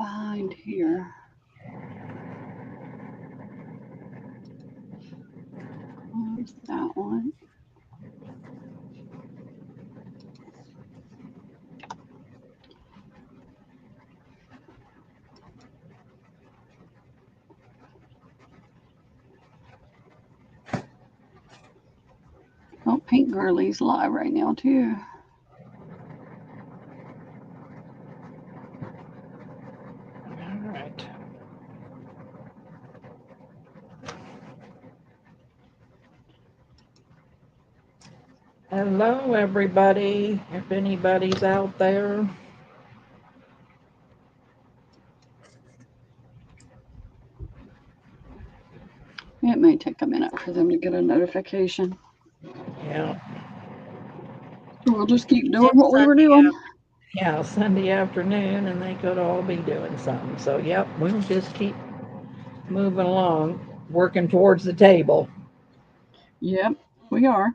find here. There's that one. Oh, Pink Girlie's live right now too. All right. Hello, everybody. If anybody's out there. It may take a minute for them to get a notification. Yeah. So we'll just keep doing It's what we were Sunday. doing. Yeah, Sunday afternoon, and they could all be doing something. So, yep, we'll just keep moving along, working towards the table. Yep, we are.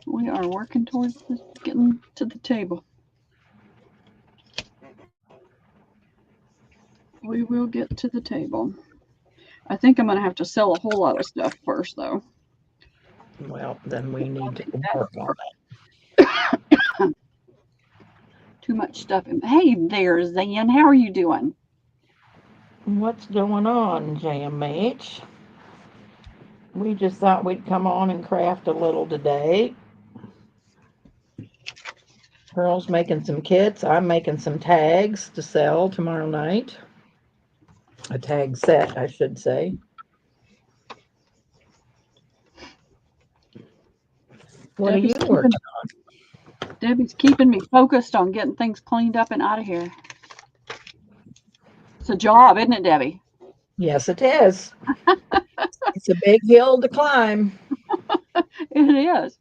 We are working towards getting to the table. We will get to the table. I think I'm going to have to sell a whole lot of stuff first, though. Well, then we I'll need to take that work on first. Too much stuff. Hey there, Zan. How are you doing? that. What's going on, JMH? We just thought we'd come on and craft a little today. Pearl's making some kits. I'm making some tags to sell tomorrow night. A tag set, I should say. What are you Debbie's keeping working Debbie's keeping me focused on getting things cleaned up and out of here. It's a job, isn't it, Debbie? on? Yes, it is. It's a big hill to climb, It is.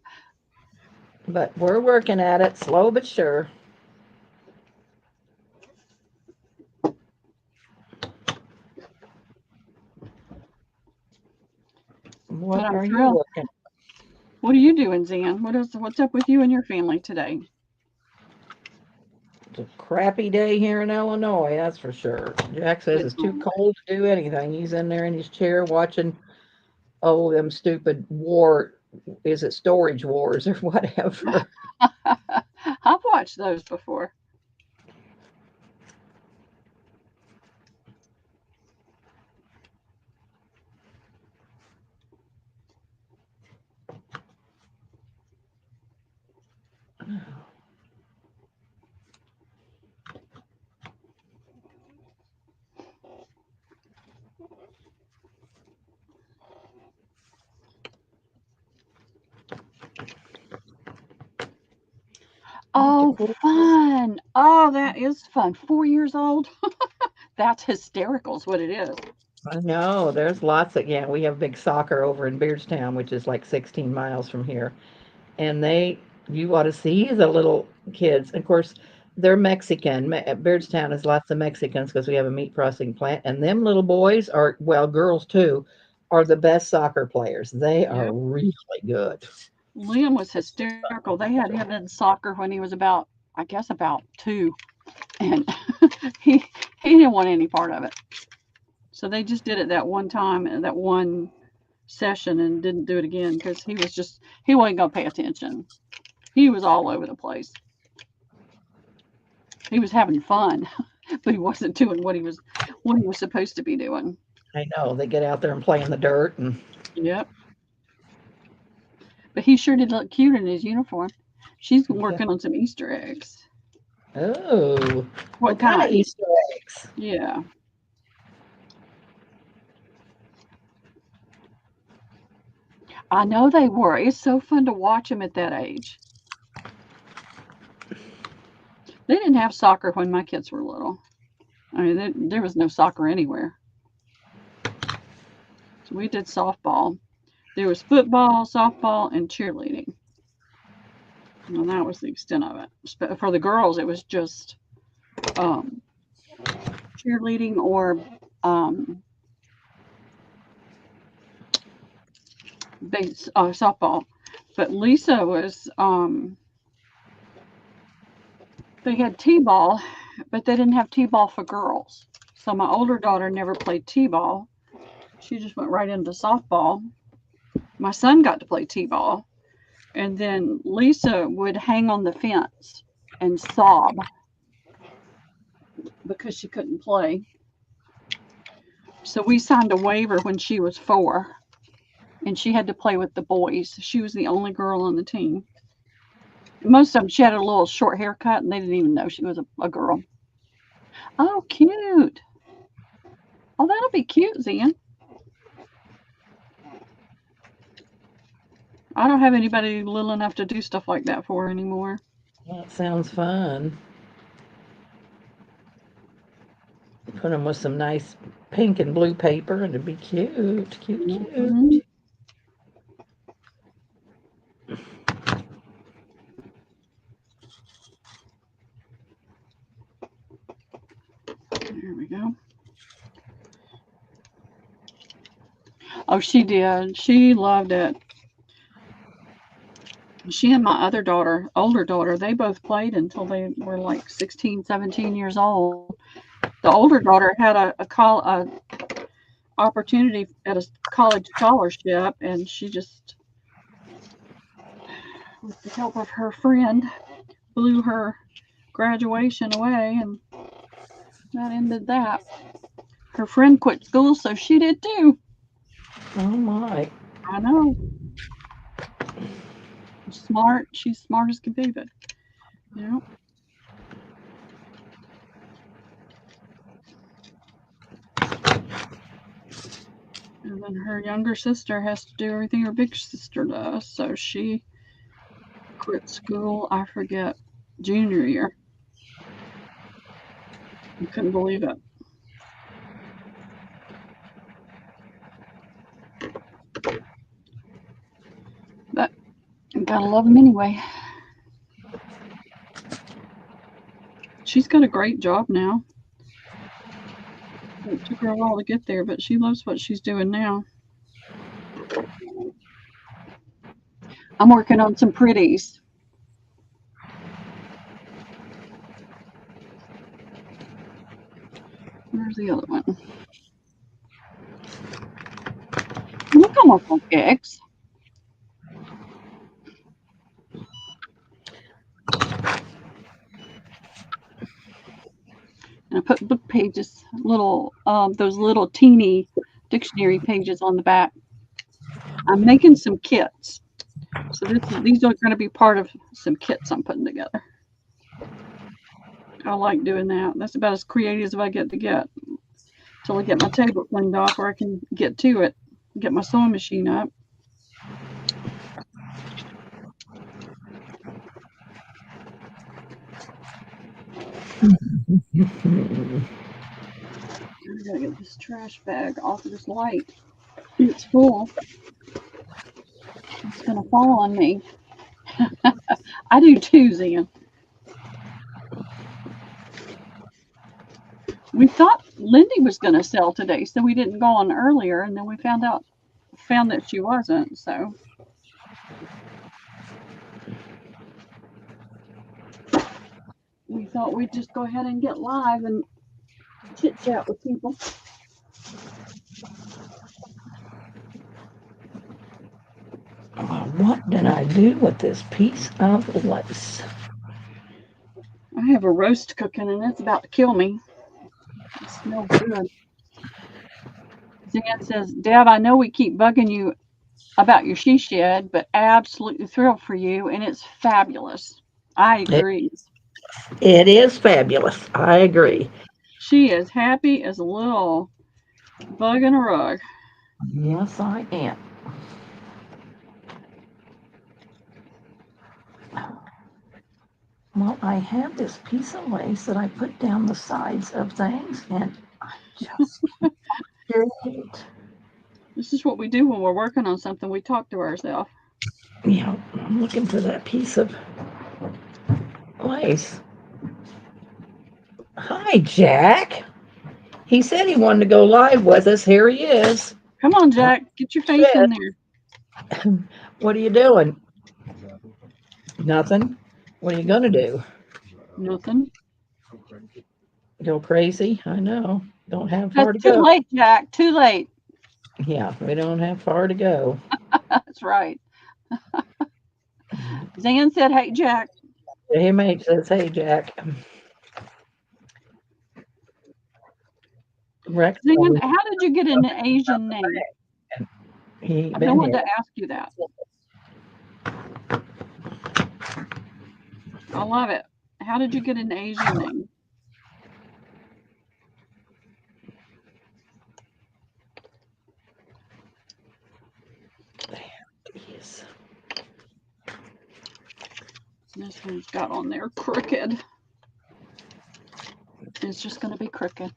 but we're working at it slow but sure. But What I'm are you thrilled. working? What are you doing, Zan? What's up with you and your family today? It's a crappy day here in Illinois, that's for sure. Jack says It's it's too cold to do anything. He's in there in his chair watching, oh, them stupid war, is it storage wars or whatever? I've watched those before. Need to Oh, clean this. fun. Oh, that is fun. 4 years old. That's hysterical, is what it is. I know there's lots of, yeah, we have big soccer over in Beardstown, which is like 16 miles from here. And you ought to see the little kids. Of course, they're Mexican. Beardstown has lots of Mexicans because we have a meat processing plant. And them little boys are, well, girls too, are the best soccer players. They are Yep. really good. Liam was hysterical. They had him in soccer when he was about, I guess, about 2, and he he didn't want any part of it. So they just did it that one time, that one session, and didn't do it again because he wasn't gonna pay attention. He was all over the place. He was having fun, but he wasn't doing what he was supposed to be doing. I know they get out there and play in the dirt, and Yep. But he sure did look cute in his uniform. She's yeah. working on some Easter eggs. Oh, What what kind of kind? Easter eggs? Yeah. I know they were. It's so fun to watch them at that age. They didn't have soccer when my kids were little. I mean, there was no soccer anywhere. So we did softball. There was football, softball, and cheerleading. And that was the extent of it. For the girls, it was just um, cheerleading or um, softball. But Lisa was They had t-ball, but they didn't have t-ball for girls. So my older daughter never played t-ball. She just went right into softball. My son got to play t-ball, and then Lisa would hang on the fence and sob because she couldn't play. So we signed a waiver when she was 4, and she had to play with the boys. She was the only girl on the team. Most of them, she had a little short haircut, and they didn't even know she was a girl. Oh, cute. Oh, that'll be cute, Zen. I don't have anybody little enough to do stuff like that for anymore. That sounds fun. Put them with some nice pink and blue paper, and it'd be cute, cute, cute. Mhm. There we go. Oh, she did. She loved it. She and my other daughter, older daughter, they both played until they were like 16, 17 years old. The older daughter had a opportunity at a college scholarship, and she just, with the help of her friend, blew her graduation away, and that ended that. Her friend quit school, so she did too. Oh my. I know. Smart. She's smart as can be, but yeah. And then her younger sister has to do everything her big sister does, so she quit school, I forget, junior year. I couldn't believe it. But you gotta love them anyway. She's got a great job now. It took her a while to get there, but she loves what she's doing now. I'm working on some pretties. Where's the other one? No como con eggs. And I put book pages, those little teeny dictionary pages on the back. I'm making some kits. So these are going to be part of some kits I'm putting together. I like doing that. That's about as creative as I get to get till I get my table cleaned off, or I can get to it, get my sewing machine up. I gotta get this trash bag off of this light. It's full. It's gonna fall on me. I do too, Zen. We thought Lindy was gonna sell today, so we didn't go on earlier, and then we found that she wasn't. So we thought we'd just go ahead and get live and chit chat with people. What did I do with this piece of lace? I have a roast cooking, and it's about to kill me. It smells good. Zan says, Deb, I know we keep bugging you about your she shed, but absolutely thrilled for you, and it's fabulous. I It, agree. it is fabulous. I agree. She is happy as a little bug in a rug. Yes, I am. Well, I have this piece of lace that I put down the sides of things, and I just can't. This is what we do when we're working on something. We talk to ourselves. Yeah, I'm looking for that piece of lace. Hi, Jack. He said he wanted to go live with us. Here he is. Come on, Oh, Jack, get your face in shit. there. What are you doing? Nothing. What are you going to do? Nothing. Go crazy? I know. Don't have That's far to too go. late, Jack. Too late. Yeah, we don't have far to go. That's right. Zan said, "Hey, Jack." AMH says, "Hey, Jack." Rex, Zan, how did you get an Asian name? he I've been been wanting here. to ask you that. I love it. How did you get an Asian name? Jeez. This one's got on there crooked. It's just going to be crooked.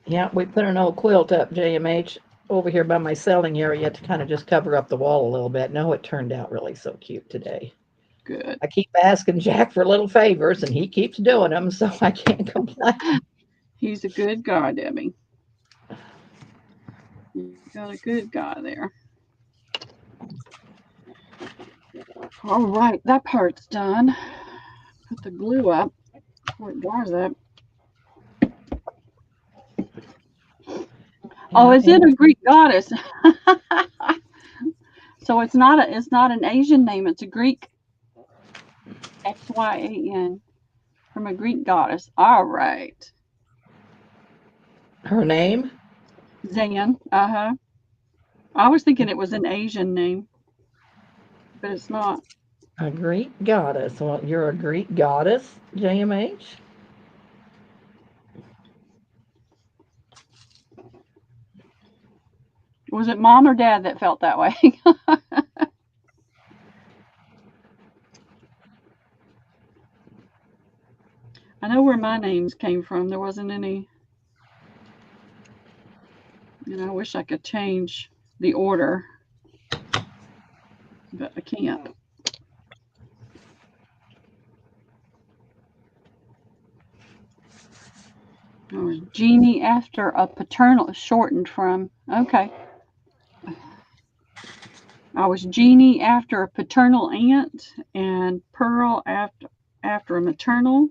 Yeah, we put an old quilt up, JMH, over here by my selling area to kind of just cover up the wall a little bit. No, it turned out really so cute today. Good. I keep asking Jack for little favors, and he keeps doing them, so I can't complain. He's a good guy, Debbie. You got a good guy there. All right, that part's done. Put the glue up before it dries up. Oh, Yeah, is it a Greek goddess? So it's not an Asian name. It's a Greek Xyan from a Greek goddess. All right, her name? Zan. Uh-huh. I was thinking it was an Asian name, but it's not. A Greek goddess. Well, you're a Greek goddess, JMH? Was it mom or dad that felt that way? I know where my names came from. There wasn't any, I wish I could change the order, but I can't. I was Jeannie after a paternal, shortened from, okay. I was Jeannie after a paternal aunt, and Pearl after a maternal,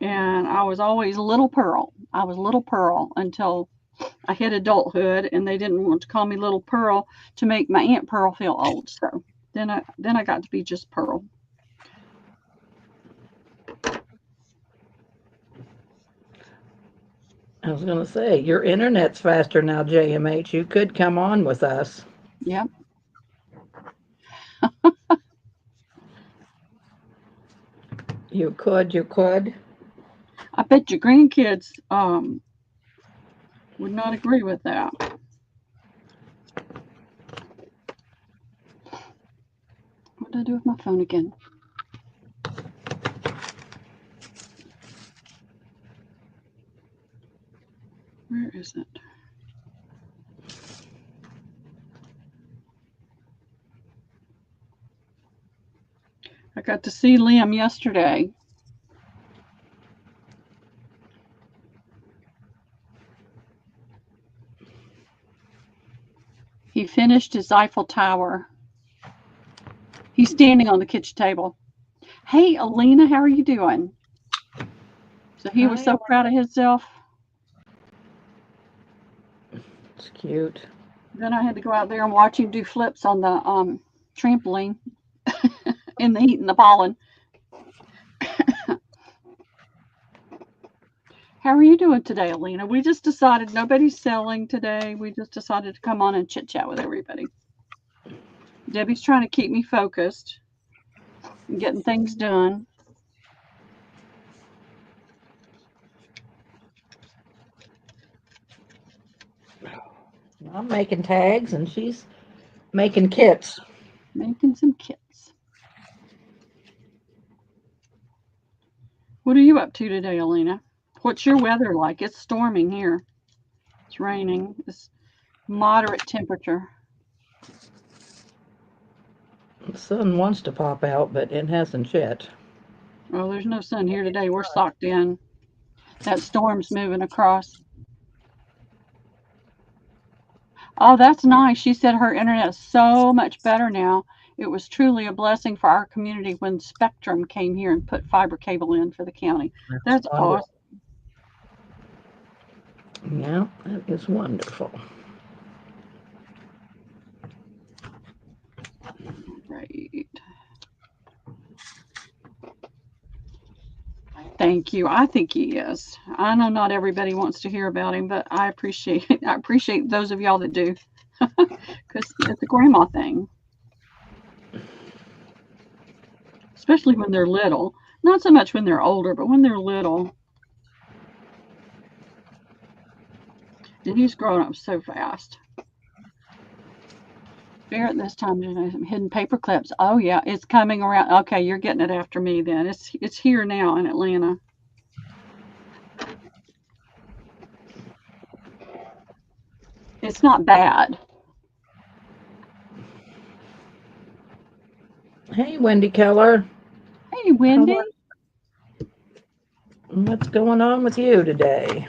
and I was always Little Pearl. I was Little Pearl until I hit adulthood, and they didn't want to call me Little Pearl to make my Aunt Pearl feel old. So then I got to be just Pearl. I was going to say, your internet's faster now, JMH. You could come on with us. Yeah, You could, you could. I bet your grandkids would not agree with that. What did I do with my phone again? Where is it? I got to see Liam yesterday. He finished his Eiffel Tower. He's standing on the kitchen table. Hey, Alina, how are you doing? So he was Hi, so proud of himself. it's cute. Then I had to go out there and watch him do flips on the trampoline in the heat and the pollen. How are you doing today, Alina? We just decided nobody's selling today. We just decided to come on and chit chat with everybody. Debbie's trying to keep me focused and getting things done. I'm making tags and she's making kits. Making some kits. What are you up to today, Alina? What's your weather like? It's storming here. It's raining. It's moderate temperature. The sun wants to pop out, but it hasn't yet. Oh, there's no sun here today. We're socked in. That storm's moving across. Oh, that's nice. She said her internet is so much better now. It was truly a blessing for our community when Spectrum came here and put fiber cable in for the county. That's That's wonderful. awesome. Yeah, that is wonderful. Right. Thank you. I think he is. I know not everybody wants to hear about him, but I appreciate it. I appreciate those of y'all that do, because it's a grandma thing, especially when they're little. Not so much when they're older, but when they're little. And he's growing up so fast. Barrett this time, some hidden paper clips. Oh yeah, it's coming around. Okay, you're getting it after me then. It's here now in Atlanta. It's not bad. Hey, Wendy Keller. Hey, How Wendy. are, what's going on with you today?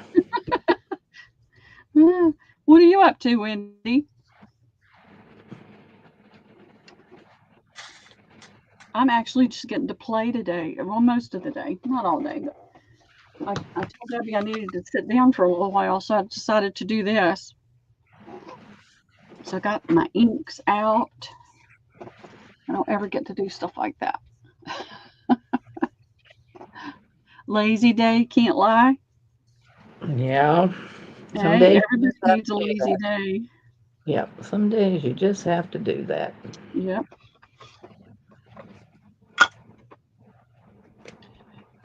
What are you up to, Wendy? I'm actually just getting to play today. Well, most of the day, not all day, but I told Debbie I needed to sit down for a little while, so I decided to do this. So I got my inks out. I don't ever get to do stuff like that. Lazy day, can't lie. Yeah, some Hey, days you everybody just have needs to a do lazy that. day. Yep, some days you just have to do that. Yep.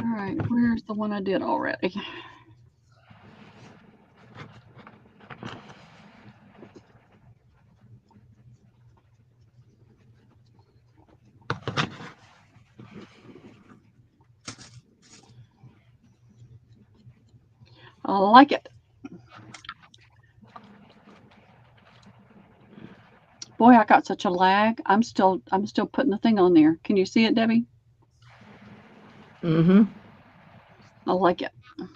All right, where's the one I did already? I like it. Boy, I got such a lag. I'm still putting the thing on there. Can you see it, Debbie? Mm-hmm. I like it. All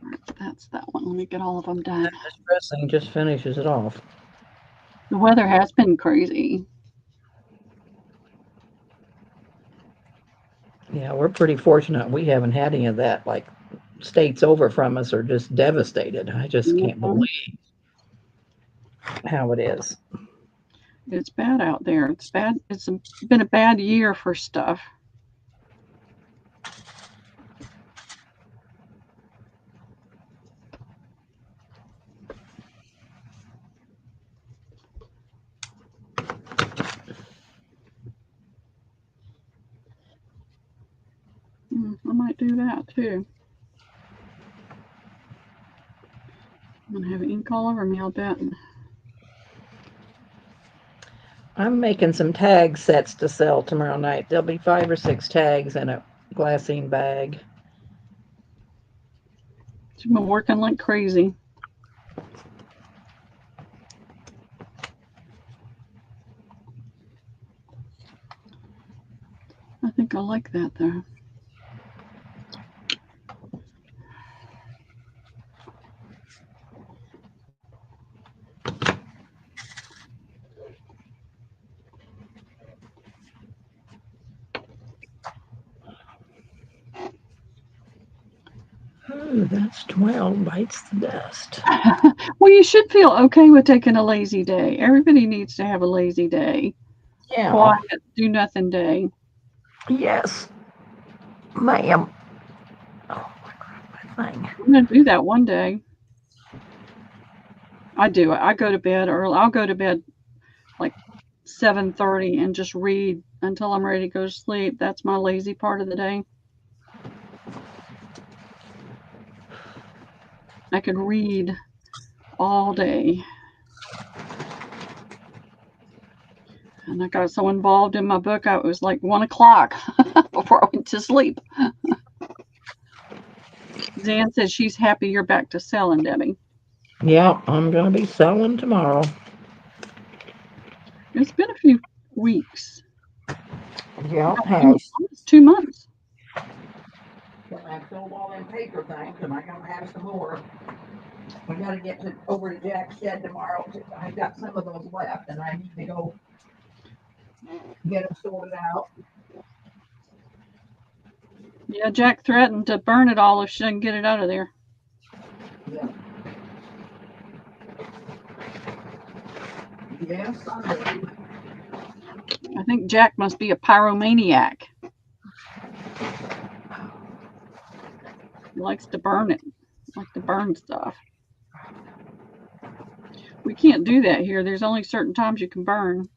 right, that's that one. Let me get all of them done. This dressing just finishes it off. The weather has been crazy. Yeah, we're pretty fortunate. We haven't had any of that. Like states over from us are just devastated. I just can't Mhm. believe how it is. It's bad out there. It's bad. Been a bad year for stuff. I might do that too. I'm gonna have ink all over me, I'll bet. I'm making some tag sets to sell tomorrow night. There'll be 5 or 6 tags in a glassine bag. She's been working like crazy. I think I like that though. Oh, that's 12 bites the dust. Well, you should feel okay with taking a lazy day. Everybody needs to have a lazy day. Yeah. Quiet, do nothing day. Yes, ma'am. Oh, my thing. I'm gonna do that one day. I do it. I go to bed early. I'll go to bed like 7:30 and just read until I'm ready to go to sleep. That's my lazy part of the day. I could read all day. And I got so involved in my book, it was like 1 o'clock before I went to sleep. Zan says she's happy you're back to selling, Debbie. Yeah, I'm gonna be selling tomorrow. It's been a few weeks, Yeah, it about has. almost 2 months. I sold all them paper things, and I gotta have some more. We got to get over to Jack's shed tomorrow. I got some of those left, and I need to go get them sorted out. Yeah, Jack threatened to burn it all if she didn't get it out of there. Yeah. Yes, I do. I think Jack must be a pyromaniac. He likes to burn it, like to burn stuff. We can't do that here. There's only certain times you can burn.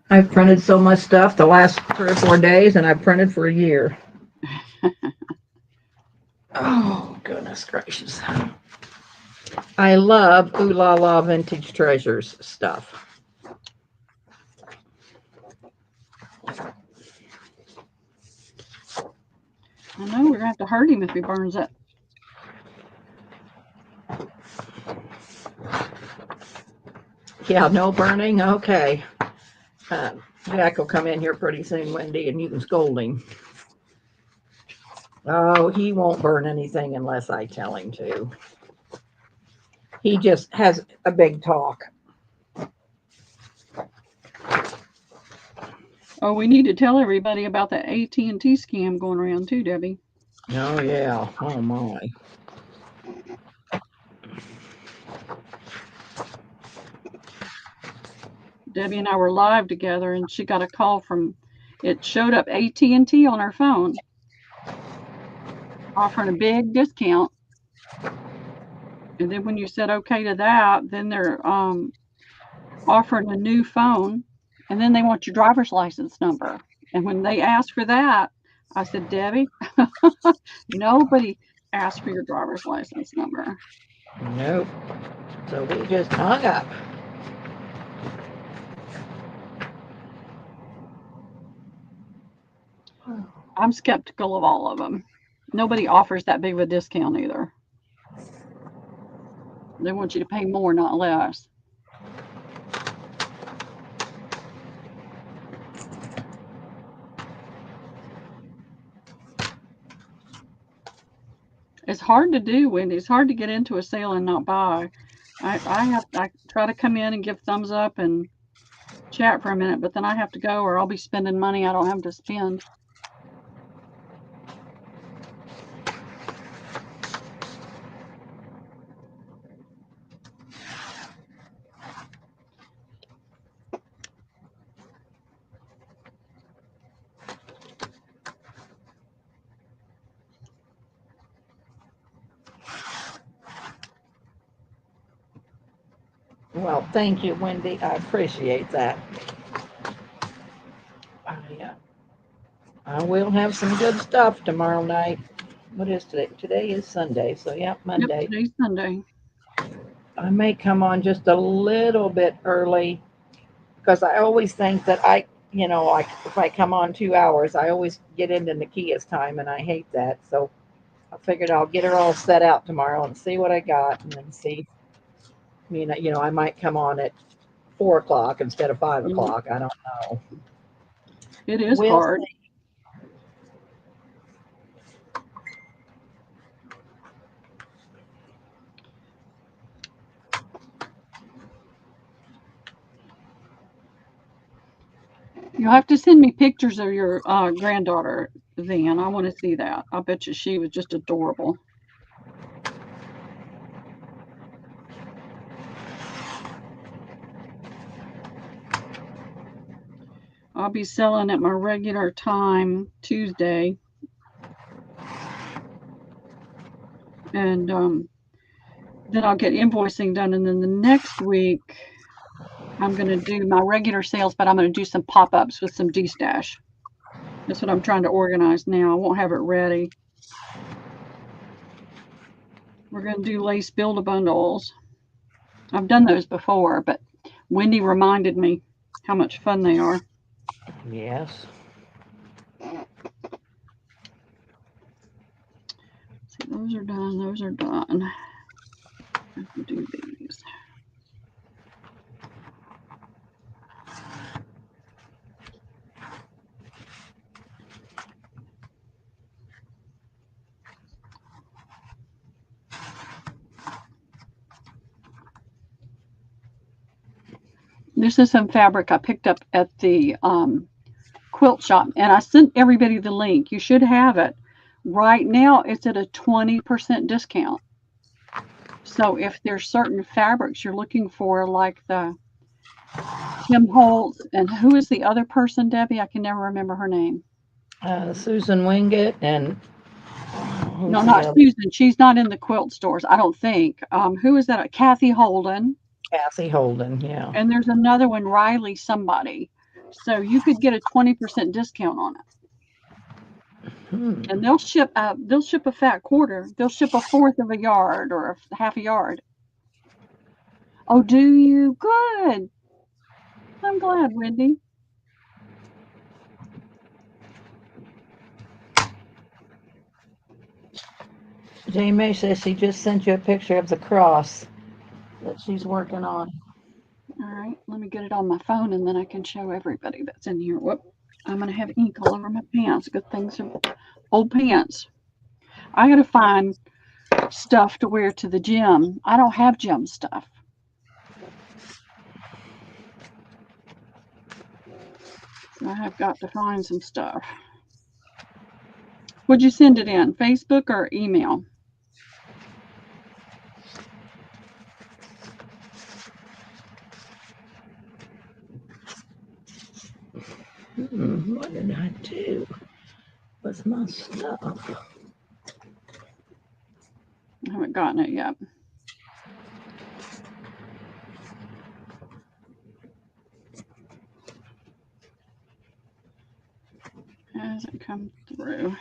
I've printed so much stuff the last 3 or 4 days, and I've printed for a year. Oh, goodness gracious. I love Ooh La La Vintage Treasures stuff. I know we're going to have to hurt him if he burns it. Yeah, no burning? Okay. Jack will come in here pretty soon, Wendy, and you can scold him. Oh, he won't burn anything unless I tell him to. He just has a big talk. Oh, we need to tell everybody about that AT&T scam going around too, Debbie. Oh, yeah. Oh, my. Debbie and I were live together, and she got a call from, it showed up AT&T on her phone, offering a big discount. And then when you said okay to that, then they're offering a new phone, and then they want your driver's license number. And when they asked for that, I said, Debbie, nobody asked for your driver's license number. Nope. So we just hung up. I'm skeptical of all of them. Nobody offers that big of a discount either. They want you to pay more, not less. It's hard to do, Wendy. It's hard to get into a sale and not buy. I try to come in and give thumbs up and chat for a minute, but then I have to go or I'll be spending money I don't have to spend. Well, thank you, Wendy. I appreciate that. I will have some good stuff tomorrow night. What is today? Today is Sunday, so yeah, Yep, Monday. today's Sunday. I may come on just a little bit early because I always think that like if I come on 2 hours, I always get into Nakia's time, and I hate that. So I figured I'll get her all set out tomorrow and see what I got, and then see. I mean, I might come on at 4 o'clock instead of 5 o'clock. I don't know. It is We'll hard. see. You'll have to send me pictures of your granddaughter, Van. I want to see that. I bet you she was just adorable. I'll be selling at my regular time Tuesday. And then I'll get invoicing done. And then the next week, I'm going to do my regular sales, but I'm going to do some pop ups with some D-Stash. That's what I'm trying to organize now. I won't have it ready. We're going to do lace build-a-bundles. I've done those before, but Wendy reminded me how much fun they are. Yes. See, those are done. Those are done. I have to do these. This is some fabric I picked up at the quilt shop, and I sent everybody the link. You should have it. Right now, it's at a 20% discount. So if there's certain fabrics you're looking for, like the Kim Holtz, and who is the other person, Debbie? I can never remember her name. Susan Wingate and who's No, the not other? Susan. She's not in the quilt stores, I don't think. Who is that? Kathy Holden. Kathy Holden. Yeah. And there's another one, Riley somebody. So you could get a 20% discount on it. And they'll ship a fat quarter. They'll ship a fourth of a yard or a half a yard. Oh, do you? Good. I'm glad, Wendy. Jane May says she just sent you a picture of the cross that she's working on. All right, let me get it on my phone and then I can show everybody that's in here. Whoop. I'm going to have ink all over my pants. Good things are old pants. I got to find stuff to wear to the gym. I don't have gym stuff. So I have got to find some stuff. Would you send it in? Facebook or email? What did I do with my stuff? I haven't gotten it yet. Hasn't come through.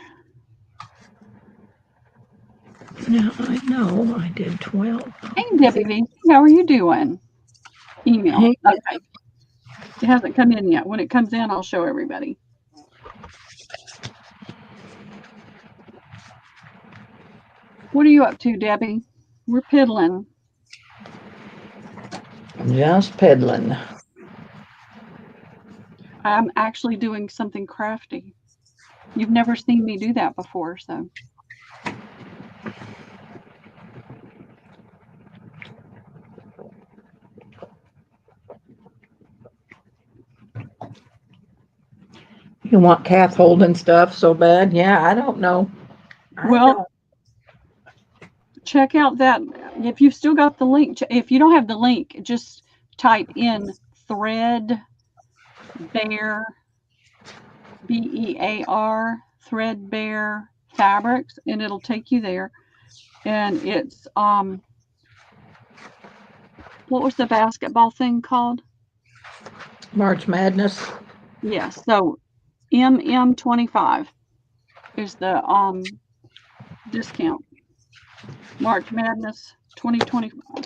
Now I know I did 12. Hey, Debbie, how are you doing? Email. Hey, Okay. It hasn't come in yet. When it comes in, I'll show everybody. What are you up to, Debbie? We're piddling. just peddling. I'm actually doing something crafty. You've never seen me do that before, so. You want Kath Holden stuff so bad? Yeah, I don't know. Well, check out that. If you've still got the link, if you don't have the link, just type in threadbare, BEAR, threadbare fabrics, and it'll take you there. And it's, what was the basketball thing called? March Madness. Yes. So MM25 is the discount. March Madness 2025.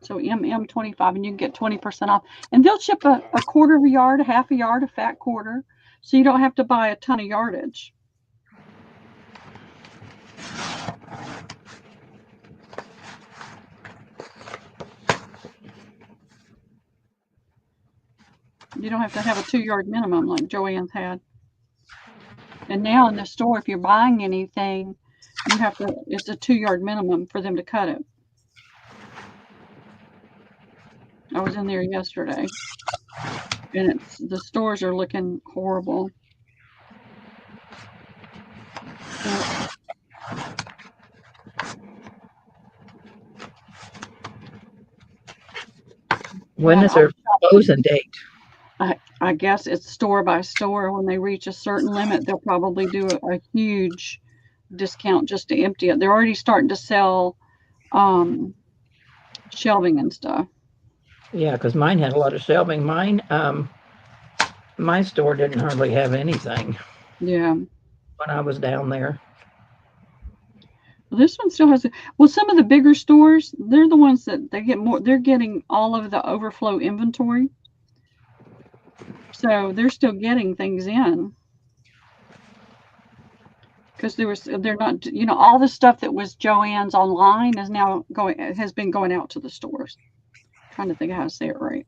So MM25, and you can get 20% off. And they'll ship a quarter of a yard, a half a yard, a fat quarter. So you don't have to buy a ton of yardage. You don't have to have a 2-yard minimum like Joanne's had. And now in the store, if you're buying anything, you have to, it's a 2-yard minimum for them to cut it. I was in there yesterday, and the stores are looking horrible. So, When is their closing date? I guess it's store by store. When they reach a certain limit, they'll probably do a huge discount just to empty it. They're already starting to sell shelving and stuff. Yeah, because mine had a lot of shelving. My store didn't hardly have anything. Yeah. When I was down there. Well, this one still has. Well, some of the bigger stores, they're the ones that they get more. They're getting all of the overflow inventory, so they're still getting things in. Because they're not, all the stuff that was Joann's online has been going out to the stores. I'm trying to think of how to say it right.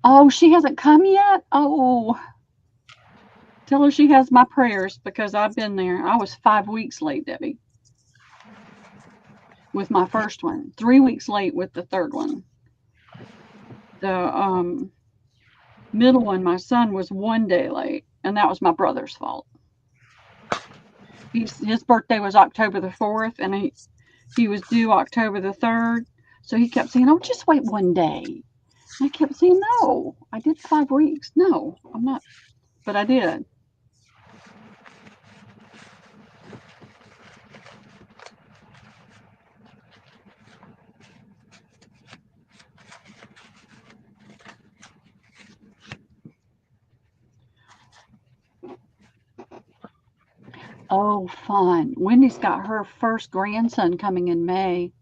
Oh, she hasn't come yet? Oh. Tell her she has my prayers because I've been there. I was 5 weeks late, Debbie, with my first one. 3 weeks late with the third one. The middle one, my son, was 1 day late, and that was my brother's fault. His birthday was October the 4th, and he was due October the 3rd. So he kept saying, "Oh, just wait 1 day." And I kept saying, "No, I did 5 weeks. No, I'm not," but I did. Oh, fun. Wendy's got her first grandson coming in May.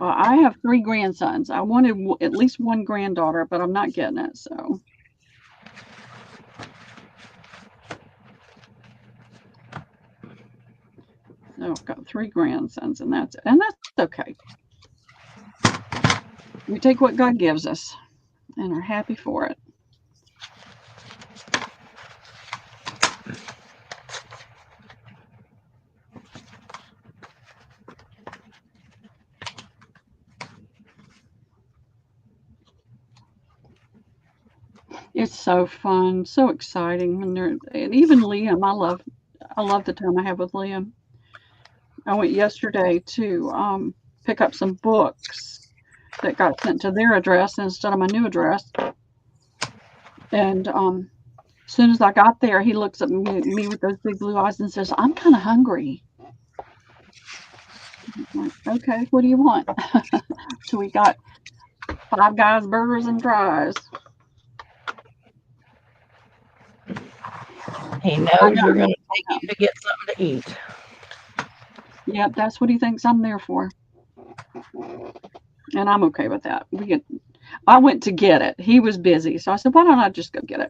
Well, I have 3 grandsons. I wanted at least one granddaughter, but I'm not getting it, so. So I've got 3 grandsons, and that's okay. We take what God gives us and are happy for it. It's so fun, so exciting when and even Liam, I love the time I have with Liam. I went yesterday to pick up some books that got sent to their address instead of my new address. And as soon as I got there, he looks at me with those big blue eyes and says, "I'm kind of hungry." I'm like, "Okay, what do you want?" So we got Five Guys burgers and fries. He I knows you're know. going to take him to get something to eat. Yep, that's what he thinks I'm there for. And I'm okay with that. I went to get it. He was busy. So I said, "Why don't I just go get it?"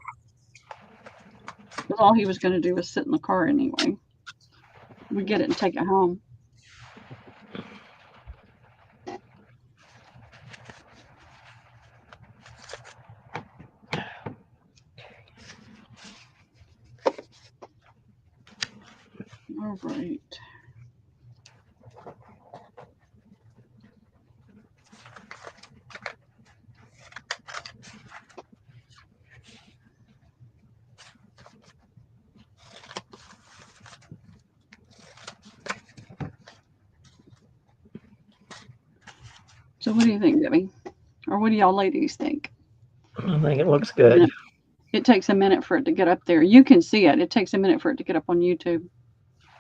Because all he was going to do was sit in the car anyway. We get it and take it home. All right. So what do you think, Debbie? Or what do y'all ladies think? I think it looks good. It takes a minute for it to get up there. You can see it. It takes a minute for it to get up on YouTube.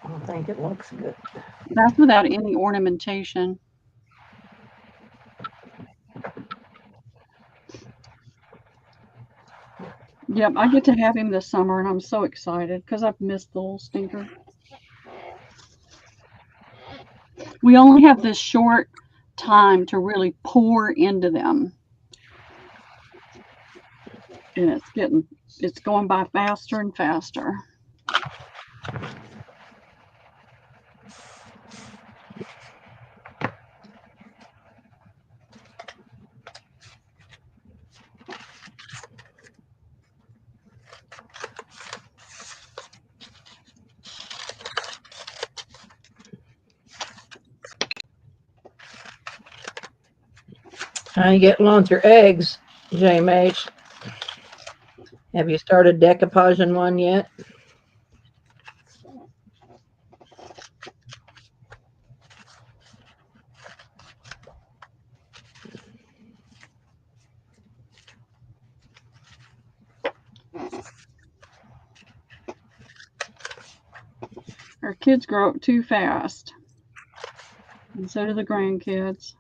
I think it looks good. That's without any ornamentation. Yep, I get to have him this summer, and I'm so excited because I've missed the little stinker. We only have this short time to really pour into them, and it's going by faster and faster. How you getting on with your eggs, JMH? Have you started decoupaging one yet? Our kids grow up too fast, and so do the grandkids.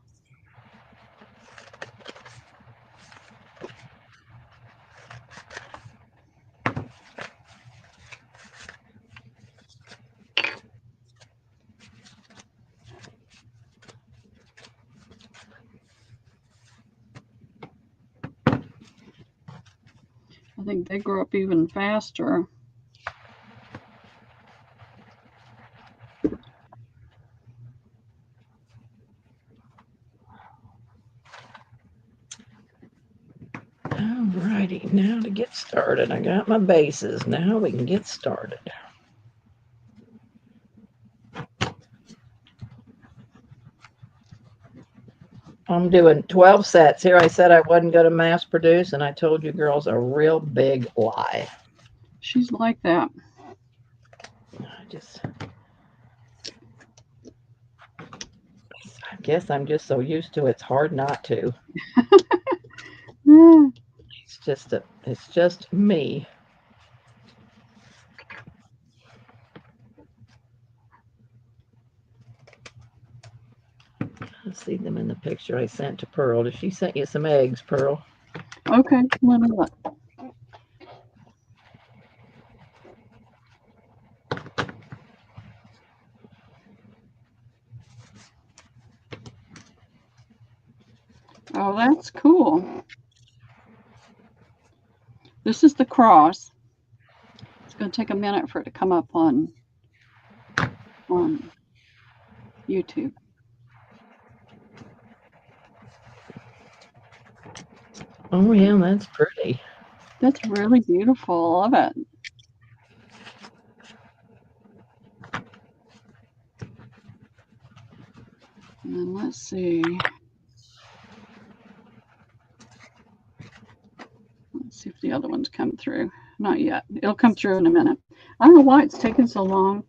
I think they grow up even faster. Alrighty. now to get started. I got my bases. Now we can get started. I'm doing 12 sets. Here I said I wasn't going to mass produce, and I told you girls a real big lie. She's like that. I guess I'm just so used to it, it's hard not to. Yeah. It's just me. Let's see them in the picture I sent to Pearl. She sent you some eggs, Pearl? Okay, let me look. Oh, that's cool. This is the cross. It's going to take a minute for it to come up on YouTube. Oh yeah, that's pretty. That's really beautiful. I love it. And then let's see. Let's see if the other ones come through. Not yet. It'll come through in a minute. I don't know why it's taking so long.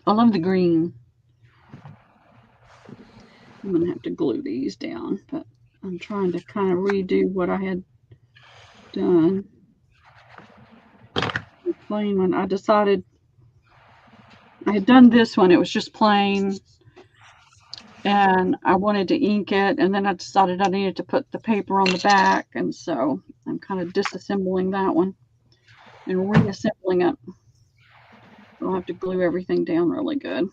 I love the green. I'm going to have to glue these down, but I'm trying to kind of redo what I had done. The plain one, I decided I had done this one. It was just plain, and I wanted to ink it, and then I decided I needed to put the paper on the back, and so I'm kind of disassembling that one and reassembling it. I'll have to glue everything down really good.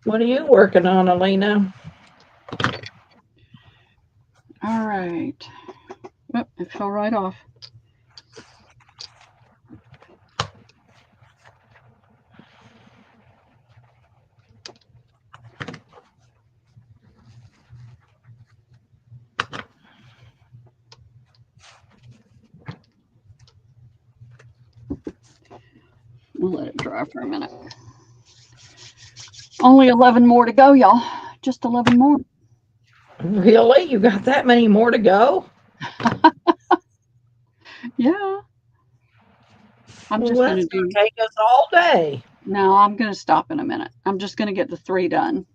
What are you working on, Alina? All right. Oh, it fell right off. We'll let it dry for a minute. Only 11 more to go, y'all. Just 11 more. Really? You got that many more to go? Yeah. I'm just Well, going that's to going to take us all day. No, I'm going to stop in a minute. I'm just going to get the 3 done.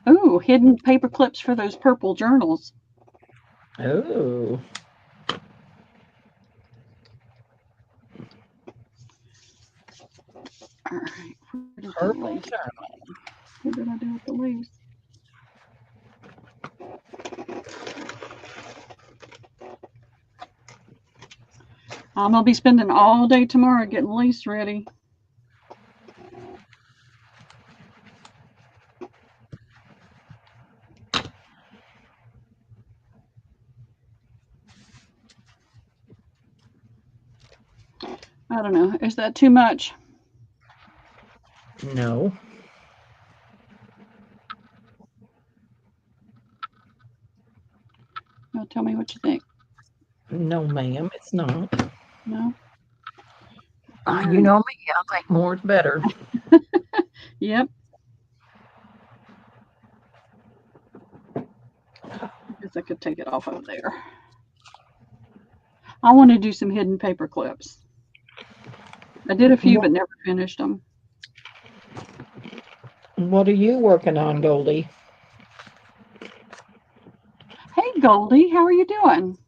Ooh, hidden paper clips for those purple journals. Ooh. All right. Where did Purple the lace? journal. What did I do with the lace? I'm going to be spending all day tomorrow getting lace ready. I don't know. Is that too much? No. Now tell me what you think. No, ma'am, it's not. No? You know me. I think more is better. Yep. I guess I could take it off of there. I want to do some hidden paper clips. I did a few, but never finished them. What are you working on, Goldie? Hey, Goldie, how are you doing?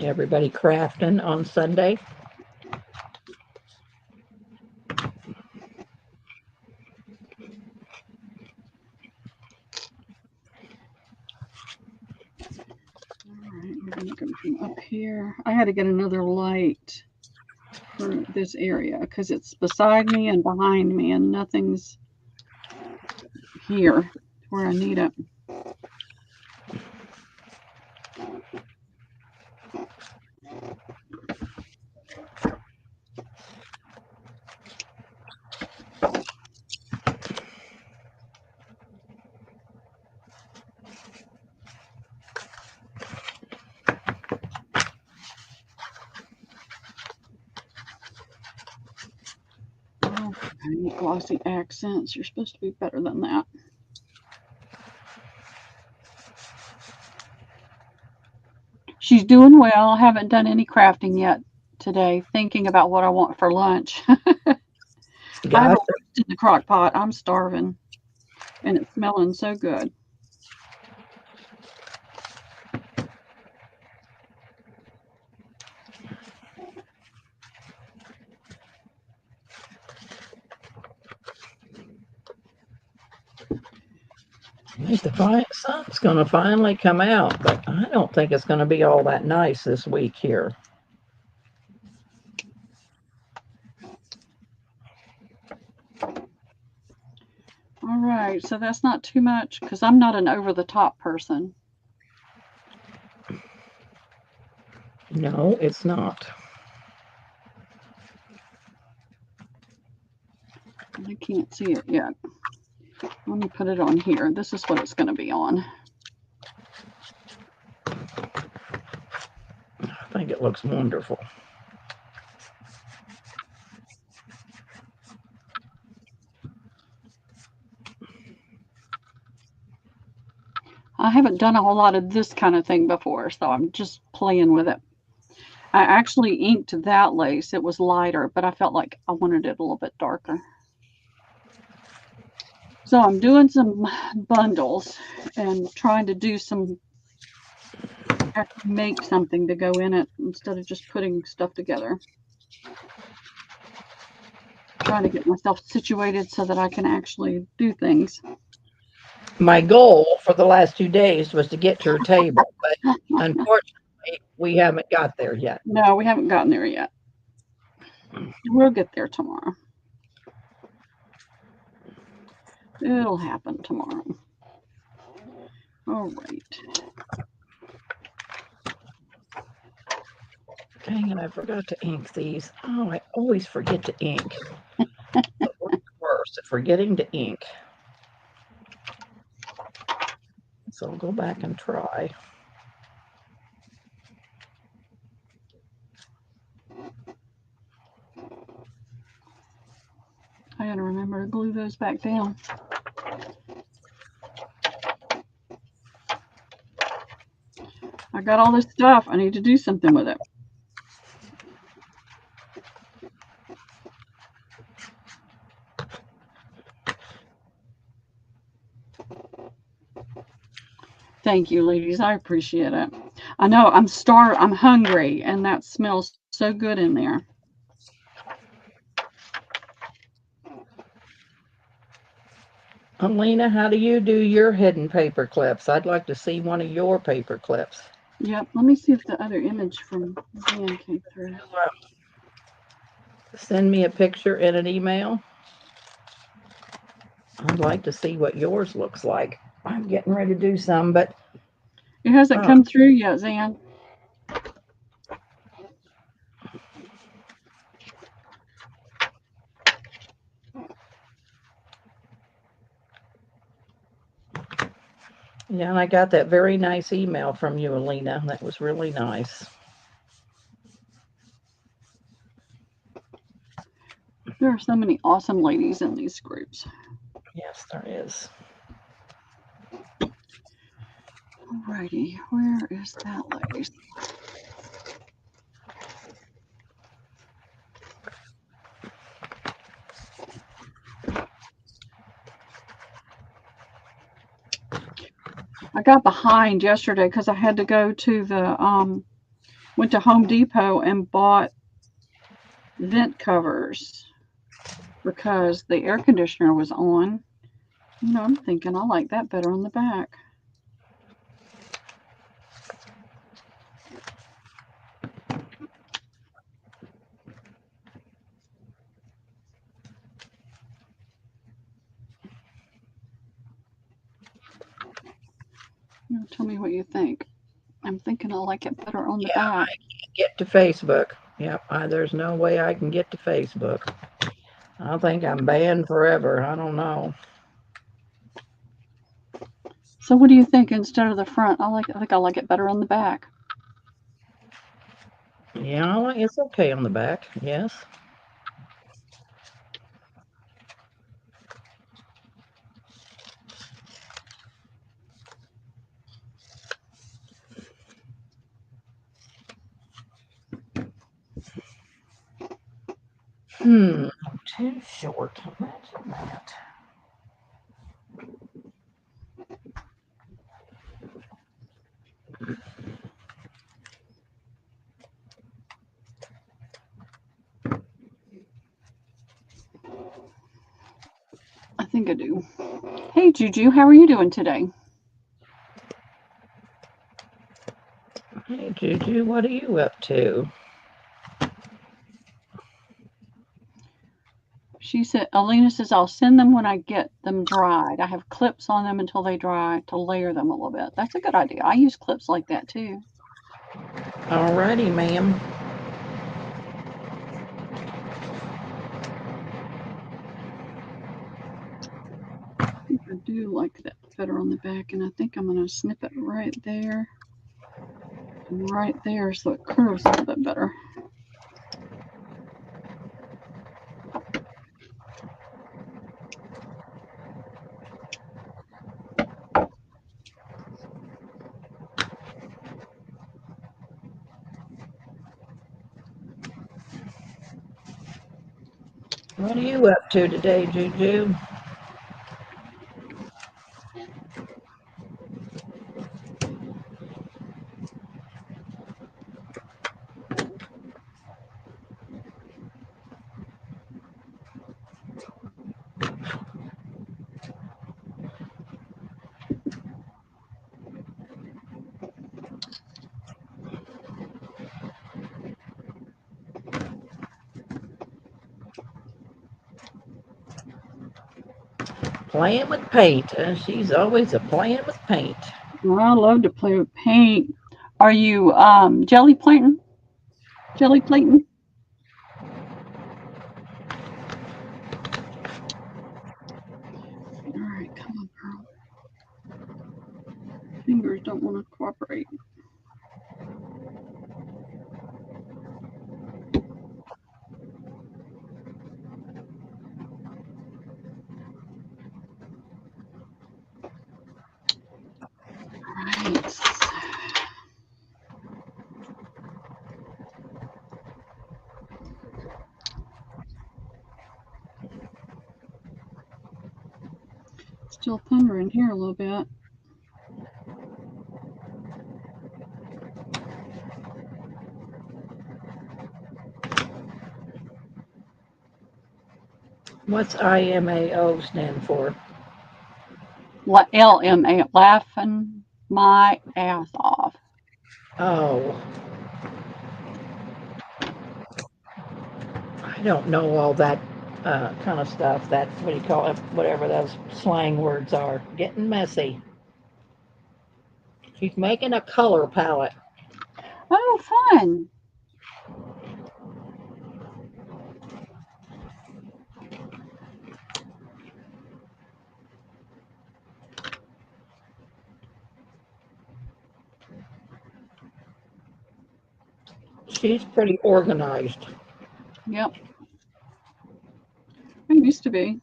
Everybody crafting on Sunday? Up here, I had to get another light for this area because it's beside me and behind me, and nothing's here where I need it. Okay, glossy accents. You're supposed to be better than that. She's doing well. I haven't done any crafting yet today, thinking about what I want for lunch. I have a Gosh, roast in the crock pot. I'm starving, and it's smelling so good. I think the sun's going to finally come out, but I don't think it's going to be all that nice this week here. All right, so that's not too much because I'm not an over-the-top person. No, it's not. I can't see it yet. Let me put it on here. This is what it's going to be on. I think it looks wonderful. I haven't done a whole lot of this kind of thing before, so I'm just playing with it. I actually inked that lace. It was lighter, but I felt like I wanted it a little bit darker. So I'm doing some bundles and trying to do actually make something to go in it instead of just putting stuff together. Trying to get myself situated so that I can actually do things. My goal for the last 2 days was to get to her table, but unfortunately, we haven't got there yet. No, we haven't gotten there yet. We'll get there tomorrow. It'll happen tomorrow. All right. Dang it, I forgot to ink these. Oh, I always forget to ink. The worst at forgetting to ink. So I'll go back and try. I gotta remember to glue those back down. I got all this stuff. I need to do something with it. Thank you, ladies. I appreciate it. I know I'm starved. I'm hungry, and that smells so good in there. Alina, how do you do your hidden paper clips? I'd like to see one of your paper clips. Yep. Let me see if the other image from Dan came through. Send me a picture in an email. I'd like to see what yours looks like. I'm getting ready to do some, but It hasn't come through yet, Zan. yeah, and I got that very nice email from you, Alina. That was really nice. There are so many awesome ladies in these groups. Yes, there is. Alrighty, where is that lace? I got behind yesterday because I had to go to the went to Home Depot and bought vent covers because the air conditioner was on. You know, I'm thinking I like that better on the back. You know, tell me what you think. I'm thinking I like it better on the Yeah, back. I can't get to Facebook. Yep, there's no way I can get to Facebook. I think I'm banned forever. I don't know. So what do you think instead of the front? I think I like it better on the back. Yeah, it's okay on the back. Yes. Too short. Imagine that. I think I do. Hey Juju, how are you doing today? Hey, Juju, what are you up to? She said, Alina says, I'll send them when I get them dried. I have clips on them until they dry to layer them a little bit. That's a good idea. I use clips like that too. Alrighty, ma'am. I think I do like that better on the back, and I think I'm going to snip it right there and right there so it curves a little bit better. What are you up to today, Juju? Playing with paint. She's always a playing with paint. Well, I love to play with paint. Are you jelly plating? Jelly plating? All right, come on, girl. Fingers don't want to cooperate. All right. Still thundering here a little bit. What's IMAO stand for? LMA, laughing my ass off. Oh, I don't know all that kind of stuff. That's what do you call it? Whatever those slang words are. Getting messy. She's making a color palette. Oh, fun. She's pretty organized. Yep, it used to be.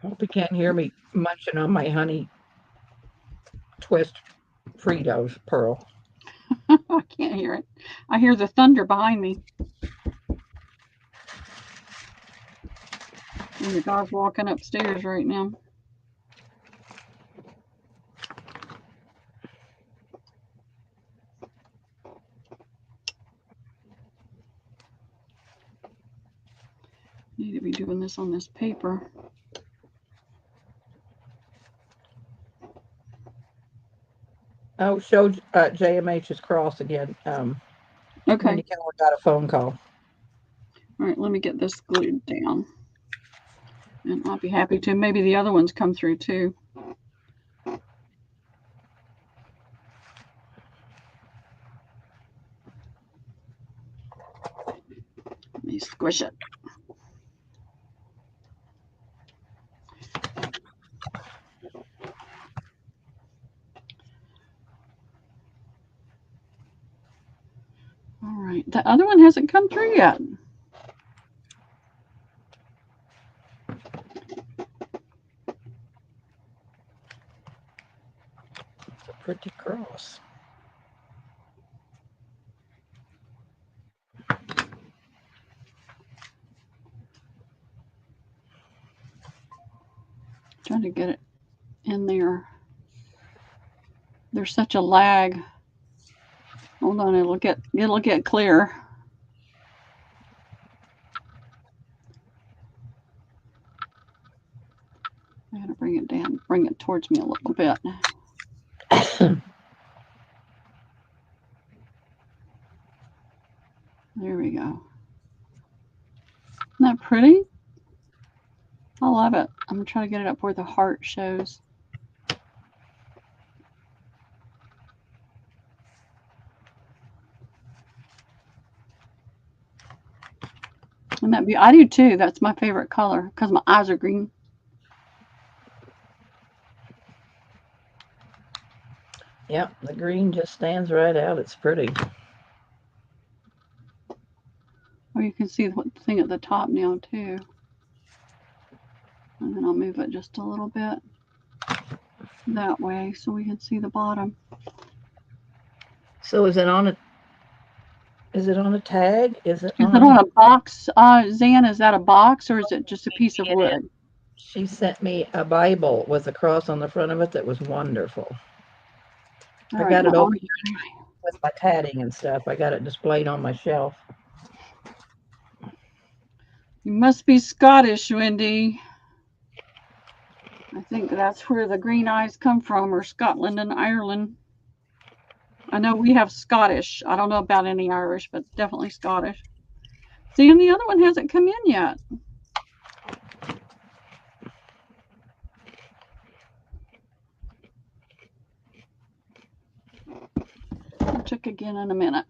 Hope you can't hear me munching on my honey twist Fritos, Pearl. I can't hear it. I hear the thunder behind me. And the dog walking upstairs right now. need to be doing this on this paper. Oh, show JMH's cross again. Okay. Mindy Keller got a phone call. All right, let me get this glued down. And I'll be happy to. Maybe the other ones come through too. Let me squish it. All right, the other one hasn't come through yet. It's a pretty cross. Trying to get it in there. There's such a lag. Hold on, it'll get clear. I gotta bring it down, bring it towards me a little bit. There we go. Isn't that pretty? I love it. I'm gonna try to get it up where the heart shows. And that be I do too. That's my favorite color because my eyes are green. Yep, the green just stands right out. It's pretty. Or you can see the thing at the top now too. And then I'll move it just a little bit that way so we can see the bottom. So is it on a tag? Is it on a box? Zan, is that a box or is it just a piece of wood? She sent me a Bible with a cross on the front of it that was wonderful. I got it over with my tatting and stuff. I got it displayed on my shelf. You must be Scottish, Wendy. I think that's where the green eyes come from, or Scotland and Ireland. I know we have Scottish. I don't know about any Irish, but definitely Scottish. See, and the other one hasn't come in yet. I'll check again in a minute.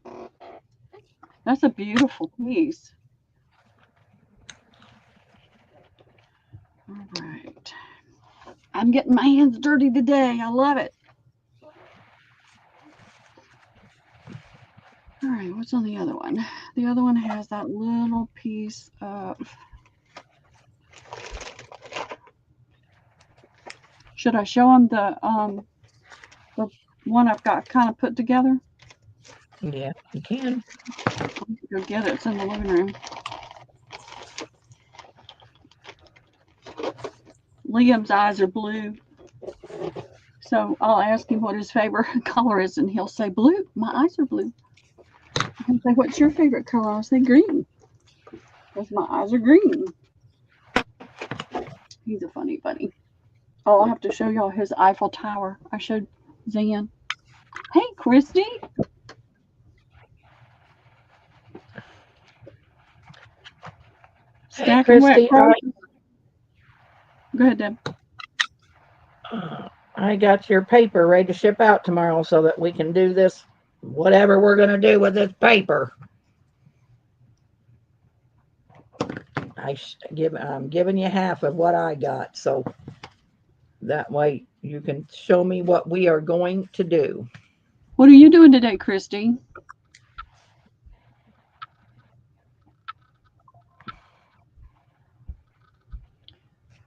That's a beautiful piece. All right. I'm getting my hands dirty today. I love it. All right, what's on the other one? The other one has that little piece of... Should I show them the one I've got kind of put together? Yeah, you can. Go get it. It's in the living room. Liam's eyes are blue. So I'll ask him what his favorite color is, and he'll say blue. My eyes are blue. He'll say, what's your favorite color? I'll say green. Because my eyes are green. He's a funny bunny. Oh, I'll have to show y'all his Eiffel Tower. I showed Zan. Hey, Christy. Hey, Christy. Go ahead, Deb. I got your paper ready to ship out tomorrow so that we can do this, whatever we're going to do with this paper. I'm giving you half of what I got, so that way you can show me what we are going to do. What are you doing today, Christy?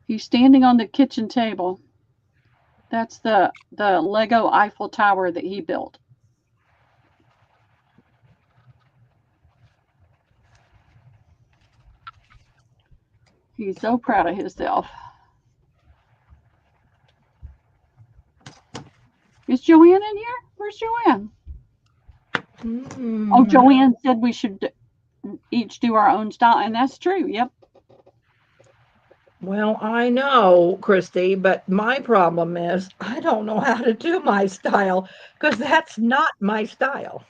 He's standing on the kitchen table. That's the Lego Eiffel Tower that he built. He's so proud of himself. Is Joanne in here? Where's Joanne? Oh, Joanne said we should each do our own style, and that's true. Yep. Well, I know, Christy, but my problem is I don't know how to do my style because that's not my style.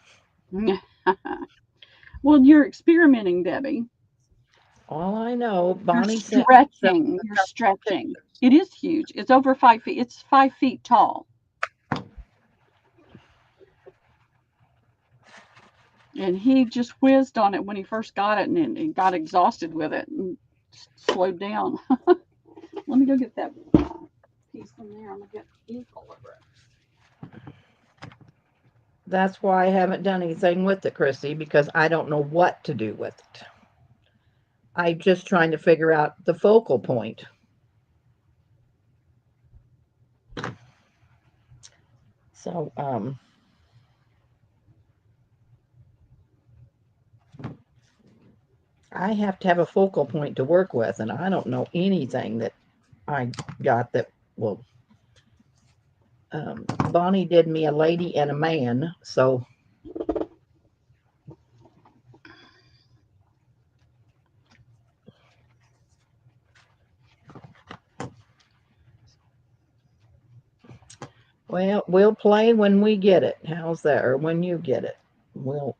Well, you're experimenting, Debbie. All I know, You're Bonnie sent me stretching. a You're couple of stretching. pictures. It is huge. It's over 5 feet. It's 5 feet tall. And he just whizzed on it when he first got it and he got exhausted with it and slowed down. Let me go get that piece from there. I'm going to get ink all over it. That's why I haven't done anything with it, Christy, because I don't know what to do with it. I'm just trying to figure out the focal point. So, I have to have a focal point to work with, and I don't know anything that I got that will. Bonnie did me a lady and a man, so well, we'll play when we get it. How's that? Or when you get it, we'll.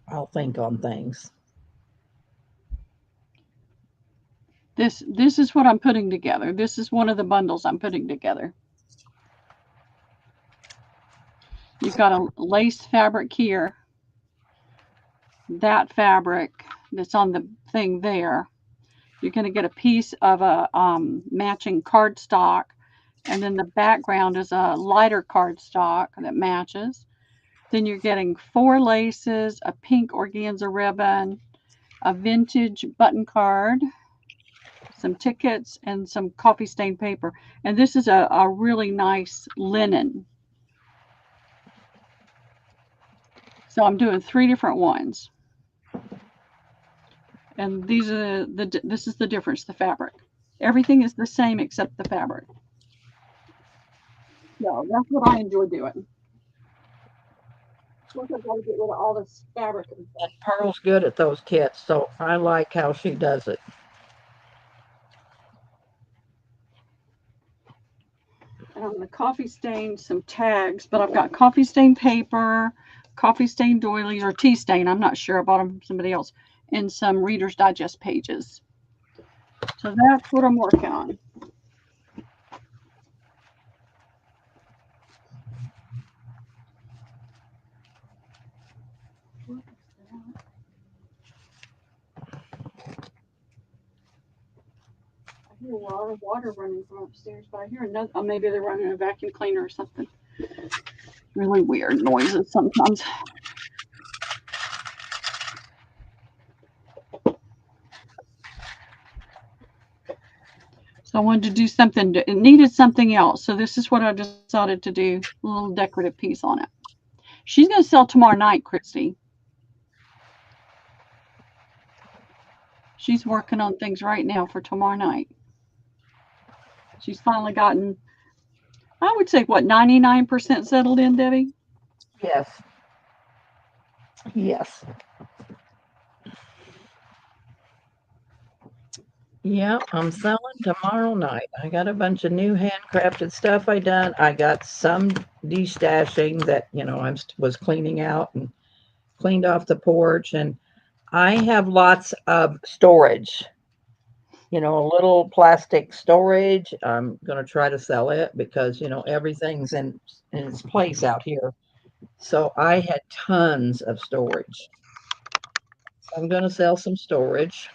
I'll think on things. This is what I'm putting together. This is one of the bundles I'm putting together. You've got a lace fabric here, that fabric that's on the thing there. You're going to get a piece of a matching cardstock, and then the background is a lighter cardstock that matches. Then you're getting 4 laces, a pink organza ribbon, a vintage button card, some tickets, and some coffee stained paper. And this is a really nice linen. So I'm doing 3 different ones. And these are this is the difference, the fabric. Everything is the same except the fabric. So that's what I enjoy doing. Plus, I've got to get rid of all this fabric. And Pearl's good at those kits, so I like how she does it. And I'm going to coffee stain some tags, but I've got coffee stain paper, coffee stain doilies, or tea stain. I'm not sure. I bought them from somebody else, and some Reader's Digest pages. So that's what I'm working on. I hear a lot of water running from upstairs, but I hear another. Oh, maybe they're running a vacuum cleaner or something. Really weird noises sometimes. So I wanted to do something. It needed something else. So this is what I decided to do. A little decorative piece on it. She's going to sell tomorrow night, Christy. She's working on things right now for tomorrow night. She's finally gotten, I would say, what, 99% settled in, Debbie? Yes. Yes. Yeah, I'm selling tomorrow night. I got a bunch of new handcrafted stuff I done. I got some destashing that, was cleaning out and cleaned off the porch. And I have lots of storage, a little plastic storage. I'm going to try to sell it because, everything's in its place out here. So I had tons of storage. So I'm going to sell some storage.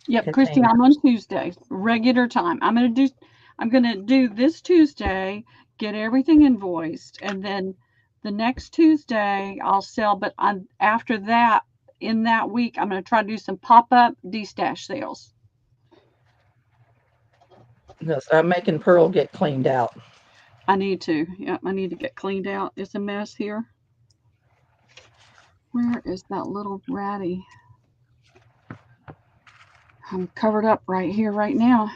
Yep, Christy, I'm on Containers. Tuesday, regular time. I'm gonna do this Tuesday, get everything invoiced, and then the next Tuesday I'll sell. But after that, in that week, I'm gonna try to do some pop-up D-stash sales. Yes, I'm making Pearl get cleaned out. I need to. Yeah, I need to get cleaned out. It's a mess here. Where is that little ratty? I'm covered up right here, right now.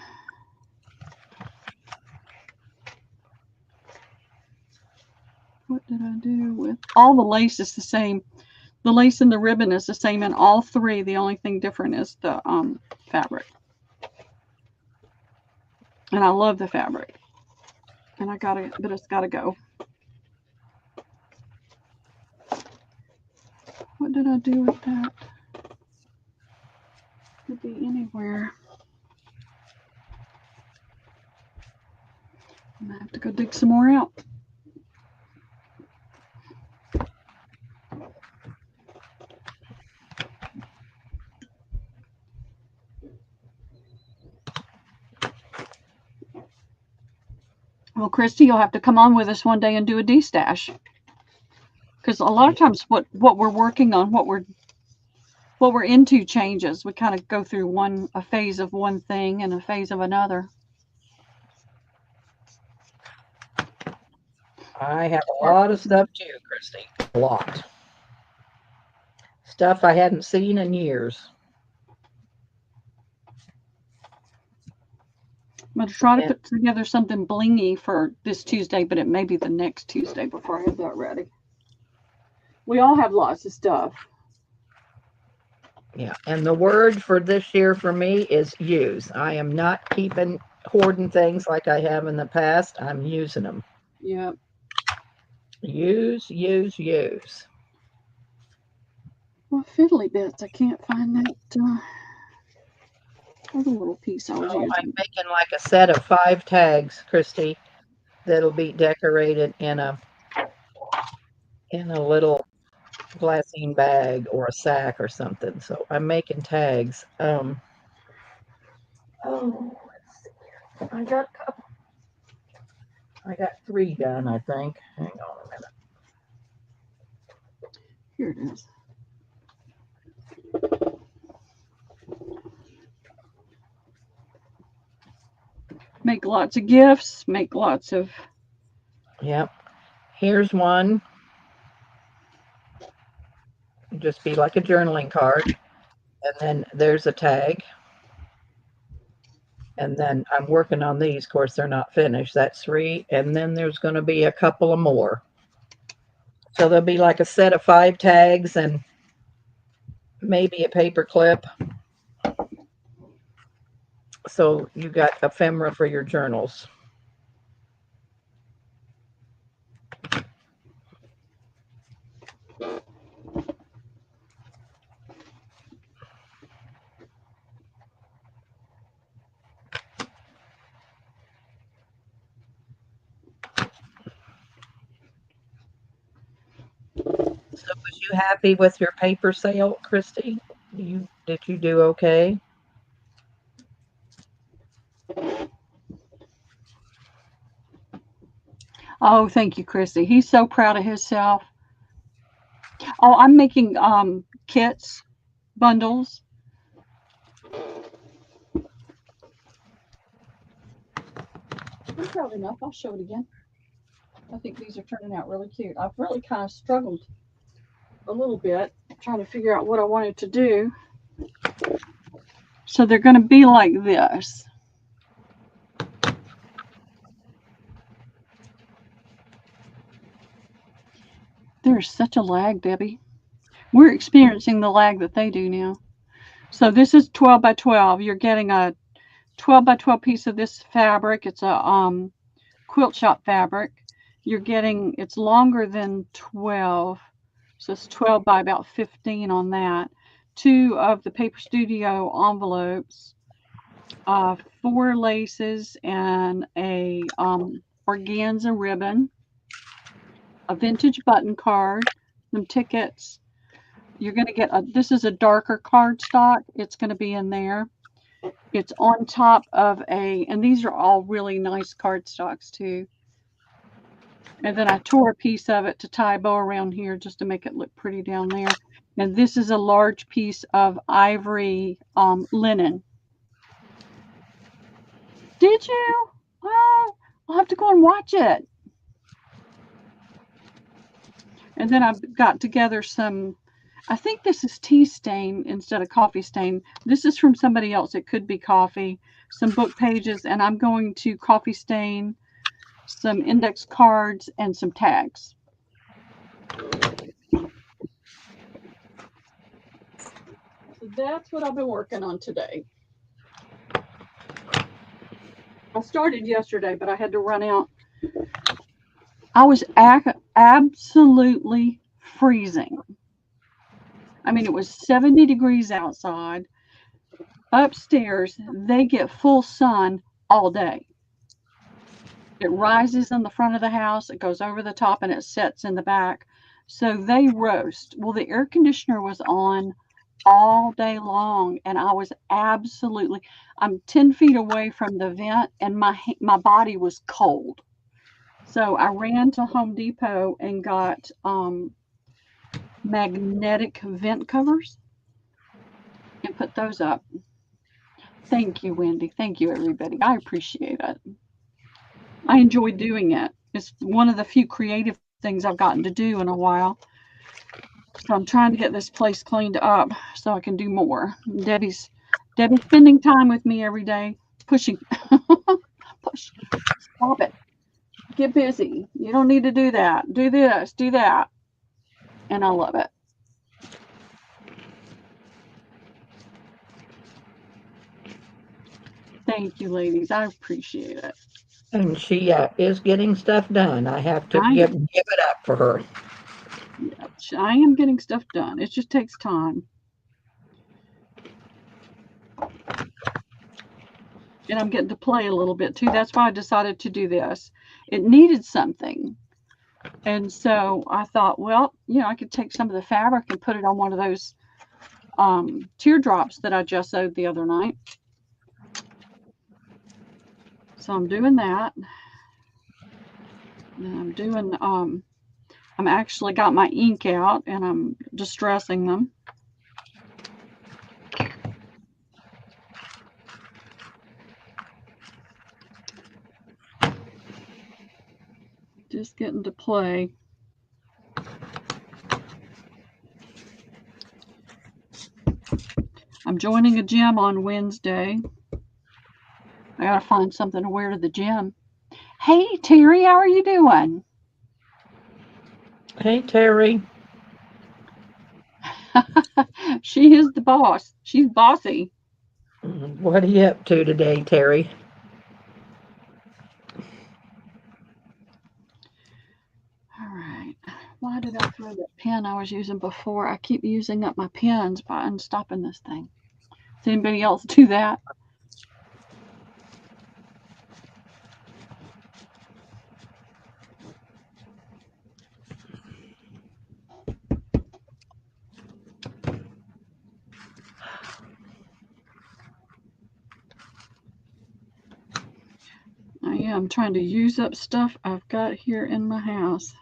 What did I do with all the lace is the same? The lace and the ribbon is the same in all three. The only thing different is the fabric. And I love the fabric. And but it's gotta go. What did I do with that? Could be anywhere. I'm gonna have to go dig some more out. Well, Christy, you'll have to come on with us one day and do a D-stash. Because a lot of times what we're working on, what we're into changes. We kind of go through a phase of one thing and a phase of another. I have a lot of stuff too, Christy. A lot. Stuff I hadn't seen in years. I'm going to try to put together something blingy for this Tuesday, but it may be the next Tuesday before I have that ready. We all have lots of stuff. Yeah, and the word for this year for me is use. I am not hoarding things like I have in the past. I'm using them. Yeah. Use. Well, fiddly bits. I can't find that other little piece I was using. I'm making like a set of 5 tags, Christy, that'll be decorated in a little glassine bag or a sack or something. So I'm making tags. Let's see. I got 3 done, I think. Hang on a minute. Here it is. Make lots of gifts. Make lots of. Yep. Here's one. Just be like a journaling card. And then there's a tag. And then I'm working on these. Of course, they're not finished. That's 3. And then there's going to be a couple of more. So there'll be like a set of 5 tags and maybe a paper clip. So you got ephemera for your journals. So was you happy with your paper sale, Christy? Did you do okay? Oh, thank you, Christy. He's so proud of himself. Oh, I'm making kits, bundles. I'm proud enough. I'll show it again. I think these are turning out really cute. I've really kind of struggled a little bit trying to figure out what I wanted to do. So they're going to be like this. There's such a lag, Debbie. We're experiencing the lag that they do now. So this is 12 by 12. You're getting a 12 by 12 piece of this fabric. It's a quilt shop fabric. It's longer than 12. So it's 12 by about 15 on that. 2 of the Paper Studio envelopes, 4 laces and a organza ribbon, a vintage button card, some tickets. You're going to get this is a darker cardstock. It's going to be in there. It's on top of and these are all really nice cardstocks too. And then I tore a piece of it to tie a bow around here just to make it look pretty down there. And this is a large piece of ivory linen. Did you? Oh, I'll have to go and watch it. And then I've got together some, I think this is tea stain instead of coffee stain. This is from somebody else. It could be coffee. Some book pages, and I'm going to coffee stain some index cards and some tags. So that's what I've been working on today. I started yesterday, but I had to run out. I was absolutely freezing. I mean, it was 70 degrees outside. Upstairs, they get full sun all day. It rises in the front of the house, it goes over the top, and it sets in the back. So they roast. Well, the air conditioner was on all day long, and I was absolutely, I'm 10 feet away from the vent, and my body was cold. So I ran to Home Depot and got magnetic vent covers and put those up. Thank you, Wendy. Thank you, everybody. I appreciate it. I enjoy doing it. It's one of the few creative things I've gotten to do in a while. So I'm trying to get this place cleaned up so I can do more. Debbie's spending time with me every day, pushing. Push. Stop it. Get busy. You don't need to do that. Do this, do that. And I love it. Thank you, ladies. I appreciate it. And she is getting stuff done. I have to I give am. it up for her. Yeah, I am getting stuff done. It just takes time. And I'm getting to play a little bit too. That's why I decided to do this. It needed something. And so I thought, well, I could take some of the fabric and put it on one of those teardrops that I just sewed the other night. So I'm doing that. And I'm doing, I'm actually got my ink out and I'm distressing them. Just getting to play. I'm joining a gym on Wednesday. I gotta find something to wear to the gym. Hey, Terry, how are you doing? Hey, Terry. She is the boss. She's bossy. What are you up to today, Terry? All right. Why did I throw that pen I was using before? I keep using up my pens by unstopping this thing. Does anybody else do that? I am trying to use up stuff I've got here in my house.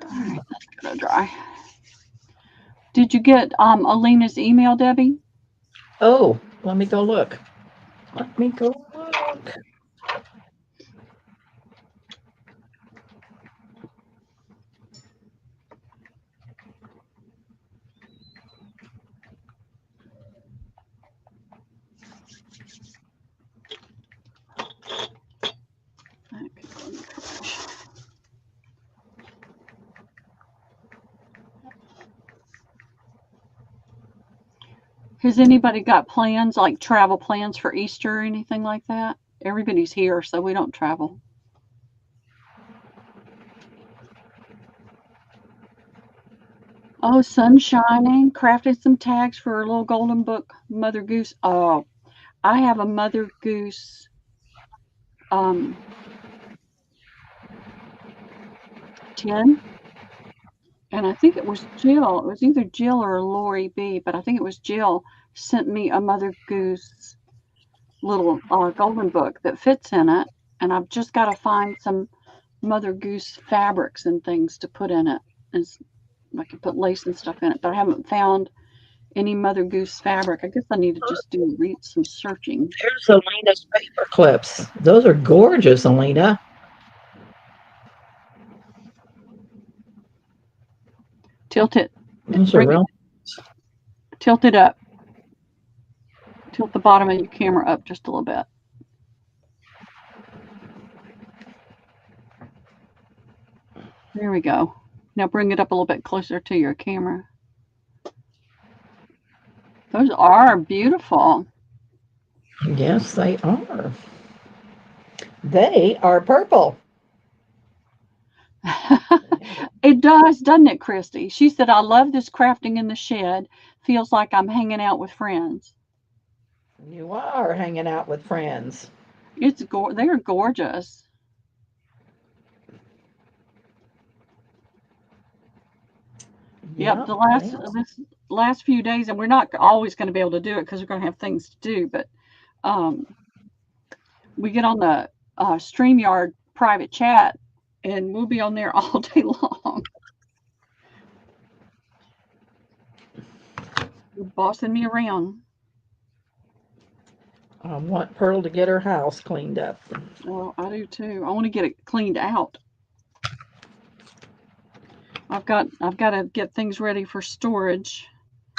All right, that's gonna dry. Did you get Alina's email, Debbie? Oh, let me go look. Let me go look. Has anybody got plans, like travel plans for Easter or anything like that? Everybody's here, so we don't travel. Oh, sun shining, crafted some tags for a little golden book, Mother Goose. Oh, I have a Mother Goose um, tin, and I think it was Jill. It was either Jill or Lori B, but I think it was Jill sent me a Mother Goose little golden book that fits in it, and I've just got to find some Mother Goose fabrics and things to put in it. And I can put lace and stuff in it, but I haven't found any Mother Goose fabric. I guess I need to just read some searching. There's Alina's paper clips. Those are gorgeous, Alina. Tilt it. Those are real. Tilt it up. Tilt the bottom of your camera up just a little bit. There we go. Now bring it up a little bit closer to your camera. Those are beautiful. Yes, they are. They are purple. It does, doesn't it, Christy? She said, I love this crafting in the shed. Feels like I'm hanging out with friends. You are hanging out with friends. They're gorgeous. Yep, this last few days, and we're not always going to be able to do it because we're going to have things to do, but we get on the StreamYard private chat, and we'll be on there all day long. You're bossing me around. I want Pearl to get her house cleaned up. Oh, I do too. I want to get it cleaned out. I've got to get things ready for storage,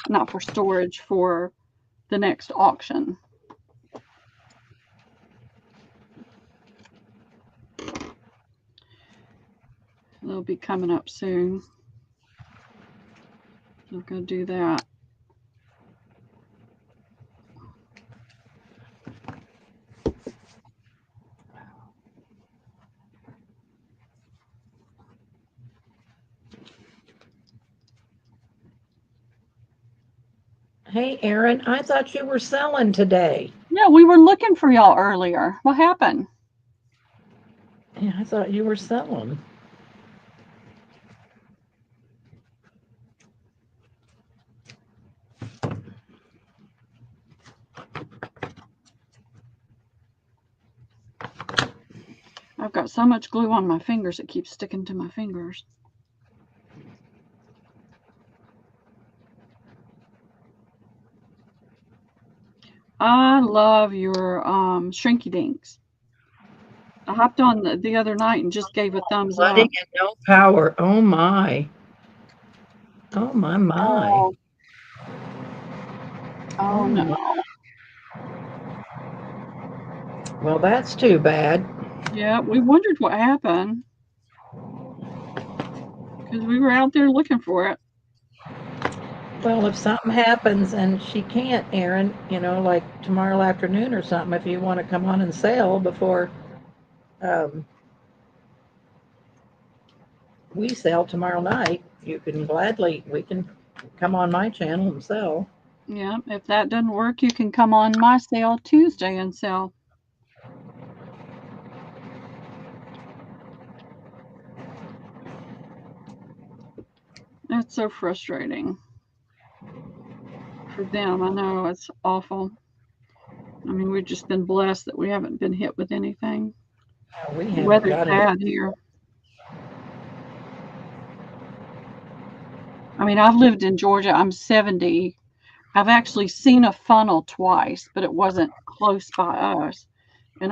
not for storage, for the next auction. They'll be coming up soon. I'm going to do that. Hey, Erin, I thought you were selling today. Yeah, we were looking for y'all earlier. What happened? Yeah, I thought you were selling. I've got so much glue on my fingers, it keeps sticking to my fingers. I love your Shrinky Dinks. I hopped on the other night and just gave a thumbs up. Flooding and no power. Oh my. Oh my. Oh no. Well, that's too bad. Yeah, we wondered what happened because we were out there looking for it. Well, if something happens and she can't, Erin, like tomorrow afternoon or something, if you want to come on and sell before we sell tomorrow night, we can come on my channel and sell. Yeah, if that doesn't work, you can come on my sale Tuesday and sell. That's so frustrating for them. I know it's awful. I mean, we've just been blessed that we haven't been hit with anything. We The haven't weather's got bad here. I mean, I've lived in Georgia. I'm 70. I've actually seen a funnel twice, but it wasn't close by us. And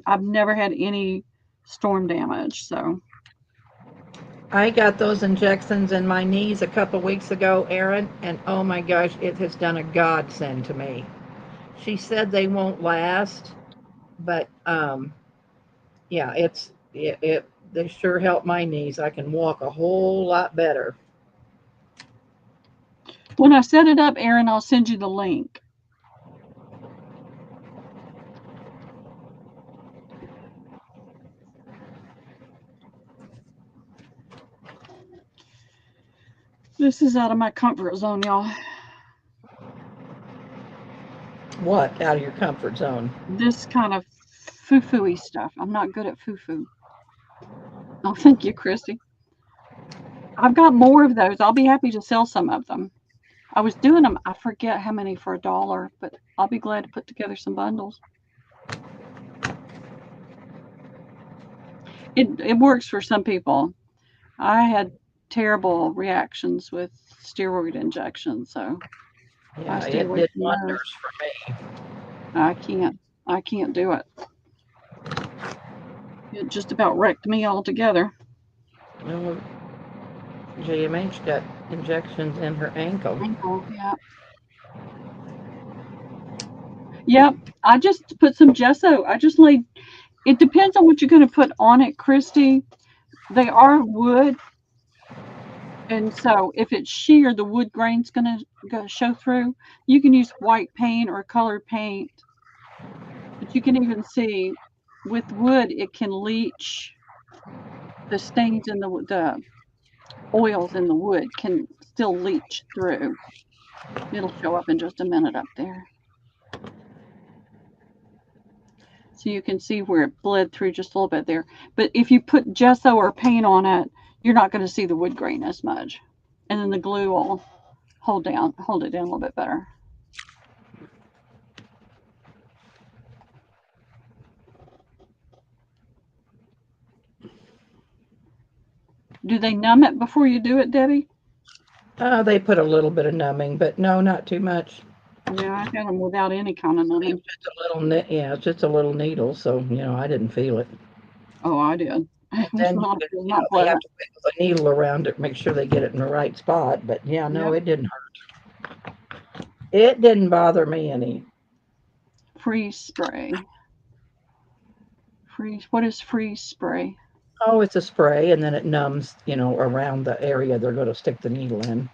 I've never had any storm damage. So I got those injections in my knees a couple weeks ago, Erin, and oh my gosh, it has done a godsend to me. She said they won't last, but yeah, they sure help my knees. I can walk a whole lot better. when I set it up, Aaron, I'll send you the link. This is out of my comfort zone, y'all. What? Out of your comfort zone? This kind of foo-foo-y stuff. I'm not good at foo-foo. Oh, thank you, Christy. I've got more of those. I'll be happy to sell some of them. I was doing them, I forget how many for $1, but I'll be glad to put together some bundles. It works for some people. I had terrible reactions with steroid injections, so yeah, I stay it away did from wonders those. for me. I can't do it. It just about wrecked me altogether. Well, JMH got injections in her ankle. Ankle, yeah. Yep. I just put some gesso. I just laid. It depends on what you're going to put on it, Christy. They are wood, and so if it's sheer, the wood grain's going to go show through. You can use white paint or colored paint, but you can even see with wood it can leach the stains in the oils in the wood can still leach through. It'll show up in just a minute up there. So you can see where it bled through just a little bit there. But if you put gesso or paint on it, you're not going to see the wood grain as much. And then the glue will hold it down a little bit better. Do they numb it before you do it, Debbie? They put a little bit of numbing, but no, not too much. Yeah, I had them without any kind of numbing. It's just a little, yeah, it's just a little needle, so I didn't feel it. Oh, I did. And then It was not they have pleasant. to wiggle the needle around it, make sure they get it in the right spot. But yeah, no, Yep. it didn't hurt. It didn't bother me any. Freeze spray. Freeze. What is freeze spray? Oh, it's a spray, and then it numbs, around the area they're going to stick the needle in.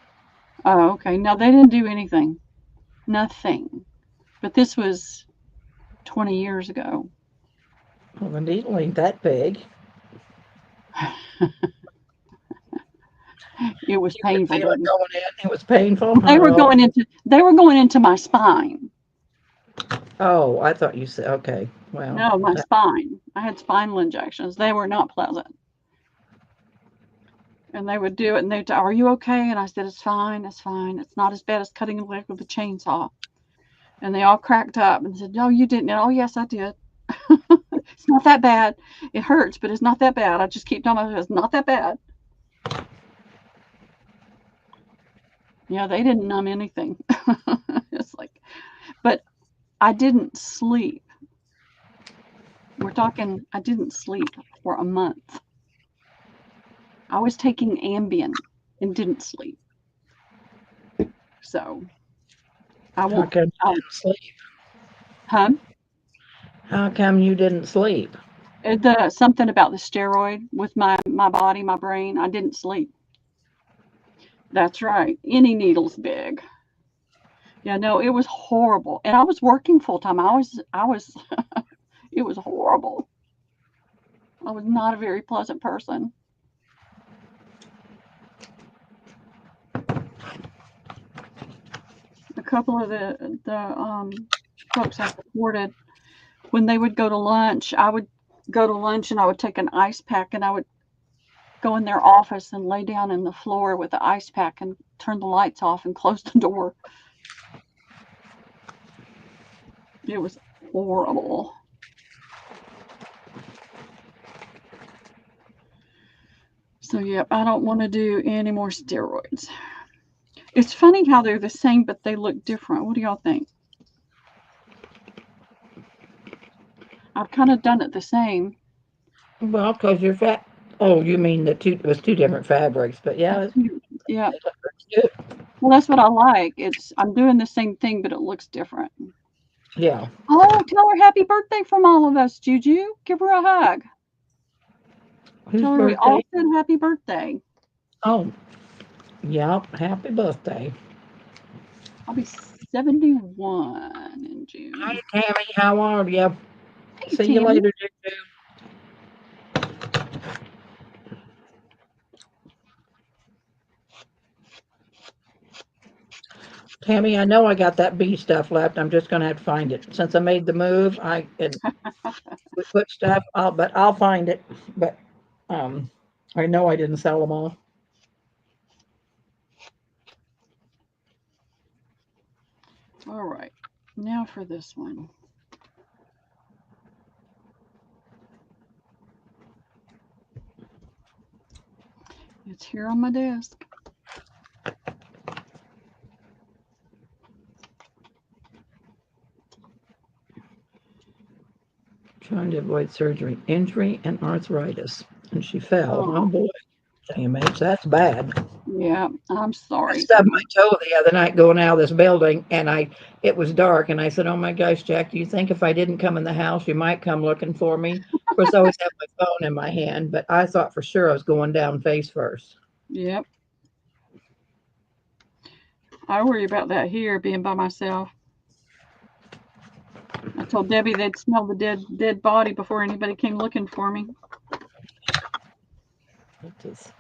Oh, okay. No, they didn't do anything. Nothing. But this was 20 years ago. Well, the needle ain't that big. It was You could painful, feel it Debbie. going in. It was painful. Oh, They were going into my spine. oh, I thought you said okay. Well, No, my spine. I had spinal injections. They were not pleasant. And they would do it and they'd say, "Are you okay?" And I said, "It's fine, it's fine. It's not as bad as cutting a leg with a chainsaw." And they all cracked up and said, "No, you didn't." "Oh, yes, I did." It's not that bad. It hurts, but it's not that bad. I just keep telling myself it's not that bad. Yeah, they didn't numb anything. It's like, but I didn't sleep. We're talking, I didn't sleep for a month. I was taking Ambien and didn't sleep. So I how won't, come you um, didn't sleep? huh? How come you didn't sleep? The something about the steroid with my body, my brain. I didn't sleep. That's right. Any needle's big. Yeah, no, it was horrible. And I was working full time. I was it was horrible. I was not a very pleasant person. A couple of the folks I supported, when they would go to lunch, I would go to lunch and I would take an ice pack and I would go in their office and lay down in the floor with the ice pack and turn the lights off and close the door. It was horrible. So, yep, I don't want to do any more steroids. It's funny how they're the same, but they look different. What do y'all think? I've kind of done it the same. Well, because you're fat. Oh, you mean the two? It was two different fabrics, but yeah, Yeah. they look good. Well, that's what I like. I'm doing the same thing, but it looks different. Yeah. Oh, tell her happy birthday from all of us, Juju. Give her a hug. Whose Tell her we birthday? all said happy birthday. Oh, yeah. Happy birthday. I'll be 71 in Hi, June. Tammy. How are you? Hey, See you Tammy. later, Juju. Tammy, I know I got that bee stuff left. I'm just gonna have to find it. Since I made the move, we put stuff. But I'll find it. But um, I know I didn't sell them all. All right. Now for this one. It's here on my desk. Trying to avoid surgery, injury, and arthritis, and she fell. Oh Oh, boy, AMH, that's bad. Yeah, I'm I sorry. stubbed my toe the other night going out of this building, and it was dark, and I said, "Oh my gosh, Jack, do you think if I didn't come in the house, you might come looking for me?" Of course, I always have my phone in my hand, but I thought for sure I was going down face first. Yep. I worry about that here, being by myself. I told Debbie they'd smell the dead body before anybody came looking for me. It is.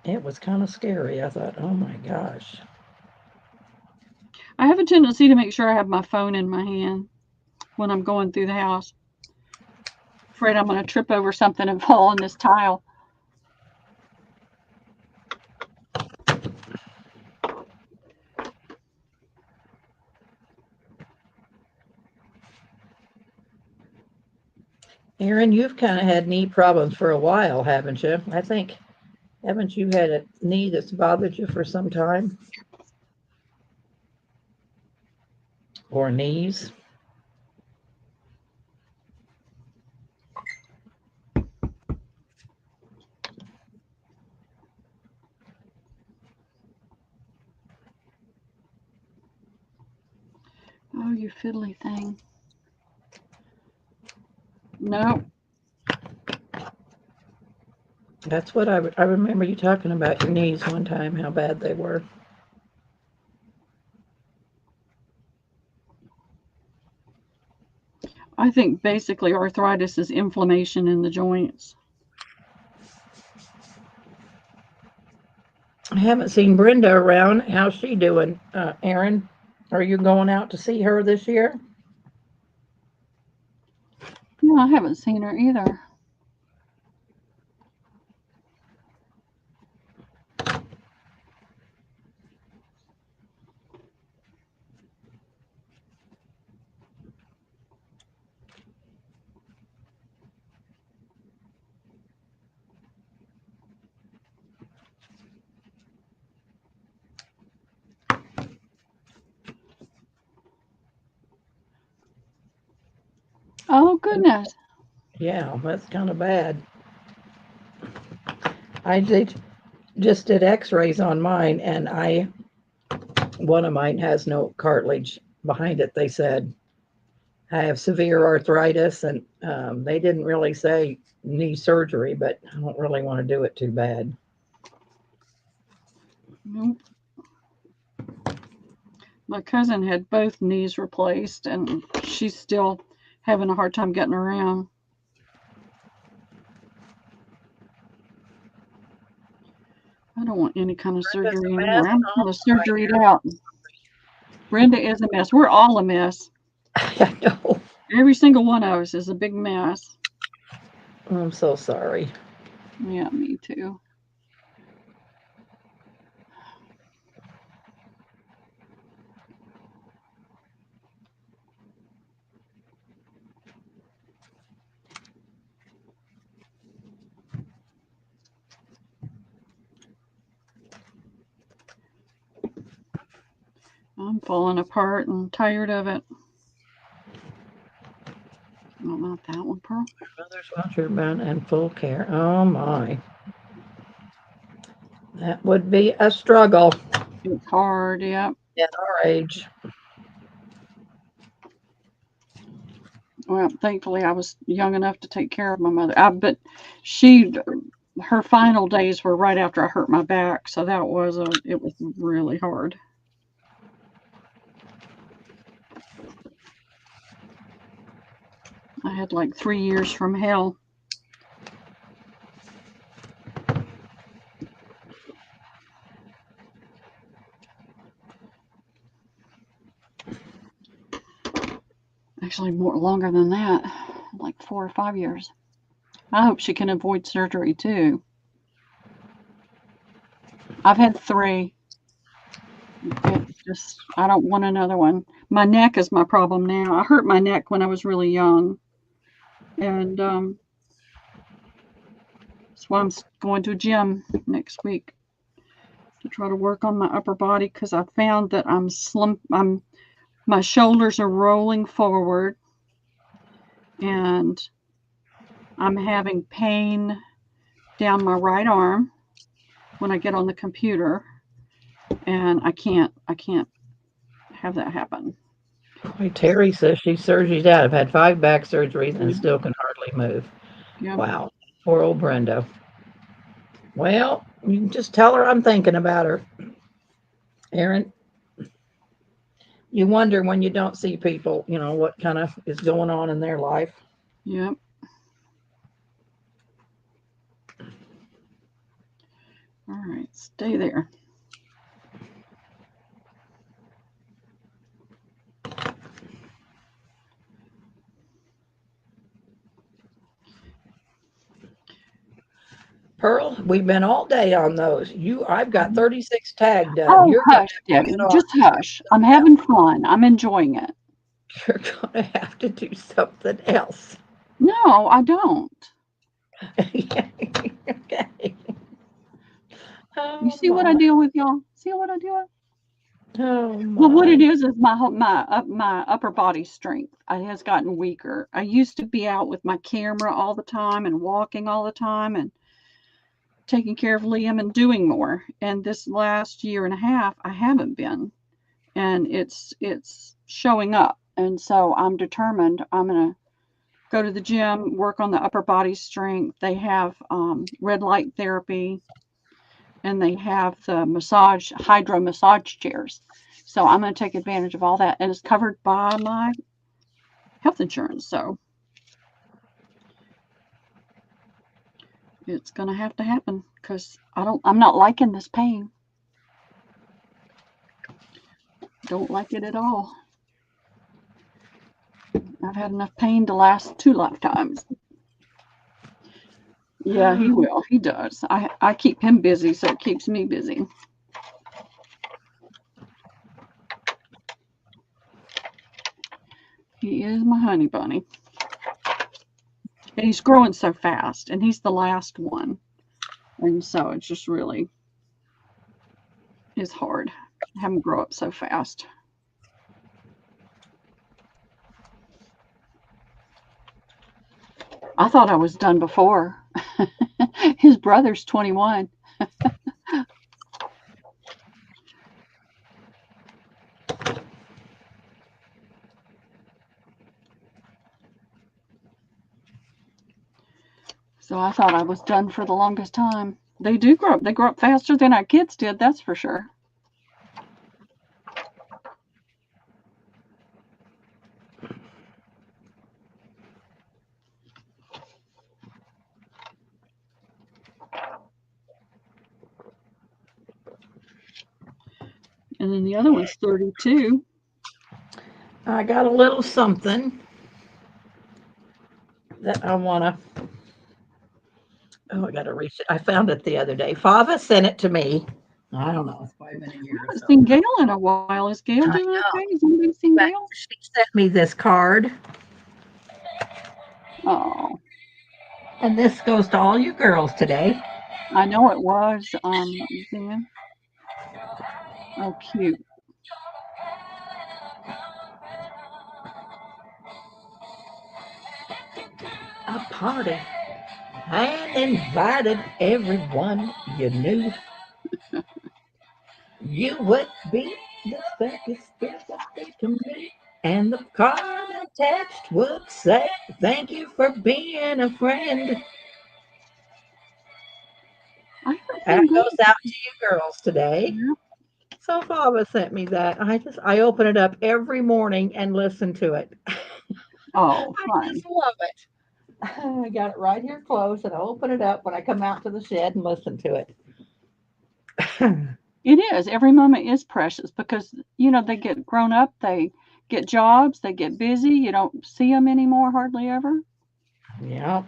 It was kind of scary. I thought, "Oh my gosh." I have a tendency to make sure I have my phone in my hand when I'm going through the house. Afraid I'm going to trip over something and fall on this tile. Aaron, you've kind of had knee problems for a while, haven't you? I think, haven't you had a knee that's bothered you for some time? Or knees? Oh, you fiddly thing. No, That's what I remember you talking about your knees one time, how bad they were. I think basically arthritis is inflammation in the joints. I haven't seen Brenda around. How's she doing? Aaron, are you going out to see her this year? Yeah, I haven't seen her either. Oh, goodness. Yeah, that's kind of bad. I just did x-rays on mine, and one of mine has no cartilage behind it, they said. I have severe arthritis, and they didn't really say knee surgery, but I don't really want to do it too bad. Nope. My cousin had both knees replaced, and she's still having a hard time getting around. I don't want any kind of Brenda's surgery a mess. anymore. I'm Oh kind of my surgeryed out. Brenda is a mess. We're all a mess. God. I know. Every single one of us is a big mess. I'm so sorry. Yeah, me too. I'm falling apart and tired of it. No, not that one, Pearl. Mother's watcher been in full care. Oh my. That would be a struggle It's hard, yeah. at our age. Well, thankfully, I was young enough to take care of my mother. But she, her final days were right after I hurt my back, so it was really hard. I had like 3 years from hell. Actually, more longer than that, like 4 or 5 years. I hope she can avoid surgery too. I've had three. I don't want another one. My neck is my problem now. I hurt my neck when I was really young, and that's why I'm going to a gym next week to try to work on my upper body because I found that my shoulders are rolling forward, and I'm having pain down my right arm, when I get on the computer, and I can't have that happen. Boy, Terry says she's surgery's out. I've had 5 back surgeries and Yeah. still can hardly move. Yep. Wow. Poor old Brenda. Well, you can just tell her I'm thinking about her. Aaron, you wonder when you don't see people, what kind of is going on in their life. Yep. All right, stay there. Pearl, we've been all day on those. I've got 36 tagged done. Oh, You're gonna hush, have to Debbie. get on. Just hush. I'm having fun. I'm enjoying it. You're gonna have to do something else. No, I don't. Okay. You Oh see what I my. deal with, y'all? See what I deal with? Oh Well, what it my. is my upper body strength has gotten weaker. I used to be out with my camera all the time and walking all the time and taking care of Liam and doing more. And this last year and a half, I haven't been, and it's showing up. And so I'm determined. I'm gonna go to the gym, work on the upper body strength. They have red light therapy, and they have the hydro massage chairs. So I'm going to take advantage of all that, and it's covered by my health insurance. So it's going to have to happen because I'm not liking this pain. Don't like it at all. I've had enough pain to last 2 lifetimes. Yeah, he will. He does. I keep him busy, so it keeps me busy. He is my honey bunny. And he's growing so fast, and he's the last one. And so it just really is hard to have him grow up so fast. I thought I was done before. His brother's 21. So I thought I was done for the longest time. They do grow up. They grow up faster than our kids did, that's for sure. And then the other one's 32. I got a little something that I want to. Oh, I got to reach it. I found it the other day. Fava sent it to me. I don't know. It's probably been a I year or haven't so. seen Gail in a while. Is Gail I doing know. okay? Has anybody seen But Gail? she sent me this card, Oh, and this goes to all you girls today. I know it was Zen. Oh, cute. A party and invited everyone you knew. You would be the biggest birthday to me. And the card attached would say, "Thank you for being a friend." I haven't That seen Gail. goes out to you girls today. Yeah. So Fava sent me that. I open it up every morning and listen to it. Oh, I fun. just love it. I got it right here close, and I open it up when I come out to the shed and listen to it. It is. Every moment is precious because, they get grown up, they get jobs, they get busy. You don't see them anymore hardly ever. Yeah,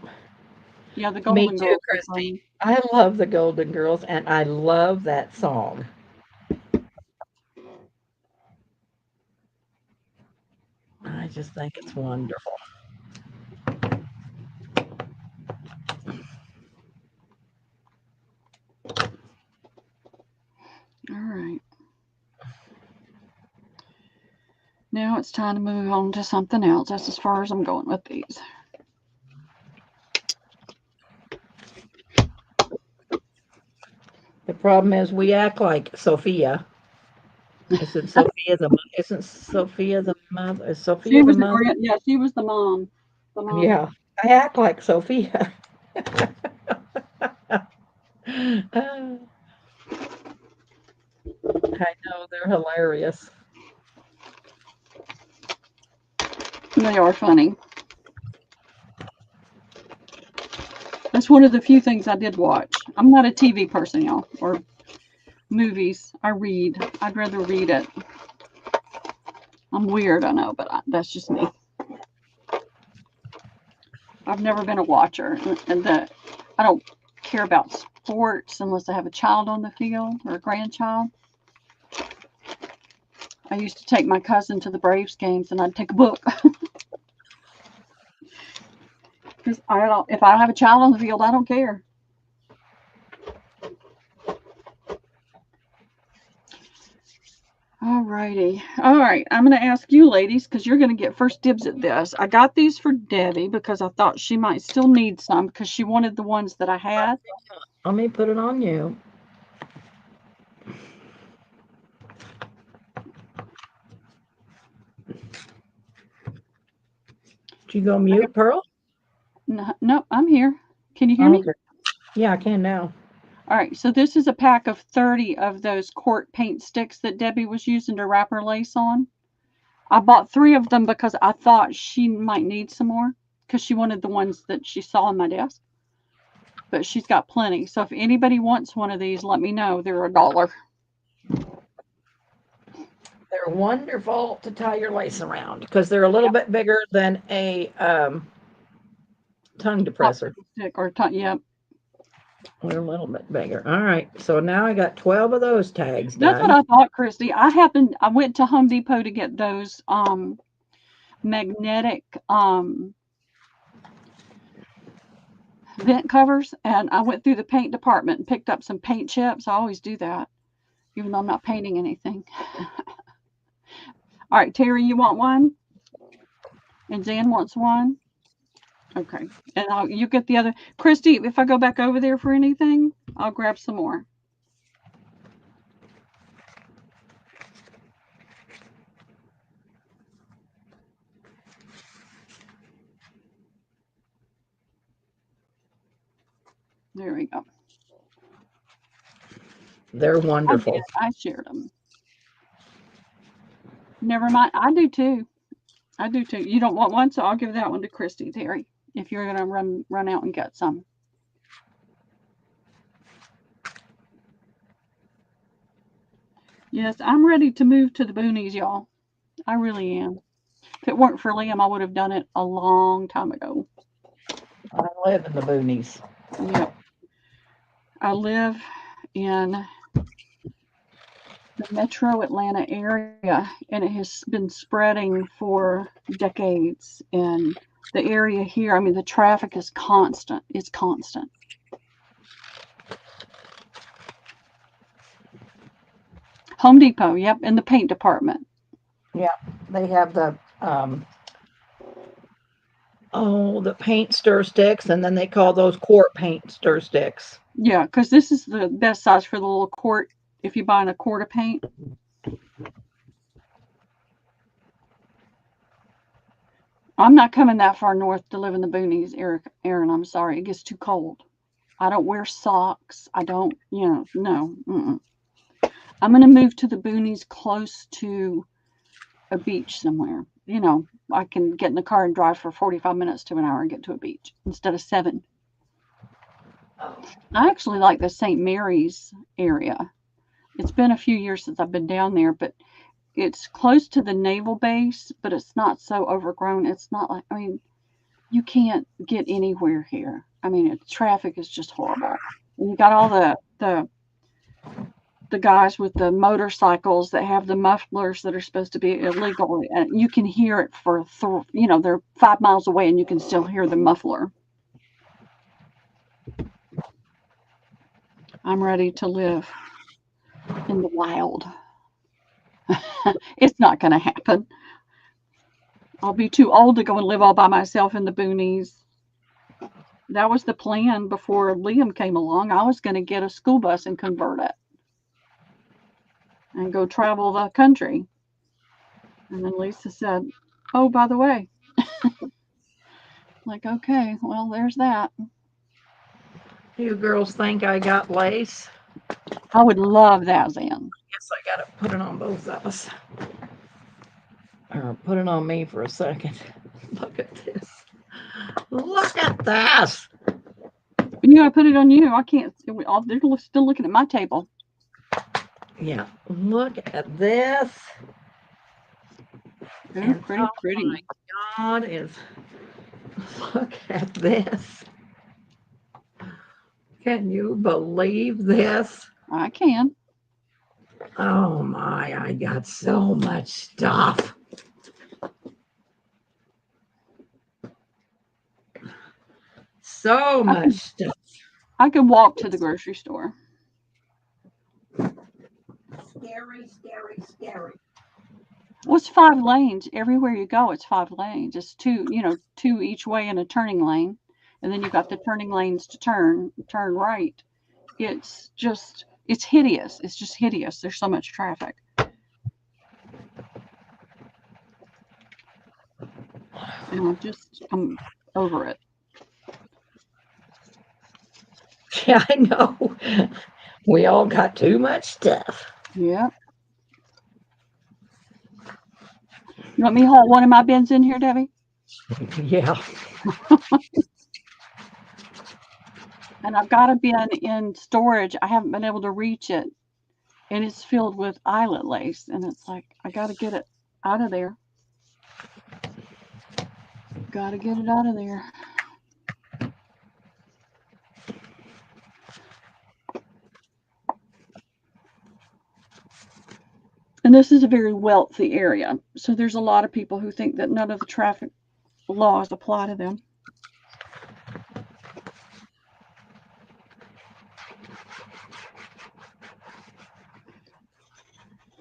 Yeah, the me Golden too, Girls are Christy. funny. I love the Golden Girls, and I love that song. I just think it's wonderful. All right. Now it's time to move on to something else. That's as far as I'm going with these. The problem is we act like Sophia. Isn't Sophia the isn't Sophia the mother? Is She Sophia the was the mother? yeah, she was the mom. The mom. Yeah, I act like Sophia. I know they're hilarious. They are funny. That's one of the few things I did watch. I'm not a TV person, y'all, or movies. I read. I'd rather read it. I'm weird, I know, but that's just me. I've never been a watcher, and I don't care about sports unless I have a child on the field or a grandchild. I used to take my cousin to the Braves games, and I'd take a book because I don't. If I have a child on the field, I don't care. All righty. All right. I'm going to ask you, ladies, because you're going to get first dibs at this. I got these for Debbie because I thought she might still need some because she wanted the ones that I had. Let me put it on you. Did you go mute, Pearl? No, nope, I'm here. Can you hear Oh, me? okay. Yeah, I can now. All right. So this is a pack of 30 of those quart paint sticks that Debbie was using to wrap her lace on. I bought 3 of them because I thought she might need some more because she wanted the ones that she saw on my desk. But she's got plenty. So if anybody wants one of these, let me know. They're $1. They're wonderful to tie your lace around because they're a little bit bigger than a tongue depressor. Stick or yep. They're a little bit bigger. All right, so now I got 12 of those tags That's what done. I thought, Christy. I went to Home Depot to get those magnetic vent covers, and I went through the paint department and picked up some paint chips. I always do that, even though I'm not painting anything. All right, Terry, you want one? And Jan wants one? Okay. And you get the other. Christy, if I go back over there for anything, I'll grab some more. There we go. They're wonderful. I shared them. Never mind. I do too. I do too. You don't want one, so I'll give that one to Christy, Terry, if you're gonna run out and get some. Yes, I'm ready to move to the boonies, y'all. I really am. If it weren't for Liam, I would have done it a long time ago. I live in the boonies. Yep. I live in the metro Atlanta area, and it has been spreading for decades. And the area here, I mean, the traffic is constant. It's constant. Home Depot, yep, in the paint department. Yeah, they have the the paint stir sticks, and then they call those quart paint stir sticks. Yeah, because this is the best size for the little quart if you're buying a quart of paint. I'm not coming that far north to live in the boonies, Aaron. I'm sorry. It gets too cold. I don't wear socks. I don't, no. Mm-mm. I'm going to move to the boonies close to a beach somewhere. I can get in the car and drive for 45 minutes to an hour and get to a beach instead of 7. I actually like the St. Mary's area. It's been a few years since I've been down there, but it's close to the naval base, but it's not so overgrown. It's not like, you can't get anywhere here. Traffic is just horrible. And you got all the guys with the motorcycles that have the mufflers that are supposed to be illegal, and you can hear it they're 5 miles away and you can still hear the muffler. I'm ready to live in the wild. It's not going to happen. I'll be too old to go and live all by myself in the boonies. That was the plan before Liam came along. I was going to get a school bus and convert it and go travel the country. And then Lisa said, "Oh, by the way," like, okay, well, there's that. You girls think I got lace? I would love that, Zan. Guess I gotta put it on both of us. Or put it on me for a second. Look at this. Look at this. You got to put it on you. I can't. They're still looking at my table. Yeah, look at this. They're pretty pretty. My God, look at this. Can you believe this? I can. Oh my, I got so much stuff. So much stuff. I could walk to the grocery store. Scary, scary, scary. Well, it's 5 lanes. Everywhere you go, it's 5 lanes. It's two each way in a turning lane. And then you've got the turning lanes to turn right. It's hideous. It's just hideous. There's so much traffic. And I'm over it. Yeah, I know. We all got too much stuff. Yep. You want me to hold one of my bins in here, Debbie? Yeah. And I've got a bin in storage. I haven't been able to reach it. And it's filled with eyelet lace. And it's like, I got to get it out of there. Got to get it out of there. And this is a very wealthy area. So there's a lot of people who think that none of the traffic laws apply to them.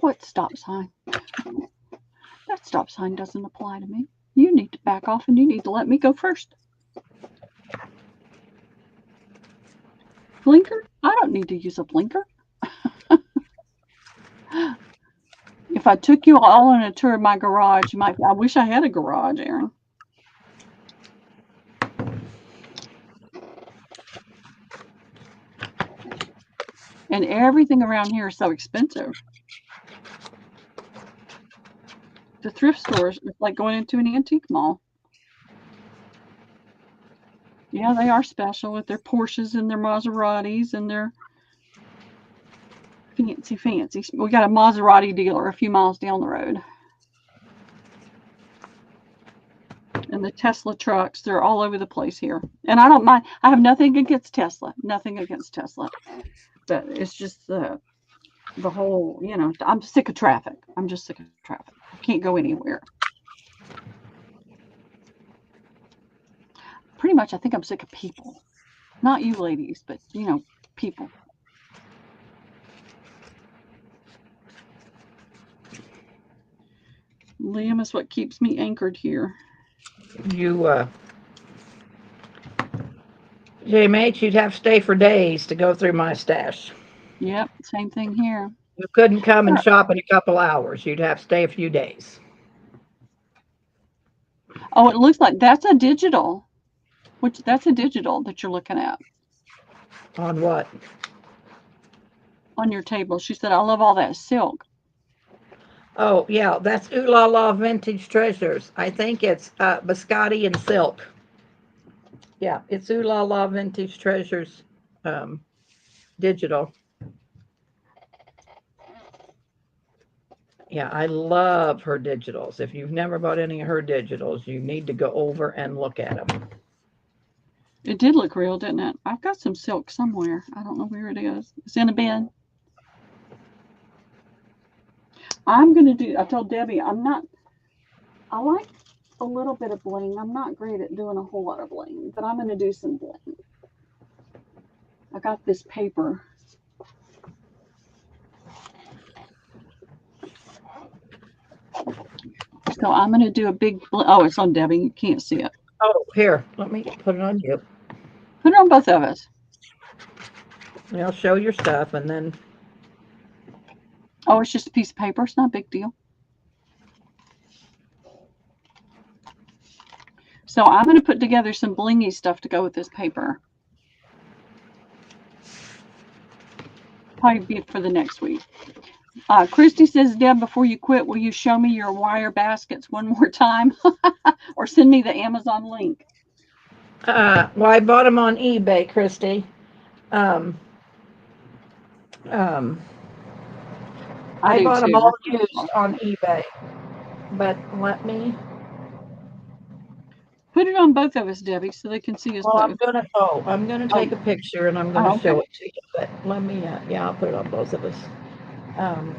What stop sign? That stop sign doesn't apply to me. You need to back off and you need to let me go first. Blinker? I don't need to use a blinker. If I took you all on a tour of my garage, I wish I had a garage, Aaron. And everything around here is so expensive. The thrift stores is like going into an antique mall. Yeah, they are special with their Porsches and their Maseratis and their fancy. We got a Maserati dealer a few miles down the road. And the Tesla trucks, they're all over the place here. And I don't mind. I have nothing against Tesla. Nothing against Tesla. But it's just the whole, I'm sick of traffic. I'm just sick of traffic. I can't go anywhere. Pretty much, I think I'm sick of people. Not you ladies, but, people. Liam is what keeps me anchored here. Mate, you'd have to stay for days to go through my stash. Yep, same thing here. You couldn't come and shop in a couple hours. You'd have to stay a few days. Oh, it looks like that's a digital. That's a digital that you're looking at. On what? On your table. She said, I love all that silk. Oh, yeah, that's Ooh La La Vintage Treasures. I think it's biscotti and silk. Yeah, it's Ooh La La Vintage Treasures digital. Yeah, I love her digitals. If you've never bought any of her digitals, you need to go over and look at them. It did look real, didn't it? I've got some silk somewhere. I don't know where it is. It's in a bin. I told Debbie, I like a little bit of bling. I'm not great at doing a whole lot of bling, but I'm going to do some bling. I got this paper. So I'm going to do a big, oh, it's on Debbie. You can't see it. Oh, here, let me put it on you. Put it on both of us. Show your stuff and then. Oh, it's just a piece of paper. It's not a big deal. So I'm going to put together some blingy stuff to go with this paper. Probably be for the next week. Christy says, Deb, before you quit, will you show me your wire baskets one more time? Or send me the Amazon link? Well, I bought them on eBay, Christy. Um, um, I I do bought them too. all used on eBay. But let me. Put it on both of us, Debbie, so they can see us Well, both. I'm gonna Oh, take a picture and I'm gonna oh, show okay. it to you. But let me. Yeah, I'll put it on both of us. Um,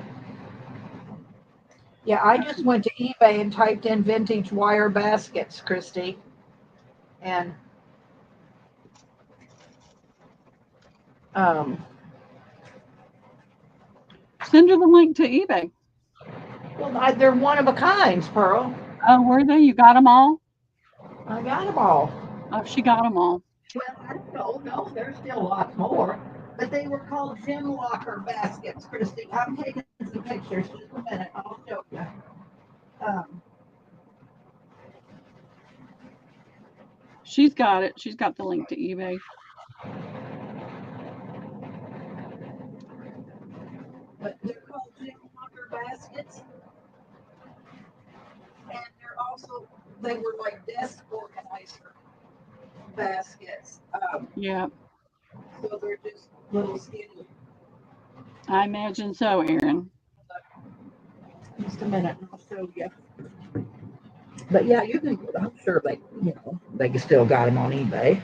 yeah, I just went to eBay and typed in vintage wire baskets, Christy, and um, Send her the link to eBay. well, they're one of a kinds, Pearl. Oh, were they? You got them all? I got them all. Oh, she got them all. Well, I don't know. No, there's still lots more. But they were called gym locker baskets, Christy. I'm taking some pictures. Just a minute. I'll show you. Um, She's got it. She's got the link to eBay. but they're called gym locker baskets. And they were like desk organizer baskets. Yeah, So they're just little skinny. I imagine so, Erin. Just a minute. I'll show you. But yeah, I'm sure they still got them on eBay.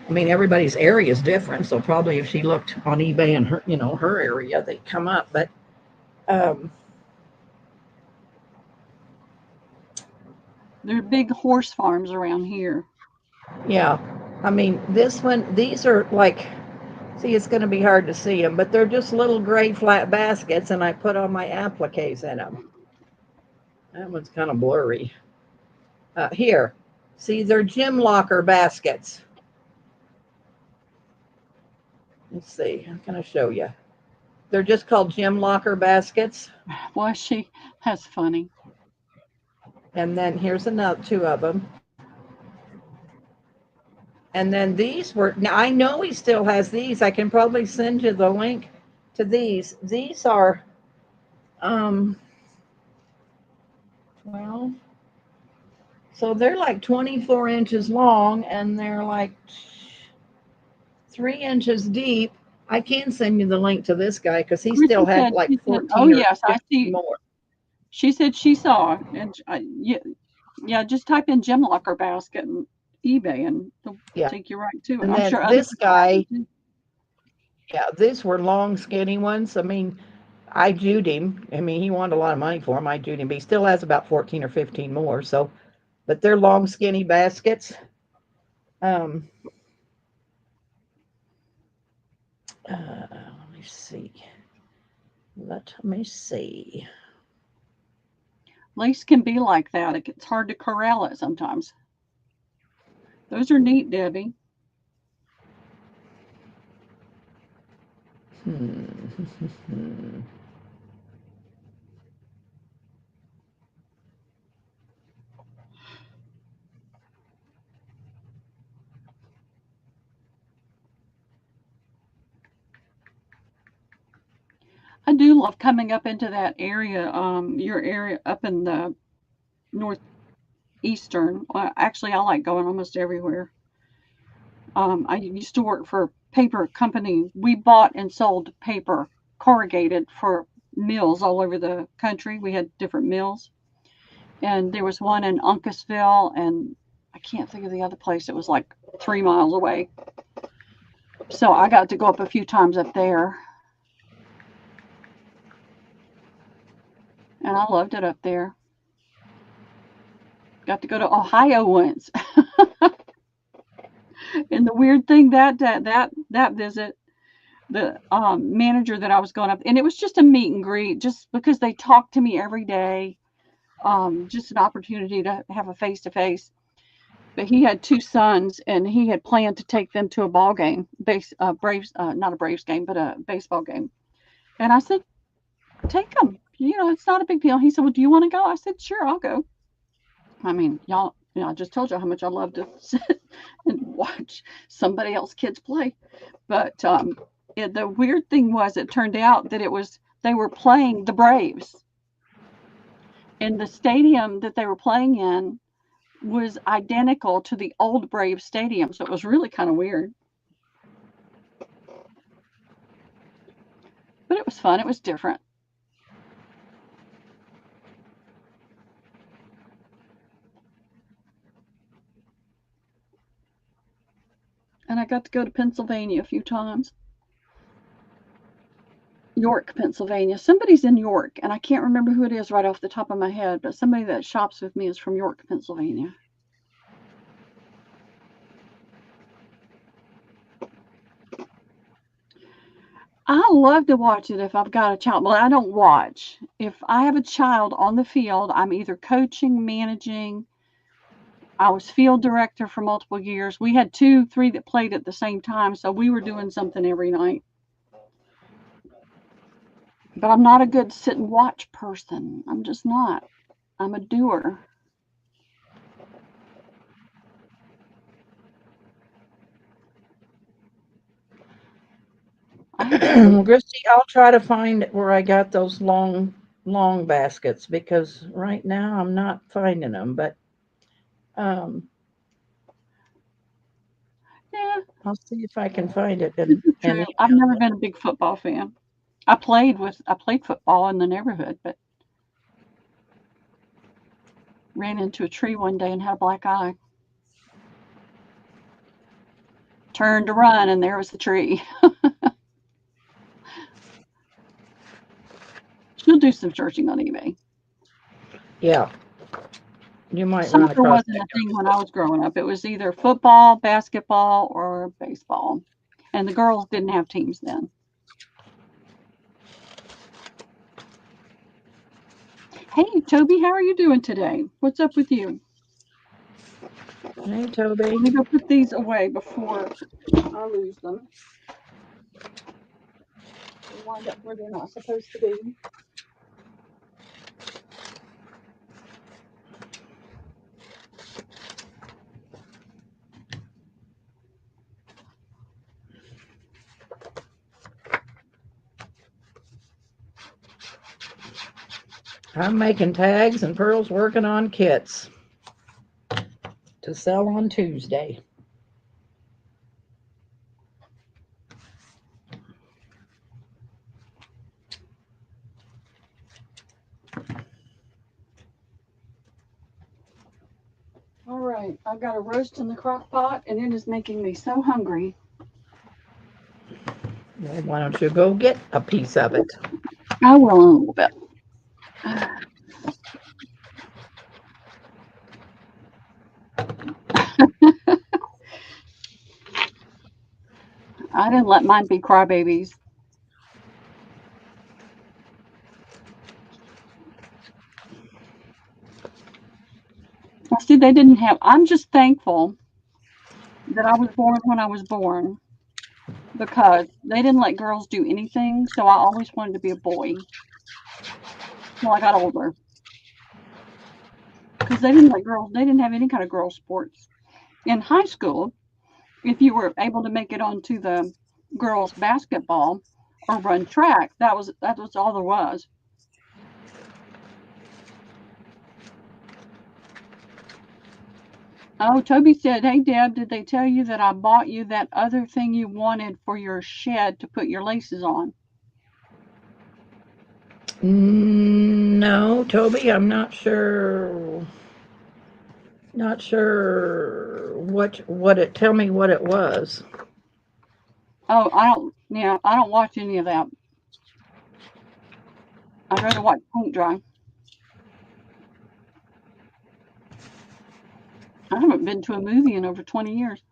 I mean, everybody's area is different, so probably if she looked on eBay in her area, they'd come up. But um, There are big horse farms around here. yeah, I mean, these are like, see, it's going to be hard to see them, but they're just little gray flat baskets, and I put all my appliques in them. That one's kind of blurry. Here, see, they're gym locker baskets. Let's see, I'm going to show you. They're just called gym locker baskets. Was that's funny. And then here's another two of them. And then now I know he still has these. I can probably send you the link to these. These are, um, well, so they're like 24 inches long and they're like 3 inches deep. I can send you the link to this guy because he still Christy had said, like oh 14 or yes, I 15 see. more. She said she saw, and yeah, yeah, just type in gym locker basket and eBay, and they'll Yeah. take you right to it. And I'm then sure other this people have them guy, too. yeah, these were long, skinny ones. I mean, I Jewed him. I mean, he wanted a lot of money for them. I Jewed him, but he still has about 14 or 15 more. So, but they're long, skinny baskets. Um, let me see. Let me see. Lace can be like that. It's hard to corral it sometimes. Those are neat, Debbie. Hmm. I do love coming up into that area, your area up in the northeastern. Actually, I like going almost everywhere. I used to work for a paper company. We bought and sold paper corrugated for mills all over the country. We had different mills, and there was one in Uncasville, and I can't think of the other place. It was like 3 miles away. So I got to go up a few times up there, and I loved it up there. Got to go to Ohio once, and the weird thing that visit, the manager that I was going up, and it was just a meet and greet, just because they talked to me every day, just an opportunity to have a face to face. but he had two sons, and he had planned to take them to a ball game, Braves, not a Braves game, but a baseball game. And I said, take them. It's not a big deal. He said, well, do you want to go? I said, sure, I'll go. I mean, y'all, I just told you how much I love to sit and watch somebody else kids play. But the weird thing was, it turned out that they were playing the Braves, and the stadium that they were playing in was identical to the old Braves stadium. So it was really kind of weird, but it was fun. It was different. And I got to go to Pennsylvania a few times. York, Pennsylvania. Somebody's in York, and I can't remember who it is right off the top of my head, but somebody that shops with me is from York, Pennsylvania. I love to watch it if I've got a child. Well, I don't watch. If I have a child on the field, I'm either coaching, managing. I was field director for multiple years. We had 2, 3 that played at the same time, so we were doing something every night. But I'm not a good sit and watch person. I'm just not. I'm a doer. Christy, I'll try to find where I got those long baskets because right now I'm not finding them. But um, Yeah, I'll see if I can find it this is and true. I've email never you. been a big football fan. I played football in the neighborhood, but ran into a tree one day and had a black eye. Turned to run, and there was the tree. She'll do some searching on eBay. Yeah, you might run Soccer across wasn't that. a thing when I was growing up. It was either football, basketball, or baseball. And the girls didn't have teams then. Hey, Toby, how are you doing today? What's up with you? Hey, Toby. Let me go put these away before I lose them. They wind up where they're not supposed to be. I'm making tags and Pearl's working on kits to sell on Tuesday. All right, I've got a roast in the crock pot, and it is making me so hungry. Well, why don't you go get a piece of it? I will in a little bit. I didn't let mine be crybabies. Well, see, they didn't have. I'm just thankful that I was born when I was born because they didn't let girls do anything. So I always wanted to be a boy till I got older because they didn't let girls. They didn't have any kind of girl sports in high school. If you were able to make it onto the girls' basketball or run track, that was all there was. Oh, Toby said, "Hey Deb, did they tell you that I bought you that other thing you wanted for your shed to put your laces on?" No, Toby, I'm not sure. Not sure what it. Tell me what it was. Oh, I don't. Yeah, I don't watch any of that. I'd rather watch paint dry. I haven't been to a movie in over 20 years.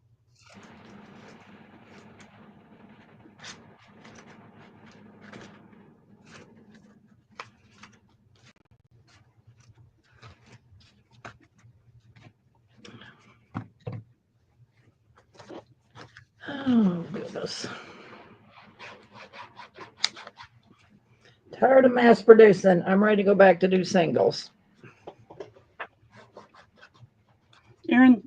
Oh, goodness. Tired of mass producing. I'm ready to go back to do singles. Erin,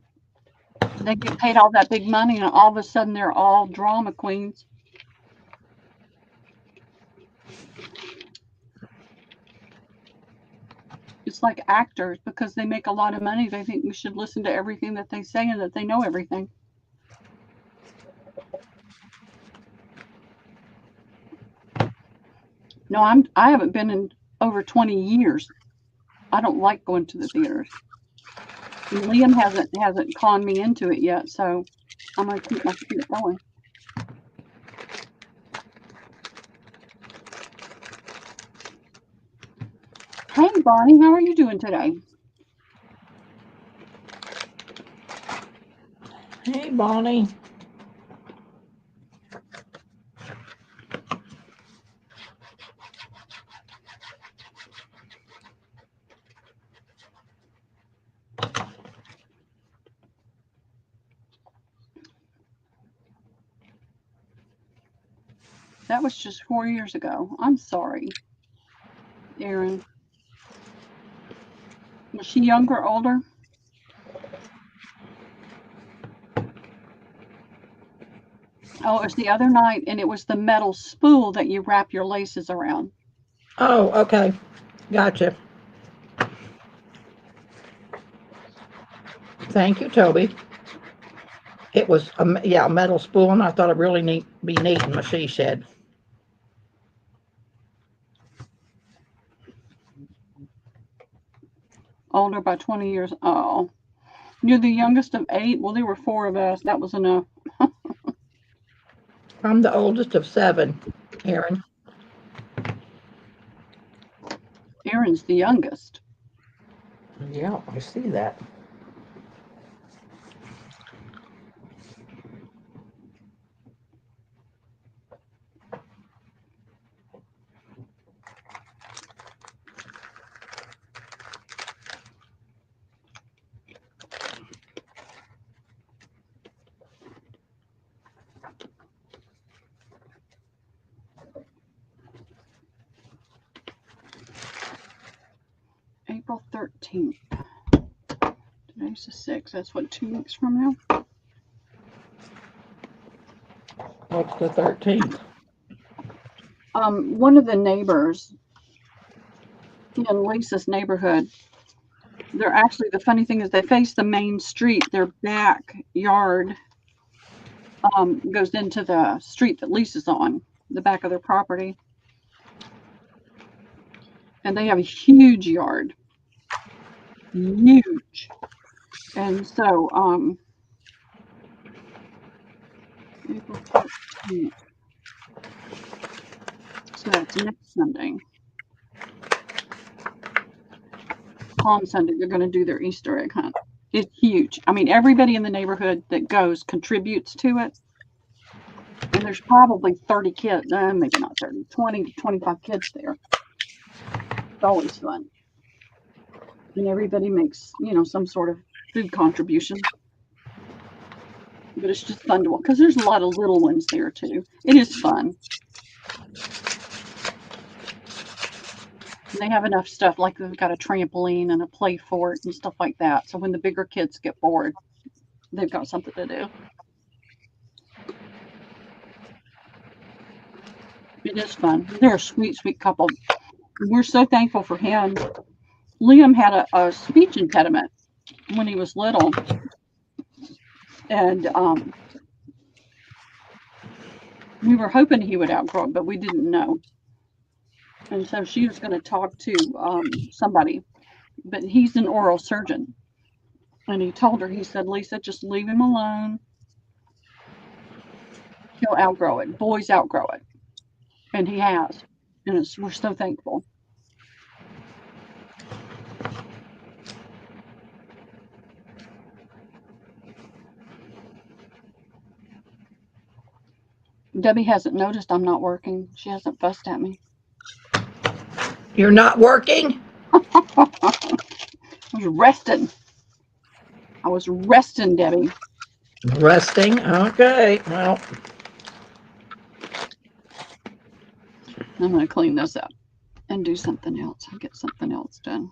they get paid all that big money, and all of a sudden they're all drama queens. It's like actors, because they make a lot of money, they think we should listen to everything that they say and that they know everything. No, I haven't been in over 20 years. I don't like going to the theaters. And Liam hasn't conned me into it yet, so I'm gonna keep my feet going. Hey Bonnie, how are you doing today? Hey, Bonnie. That was just 4 years ago. I'm sorry, Erin. Was she younger, older? Oh, it was the other night, and it was the metal spool that you wrap your laces around. Oh, okay. Gotcha. Thank you, Toby. It was a metal spool, and I thought it really be neat in my she shed. Older by 20 years. Oh, you're the youngest of 8. Well, there were 4 of us. That was enough. I'm the oldest of 7, Aaron. Erin's the youngest. Yeah, I see that. April 13th. Today's the 6th. That's what, 2 weeks from now? What's the 13th? One of the neighbors in Lisa's neighborhood, they're actually, the funny thing is they face the main street. Their backyard goes into the street that Lisa's on, the back of their property. And they have a huge yard. Huge. And so, April 13th. So that's next Sunday. Palm Sunday, they're going to do their Easter egg hunt. It's huge. I mean, everybody in the neighborhood that goes contributes to it. And there's probably 30 kids, maybe not 30, 20 to 25 kids there. It's always fun. And everybody makes, some sort of food contribution. But it's just fun to watch, because there's a lot of little ones there too. It is fun. And they have enough stuff, like they've got a trampoline and a play fort and stuff like that. So when the bigger kids get bored, they've got something to do. It is fun. They're a sweet, sweet couple. We're so thankful for him. Liam had a speech impediment when he was little. And we were hoping he would outgrow it, but we didn't know. And so she was going to talk to somebody, but he's an oral surgeon. And he told her, he said, Lisa, just leave him alone. He'll outgrow it. Boys outgrow it. And he has. And we're so thankful. Debbie hasn't noticed I'm not working. She hasn't fussed at me. You're not working? I was resting. Debbie. Resting. Okay. Well, I'm going to clean this up and do something else. I'll get something else done.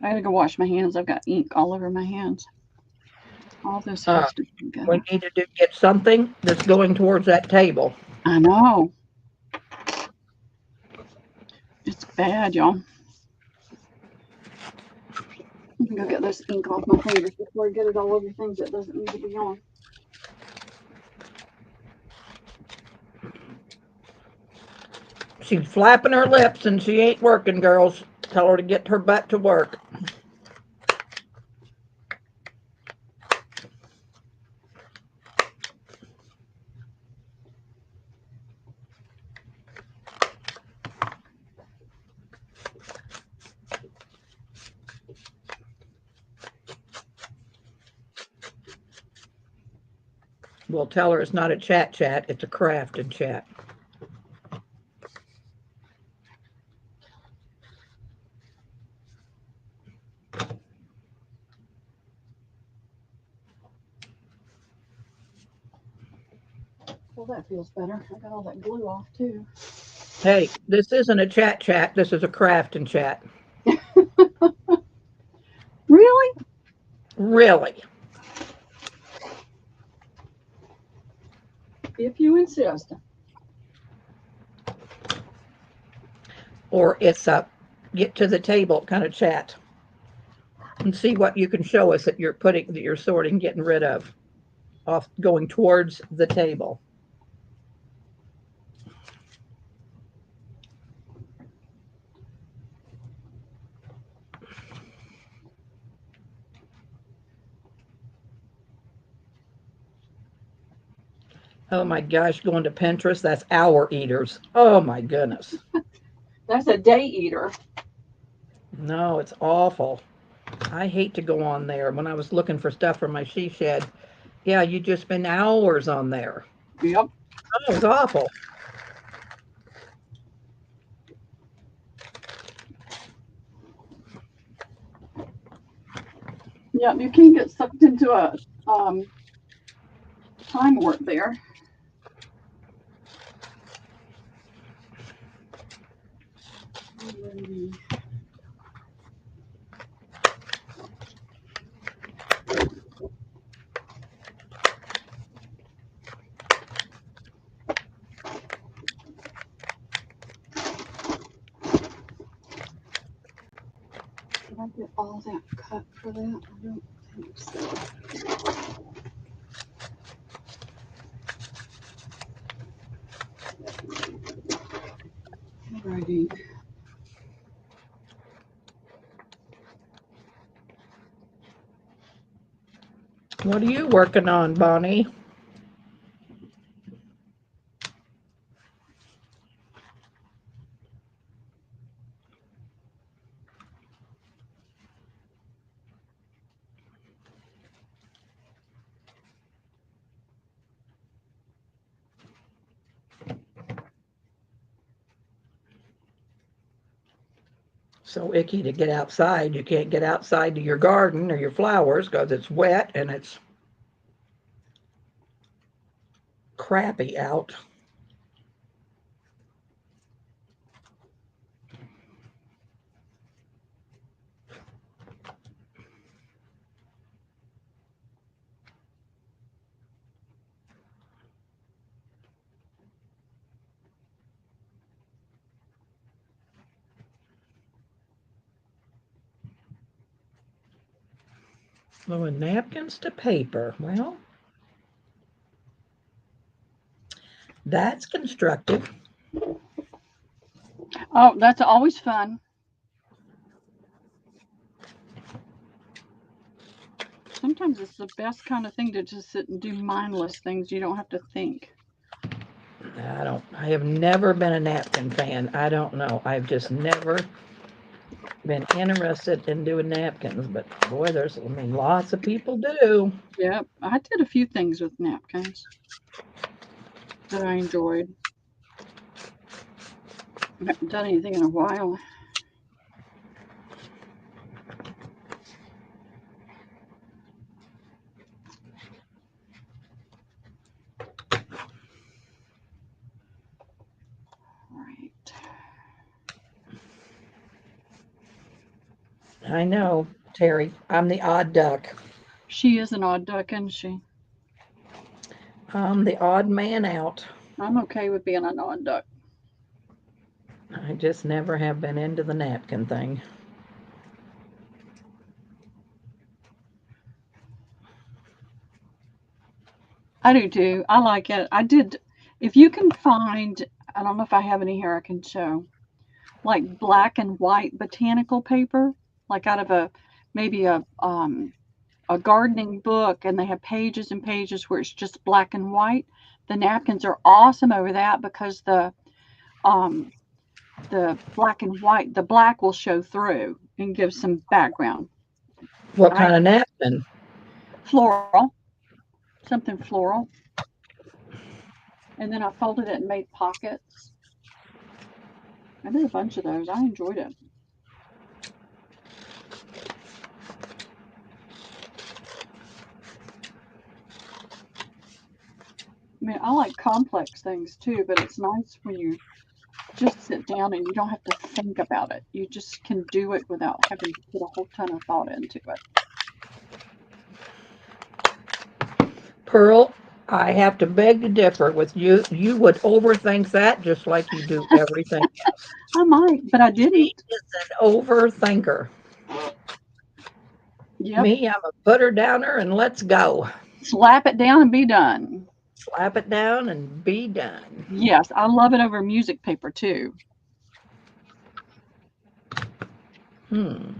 I gotta go wash my hands. I've got ink all over my hands. All this uh, has to we go. need to get something that's going towards that table. I know. It's bad, y'all. I'm gonna go get this ink off my fingers before I get it all over things that doesn't need to be on. She's flapping her lips and she ain't working, girls. Tell her to get her butt to work. We'll tell her it's not a chat chat, it's a craft and chat. Well, that feels better. I got all that glue off too. Hey, this isn't a chat chat, this is a craft and chat. Really? Really. If you insist. Or it's a get to the table kind of chat. And see what you can show us that you're putting, that you're sorting, getting rid of, off going towards the table. Oh my gosh, going to Pinterest, that's hour eaters. Oh my goodness. That's a day eater. No, it's awful. I hate to go on there. When I was looking for stuff for my she shed, yeah, you just spend hours on there. Yep. Oh, it's awful. Yep. You can get sucked into a time warp there. Alrighty. Did I get all that cut for that? I don't think so. Alrighty. What are you working on, Bonnie? So icky to get outside. You can't get outside to your garden or your flowers because it's wet and it's crappy out. Blowing napkins to paper. Well, that's constructive. Oh, that's always fun. Sometimes it's the best kind of thing to just sit and do mindless things. You don't have to think. I have never been a napkin fan. I don't know. I've just never been interested in doing napkins, but boy, I mean, lots of people do. Yep. I did a few things with napkins that I enjoyed. I haven't done anything in a while. I know, Terry. I'm the odd duck. She is an odd duck, isn't she? I'm the odd man out. I'm okay with being an odd duck. I just never have been into the napkin thing. I do too. I like it. I did. If you can find, I don't know if I have any here I can show, like black and white botanical paper, like out of maybe a gardening book, and they have pages and pages where it's just black and white. The napkins are awesome over that because um the black and white, the black will show through and give some background. What I kind of napkin? floral, something floral, and then I folded it and made pockets. I did a bunch of those. I enjoyed it. I mean, I like complex things too, but it's nice when you just sit down and you don't have to think about it. You just can do it without having to put a whole ton of thought into it. Pearl, I have to beg to differ with you. You would overthink that just like you do everything else. I might, but I She didn't. is an overthinker. Yep. Me, I'm a put her downer and let's go. Slap it down and be done. Slap it down and be done. Yes, I love it over music paper too. Hmm.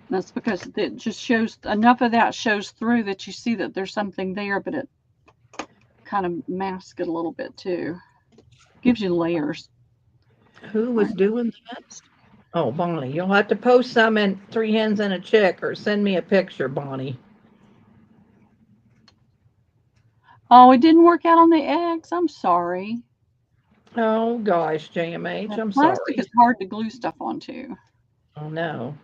That's because it just shows enough of that shows through that you see that there's something there, but it kind of masks it a little bit too. Gives you layers. Who All was right. doing that? Oh, Bonnie, you'll have to post some in Three Hens and a Chick or send me a picture, Bonnie. Oh, it didn't work out on the eggs. I'm sorry. Oh gosh, JMH, That I'm plastic sorry. is hard to glue stuff onto. Oh no.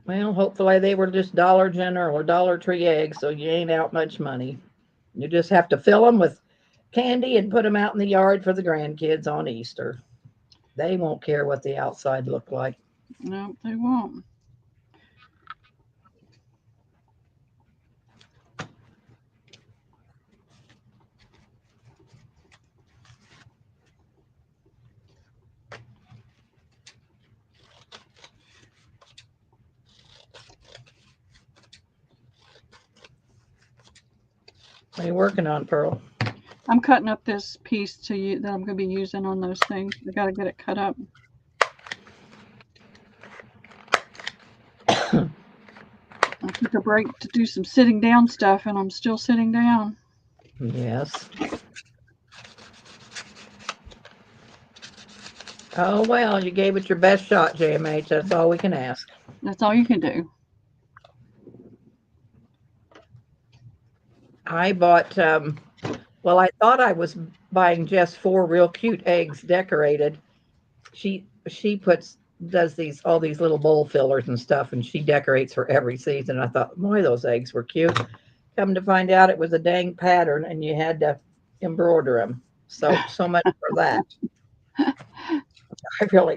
Well, hopefully they were just Dollar General or Dollar Tree eggs, so you ain't out much money. You just have to fill them with candy and put them out in the yard for the grandkids on Easter. They won't care what the outside look like. No, they won't. What are you working on, Pearl? I'm cutting up this piece to you that I'm going to be using on those things. I got to get it cut up. I took a break to do some sitting down stuff, and I'm still sitting down. Yes. Oh well, you gave it your best shot, JMH. That's all we can ask. That's all you can do. I bought well, I thought I was buying just four real cute eggs decorated. She puts does these all these little bowl fillers and stuff, and she decorates for every season. I thought, boy, those eggs were cute. Come to find out, it was a dang pattern, and you had to embroider them. So much for that.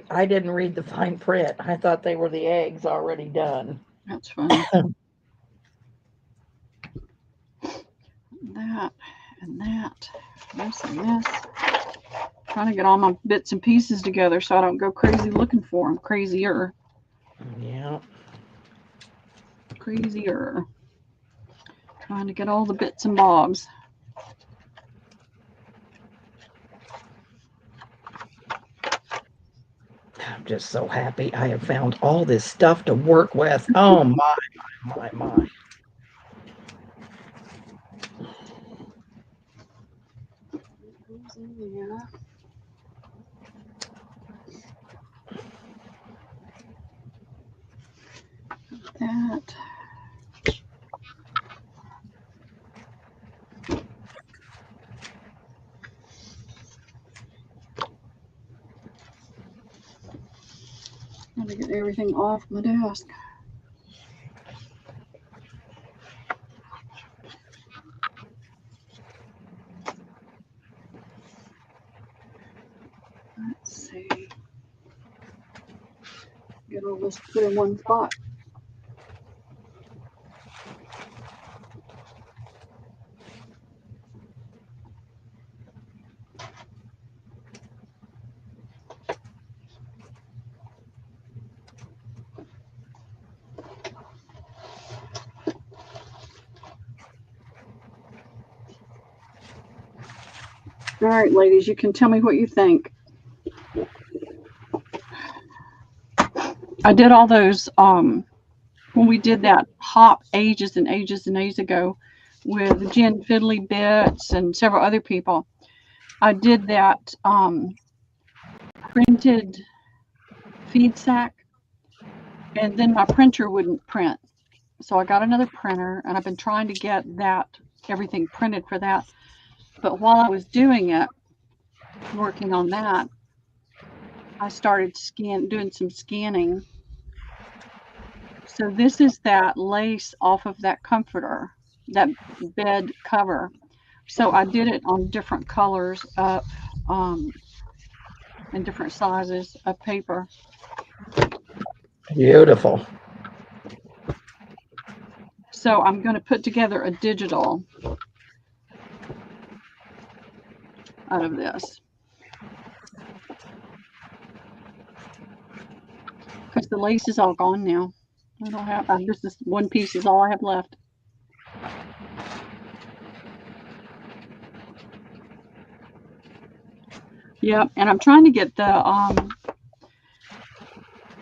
I didn't read the fine print. I thought they were the eggs already done. That's funny. That and that. This and this. Trying to get all my bits and pieces together so I don't go crazy looking for them. Crazier. Yeah. Crazier. Trying to get all the bits and bobs. I'm just so happy I have found all this stuff to work with. Oh my. Yeah. That. Got to get everything off my desk. Let's see. Get all this put in one spot. All right, ladies, you can tell me what you think. I did all those when we did that hop ages and ages and ages ago with Jen Fiddly Bits and several other people. I did that printed feed sack, and then my printer wouldn't print. So I got another printer, and I've been trying to get that everything printed for that. But while I was doing it, working on that, I started doing some scanning. So this is that lace off of that comforter, that bed cover. So I did it on different colors of and different sizes of paper. Beautiful. So I'm going to put together a digital out of this. Because the lace is all gone now. I don't have, this is one piece is all I have left. Yep, and I'm trying to get the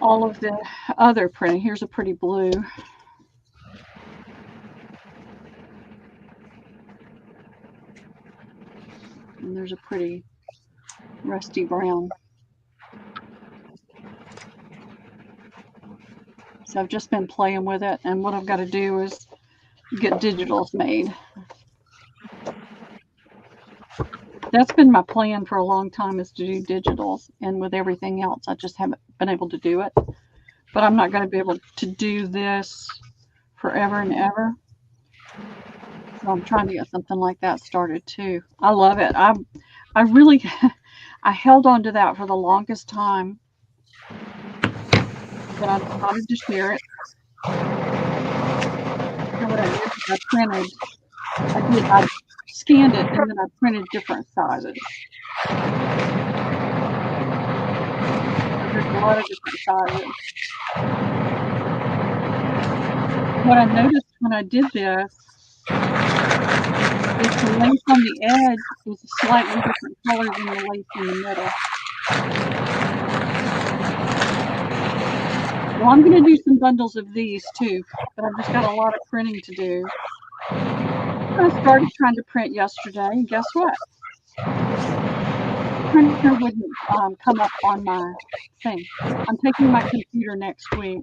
all of the other printing. Here's a pretty blue. And there's a pretty rusty brown. So I've just been playing with it, and what I've got to do is get digitals made. That's been my plan for a long time, is to do digitals, and with everything else I just haven't been able to do it. But I'm not going to be able to do this forever and ever. So I'm trying to get something like that started too. I love it. I really I held on to that for the longest time, but I decided to share it. So what I did is I printed, I scanned it, and then I printed different sizes. There's a lot of different sizes. What I noticed when I did this is the lace on the edge is a slightly different color than the lace in the middle. Well, I'm going to do some bundles of these too, but I've just got a lot of printing to do. I started trying to print yesterday, and guess what? The printer wouldn't come up on my thing. I'm taking my computer next week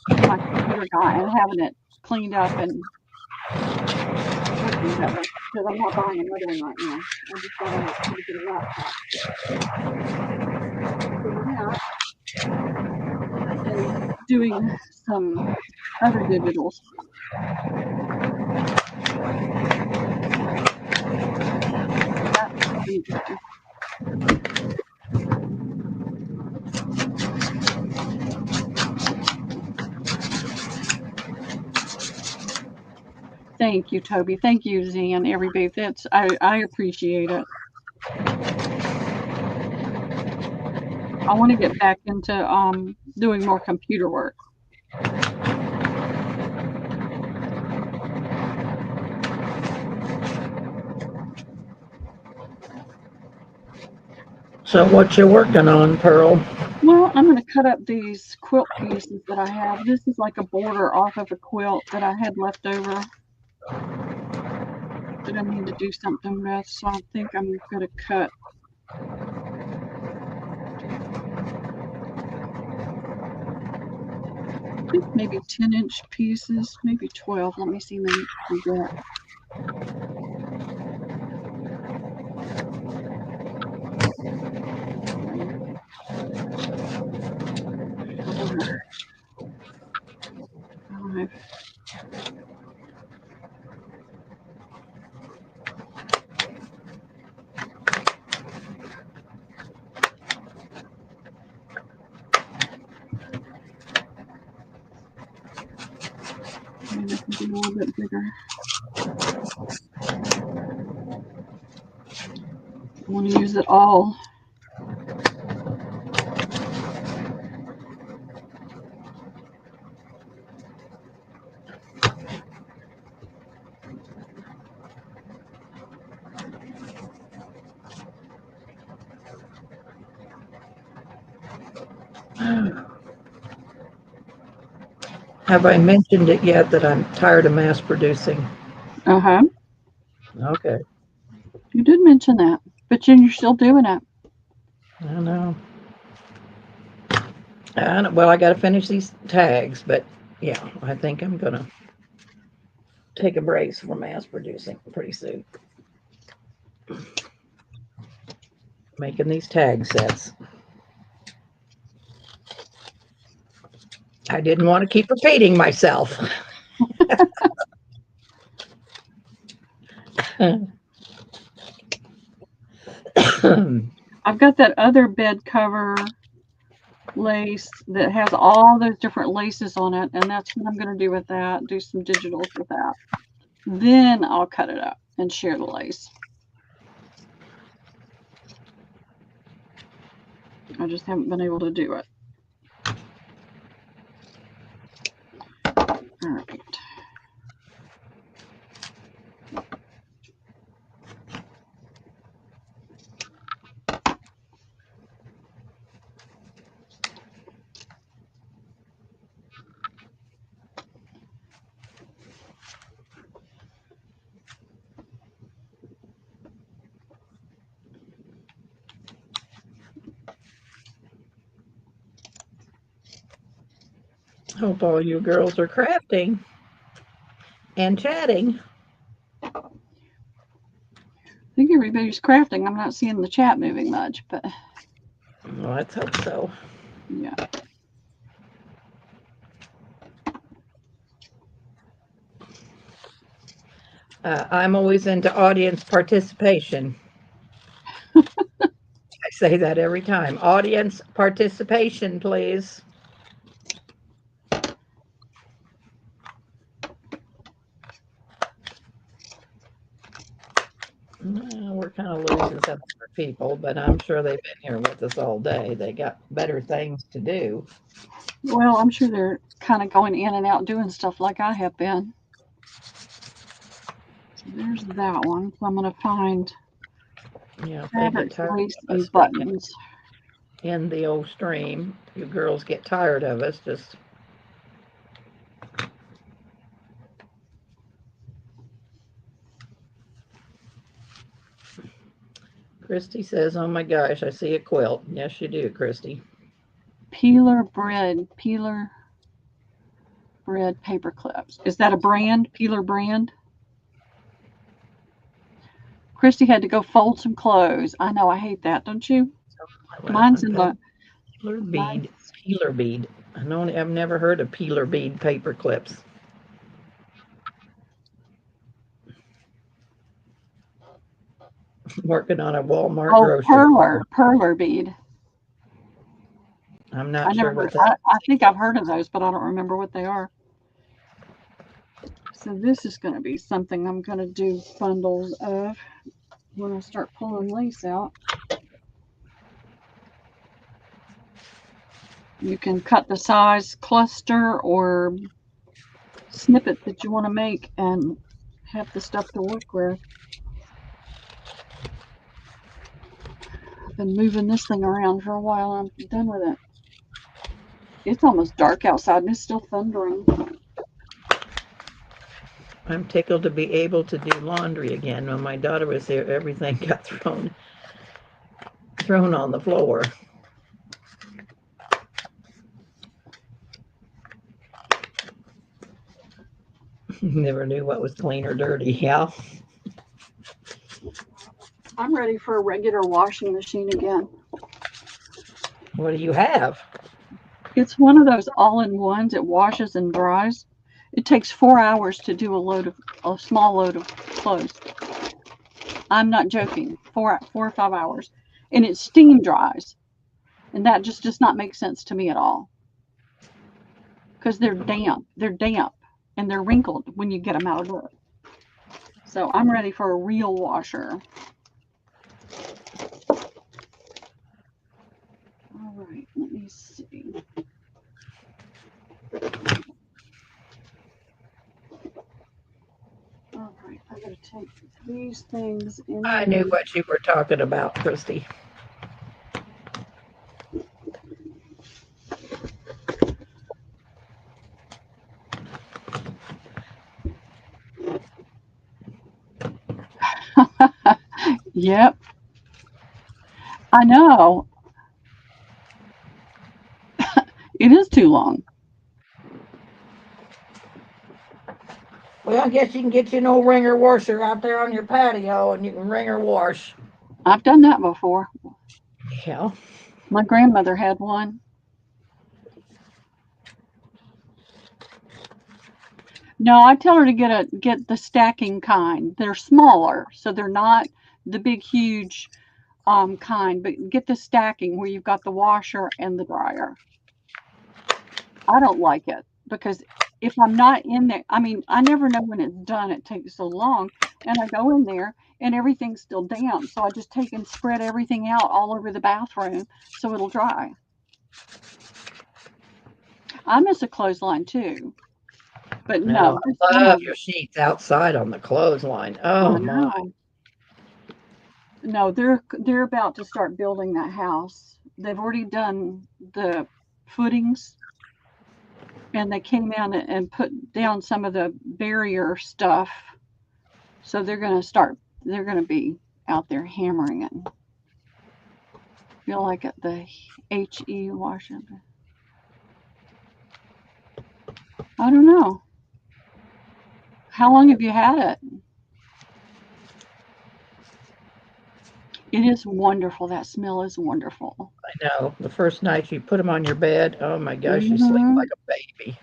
to my computer guy and having it cleaned up and working better, because I'm not buying another one right now. I just got to get a laptop. And doing some other digitals. That's interesting. Thank you, Toby. Thank you, Zan, everybody. I appreciate it. I want to get back into doing more computer work. So what you working on, Pearl? Well, I'm going to cut up these quilt pieces that I have. This is like a border off of a quilt that I had left over that I need to do something with. So I think I'm going to cut maybe 10-inch pieces, maybe 12. Let me see how many I got. Five. Maybe a little bit bigger. I want to use it all. Have I mentioned it yet that I'm tired of mass producing? Uh-huh. Okay. You did mention that, but you're still doing it. I know. Well, I got to finish these tags, but yeah, I think I'm going to take a break from mass producing pretty soon. Making these tag sets. I didn't want to keep repeating myself. I've got that other bed cover lace that has all those different laces on it, and that's what I'm going to do with that. Do some digitals with that. Then I'll cut it up and share the lace. I just haven't been able to do it. All right. Hope all you girls are crafting and chatting. I think everybody's crafting. I'm not seeing the chat moving much, but Well, let's hope so. yeah. I'm always into audience participation. I say that every time. Audience participation, please. We're kind of losing some of our people, but I'm sure they've been here with us all day. They got better things to do. Well, I'm sure they're kind of going in and out doing stuff like I have been. So there's that one. So I'm going to find Yeah, if they get fabrics, tired lace, of and us, we can buttons. end the old stream. You girls get tired of us, just Christy says, "Oh my gosh, I see a quilt." Yes, you do, Christy. Peeler bread paper clips. Is that a brand? Peeler brand? Christy had to go fold some clothes. I know, I hate that, don't you? Well, Mine's I've in had the peeler bead, mine's peeler bead. I've never heard of peeler bead paper clips. Working on a Walmart oh grocery store. perler bead. I'm I not never sure heard. what that. I think I've heard of those, but I don't remember what they are. So this is going to be something I'm going to do bundles of when I start pulling lace out. You can cut the size cluster or snippet that you want to make and have the stuff to work with. I've been moving this thing around for a while. I'm done with it. It's almost dark outside and it's still thundering. I'm tickled to be able to do laundry again. When my daughter was there, everything got thrown on the floor. Never knew what was clean or dirty. Yeah. I'm ready for a regular washing machine again. What do you have? It's one of those all-in-ones. It washes and dries. It takes 4 hours to do a small load of clothes. I'm not joking. 4 or 5 hours, and it steam dries, and that just does not make sense to me at all because they're damp. They're damp. and they're wrinkled when you get them out of the. So I'm ready for a real washer. All right, let me see. All right, I gotta take these things in I there. knew what you were talking about, Christy. Yep, I know. It is too long. Well, I guess you can get you an old wringer washer out there on your patio and you can wring or wash. I've done that before. Yeah. My grandmother had one. No, I tell her to get the stacking kind. They're smaller, so they're not the big, huge kind, but get the stacking where you've got the washer and the dryer. I don't like it because if I'm not in there, I mean, I never know when it's done. It takes so long, and I go in there and everything's still damp. So I just take and spread everything out all over the bathroom so it'll dry. I miss a clothesline too, but No, no, this I love one your sheets outside on the clothesline. I Oh my. know. No, they're about to start building that house. They've already done the footings, and they came in and put down some of the barrier stuff. So they're gonna be out there hammering it. Feel like at the HE Washington. I don't know. How long have you had it? It is wonderful. That smell is wonderful. I know. The first night you put them on your bed, oh my gosh, you sleep Hmm. like a baby.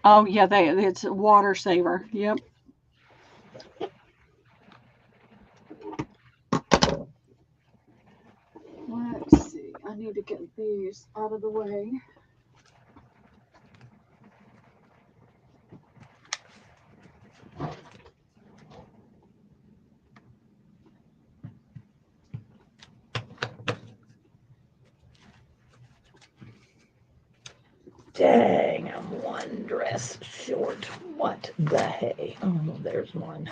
Oh yeah, it's a water saver. Yep. Let's see. I need to get these out of the way. Dang, I'm one dress short. What the hey? Oh, there's one.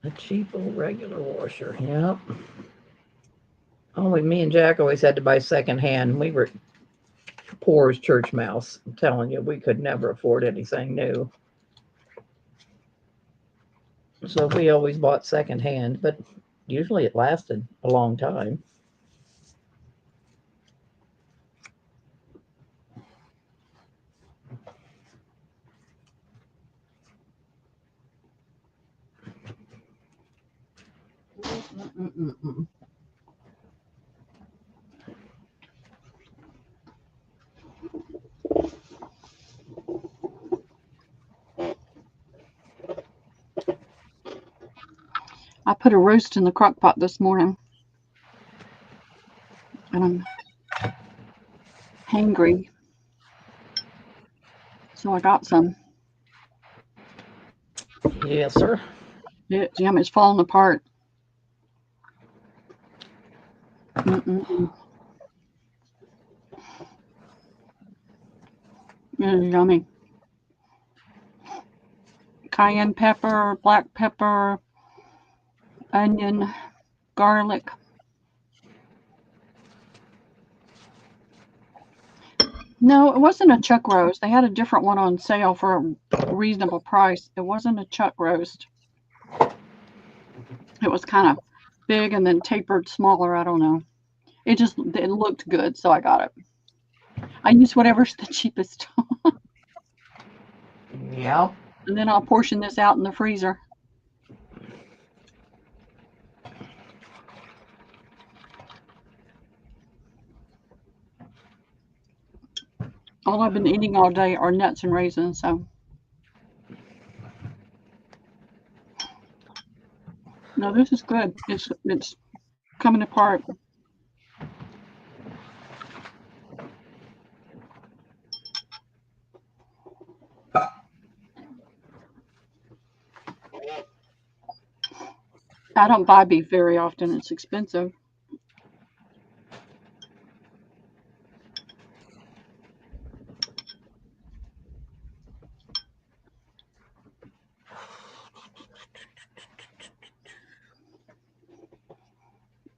A cheap old regular washer. Yep. Only me and Jack always had to buy secondhand. We were poor as church mouse. I'm telling you, we could never afford anything new. So we always bought secondhand, but usually it lasted a long time. Mm-mm-mm-mm. I put a roast in the crock pot this morning, and I'm hangry, so I got some. Yes, sir. Jam is falling apart. Mm-mm-mm. Yummy. Cayenne pepper, black pepper, onion, garlic. No, it wasn't a chuck roast. They had a different one on sale for a reasonable price. It wasn't a chuck roast. It was kind of big and then tapered smaller. I don't know. It looked good, so I got it. I use whatever's the cheapest, Yep. and then I'll portion this out in the freezer. All I've been eating all day are nuts and raisins, so no, this is good. It's coming apart. I don't buy beef very often. It's expensive.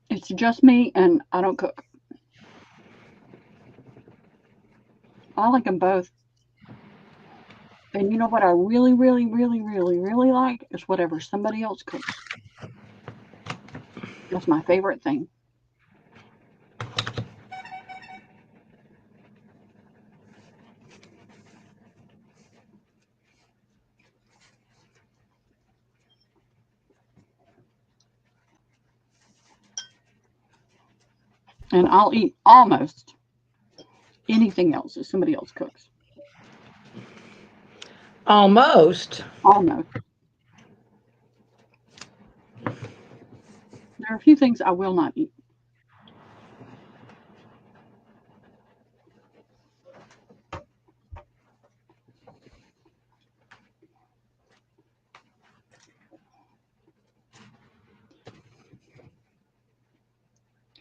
It's just me, and I don't cook. I like them both. And you know what I really, really, really, really, really like is whatever somebody else cooks. That's my favorite thing. And I'll eat almost anything else that somebody else cooks. Almost. Almost. There are a few things I will not eat.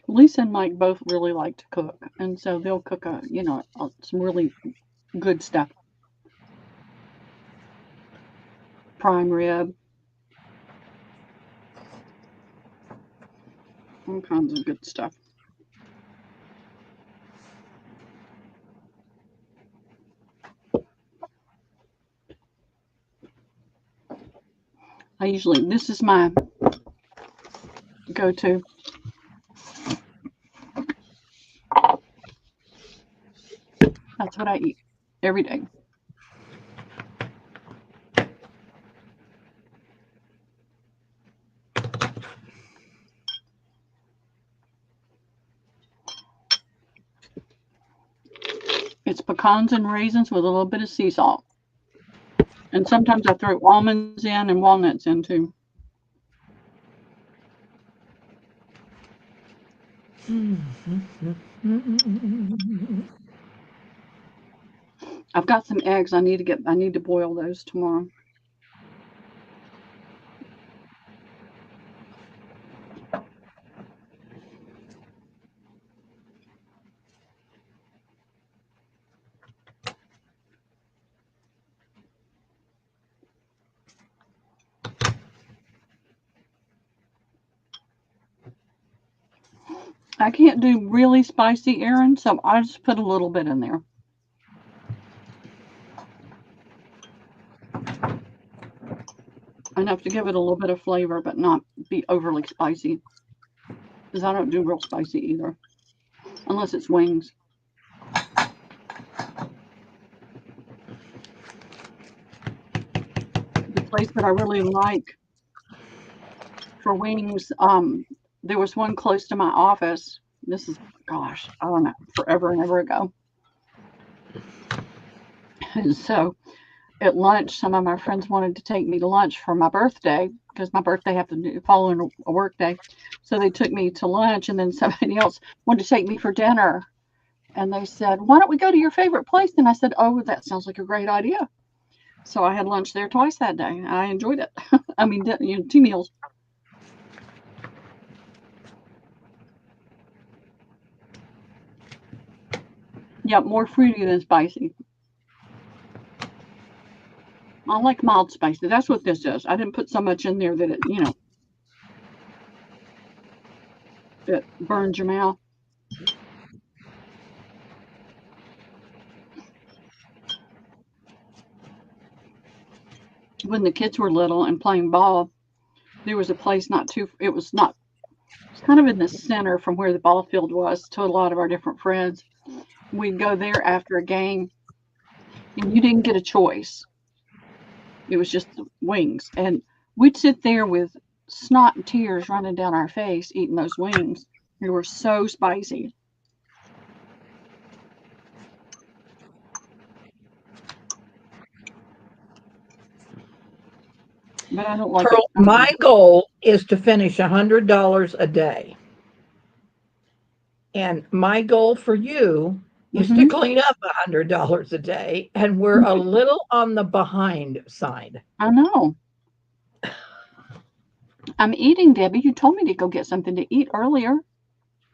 Lisa and Mike both really like to cook, and so they'll cook some really good stuff. Prime rib, all kinds of good stuff. This is my go-to. That's what I eat every day. It's pecans and raisins with a little bit of sea salt. And sometimes I throw almonds in and walnuts in too. I've got some eggs. I need to boil those tomorrow. I can't do really spicy, Aaron, so I just put a little bit in there. Enough to give it a little bit of flavor, but not be overly spicy. Because I don't do real spicy either, unless it's wings. The place that I really like for wings, there was one close to my office. This is, gosh, I don't know, forever and ever ago. And so at lunch, some of my friends wanted to take me to lunch for my birthday because my birthday happened to fall in a work day. So they took me to lunch, and then somebody else wanted to take me for dinner. And they said, "Why don't we go to your favorite place?" And I said, "Oh, that sounds like a great idea." So I had lunch there twice that day. I enjoyed it. I mean, 2 meals. Yeah, more fruity than spicy. I like mild spicy. That's what this is. I didn't put so much in there that it burns your mouth. when the kids were little and playing ball, there was a place not too, it was not, it's kind of in the center from where the ball field was to a lot of our different friends. We'd go there after a game, and you didn't get a choice. It was just the wings. And we'd sit there with snot and tears running down our face eating those wings. They were so spicy. But I don't like it. Pearl, my goal is to finish $100 a day. And my goal for you is to Hmm. clean up $100 a day. And we're a little on the behind side. I know. I'm eating, Debbie. You told me to go get something to eat earlier.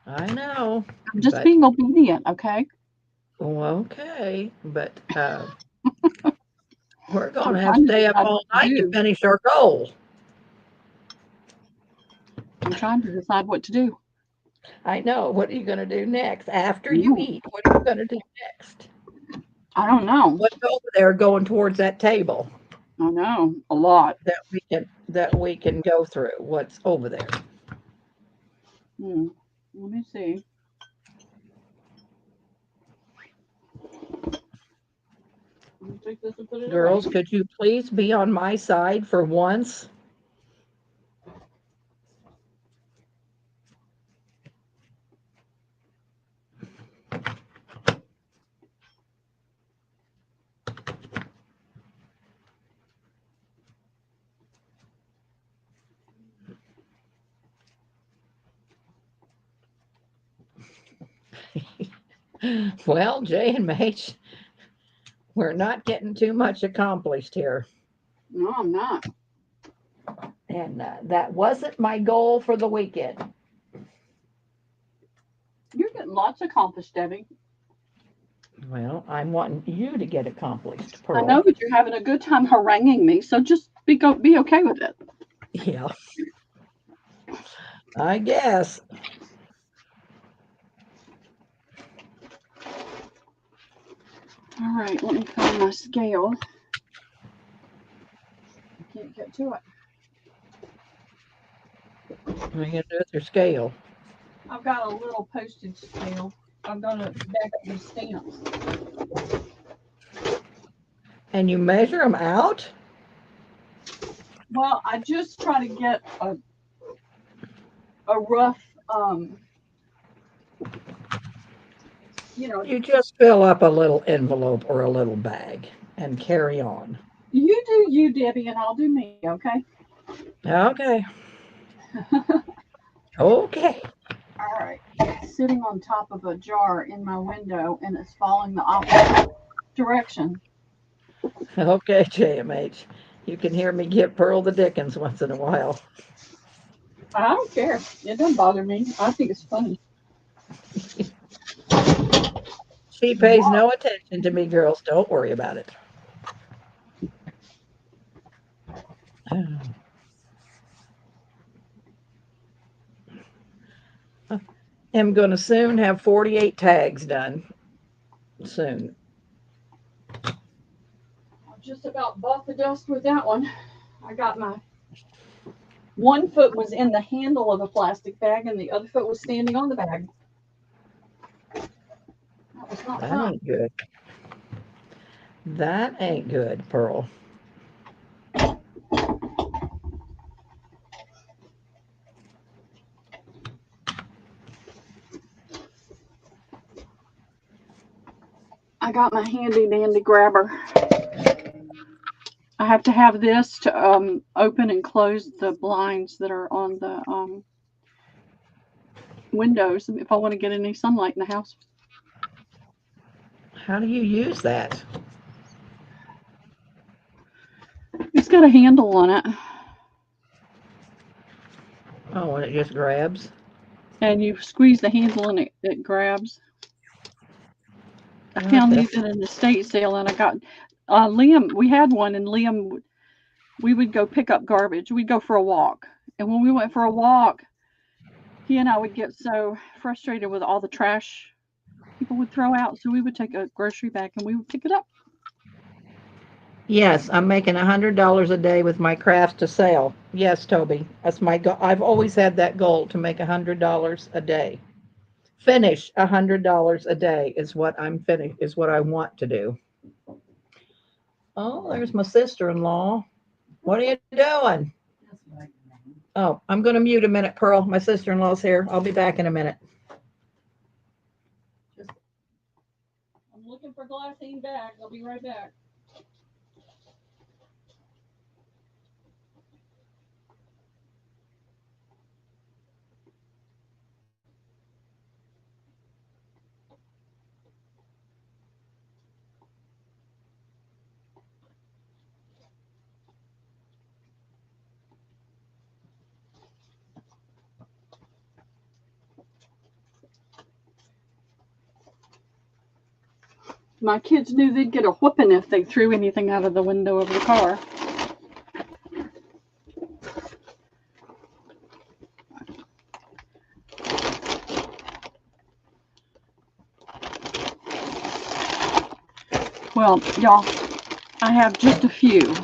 I know, I'm just but being obedient, okay? okay, but we're going I'm to have trying to to stay up decide all what to night to do. finish our goal. I'm trying to decide what to do. I know. What are you going to do next? After you Mm, eat, what are you going to do next? I don't know. What's over there going towards that table I know a lot. that we can go through? What's over there? Hmm. Let me see. Let me take this and put it away. Girls, could you please be on my side for once? Well, J and H, we're not getting too much accomplished here. No, I'm not. And that wasn't my goal for the weekend. You're getting lots accomplished, Debbie. Well, I'm wanting you to get accomplished, I know, Pearl. but you're having a good time haranguing me, so just be okay with it. Yeah, I guess. All right, let me find my scale. I can't get to it. What are you going to do with your scale? I've got a little postage scale. I'm gonna back up these stamps. And you measure them out? Well, I just try to get a rough, you know, You just fill up a little envelope or a little bag and carry on. you do you, Debbie, and I'll do me, okay? Okay. Okay. All right. It's sitting on top of a jar in my window and it's falling the opposite direction. Okay, JMH. You can hear me get Pearl the Dickens once in a while. I don't care. It doesn't bother me. I think it's funny. She pays no attention to me, girls. Don't worry about it. I'm going to soon have 48 tags done. Soon. I just about bought the dust with that one. I got my one foot was in the handle of a plastic bag and the other foot was standing on the bag. That was not That fun. ain't good. That ain't good, Pearl. I got my handy dandy grabber. I have to have this to open and close the blinds that are on the windows if I want to get any sunlight in the house. How do you use that? It's got a handle on it, Oh, and it just grabs? and you squeeze the handle and it grabs. I found Okay. these at an estate sale, and I got Liam. We had one, and Liam. We would go pick up garbage. We'd go for a walk, and when we went for a walk, he and I would get so frustrated with all the trash people would throw out. So we would take a grocery bag and we would pick it up. Yes, I'm making $100 a day with my crafts to sell. Yes, Toby, that's my goal. I've always had that goal to make $100 a day. Finish $100 a day is what is what I want to do. Oh, there's my sister-in-law. What are you doing? Oh, I'm going to mute a minute, Pearl. My sister-in-law's here. I'll be back in a minute. I'm looking for glassine bags. I'll be right back. My kids knew they'd get a whooping if they threw anything out of the window of the car. Well, y'all, I have just a few.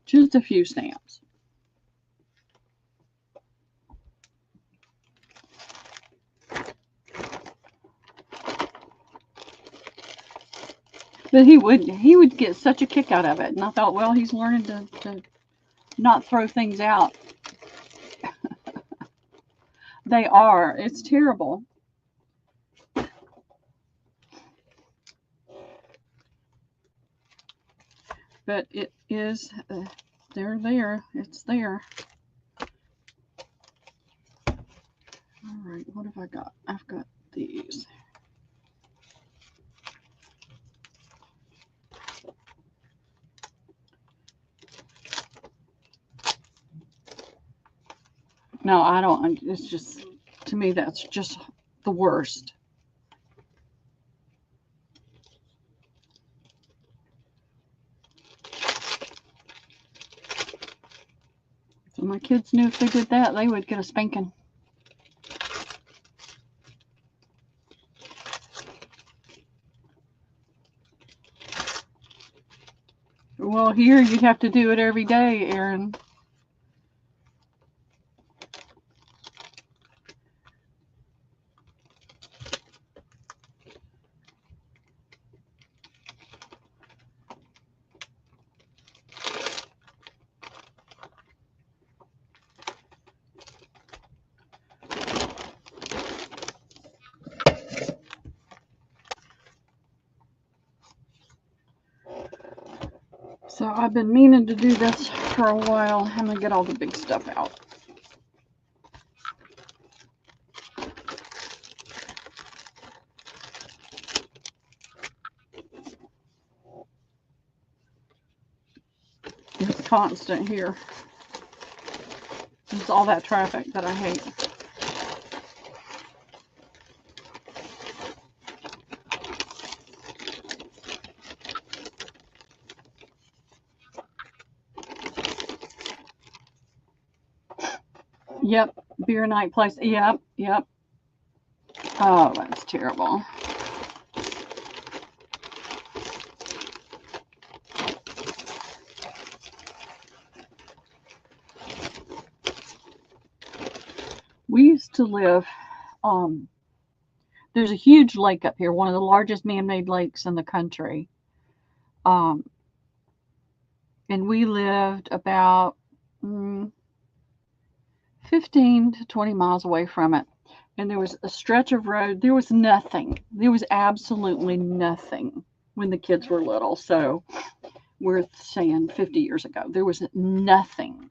Just a few stamps. But he would get such a kick out of it. And I thought, well, he's learning to not throw things out. They are. It's terrible. But it is, they're there. It's there. All right, what have I got? I've got these. No, I don't. It's just, to me, that's just the worst. So my kids knew if they did that, they would get a spanking. Well, here you'd have to do it every day, Aaron. So I've been meaning to do this for a while. I'm gonna get all the big stuff out. It's constant here. It's all that traffic that I hate. Yep, beer night place. Yep, yep. Oh, that's terrible. We used to live, um, there's a huge lake up here, one of the largest man-made lakes in the country. Um, and we lived about mm, 15 to 20 miles away from it. And there was a stretch of road. There was nothing. There was absolutely nothing when the kids were little. So we're saying 50 years ago. There was nothing.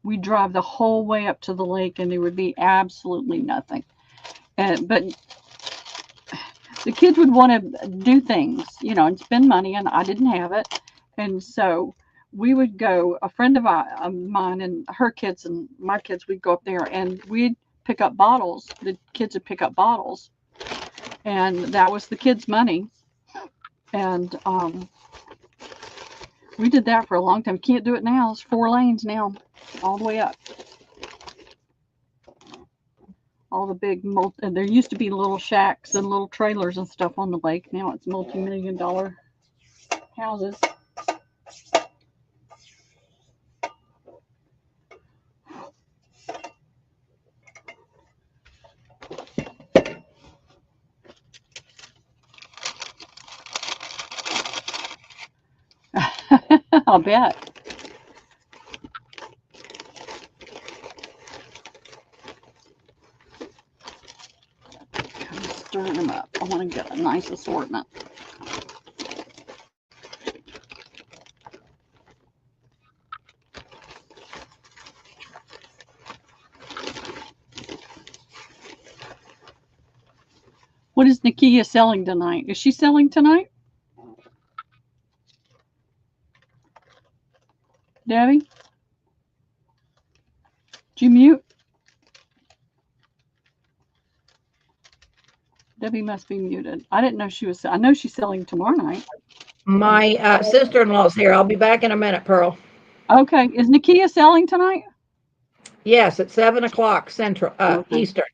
We'd drive the whole way up to the lake and there would be absolutely nothing. But the kids would want to do things, and spend money, and I didn't have it. And so we would go, a friend of mine and her kids and my kids, we'd go up there and we'd pick up bottles. The kids would pick up bottles, and that was the kids' money. And we did that for a long time. Can't do it now. It's 4 lanes now, all the way up. all the big there used to be little shacks and little trailers and stuff on the lake. Now it's multi-million-dollar houses. I'll bet. I'm stirring them up. I want to get a nice assortment. What is Nakia selling tonight? Is she selling tonight? Debbie? Did you mute? Debbie must be muted. I didn't know she was. I know she's selling tomorrow night. My sister-in-law's here. I'll be back in a minute, Pearl. Okay. Is Nakia selling tonight? Yes, at 7 o'clock Central Okay. Eastern.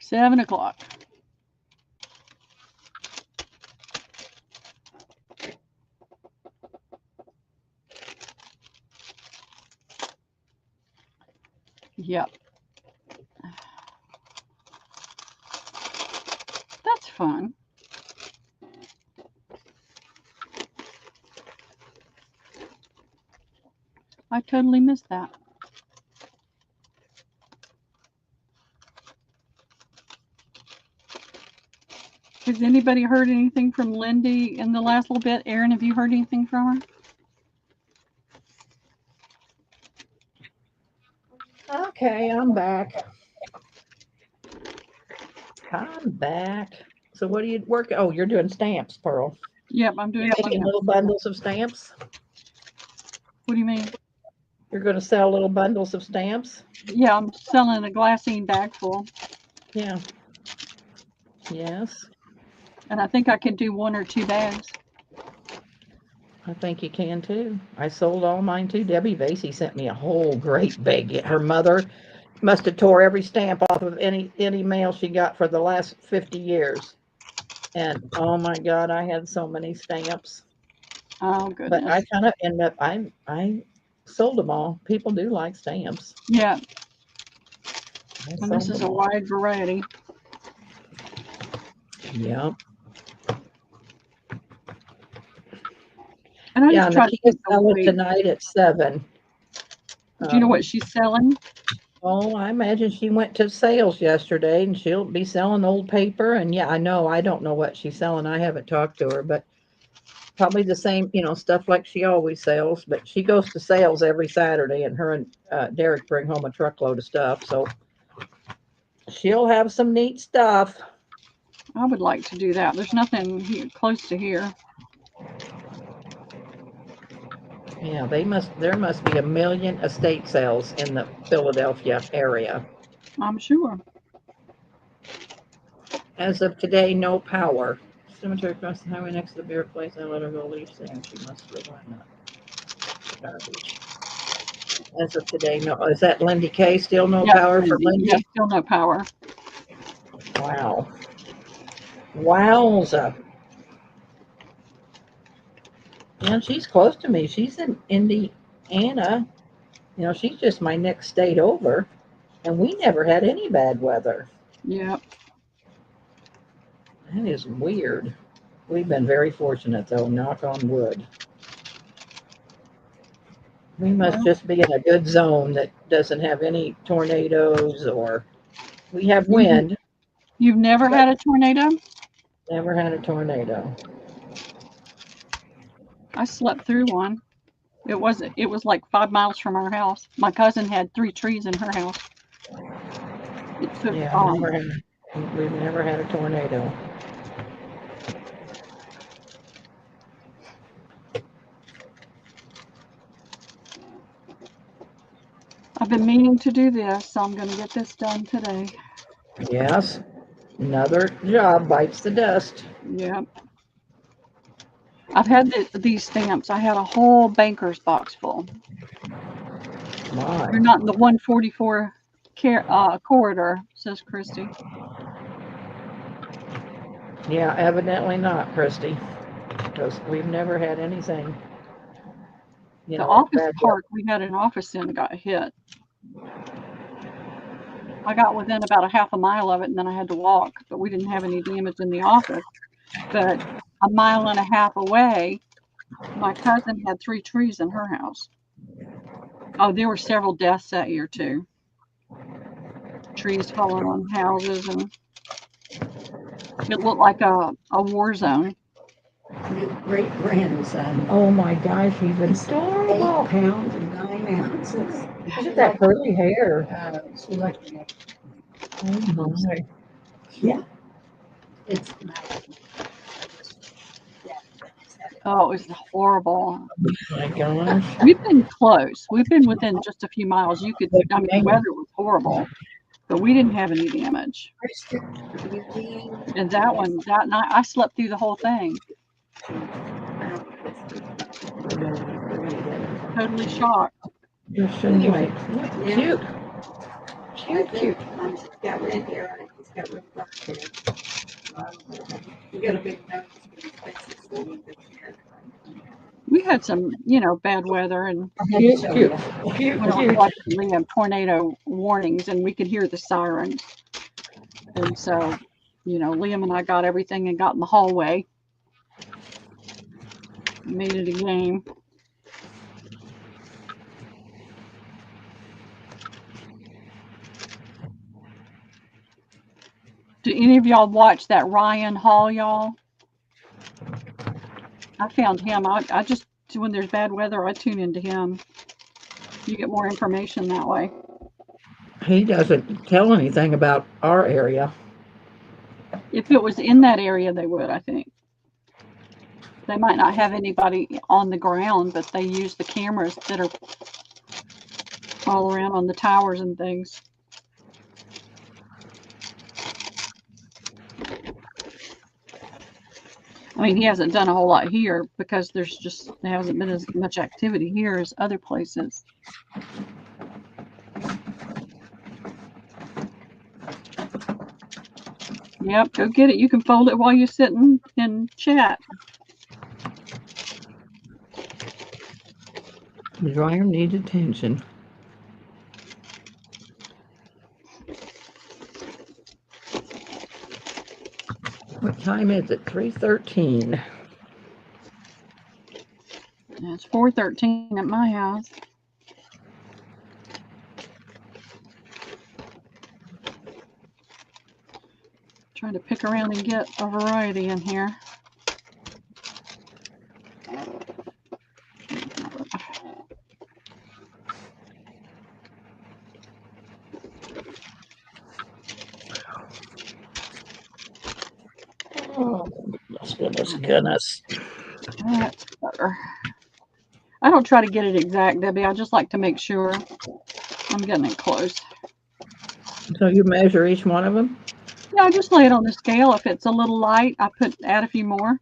$7. Yep. That's fun. I totally missed that. Has anybody heard anything from Lindy in the last little bit? Erin, have you heard anything from her? Okay, I'm back. I'm back. So what do you work? Oh, you're doing stamps, Pearl. Yep, I'm doing Making little bundles of stamps. What do you mean? You're going to sell little bundles of stamps? Yeah, I'm selling a glassine bag full. Yeah. Yes. And I think I can do 1 or 2 bags. I think you can too. I sold all mine too. Debbie Vasey sent me a whole great bag. Her mother must have tore every stamp off of any mail she got for the last 50 years. And oh my God, I had so many stamps. Oh goodness. But I kind of ended up, I sold them all. People do like stamps. Yeah. And this is a wide variety. Yep. And I just tried to keep selling tonight at 7. Do you know what she's selling? Oh, I imagine she went to sales yesterday and she'll be selling old paper. And yeah, I know. I don't know what she's selling. I haven't talked to her, but probably the same, stuff like she always sells. But she goes to sales every Saturday, and her and Derek bring home a truckload of stuff. So she'll have some neat stuff. I would like to do that. There's nothing here, close to here. Yeah, there must be 1 million estate sales in the Philadelphia area. I'm sure. As of today, no power. Cemetery across the highway next to the beer place. I let her go leave saying she must live on that. Garbage. As of today, no. Is that Lindy K? Still no power for Lindy? Yeah, still no power. Wow. Wowza. Yeah, she's close to me. She's in Indiana. She's just my next state over. And we never had any bad weather. Yep. That is weird. We've been very fortunate, though. Knock on wood. We must just be in a good zone that doesn't have any tornadoes, or we have wind. You've never had a tornado? Never had a tornado. I slept through one. It was like 5 miles from our house. My cousin had 3 trees in her house. It took We've never had a tornado. I've been meaning to do this, so I'm going to get this done today. Yes. Another job bites the dust. Yep. I've had these stamps. I had a whole banker's box full. My. You're not in the 144 corridor, says Christy. Yeah, evidently not, Christy, because we've never had anything. You The know, office bad park we had an office in got hit. I got within about a half a mile of it and then I had to walk, but we didn't have any damage in the office. But a mile and a half away, my cousin had 3 trees in her house. Oh, there were several deaths that year too. Trees falling on houses, and it looked like a war zone. Great grandson. Oh my gosh, he's adorable. 8 pounds and 9 ounces. Look at that curly hair. She liked me. Oh my. Yeah. It's Oh, it was horrible. My gosh. We've been close. We've been within just a few miles. You could, I mean, the weather was horrible, but we didn't have any damage. And that night, I slept through the whole thing. Totally shocked. Anyway, cute. Cute. He's got red hair on it. He's got red black hair. You got a big nose. We had some, bad weather, and Cute. we don't watch tornado warnings, and we could hear the sirens. And so, Liam and I got everything and got in the hallway. Made it a game. Do any of y'all watch that Ryan Hall, y'all? I found him. I just, when there's bad weather, I tune into him. You get more information that way. He doesn't tell anything about our area. If it was in that area, they would, I think. They might not have anybody on the ground, but they use the cameras that are all around on the towers and things. I mean, he hasn't done a whole lot here because there hasn't been as much activity here as other places. Yep, go get it. You can fold it while you're sitting and chat. The dryer needs attention. What time is it? 3:13. It's 4:13 at my house. Trying to pick around and get a variety in here. Oh, goodness. That's better. I don't try to get it exact, Debbie. I just like to make sure I'm getting it close. So you measure each one of them? Yeah, I just lay it on the scale. If it's a little light, I add a few more.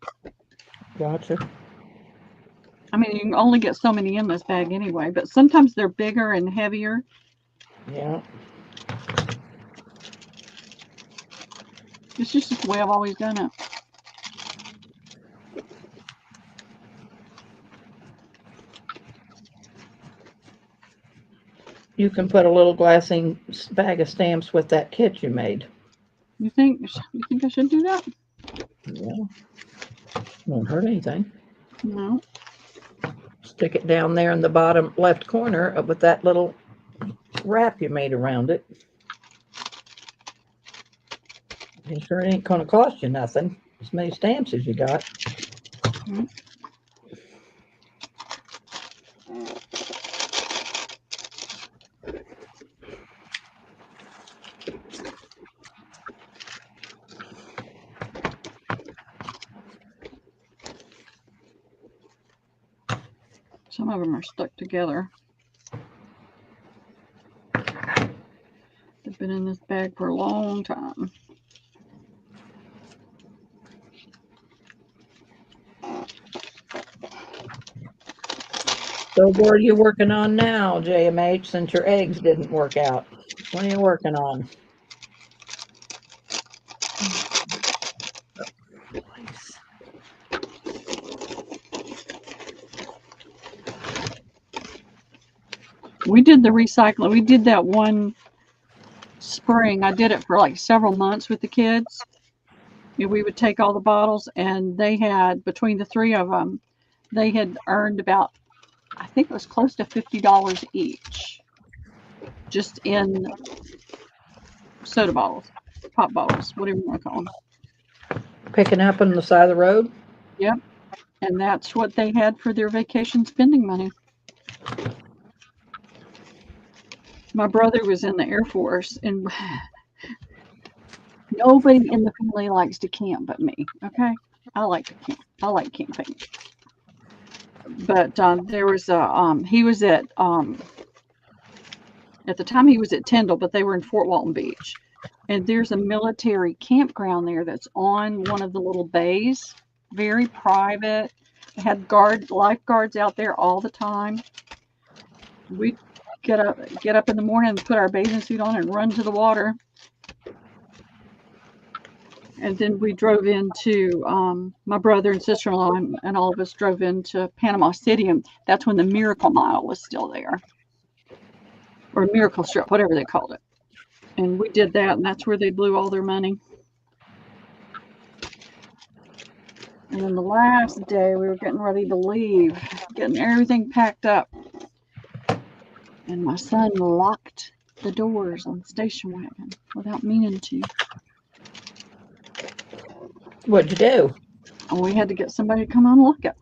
Gotcha. I mean, you can only get so many in this bag anyway, but sometimes they're bigger and heavier. Yeah. It's just the way I've always done it. You can put a little glassine bag of stamps with that kit you made. You think I should do that? Yeah. Won't hurt anything. No. Stick it down there in the bottom left corner with that little wrap you made around it. And sure it ain't gonna cost you nothing. As many stamps as you got. Mm-hmm. Some of them are stuck together. They've been in this bag for a long time. So what are you working on now, JMH, since your eggs didn't work out? What are you working on? We did the recycling. We did that one spring. I did it for like several months with the kids. And we would take all the bottles, and they had, between the three of them, they had earned about, I think it was close to $50 each, just in soda bottles, pop bottles, whatever you want to call them. Picking up on the side of the road? Yep. And that's what they had for their vacation spending money. My brother was in the Air Force, and nobody in the family likes to camp but me. Okay, I like to camp. I like camping. But there was a he was at the time he was at Tyndall, but they were in Fort Walton Beach, and there's a military campground there that's on one of the little bays, very private. They had lifeguards out there all the time. We'd get up in the morning and put our bathing suit on and run to the water. And then we drove into, my brother and sister-in-law and all of us drove into Panama City, and that's when the Miracle Mile was still there, or Miracle Strip, whatever they called it. And we did that, and that's where they blew all their money. And then the last day, we were getting ready to leave, getting everything packed up, and my son locked the doors on the station wagon without meaning to. What'd you do? And we had to get somebody to come unlock it.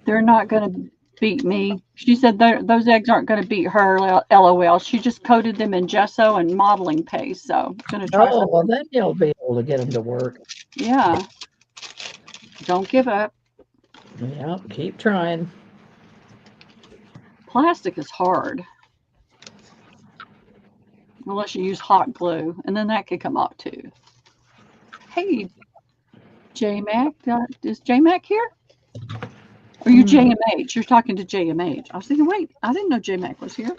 They're not going to beat me. She said those eggs aren't going to beat her, LOL. She just coated them in gesso and modeling paste. So I'm going to try Oh, something. well, then you'll be able to get them to work. Yeah. Don't give up. Yeah, keep trying. Plastic is hard. Unless you use hot glue, and then that could come off too. Hey, J-Mac. Is J-Mac here? Or you JMH? You're talking to JMH. I was thinking, wait, I didn't know J-Mac was here.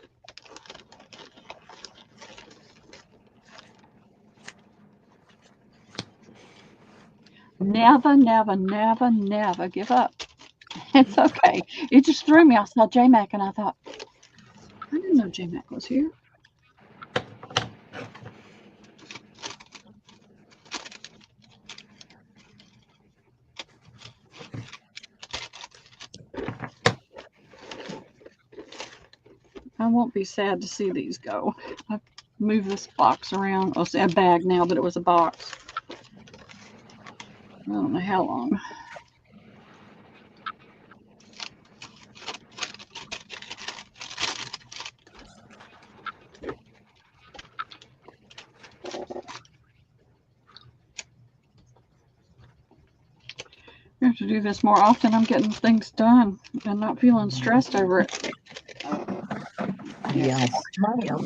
Never, never, never, never give up. It's okay. It just threw me. I saw J-Mac and I thought, I didn't know J-Mac was here. I won't be sad to see these go. I've moved this box around. Oh, it's a bag now, but it was a box. I don't know how long. I have to do this more often. I'm getting things done and not feeling stressed over it. Yes, ma'am.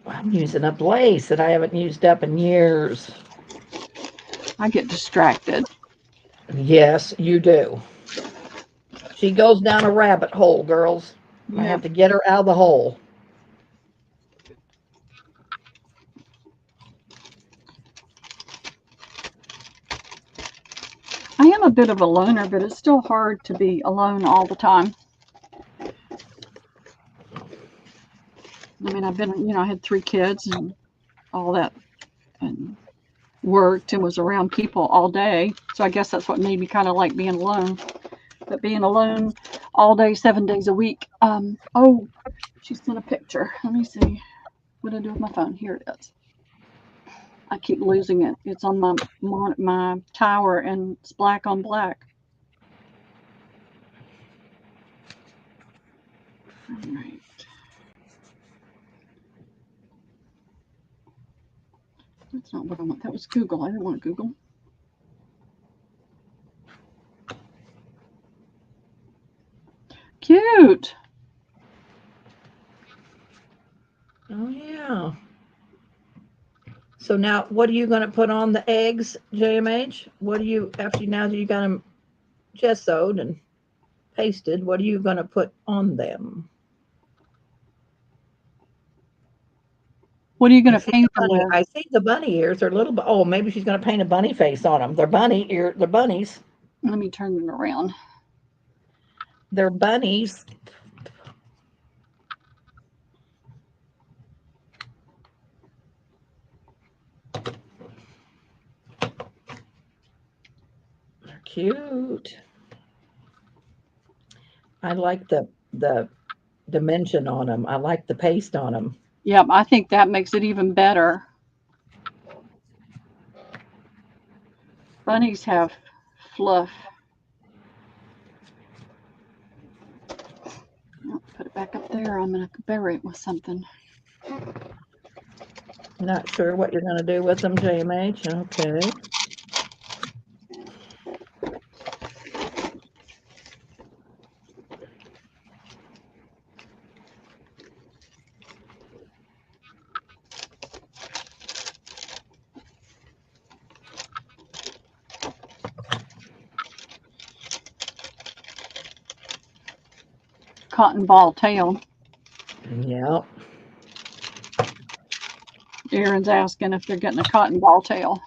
I'm using up lace that I haven't used up in years. I get distracted. Yes, you do. She goes down a rabbit hole, girls. I Yeah. have to get her out of the hole. I am a bit of a loner, but it's still hard to be alone all the time. I mean, I've been, I had 3 kids and all that, and worked and was around people all day. So I guess that's what made me kind of like being alone. But being alone all day, 7 days a week. Oh, she sent a picture. Let me see. What did I do with my phone? Here it is. I keep losing it. It's on my tower, and it's black on black. All right. That's not what I want. That was Google. I didn't want Google. Cute. Oh, yeah. So now, what are you going to put on the eggs, JMH? What do you, after now that you got them gessoed and pasted, what are you going to put on them? What are you I going to see paint the them bunny. with? I see the bunny ears. They're little. Oh, maybe she's going to paint a bunny face on them. They're bunny ear. They're bunnies. Let me turn them around. They're bunnies. They're cute. I like the dimension on them. I like the paste on them. Yep, I think that makes it even better. Bunnies have fluff. Oh, put it back up there. I'm going to bury it with something. Not sure what you're going to do with them, JMH. Okay. Cotton ball tail. Yep. Aaron's asking if they're getting a cotton ball tail.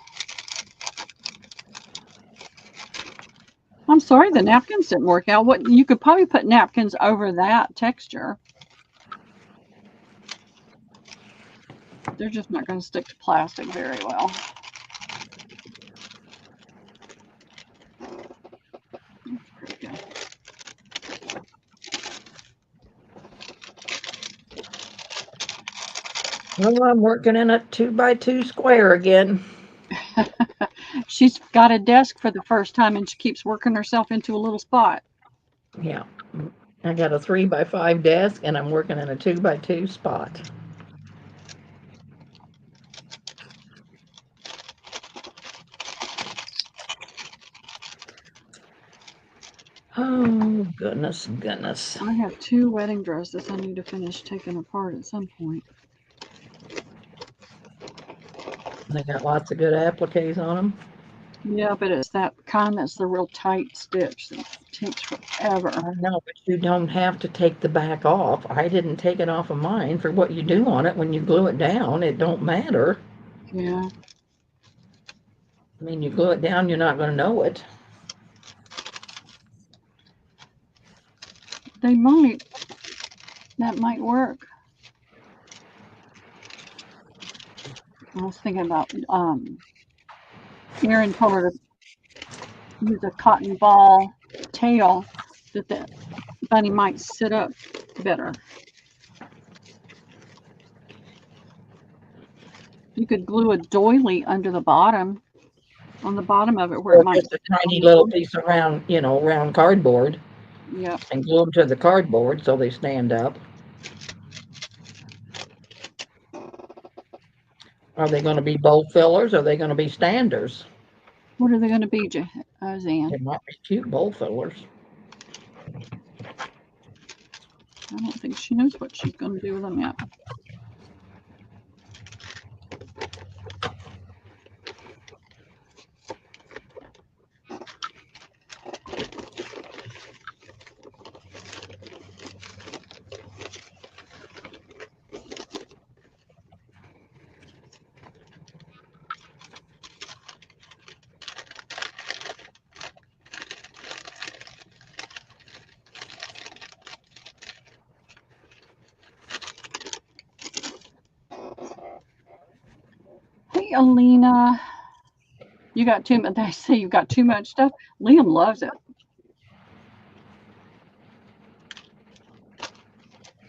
I'm sorry the napkins didn't work out. What you could probably put napkins over that texture. They're just not going to stick to plastic very well. There we go. Well, I'm working in a 2x2 square again. She's got a desk for the first time and she keeps working herself into a little spot. Yeah. I got a 3x5 desk and I'm working in a 2x2 spot. Oh, goodness, goodness. I have 2 wedding dresses I need to finish taking apart at some point. They got lots of good appliques on them. Yeah, but it's that kind that's the real tight stitch that takes forever. I know, but you don't have to take the back off. I didn't take it off of mine. For what you do on it when you glue it down, it don't matter. Yeah. I mean, you glue it down, you're not going to know it. They might. That might work. I was thinking about Erin told her to use a cotton ball tail that the bunny might sit up better. You could glue a doily under the bottom, on the bottom of it where it Or might. just a tiny little piece of round, round cardboard Yep. and glue them to the cardboard so they stand up. Are they going to be bowl fillers? Or are they going to be standers? What are they going to be, Zan? They might be cute bowl fillers. I don't think she knows what she's going to do with them yet. Hey, Alina. You got too much. They say you got too much stuff. Liam loves it.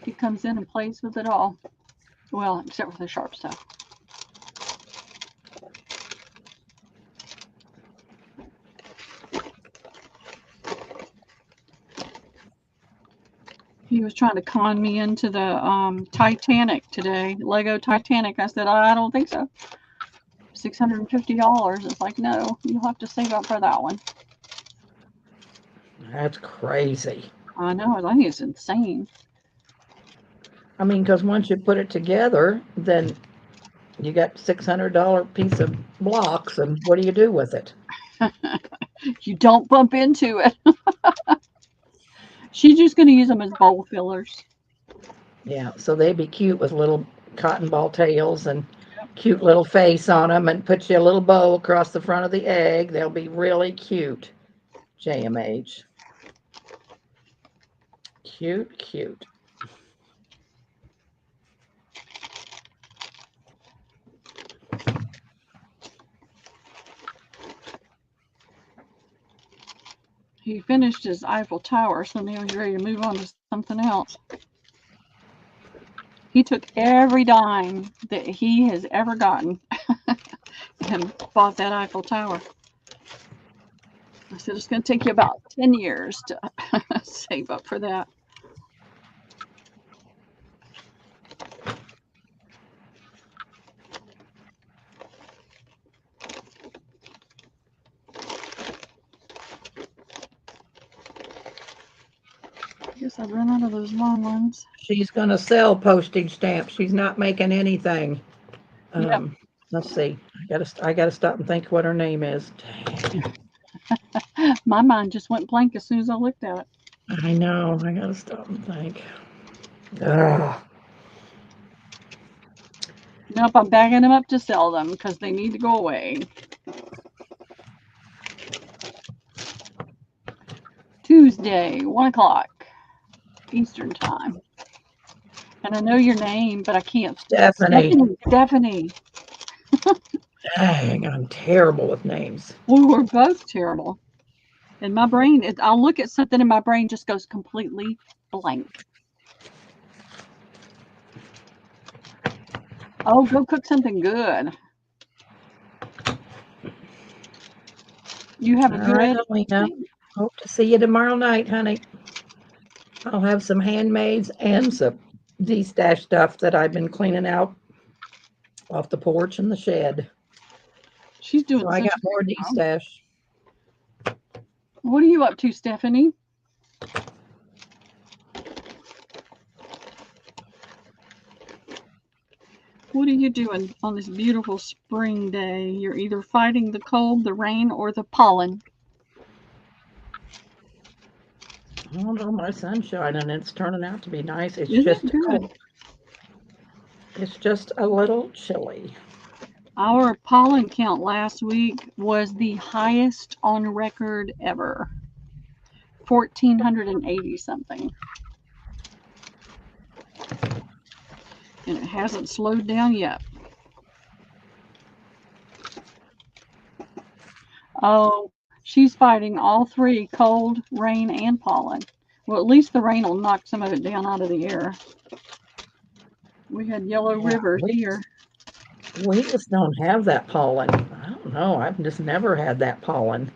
He comes in and plays with it all. Well, except for the sharp stuff. He was trying to con me into the Titanic today, Lego Titanic. I said, I don't think so. $650. It's like, no, you'll have to save up for that one. That's crazy. I know. I think it's insane. I mean, because once you put it together, then You got $600 piece of blocks, and what do you do with it? You don't bump into it. She's just going to use them as bowl fillers. Yeah, so they'd be cute with little cotton ball tails and cute little face on them, and put you a little bow across the front of the egg. They'll be really cute. JMH. Cute, cute. He finished his Eiffel Tower, so now he's ready to move on to something else. He took every dime that he has ever gotten and bought that Eiffel Tower. I said it's going to take you about 10 years to save up for that. I guess I've run out of those long ones. She's going to sell postage stamps. She's not making anything. Yep. Let's see. I gotta stop and think what her name is. Dang. My mind just went blank as soon as I looked at it. I know. I gotta stop and think. Ugh. Nope, I'm bagging them up to sell them because they need to go away. Tuesday, 1 o'clock Eastern time. And I know your name, but I can't. Stephanie. Stephanie. Dang, I'm terrible with names. We were both terrible. In my brain, I'll look at something and my brain just goes completely blank. Oh, go cook something good. You have a All right, good Alina. Hope to see you tomorrow night, honey. I'll have some handmaids and some D-stash stuff that I've been cleaning out off the porch and the shed. She's doing So I such got a more good job. D-stash. What are you up to, Stephanie? What are you doing on this beautiful spring day? You're either fighting the cold, the rain, or the pollen. Oh no, my sun's shining. It's turning out to be nice. It's Isn't just it good? cold. It's just a little chilly. Our pollen count last week was the highest on record ever. 1,480 something. And it hasn't slowed down yet. Oh, she's fighting all three, cold, rain, and pollen. Well, at least the rain will knock some of it down out of the air. We had yellow rivers here. We just don't have that pollen. I don't know. I've just never had that pollen.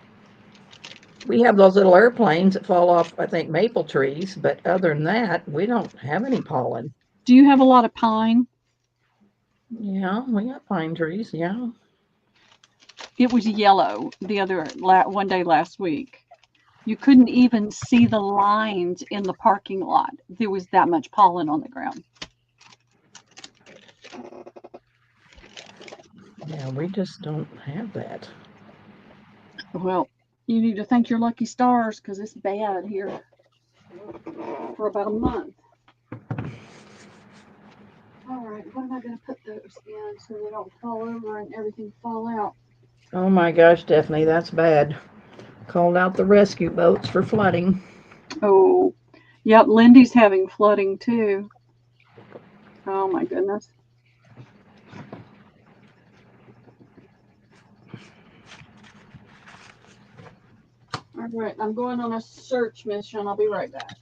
We have those little airplanes that fall off, I think, maple trees, but other than that, we don't have any pollen. Do you have a lot of pine? Yeah, we got pine trees, yeah. It was yellow one day last week. You couldn't even see the lines in the parking lot. There was that much pollen on the ground. Yeah, we just don't have that. Well, you need to thank your lucky stars because it's bad here for about a month. All right, what am I going to put those in so they don't fall over and everything fall out? Oh my gosh, Stephanie, that's bad. Called out the rescue boats for flooding. Oh, yep, Lindy's having flooding too. Oh my goodness. All right, I'm going on a search mission. I'll be right back.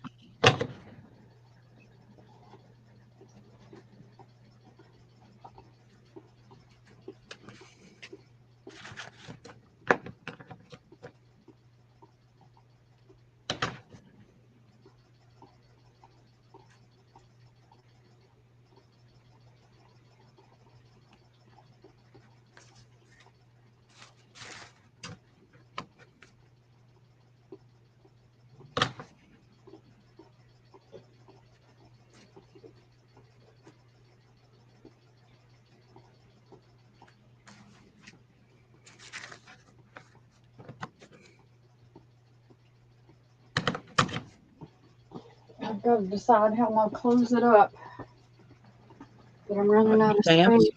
I've got to decide how I'm gonna close it up. But I'm running out of Stamps. space.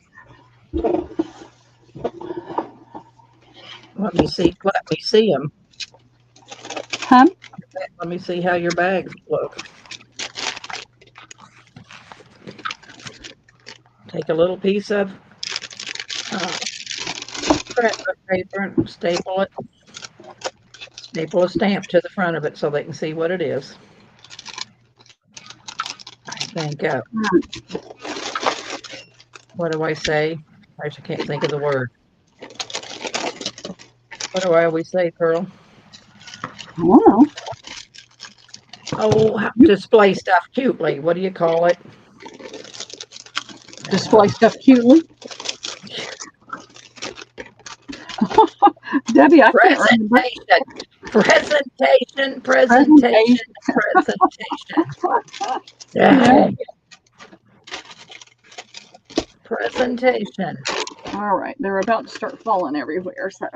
Let me see them. Huh? Let me see how your bags look. Take a little piece of scrapbook paper and staple it. Staple a stamp to the front of it so they can see what it is. I think, what do I say? I can't think of the word. What do I always say, Pearl? I don't know. Oh, display stuff cutely. What do you call it? Display stuff cutely. Debbie, I can't remember. Presentation. Presentation. Dang. Presentation. All right, they're about to start falling everywhere, so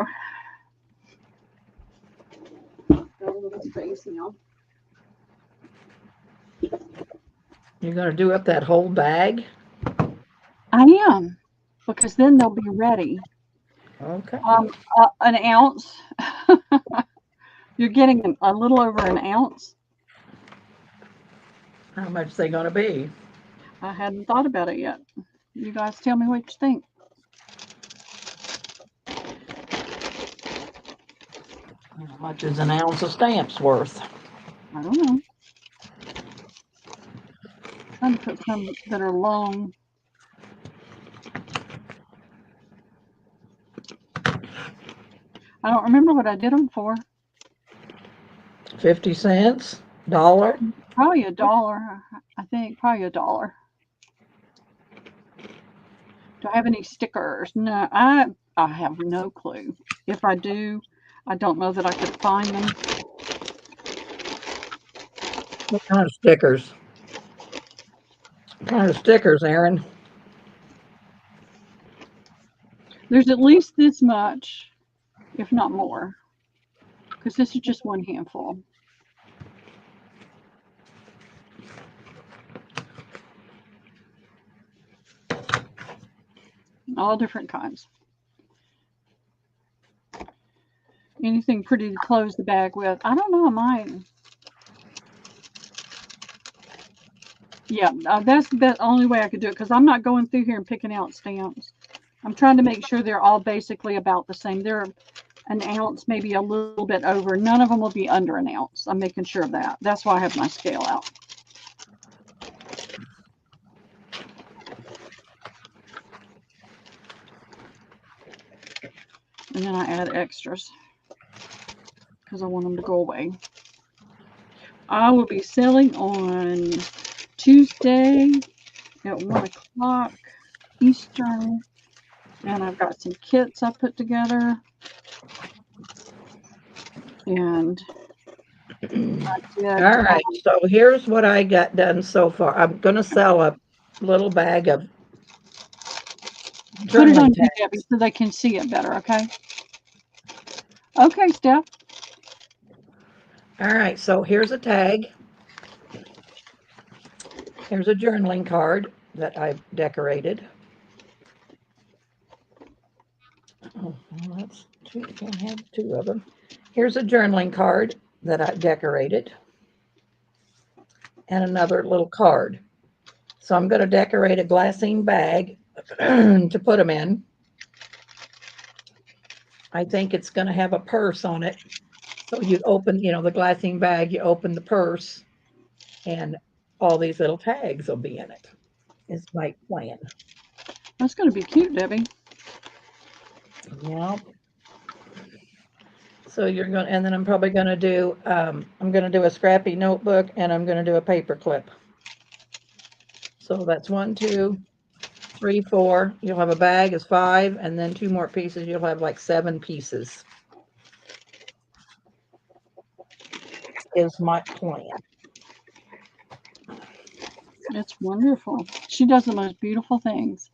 got a little space now. You're going to do up that whole bag? I am, because then they'll be ready. Okay. An ounce. You're getting a little over an ounce. How much they going to be? I hadn't thought about it yet. You guys tell me what you think. How much is an ounce of stamps worth? I don't know. I'm trying to put some that are long. I don't remember what I did them for. 50 cents? $1? Probably $1. I think probably $1. Do I have any stickers? No, I have no clue. If I do, I don't know that I could find them. What kind of stickers? What kind of stickers, Aaron? There's at least this much, if not more, because this is just one handful. All different kinds. Anything pretty to close the bag with? I don't know, I might. Yeah, that's the only way I could do it, because I'm not going through here and picking out stamps. I'm trying to make sure they're all basically about the same. They're an ounce, maybe a little bit over. None of them will be under an ounce. I'm making sure of that. That's why I have my scale out. And then I add extras because I want them to go away. I will be selling on Tuesday at 1 o'clock Eastern. And I've got some kits I put together. And all right, so here's what I got done so far. I'm going to sell a little bag of put it on tags. Debbie so they can see it better, okay? Okay, Steph. All right, so here's a tag. Here's a journaling card that I've decorated. Oh, well, that's two. You can't have two of them. Here's a journaling card that I decorated. And another little card. So I'm going to decorate a glassine bag to put them in. I think it's going to have a purse on it. So you open, the glassine bag, you open the purse, and all these little tags will be in it, is my plan. That's going to be cute, Debbie. Yeah. So you're going, and then I'm probably going to do, I'm going to do a scrappy notebook, and I'm going to do a paper clip. So that's 1, 2, 3, 4. You'll have a bag is 5, and then 2 more pieces. You'll have like 7 pieces. Is my plan. It's wonderful. She does the most beautiful things.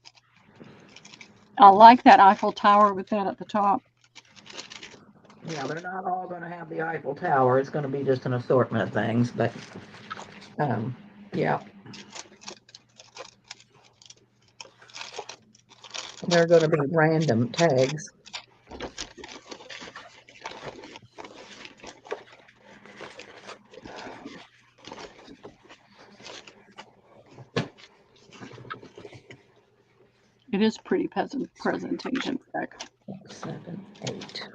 I like that Eiffel Tower with that at the top. Yeah, they're not all going to have the Eiffel Tower. It's going to be just an assortment of things, but Yeah. They're going to be random tags. It is pretty peasant presentation back. 7, 8.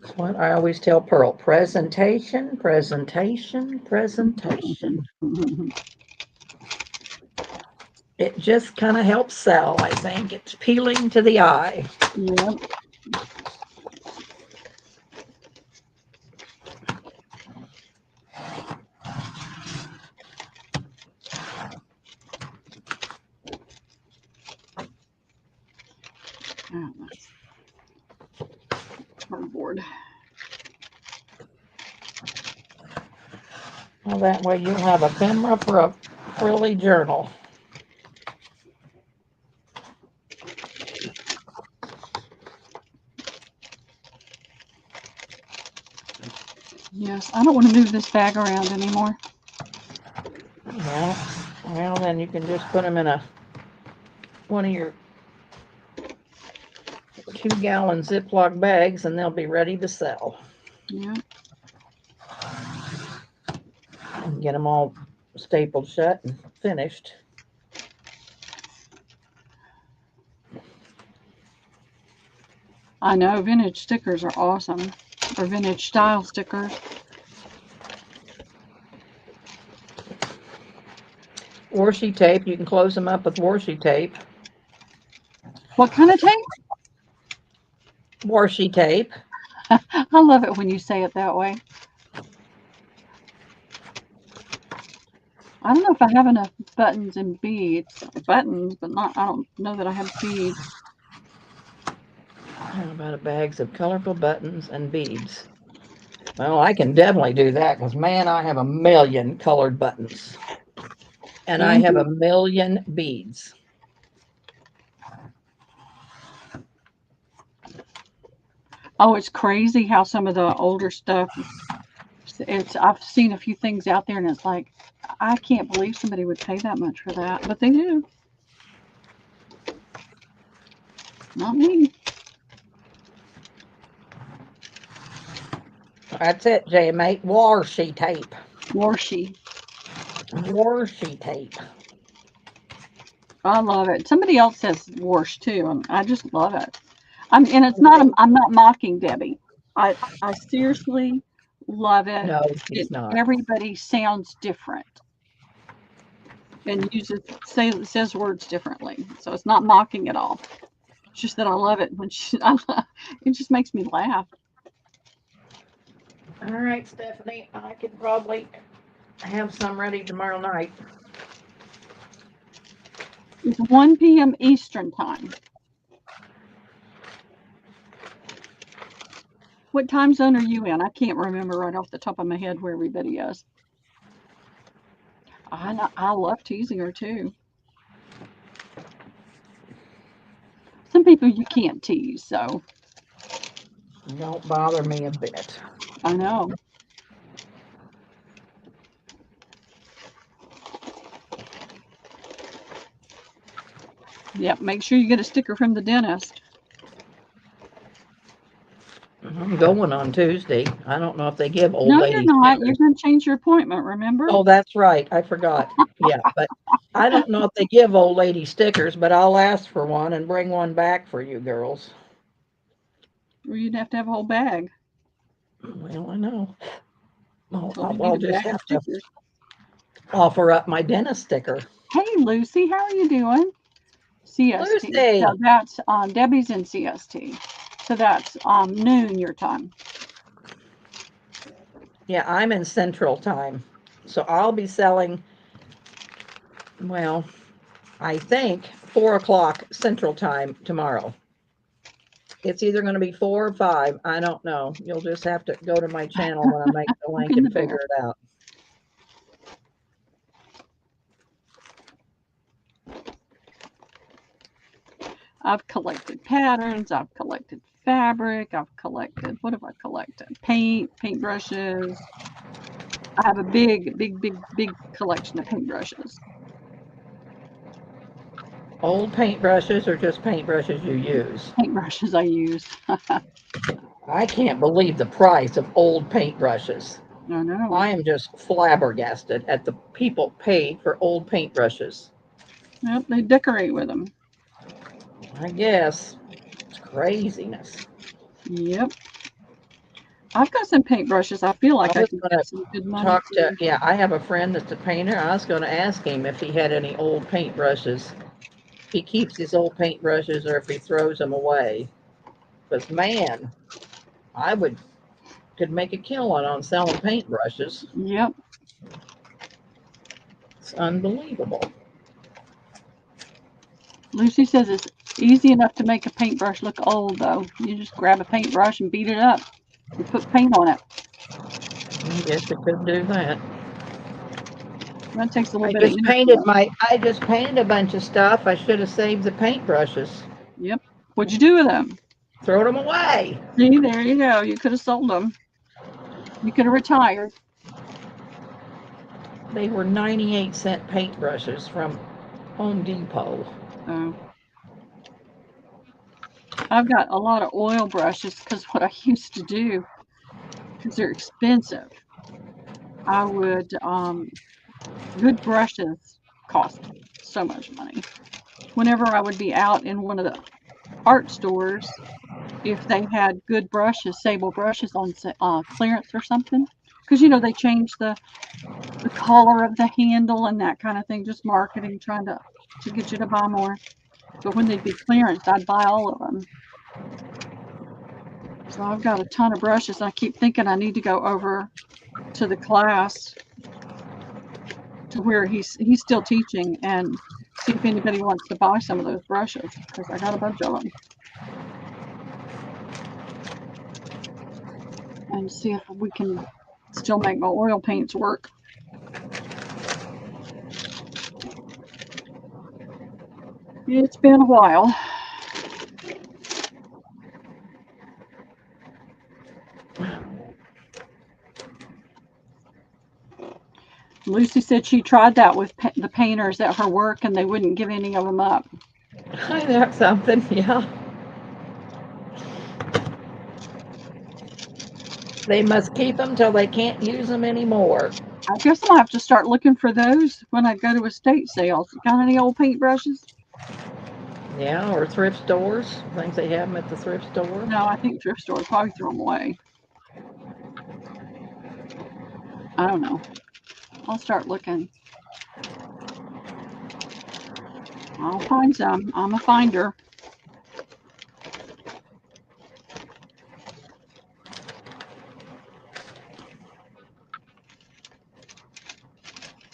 That's what I always tell Pearl. Presentation, presentation, presentation. It just kind of helps sell, I think. It's appealing to the eye. Yep. Oh, that's cardboard. Well, that way you'll have a camera for a frilly journal. Yes, I don't want to move this bag around anymore. Yeah. Well, then you can just put them in one of your 2-gallon Ziploc bags and they'll be ready to sell. Yeah. And get them all stapled shut and finished. I know vintage stickers are awesome, or vintage style stickers. Washi tape, you can close them up with washi tape. What kind of tape? Washi tape. I love it when you say it that way. I don't know if I have enough buttons and beads. Buttons, but not, I don't know that I have beads. How about bags of colorful buttons and beads? Well, I can definitely do that because, man, I have a million colored buttons. And I have a million beads. Oh, it's crazy how some of the older stuff, I've seen a few things out there and it's like, I can't believe somebody would pay that much for that, but they do. Not me. That's it, J-Mate. Washi tape. Washi. Washi tape. I love it. Somebody else says wash too, and I just love it. And it's not. I'm not mocking Debbie. I seriously love it. No, she's not. Everybody sounds different and says words differently, so it's not mocking at all. It's just that I love it when it just makes me laugh. All right, Stephanie, I could probably have some ready tomorrow night. It's 1 p.m. Eastern time. What time zone are you in? I can't remember right off the top of my head where everybody is. I love teasing her too. Some people you can't tease, so. Don't bother me a bit. I know. Yep, make sure you get a sticker from the dentist. I'm going on Tuesday. I don't know if they give old No, ladies you're not. stickers. You're going to change your appointment, remember? Oh, that's right. I forgot. Yeah, but I don't know if they give old lady stickers, but I'll ask for one and bring one back for you girls. Or you'd have to have a whole bag. Well, I know. I'll just have to offer up my dentist sticker. Hey, Lucy, how are you doing? CST. Lucy. So that's Debbie's in CST. So that's noon your time. Yeah, I'm in Central Time. So I'll be selling, well, I think 4 o'clock Central Time tomorrow. It's either going to be 4 or 5. I don't know. You'll just have to go to my channel when I make the link and figure it out. I've collected patterns. I've collected fabric. I've collected, what have I collected? Paint brushes. I have a big collection of paintbrushes. Old paintbrushes or just paintbrushes you use? Paintbrushes I use. I can't believe the price of old paintbrushes. No, no. I am just flabbergasted at the people pay for old paintbrushes. Yep, they decorate with them. I guess it's craziness. Yep. I've got some paintbrushes. I feel I like I was could going get to some good money talk to, for. yeah, I have a friend that's a painter. I was going to ask him if he had any old paintbrushes. If he keeps his old paintbrushes or if he throws them away. Because, man, I could make a killing on selling paintbrushes. Yep. It's unbelievable. Lucy says it's easy enough to make a paintbrush look old, though. You just grab a paintbrush and beat it up and put paint on it. I guess you could do that. That takes a little I bit of just energy. I just painted a bunch of stuff. I should have saved the paintbrushes. Yep. What'd you do with them? Throw them away. See, there you go. You could have sold them. You could have retired. They were 98-cent paintbrushes from Home Depot. Oh. I've got a lot of oil brushes because what I used to do, because they're expensive, I would, good brushes cost so much money. Whenever I would be out in one of the art stores, if they had good brushes, sable brushes on clearance or something, because they change the color of the handle and that kind of thing, just marketing, trying to get you to buy more. But when they'd be clearance, I'd buy all of them. So I've got a ton of brushes. I keep thinking I need to go over to the class to where he's still teaching and see if anybody wants to buy some of those brushes because I got a bunch of them. And see if we can still make my oil paints work. It's been a while. Lucy said she tried that with the painters at her work and they wouldn't give any of them up. That's something, yeah. They must keep them till they can't use them anymore. I guess I'll have to start looking for those when I go to estate sales. Got any old paintbrushes? Yeah, or thrift stores. Things they have them at the thrift store. No, I think thrift stores probably throw them away. I don't know. I'll start looking. I'll find some. I'm a finder.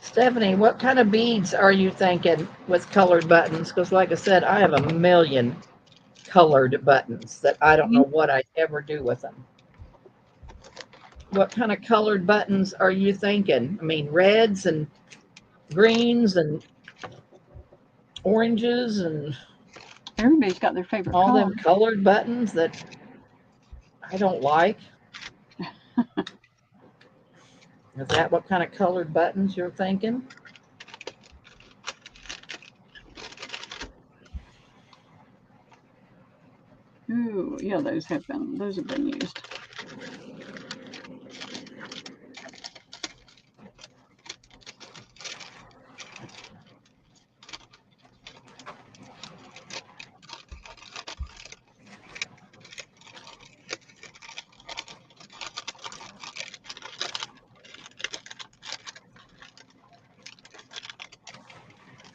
Stephanie, what kind of beads are you thinking with colored buttons? Because like I said, I have a million colored buttons that I don't know what I'd ever do with them. What kind of colored buttons are you thinking? I mean, reds and greens and oranges and Everybody's got their favorite all color. them colored buttons that I don't like. Is that what kind of colored buttons you're thinking? Ooh, yeah, those have been used.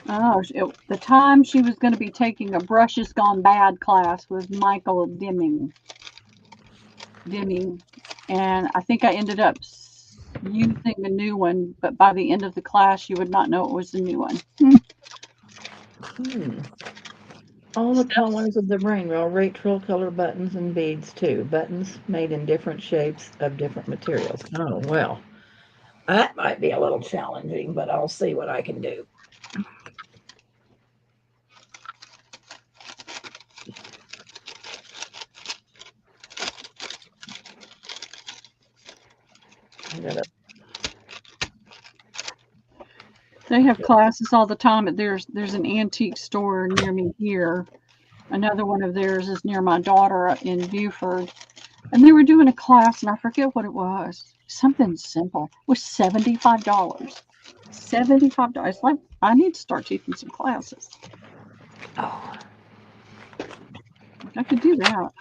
Oh, the time she was going to be taking a brushes gone bad class with Michael Dimming, and I think I ended up using the new one, but by the end of the class, you would not know it was the new one. All the colors of the rainbow, Rachel color buttons and beads too. Buttons made in different shapes of different materials. Oh, well, that might be a little challenging, but I'll see what I can do. I gotta They have classes all the time. There's an antique store near me here. Another one of theirs is near my daughter in Buford. And they were doing a class, and I forget what it was. Something simple. It was $75. $75. Like, I need to start teaching some classes. Oh, I could do that.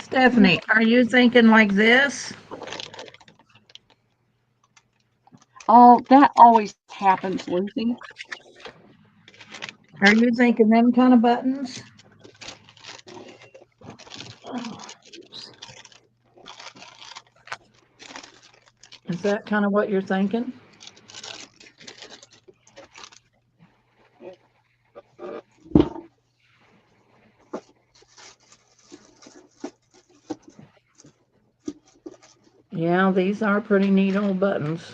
Stephanie, are you thinking like this? Oh, that always happens, Lucy. Are you thinking them kind of buttons? Is that kind of what you're thinking? Yeah, these are pretty neat old buttons.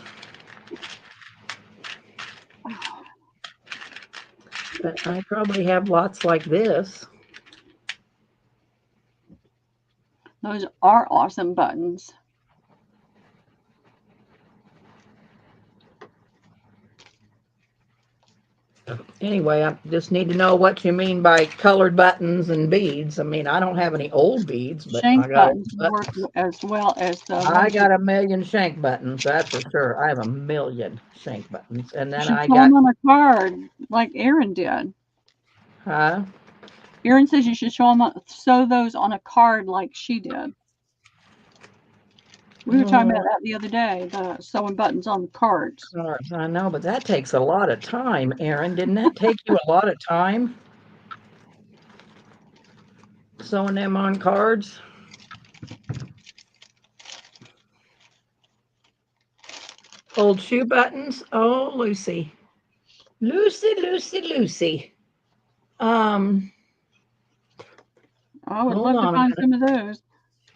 But I probably have lots like this. Those are awesome buttons. Anyway, I just need to know what you mean by colored buttons and beads. I mean, I don't have any old beads, but Shank I got old buttons work buttons. as well as the I ones got a million shank buttons, that's for sure. I have a million shank buttons. And you then should I sew got, them on a card like Erin did. huh? Erin says you should sew those on a card like she did. We were talking about that the other day, the sewing buttons on the cards. Cards, I know, but that takes a lot of time, Erin. Didn't that take you a lot of time? Sewing them on cards? Old shoe buttons? Oh, Lucy. Lucy. Um, I would hold love to on a find minute. some of those.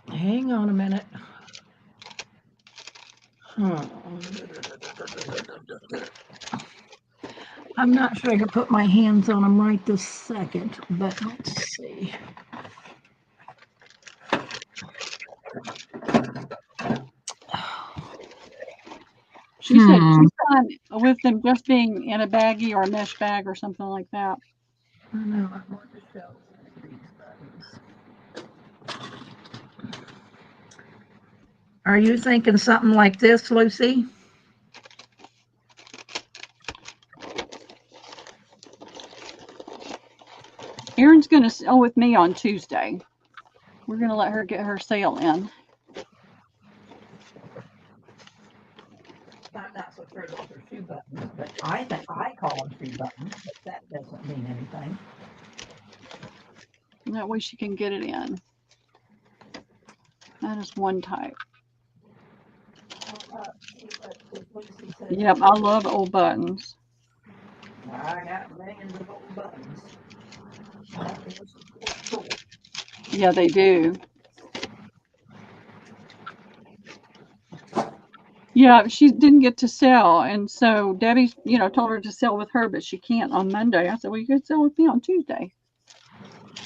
Hang on a minute. I'm not sure I can put my hands on them right this second, but let's see. She said she's fine with them just being in a baggie or a mesh bag or something like that. I know, I want to show these buttons. Are you thinking something like this, Lucy? Erin's going to sell with me on Tuesday. We're going to let her get her sale in. I'm not so sure those are shoe buttons, but I think I call them shoe buttons, but that doesn't mean anything. That way she can get it in. That is one type. Yep, I love old buttons. I got millions of old buttons. Yeah, they do. Yeah, she didn't get to sell, and so Debbie, told her to sell with her, but she can't on Monday. I said, well, you could sell with me on Tuesday.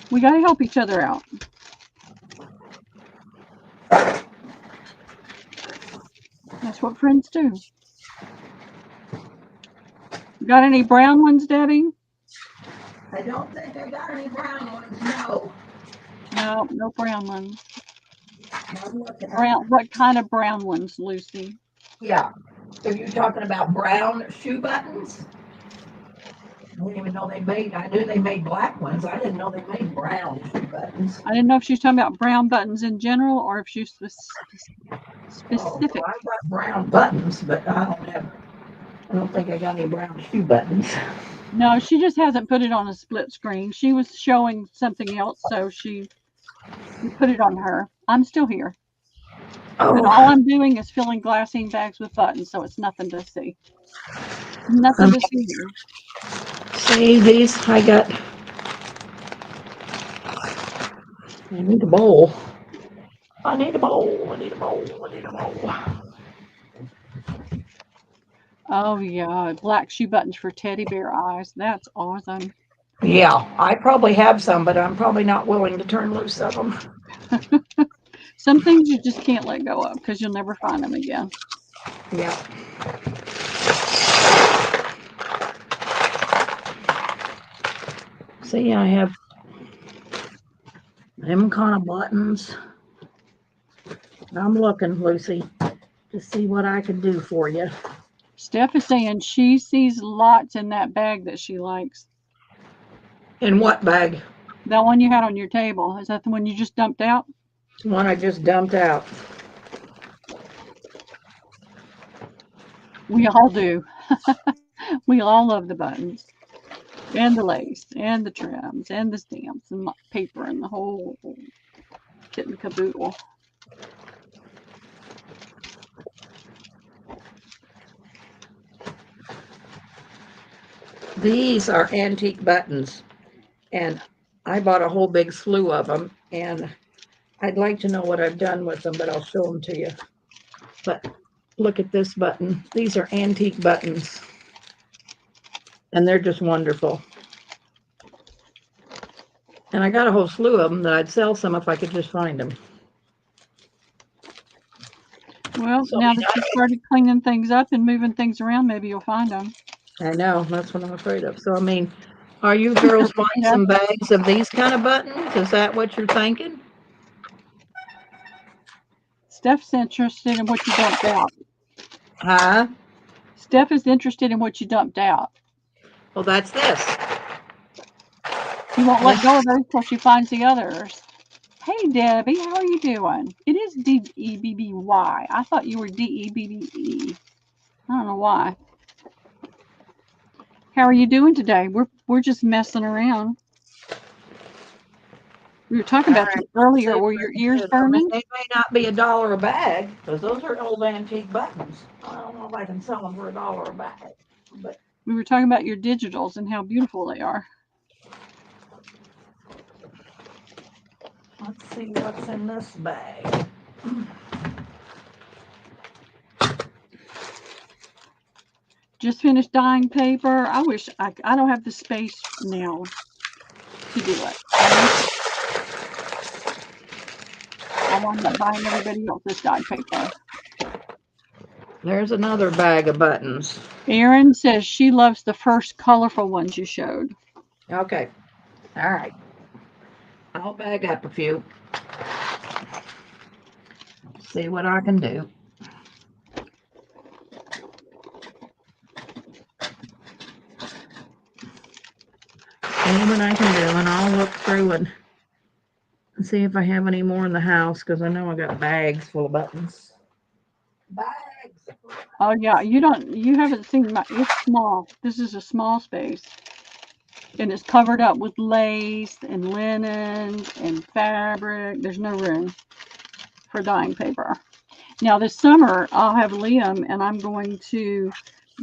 We got to help each other out. That's what friends do. Got any brown ones, Debbie? I don't think I got any brown ones, no. No, no brown ones. Brown. What kind of brown ones, Lucy? Yeah. So you're talking about brown shoe buttons? I didn't even know they made, I knew they made black ones. I didn't know they made brown shoe buttons. I didn't know if she was talking about brown buttons in general or if she's specific. Oh, well, I've got brown buttons, but I don't think I got any brown shoe buttons. No, she just hasn't put it on a split screen. She was showing something else, so we put it on her. I'm still here. Oh. And all I'm doing is filling glassine bags with buttons, so it's nothing to see. Nothing to see here. See these? I need a bowl. I need a bowl. Oh, yeah. Black shoe buttons for teddy bear eyes. That's awesome. Yeah, I probably have some, but I'm probably not willing to turn loose of them. Some things you just can't let go of because you'll never find them again. Yeah. See, I have them kind of buttons. I'm looking, Lucy, to see what I can do for you. Steph is saying she sees lots in that bag that she likes. In what bag? That one you had on your table. Is that the one you just dumped out? One I just dumped out. We all do. We all love the buttons and the lace and the trims and the stamps and the paper and the whole kit and caboodle. These are antique buttons, and I bought a whole big slew of them, and I'd like to know what I've done with them, but I'll show them to you. But look at this button. These are antique buttons, and they're just wonderful. And I got a whole slew of them that I'd sell some if I could just find them. Well, So, now that you started cleaning things up and moving things around, maybe you'll find them. I know, that's what I'm afraid of. So, I mean, are you girls wanting some bags of these kind of buttons? Is that what you're thinking? Steph's interested in what you dumped out. Huh? Steph is interested in what you dumped out. Well, that's this. She won't let go of those till she finds the others. Hey, Debbie, how are you doing? It is D-E-B-B-Y. I thought you were D-E-B-B-E. I don't know why. How are you doing today? We're just messing around. We were talking about you earlier. Were your ears burning? They may not be $1 a bag, because those are old antique buttons. I don't know if I can sell them for $1 a bag. But We were talking about your digitals and how beautiful they are. let's see what's in this bag. Just finished dyeing paper. I wish I don't have the space now to do it. I wound up buying everybody else's dyed paper. There's another bag of buttons. Erin says she loves the first colorful ones you showed. Okay. All right. I'll bag up a few. See what I can do. See what I can do, and I'll look through and see if I have any more in the house, because I know I got bags full of buttons. Bags. Oh yeah, you haven't seen my, it's small. This is a small space. And it's covered up with lace and linen and fabric. There's no room for dyeing paper. Now this summer I'll have Liam and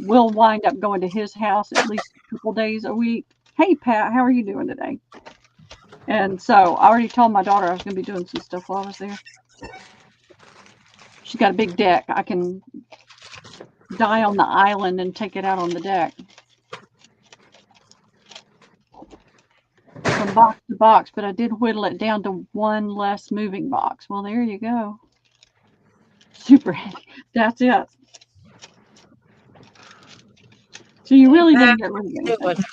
we'll wind up going to his house at least a couple days a week. Hey Pat, how are you doing today? And so I already told my daughter I was going to be doing some stuff while I was there. She's got a big deck. I can dye on the island and take it out on the deck. From box to box, but I did whittle it down to one less moving box. Well, there you go. Super handy. That's it. So you really didn't get rid of anything.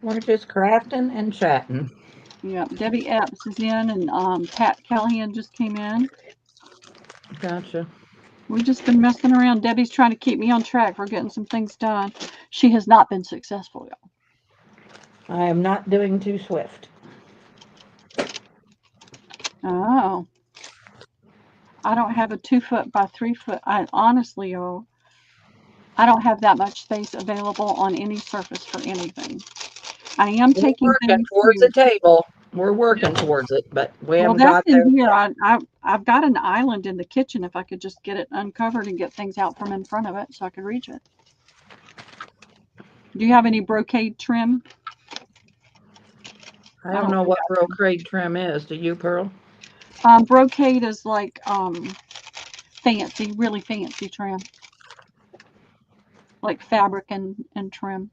We're just crafting and chatting. Yeah, Debbie Epps is in, and Pat Callahan just came in. Gotcha. We've just been messing around. Debbie's trying to keep me on track for getting some things done. She has not been successful, y'all. I am not doing too swift. Oh. I don't have a 2 foot by 3 foot. I honestly, y'all, I don't have that much space available on any surface for anything. I am taking things towards the table. We're working towards it, but we haven't that's got there. in here. I've got an island in the kitchen. If I could just get it uncovered and get things out from in front of it so I could reach it. Do you have any brocade trim? I don't know what brocade trim is. Do you, Pearl? Brocade is like fancy, really fancy trim. Like fabric and trim.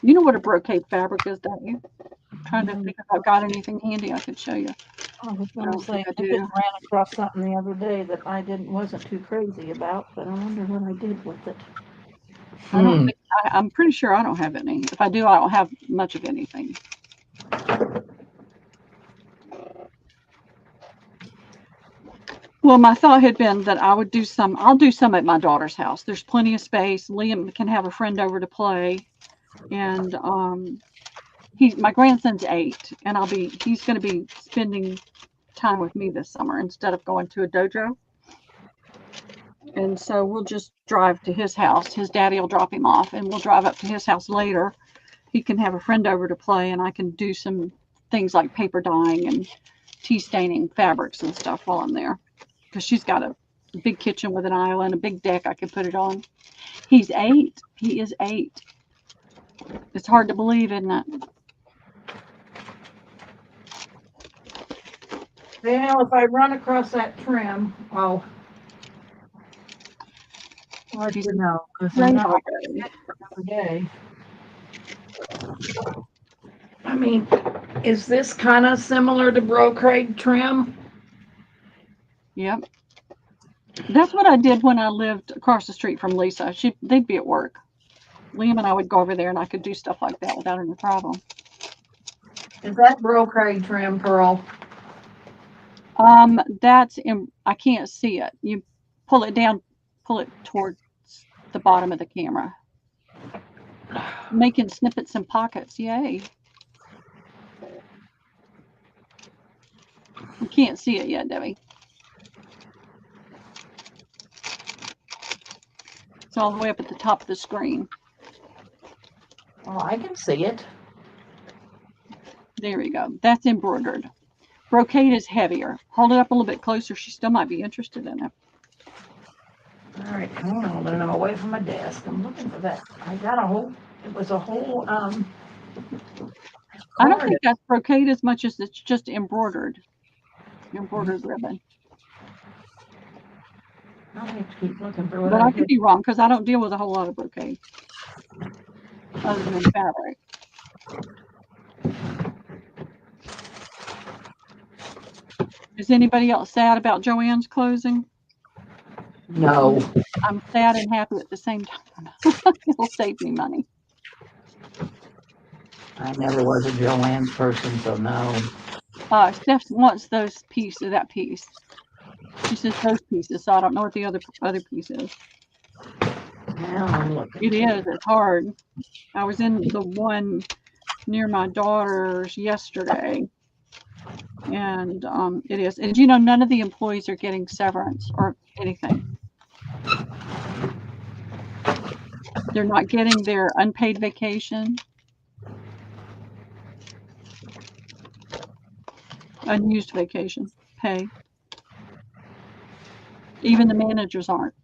You know what a brocade fabric is, don't you? I'm trying to think if I've got anything handy I could show you. I was going to say, I just ran across something the other day that I wasn't too crazy about, but I wonder what I did with it. I don't Hmm. think, I'm pretty sure I don't have any. If I do, I don't have much of anything. Well, my thought had been that I'll do some at my daughter's house. There's plenty of space. Liam can have a friend over to play. And my grandson's 8, and he's going to be spending time with me this summer instead of going to a dojo. And so we'll just drive to his house. His daddy will drop him off, and we'll drive up to his house later. He can have a friend over to play, and I can do some things like paper dyeing and tea staining fabrics and stuff while I'm there. Because she's got a big kitchen with an island, a big deck I can put it on. He's 8. He is 8. It's hard to believe, isn't it? Well, if I run across that trim, I'll let you know, because I'm not every day. I mean, is this kind of similar to brocade trim? Yep. That's what I did when I lived across the street from Lisa. They'd be at work. Liam and I would go over there, and I could do stuff like that without any problem. Is that brocade trim, Pearl? I can't see it. You pull it down, pull it towards the bottom of the camera. Making snippets and pockets, yay. You can't see it yet, Debbie. It's all the way up at the top of the screen. Oh, I can see it. There we go. That's embroidered. Brocade is heavier. Hold it up a little bit closer. She still might be interested in it. All right, hang on, I'm away from my desk. I'm looking for that. It was a whole, I don't think that's brocade as much as it's just embroidered ribbon. I'll have to keep looking for what But I could be wrong because I don't deal with a whole lot of brocade other than fabric. Is anybody else sad about Joann's closing? No. I'm sad and happy at the same time. It'll save me money. I never was a Joann's person, so no. Steph wants that piece. She says those pieces, so I don't know what the other piece is. Well, It is. It's hard. I was in the one near my daughter's yesterday, and it is. And none of the employees are getting severance or anything. They're not getting their unpaid vacation, unused vacation pay. Even the managers aren't.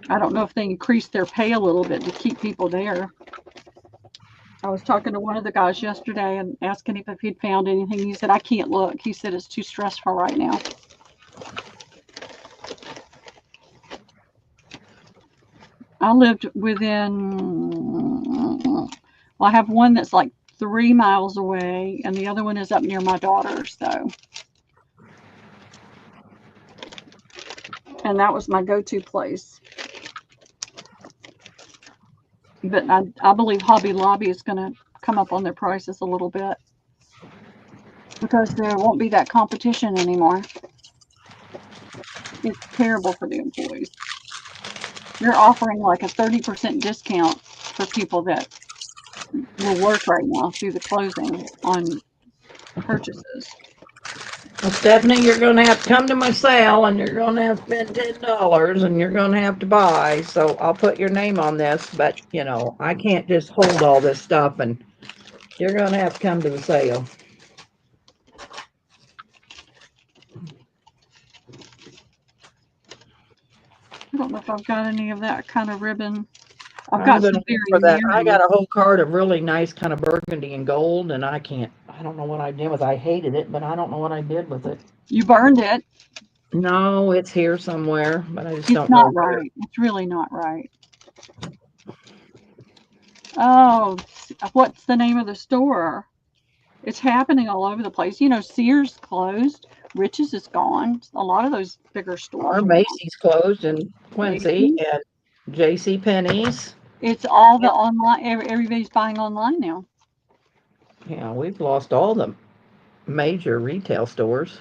I don't know if they increased their pay a little bit to keep people there. I was talking to one of the guys yesterday and asking him if he'd found anything. He said, I can't look. He said, it's too stressful right now. I lived I have one that's like 3 miles away, and the other one is up near my daughter's, so. And that was my go-to place. But I believe Hobby Lobby is going to come up on their prices a little bit because there won't be that competition anymore. It's terrible for the employees. They're offering like a 30% discount for people that will work right now through the closing on purchases. Well, Stephanie, you're going to have to come to my sale, and you're going to have to spend $10, and you're going to have to buy. So I'll put your name on this, but I can't just hold all this stuff, and you're going to have to come to the sale. I don't know if I've got any of that kind of ribbon. I got a whole card of really nice kind of burgundy and gold, and I don't know what I did with it. I hated it, but I don't know what I did with it. You burned it. No, it's here somewhere, but I just don't know. It's not right. Where. It's really not right. Oh, what's the name of the store? It's happening all over the place. You know, Sears closed, Rich's is gone. A lot of those bigger stores Our are gone. Macy's closed in Quincy, Macy's. and J.C. Penney's. It's all the online. Everybody's buying online now. Yeah, we've lost all the major retail stores.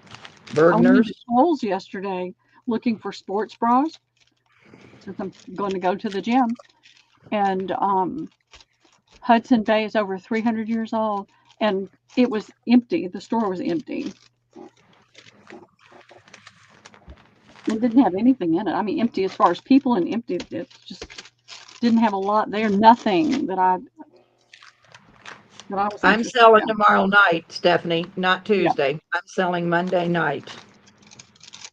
I went Bergner's. into Kohl's yesterday looking for sports bras since I'm going to go to the gym, and Hudson Bay is over 300 years old, and it was empty. The store was empty. It didn't have anything in it. I mean, empty as far as people, and empty. It just didn't have a lot there. Nothing that I was I'm interested selling in. tomorrow night, Stephanie, not Yeah. Tuesday. I'm selling Monday night.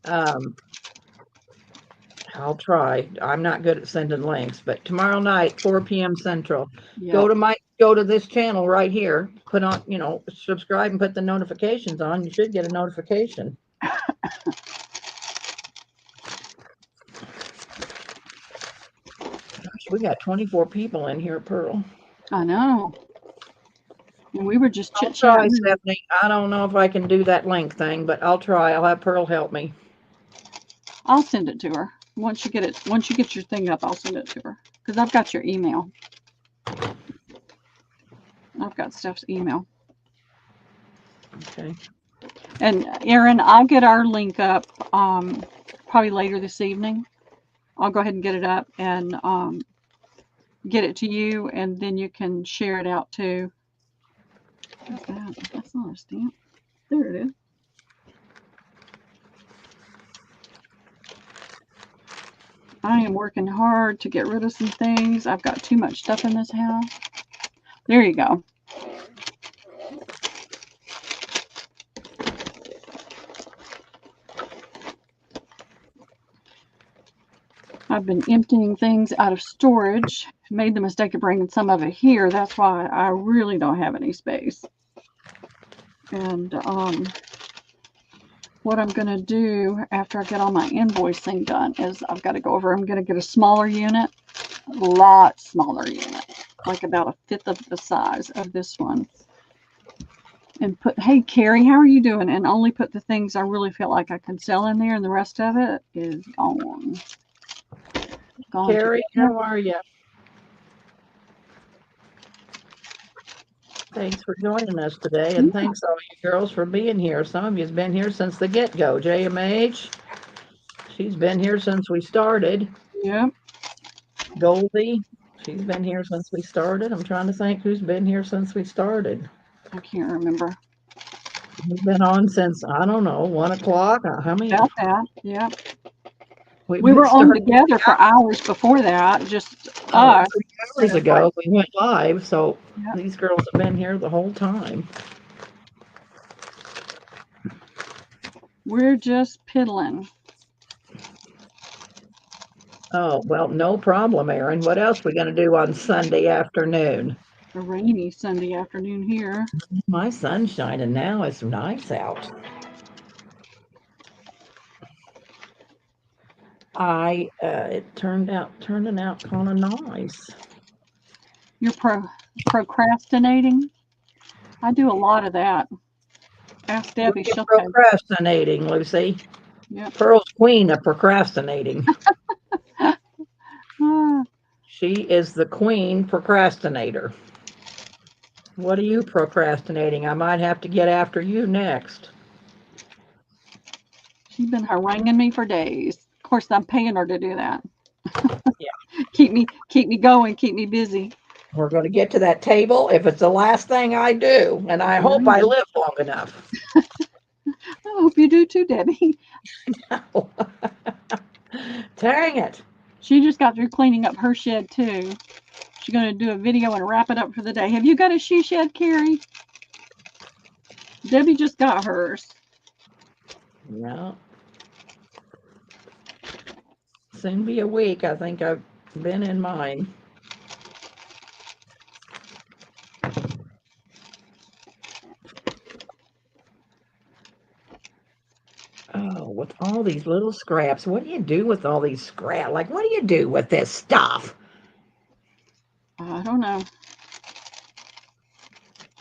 Um, I'll try. I'm not good at sending links, but tomorrow night, 4 p.m. Central. Yeah. Go to this channel right here. Put on, subscribe and put the notifications on. You should get a notification. Gosh, we got 24 people in here, Pearl. I know. And we were just I'll chit try, chatting. Stephanie. I don't know if I can do that link thing, but I'll try. I'll have Pearl help me. I'll send it to her once you get your thing up. I'll send it to her because I've got your email. I've got Steph's email. Okay. And Erin, I'll get our link up probably later this evening. I'll go ahead and get it up and get it to you, and then you can share it out too. What's that? That's not a stamp. There it is. I am working hard to get rid of some things. I've got too much stuff in this house. There you go. I've been emptying things out of storage. Made the mistake of bringing some of it here. That's why I really don't have any space. And what I'm going to do after I get all my invoicing done is I've got to go over. I'm going to get a smaller unit, a lot smaller unit, like about a fifth of the size of this one. And put, hey, Carrie, how are you doing? And only put the things I really feel like I can sell in there, and the rest of it is gone. Carrie, how are you? Thanks for joining us today, and thanks all you girls for being here. Some of you's been here since the get-go. JMH, she's been here since we started. Yep. Goldie, she's been here since we started. I'm trying to think who's been here since we started. I can't remember. We've been on since, I don't know, 1 o'clock. How many? About that, yeah. We were on together for hours before that, just us. 3 hours ago we went live, so Yep. these girls have been here the whole time. We're just piddling. Oh, well, no problem, Erin. What else we going to do on Sunday afternoon? A rainy Sunday afternoon here. My sun's shining now. It's nice out. It turning out kind of nice. You're procrastinating? I do a lot of that. Ask Debbie. She'll tell you. Procrastinating, Lucy. Yep. Pearl's queen of procrastinating. Ah, She is the queen procrastinator. What are you procrastinating? I might have to get after you next. she's been haranguing me for days. Of course, I'm paying her to do that. Yeah. keep me going, keep me busy. We're going to get to that table if it's the last thing I do, and I hope I live long enough. I hope you do too, Debbie. Dang it. She just got through cleaning up her shed too. She's going to do a video and wrap it up for the day. Have you got a she shed, Carrie? Debbie just got hers. No. Soon be a week. I think I've been in mine. Oh, with all these little scraps. What do you do with all these scraps? Like, what do you do with this stuff? I don't know.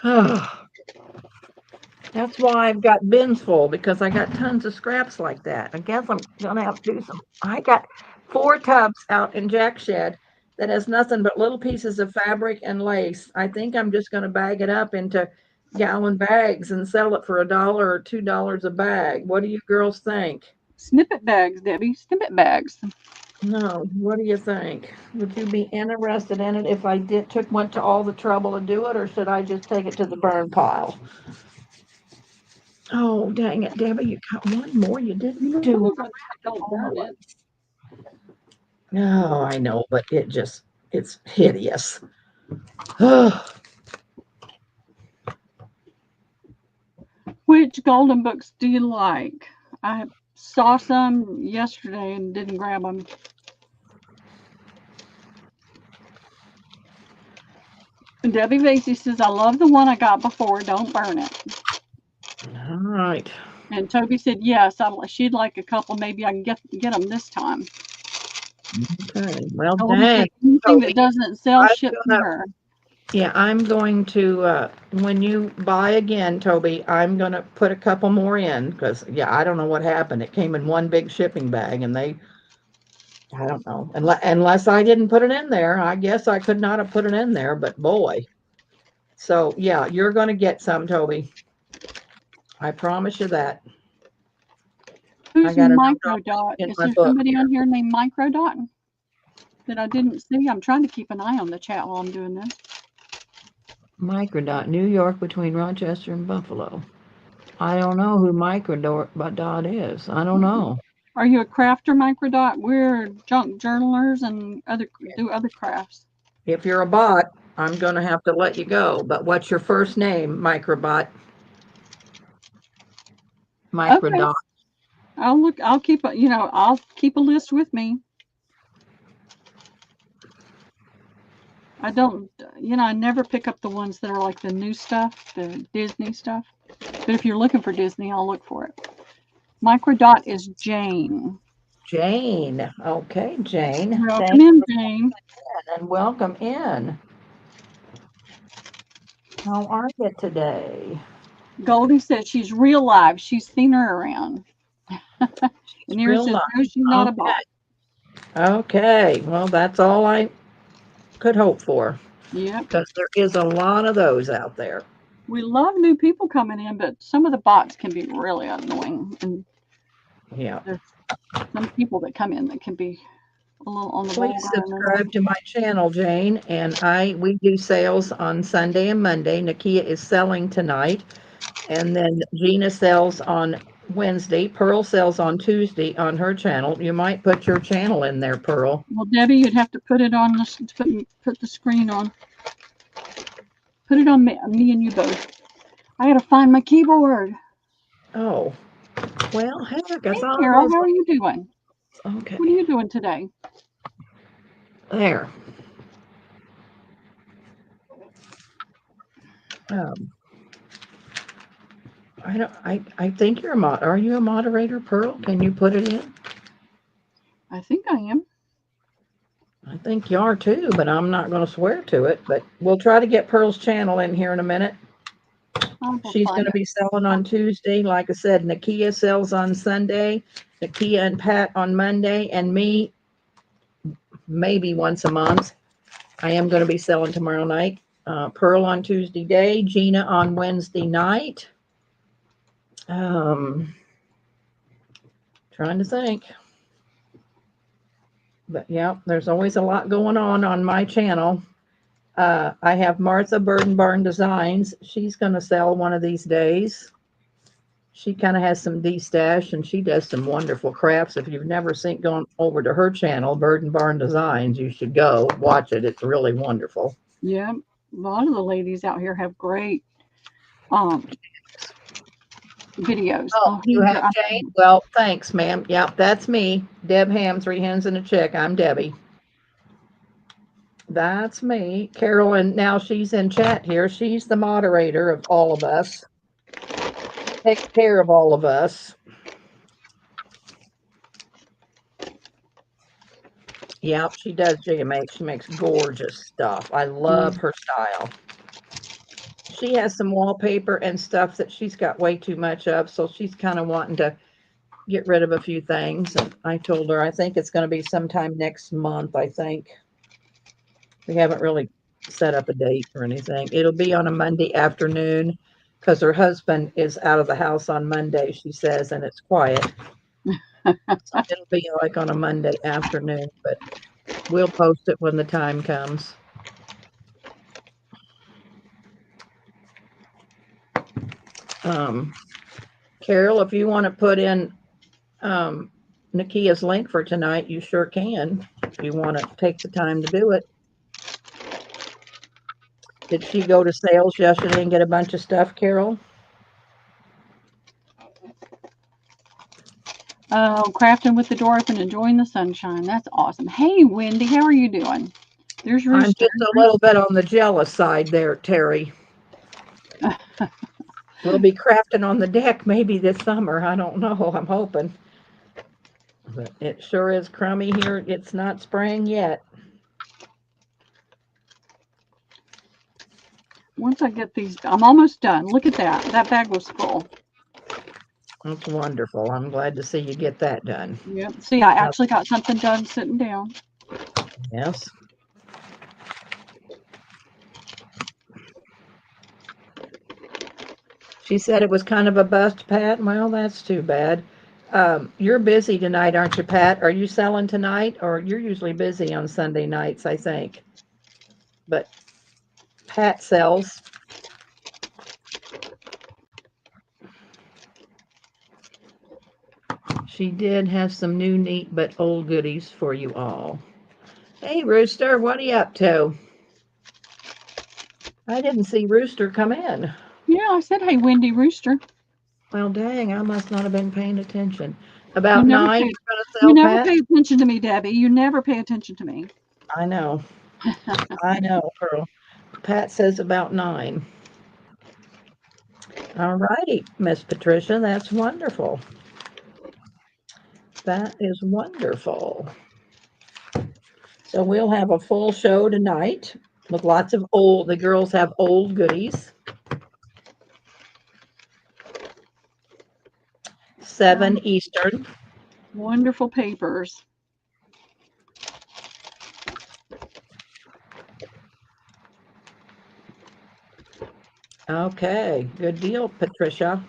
Oh, That's why I've got bins full, because I got tons of scraps like that. I guess I'm gonna have to do some. I got 4 tubs out in Jack's shed that has nothing but little pieces of fabric and lace. I think I'm just gonna bag it up into gallon bags and sell it for $1 or $2 a bag. What do you girls think? Snippet bags, Debbie. Snippet bags. No, what do you think? Would you be interested in it if I went to all the trouble to do it, or should I just take it to the burn pile? Oh, dang it, Debbie, you got one more. You didn't do Remember it. when don't burn it. No, I know, but it's hideous. Oh, Which golden books do you like? I saw some yesterday and didn't grab them. Debbie Vasey says, I love the one I got before. Don't burn it. all right. And Toby said, yes, she'd like a couple. Maybe I can get them this time. Okay. Well, Toby dang. said, anything Toby, that doesn't sell, I'm ship to gonna, her. yeah, I'm going to, when you buy again, Toby, I'm going to put a couple more in because, yeah, I don't know what happened. It came in one big shipping bag and I don't know. Unless I didn't put it in there, I guess I could not have put it in there, but boy. So, yeah, you're going to get some, Toby. I promise you that. I Who's got a note Microdot? in Is my there book. somebody on here named Microdot that I didn't see? I'm trying to keep an eye on the chat while I'm doing this. Microdot, New York between Rochester and Buffalo. I don't know who Microdot is. I don't know. Are you a crafter, Microdot? We're junk journalers and do other crafts. If you're a bot, I'm going to have to let you go. But what's your first name, Microbot? Okay. Microdot. I'll keep a list with me. I don't, I never pick up the ones that are like the new stuff, the Disney stuff. But if you're looking for Disney, I'll look for it. Microdot is Jane. Jane. Okay, Jane. Welcome in, Jane. And welcome in. How are you today? Goldie said she's real live. She's seen her around. And here says, no, she's not a bot. Okay. Well, that's all I could hope for. Yeah. Because there is a lot of those out there. We love new people coming in, but some of the bots can be really annoying. And yeah, there's some people that come in that can be a little on the please subscribe to my channel, Jane. And we do sales on Sunday and Monday. Nakia is selling tonight. And then Gina sells on Wednesday. Pearl sells on Tuesday on her channel. You might put your channel in there, Pearl. Well, Debbie, you'd have to put it on put the screen on. Put it on me and you both. I gotta find my keyboard. Oh, well, heck, hey, Carol, how are you doing? Okay. What are you doing today? There. I think you're are you a moderator, Pearl? Can you put it in? I think I am. I think you are too, but I'm not going to swear to it. But we'll try to get Pearl's channel in here in a minute. She's going to be selling on Tuesday. Like I said, Nakia sells on Sunday, Nakia and Pat on Monday, and me maybe once a month. I am going to be selling tomorrow night. Pearl on Tuesday day, Gina on Wednesday night. Trying to think. But yeah, there's always a lot going on my channel. I have Martha Burden Barn Designs. She's going to sell one of these days. She kind of has some D-stash and she does some wonderful crafts. If you've never gone over to her channel, Burden Barn Designs, you should go watch it. It's really wonderful. Yeah, a lot of the ladies out here have great videos. Oh, you have Jane? Well, thanks, ma'am. Yep, that's me. Deb Ham, 3 hens and a chick. I'm Debbie. That's me. Carolyn, now she's in chat here. She's the moderator of all of us. Takes care of all of us. Yep, she does GMA. She makes gorgeous stuff. I love her style. she has some wallpaper and stuff that she's got way too much of, so she's kind of wanting to get rid of a few things. And I told her I think it's going to be sometime next month. I think we haven't really set up a date or anything. It'll be on a Monday afternoon because her husband is out of the house on Monday, she says, and it's quiet. So it'll be like on a Monday afternoon, but we'll post it when the time comes. Carol, if you want to put in Nakia's link for tonight, you sure can. If you want to take the time to do it. Did she go to sales yesterday and get a bunch of stuff, Carol? Oh, crafting with the door open, enjoying the sunshine. That's awesome. Hey, Wendy, how are you doing? There's I'm Rooster. just a little bit on the jealous side there, Terry. We'll be crafting on the deck maybe this summer. I don't know. I'm hoping. But it sure is crummy here. It's not spraying yet. Once I get these, I'm almost done. Look at that. That bag was full. That's wonderful. I'm glad to see you get that done. Yep. See, I actually got something done sitting down. Yes. She said it was kind of a bust, Pat. Well, that's too bad. You're busy tonight, aren't you, Pat? Are you selling tonight? Or you're usually busy on Sunday nights, I think. But Pat sells. She did have some new, neat, but old goodies for you all. Hey, Rooster, what are you up to? I didn't see Rooster come in. Yeah, I said, hey, Wendy Rooster. Well, dang, I must not have been paying attention. About 9, you're going to You sell, never Pat? pay attention to me, Debbie. You never pay attention to me. I know. I know, Pearl. Pat says about 9. All righty, Miss Patricia, that's wonderful. That is wonderful. So we'll have a full show tonight with lots of the girls have old goodies. 7 Eastern. Wonderful papers. Okay, good deal, Patricia.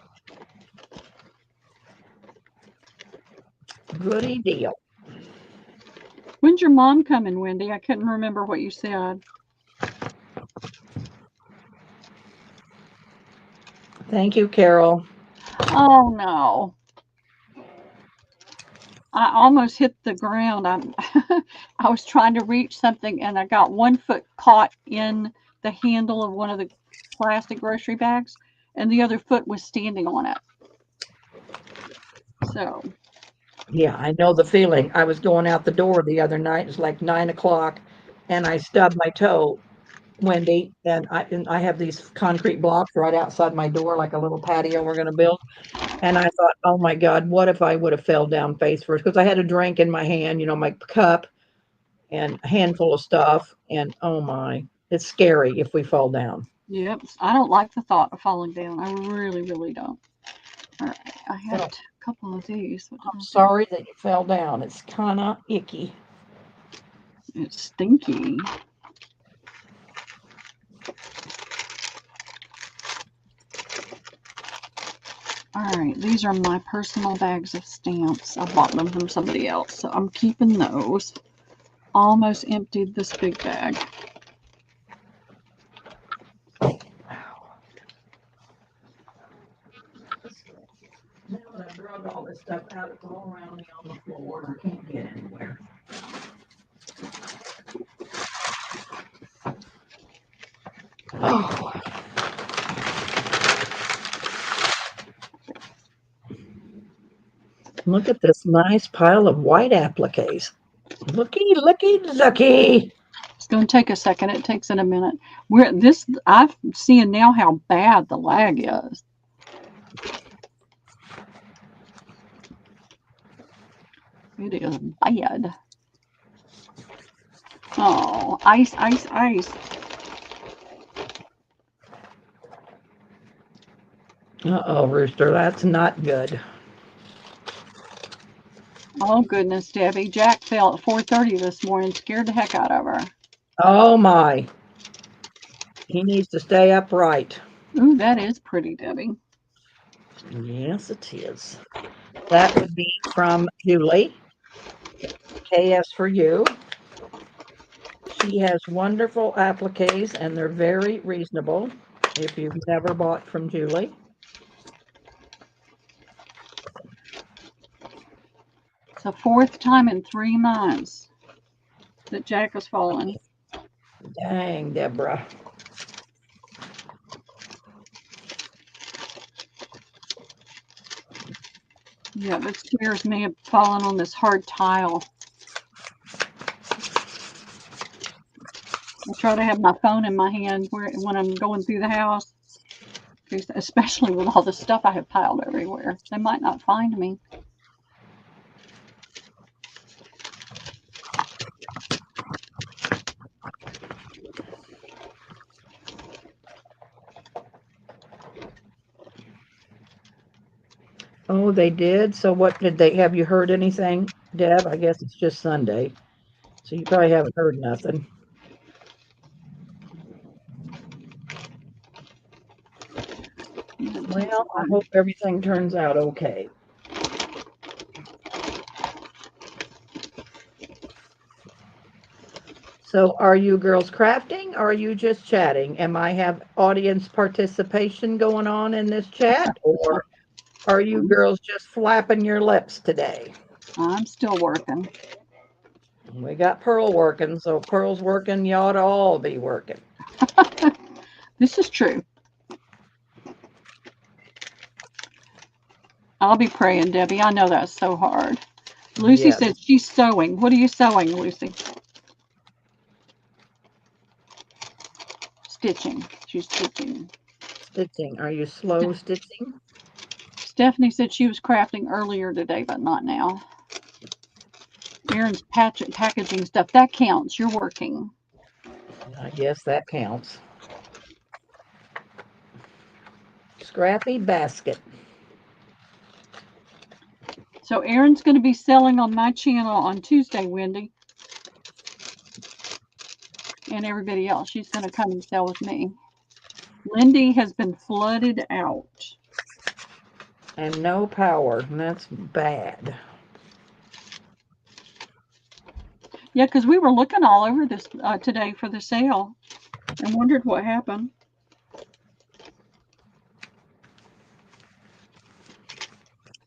Goody deal. When's your mom coming, Wendy? I couldn't remember what you said. Thank you, Carol. Oh, no. I almost hit the ground. I was trying to reach something and I got one foot caught in the handle of one of the plastic grocery bags and the other foot was standing on it. So. Yeah, I know the feeling. I was going out the door the other night. It was like 9 o'clock and I stubbed my toe, Wendy, and I have these concrete blocks right outside my door, like a little patio we're going to build. And I thought, oh my God, what if I would have fell down face first? Because I had a drink in my hand, my cup and a handful of stuff. And oh my, it's scary if we fall down. Yep. I don't like the thought of falling down. I really, really don't. All right. I had a couple of these. I'm sorry that you fell down. It's kind of icky. It's stinky. All right, these are my personal bags of stamps. I bought them from somebody else, so I'm keeping those. Almost emptied this big bag. Now that I've drug all this stuff out, it's all around me on the floor. I can't get anywhere. Oh. Look at this nice pile of white appliques. Looky, looky, looky. It's going to take a second. It takes it a minute. I'm seeing now how bad the lag is. It is bad. Oh, ice, ice, ice. Uh-oh, Rooster, that's not good. Oh, goodness, Debbie. Jack fell at 4:30 this morning, scared the heck out of her. Oh my. He needs to stay upright. Ooh, that is pretty, Debbie. Yes, it is. That would be from Julie. KS for you. She has wonderful appliques and they're very reasonable if you've never bought from Julie. It's the fourth time in 3 months that Jack has fallen. Dang, Deborah. Yeah, this scares me of falling on this hard tile. I try to have my phone in my hand when I'm going through the house, especially with all the stuff I have piled everywhere. They might not find me. Oh, they did? So what did they, have you heard anything, Deb? I guess it's just Sunday. So you probably haven't heard nothing. Well, I hope everything turns out okay. So are you girls crafting or are you just chatting? Am I have audience participation going on in this chat or are you girls just flapping your lips today? I'm still working. We got Pearl working, so if Pearl's working, you ought to all be working. This is true. I'll be praying, Debbie. I know that's so hard. Lucy Yes. said she's sewing. What are you sewing, Lucy? Stitching. She's stitching. Stitching. Are you slow stitching? Stephanie said she was crafting earlier today, but not now. Erin's packaging stuff. That counts. You're working. I guess that counts. Scrappy basket. So Erin's going to be selling on my channel on Tuesday, Wendy. And everybody else. She's going to come and sell with me. Lindy has been flooded out. And no power. And that's bad. Yeah, because we were looking all over this today for the sale and wondered what happened.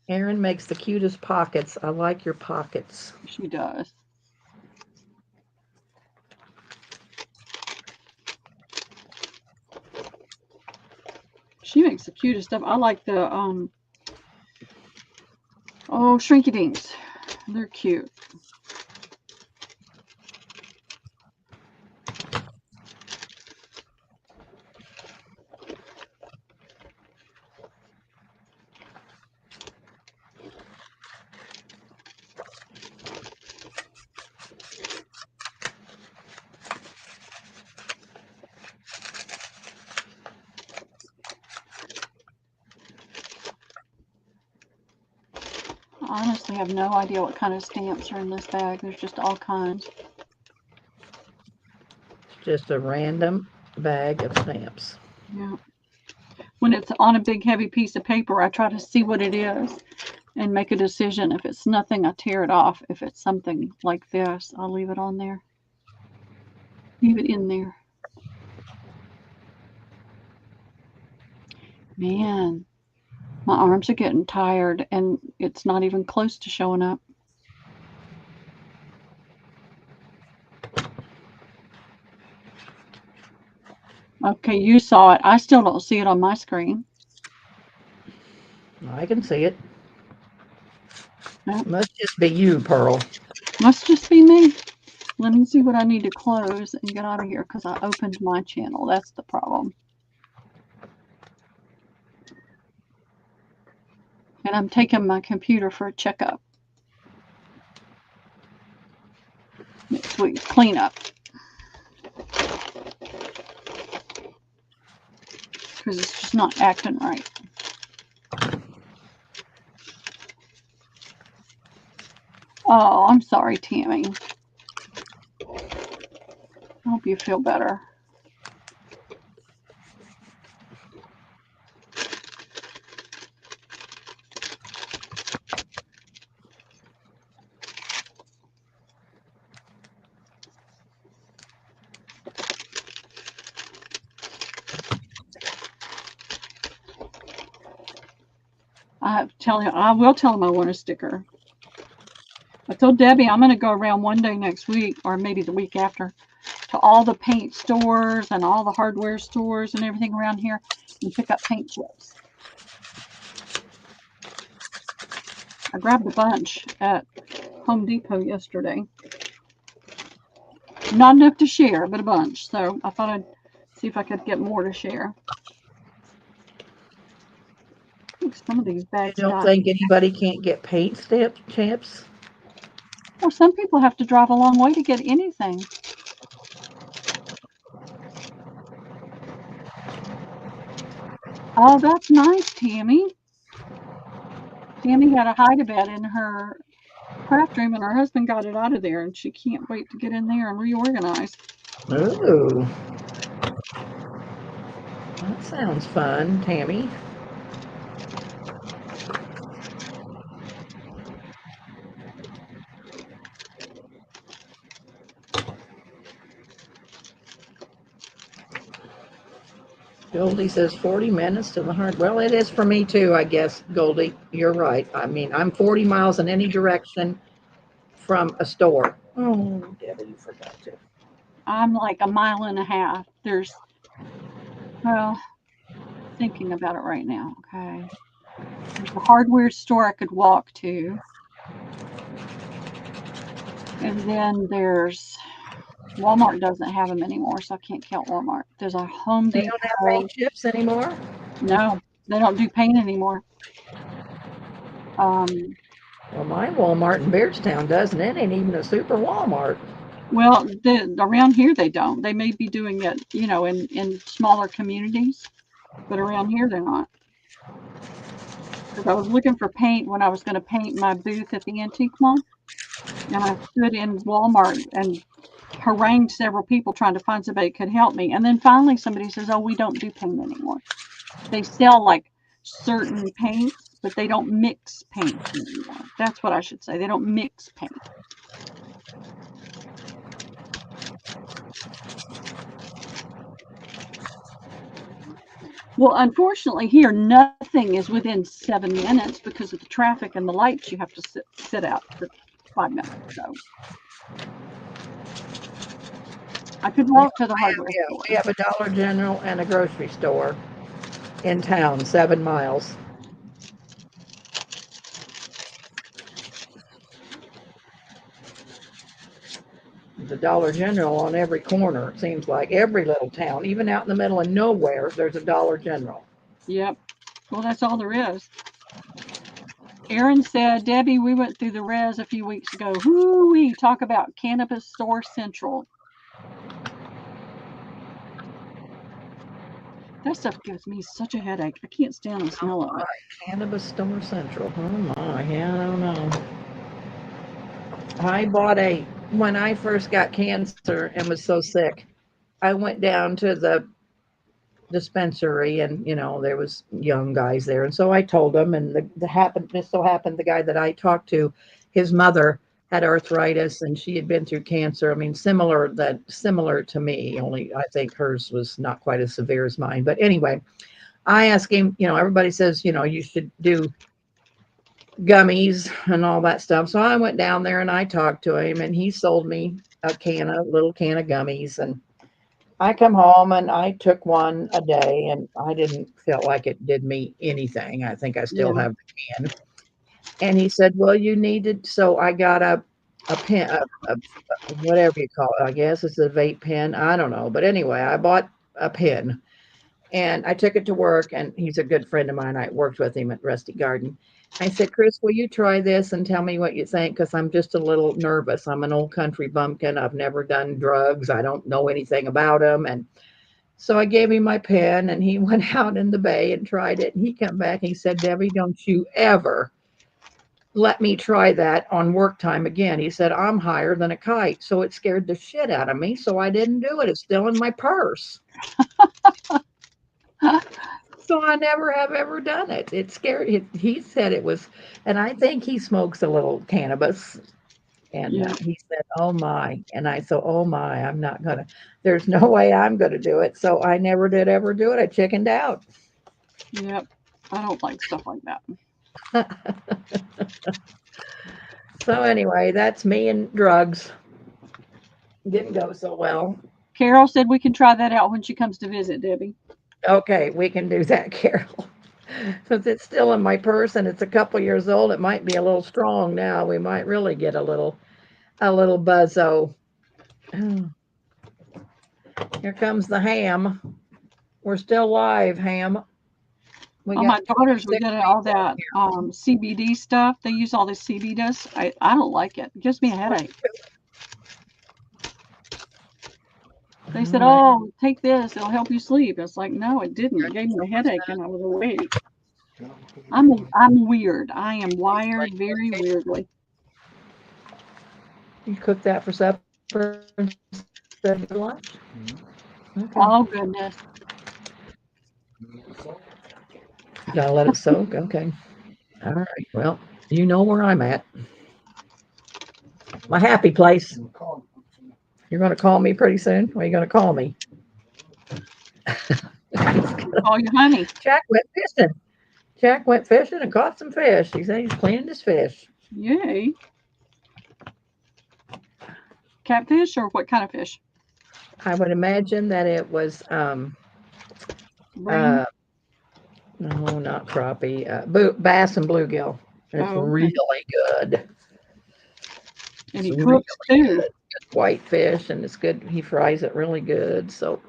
Erin makes the cutest pockets. I like your pockets. She does. She makes the cutest stuff. I like the shrinky dinks. They're cute. I honestly have no idea what kind of stamps are in this bag. There's just all kinds. It's just a random bag of stamps. Yeah. When it's on a big heavy piece of paper, I try to see what it is and make a decision. If it's nothing, I tear it off. If it's something like this, I'll leave it on there. Leave it in there. Man, my arms are getting tired and it's not even close to showing up. Okay, you saw it. I still don't see it on my screen. I can see it. Nope. Must just be you, Pearl. Must just be me. Let me see what I need to close and get out of here because I opened my channel. That's the problem. And I'm taking my computer for a checkup. Next week, cleanup. Because it's just not acting right. Oh, I'm sorry, Tammy. I hope you feel better. I will tell him I want a sticker. I told Debbie I'm going to go around one day next week, or maybe the week after, to all the paint stores and all the hardware stores and everything around here and pick up paint chips. I grabbed a bunch at Home Depot yesterday. Not enough to share, but a bunch. So I thought I'd see if I could get more to share. I think some of these You bags don't got. think anybody can't get paint chips? Well, some people have to drive a long way to get anything. Oh, that's nice, Tammy. Tammy had a hide-a-bed in her craft room, and her husband got it out of there, and she can't wait to get in there and reorganize. Ooh, that sounds fun, Tammy. Goldie says 40 minutes to the heart. Well, it is for me too, I guess, Goldie. You're right. I mean, I'm 40 miles in any direction from a store. Oh, Debbie, you forgot to. I'm like a mile and a half. Well, thinking about it right now. Okay. There's a hardware store I could walk to. And then there's Walmart doesn't have them anymore, so I can't count Walmart. There's a Home They don't have paint Depot. chips anymore? No, they don't do paint anymore. Um, Well, my Walmart in Beardstown doesn't. It ain't even a super Walmart. well, around here they don't. They may be doing it, in smaller communities, but around here they're not. Because I was looking for paint when I was going to paint my booth at the antique mall, and I stood in Walmart and harangued several people trying to find somebody that could help me. And then finally somebody says, "Oh, we don't do paint anymore." They sell like certain paints, but they don't mix paint anymore. That's what I should say. They don't mix paint. Well, unfortunately, here nothing is within 7 minutes because of the traffic and the lights. You have to sit out for 5 minutes. So I could Yeah, walk to the hardware store. we have a Dollar General and a grocery store in town, 7 miles. The Dollar General on every corner. It seems like every little town, even out in the middle of nowhere, there's a Dollar General. Yep. Well, that's all there is. Aaron said, "Debbie, we went through the res a few weeks ago. Whoo-wee, talk about Cannabis Store Central. That stuff gives me such a headache. I can't stand the smell of it." Cannabis Store Central. Oh my, yeah, I don't know. I bought when I first got cancer and was so sick, I went down to the dispensary and there was young guys there, and so I told them, and it so happened the guy that I talked to, his mother had arthritis and she had been through cancer. I mean, similar to me, only I think hers was not quite as severe as mine. But anyway, I asked him, everybody says, you should do gummies and all that stuff. So I went down there and I talked to him, and he sold me a little can of gummies. And I come home and I took one a day, and I didn't feel like it did me anything. I think I still Yeah. have the can. And he said, "Well, you needed," so I got a pen, whatever you call it. I guess it's a vape pen. I don't know. But anyway, I bought a pen and I took it to work, and he's a good friend of mine. I worked with him at Rusty Garden. I said, "Chris, will you try this and tell me what you think? Because I'm just a little nervous. I'm an old country bumpkin. I've never done drugs. I don't know anything about them." And so I gave him my pen, and he went out in the bay and tried it. And he came back and he said, "Debbie, don't you ever let me try that on work time again. He said, I'm higher than a kite. So it scared the shit out of me. So I didn't do it. It's still in my purse. So I never have ever done it. It scared he said it was, and I think he smokes a little cannabis. And Yeah. he said, oh my. And I said, oh my, I'm not going to, there's no way I'm going to do it. So I never did ever do it. I chickened out. Yep. I don't like stuff like that. So anyway, that's me and drugs. Didn't go so well. Carol said we can try that out when she comes to visit, Debbie. Okay, we can do that, Carol. Since it's still in my purse and it's a couple years old, it might be a little strong now. We might really get a little buzzo. Oh, here comes the ham. We're still live, ham. We Oh, my got daughters were 26 getting all people that CBD stuff. They use all this CBD dust. I don't like it. It gives me a headache. They said, All right. "Oh, take this. It'll help you sleep." It's like, no, it didn't. It gave me a headache, and I was awake. I'm weird. I am wired very weirdly. You cook that for supper instead of lunch? Okay. Oh goodness. Gotta let it soak. Okay. All right. Well, you know where I'm at. My happy place. You're going to call me pretty soon? Or are you going to call me? Oh, you honey. Jack went fishing. Jack went fishing and caught some fish. He said he's cleaning his fish. Yay. Catfish or what kind of fish? I would imagine that it was Bream. no, not crappie, bass and bluegill. It's Oh, okay. really good. And It's he really cooks too. good. It's white fish and it's good. He fries it really good. So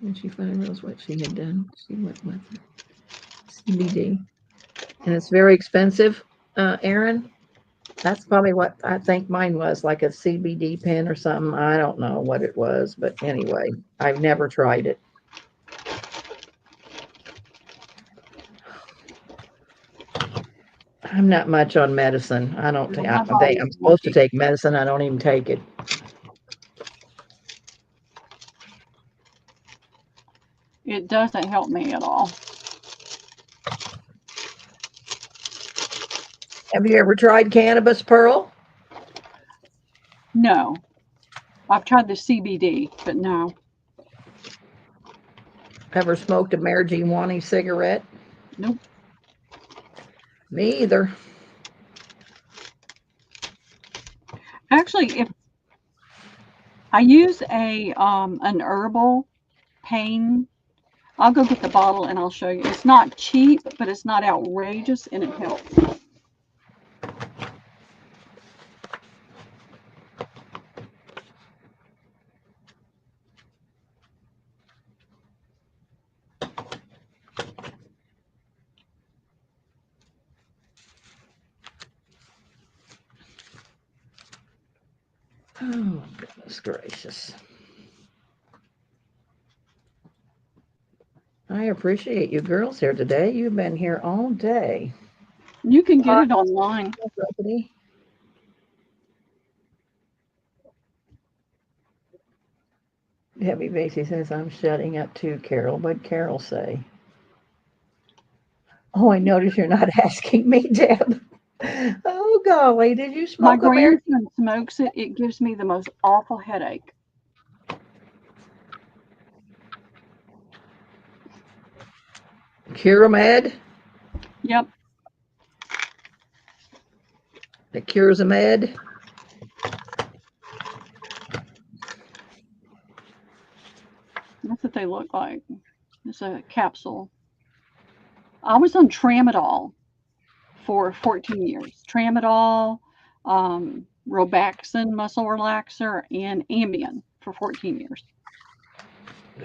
when she finally realized what she had done, she went with it. CBD. And it's very expensive, Aaron. That's probably what I think mine was, like a CBD pen or something. I don't know what it was, but anyway, I've never tried it. I'm not much on medicine. I don't take. My body's I'm supposed to wonky. take medicine. I don't even take it. It doesn't help me at all. Have you ever tried cannabis, Pearl? No. I've tried the CBD, but no. Ever smoked a marijuana cigarette? Nope. Me either. Actually, if I use a an herbal pain, I'll go get the bottle and I'll show you. It's not cheap, but it's not outrageous and it helps. Oh, goodness gracious. I appreciate you girls here today. You've been here all day. You can get it online. Debbie Basie says, I'm shutting up too, Carol. What'd Carol say? Oh, I notice you're not asking me, Deb. Oh, golly, did you My smoke a marijuana? grandson smokes it. It gives me the most awful headache. Curamed? Yep. The Curamed? That's what they look like. It's a capsule. I was on tramadol for 14 years. Tramadol, Robaxin muscle relaxer, and Ambien for 14 years.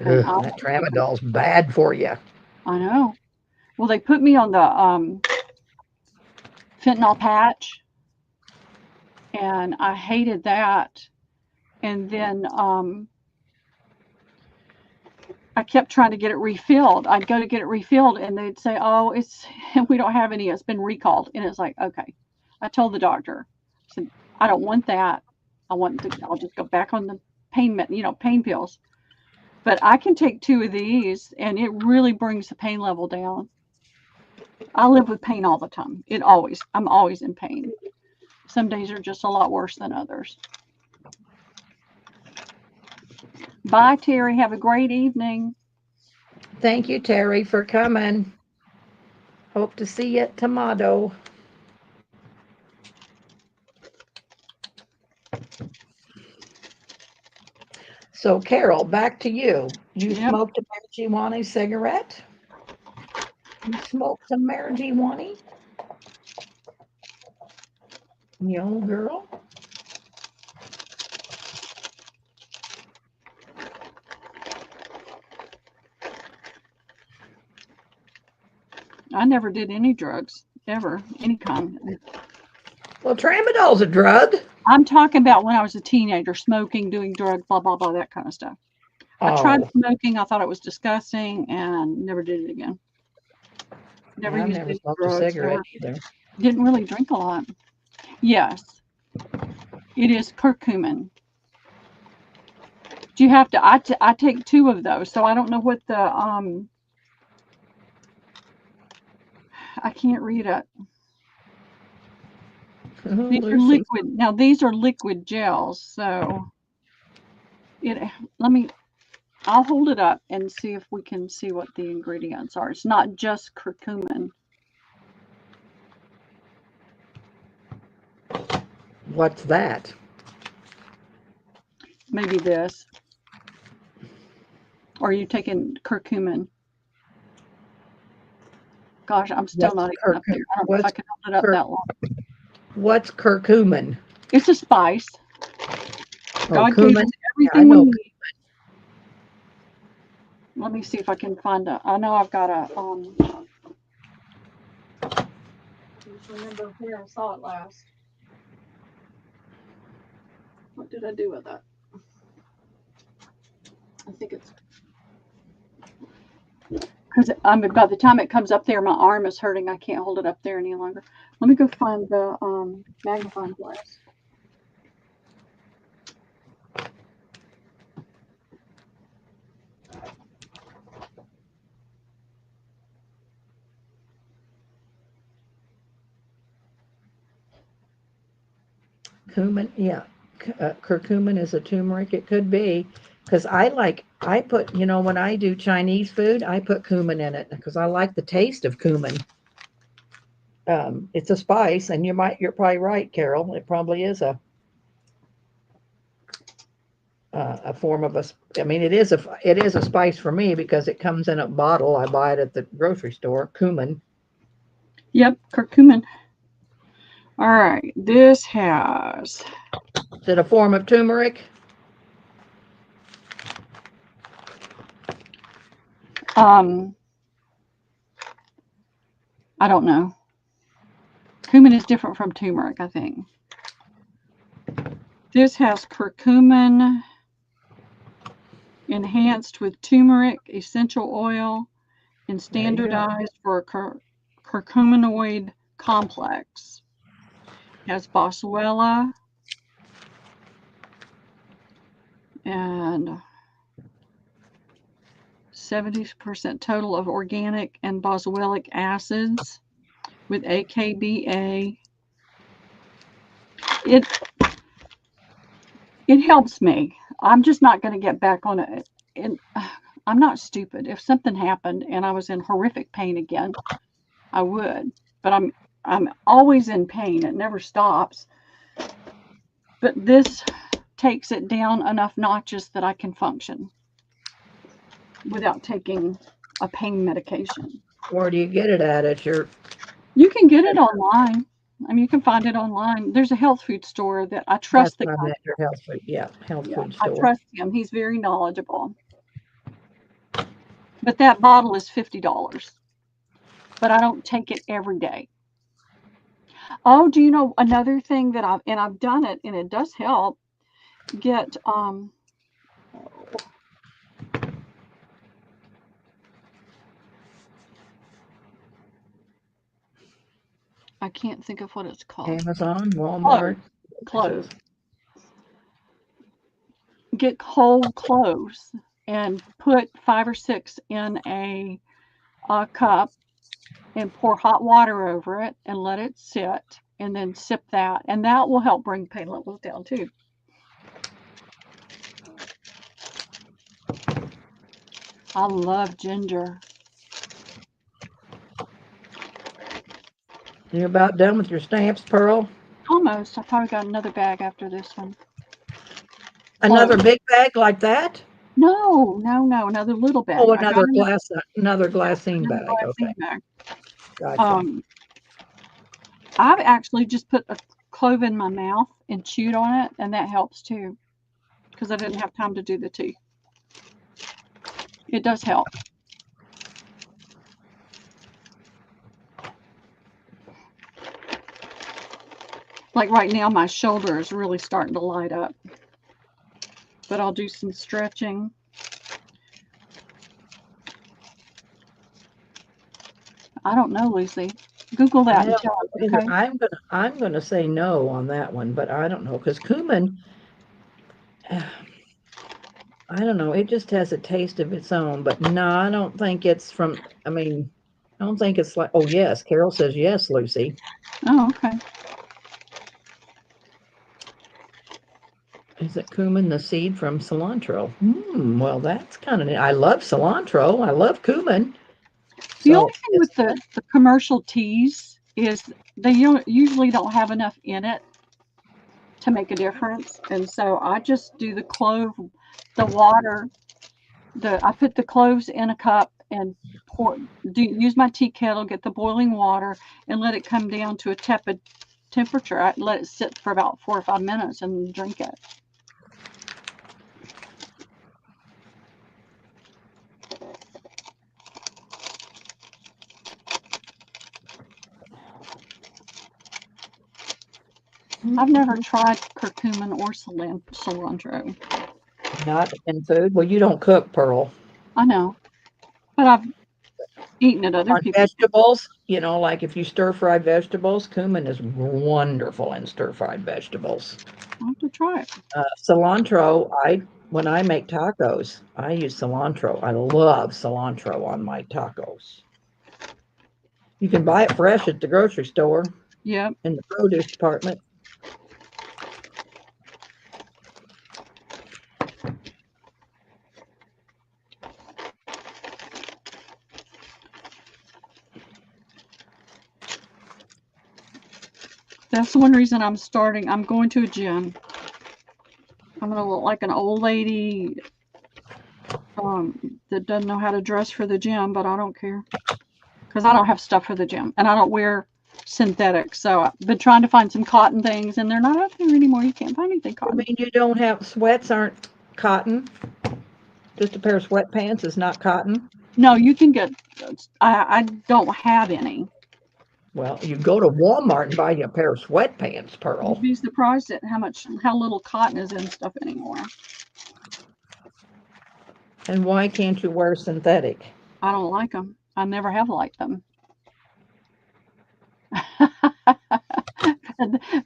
And Ugh, that tramadol's bad for you. I know. Well, they put me on the fentanyl patch, and I hated that. And then I kept trying to get it refilled. I'd go to get it refilled and they'd say, "Oh, it's we don't have any. It's been recalled." And it's like, okay. I told the doctor, I said, "I don't want that. I'll just go back on the pain pills. But I can take 2 of these and it really brings the pain level down. I live with pain all the time. I'm always in pain. Some days are just a lot worse than others." Bye, Terry. Have a great evening. Thank you, Terry, for coming. Hope to see you at Tomato. So, Carol, back to you. You Yep. smoked a marijuana cigarette? You smoked some marijuana? Young girl? I never did any drugs, ever, any kind. Well, tramadol's a drug. I'm talking about when I was a teenager, smoking, doing drugs, blah, blah, blah, that kind of stuff. I tried Oh, smoking. I thought it was disgusting and never did it again. Never I've used never any smoked a drugs. cigarette either. Didn't really drink a lot. Yes, it is curcumin. Do you have to? I take 2 of those, so I don't know what the I can't read it. Oh, These are Lucy. liquid. Now these are liquid gels, so it. Let me. I'll hold it up and see if we can see what the ingredients are. It's not just curcumin. What's that? Maybe this. Or are you taking curcumin? Gosh, I'm still not even up there. I don't know if I can hold it up that long. What's curcumin? It's a spice. Oh, God gave cumin. us Yeah, I everything we know. need. Let me see if I can find a. I know I've got a. I just remember where I saw it last. What did I do with that? I think it's because by the time it comes up there, my arm is hurting. I can't hold it up there any longer. Let me go find the magnifying glass. Cumin, yeah. Curcumin is a turmeric. It could be because I put, when I do Chinese food, I put cumin in it because I like the taste of cumin. It's a spice, and you're probably right, Carol. It probably is a form of I mean, it is a spice for me because it comes in a bottle. I buy it at the grocery store. Cumin. Yep, curcumin. All right, this has. Is it a form of turmeric? I don't know. Cumin is different from turmeric, I think. This has curcumin enhanced with turmeric essential oil and standardized for a curcuminoid complex. It has boswellia and 70% total of organic and boswellic acids with AKBA. It helps me. I'm just not going to get back on it. And I'm not stupid. If something happened and I was in horrific pain again, I would. But I'm always in pain. It never stops. But this takes it down enough notches that I can function without taking a pain medication. Where do you get it at your? You can get it online. I mean, you can find it online. There's a health food store that I trust. That's what I meant. Your health food. Yeah, health food I store. trust him. He's very knowledgeable. But that bottle is $50. But I don't take it every day. Oh, do you know another thing that I've done it and it does help get I can't think of what it's called. Amazon, Walmart. Cloves. Get whole cloves and put 5 or 6 in a cup and pour hot water over it and let it sit and then sip that. And that will help bring pain levels down too. I love ginger. You're about done with your stamps, Pearl? Almost. I probably got another bag after this one. Another big bag like that? No, another little bag. Oh, I got another glassine another bag. Okay, glassine bag. gotcha. I've actually just put a clove in my mouth and chewed on it, and that helps too, because I didn't have time to do the tea. It does help. Like right now, my shoulder is really starting to light up. But I'll do some stretching. I don't know, Lucy. Google that and tell us, okay? I'm gonna say no on that one, but I don't know because cumin. I don't know. It just has a taste of its own, but no, I don't think it's from. I mean, I don't think it's like. Oh yes, Carol says yes, Lucy. Oh, okay. Is it cumin, the seed from cilantro? Well, that's kind of neat. I love cilantro. I love cumin. The So only thing with the commercial teas is they usually don't have enough in it to make a difference. And so I just do the clove, the water, I put the cloves in a cup and use my tea kettle, get the boiling water and let it come down to a tepid temperature. I let it sit for about 4 or 5 minutes and drink it. I've never tried curcumin or cilantro. not in food. Well, you don't cook, Pearl. I know, but I've eaten at other On people's. vegetables, like if you stir fry vegetables, cumin is wonderful in stir fried vegetables. I'll have to try it. Cilantro, when I make tacos, I use cilantro. I love cilantro on my tacos. You can buy it fresh at the grocery store Yep. in the produce department. That's the one reason I'm going to a gym. I'm gonna look like an old lady that doesn't know how to dress for the gym, but I don't care because I don't have stuff for the gym and I don't wear synthetic. So I've been trying to find some cotton things and they're not out there anymore. You can't find anything I cotton. mean, you don't have sweats aren't cotton. Just a pair of sweatpants is not cotton. No, you can get. I don't have any. Well, you go to Walmart and buy you a pair of sweatpants, Pearl. You'd be surprised at how little cotton is in stuff anymore. And why can't you wear synthetic? I don't like them. I never have liked them.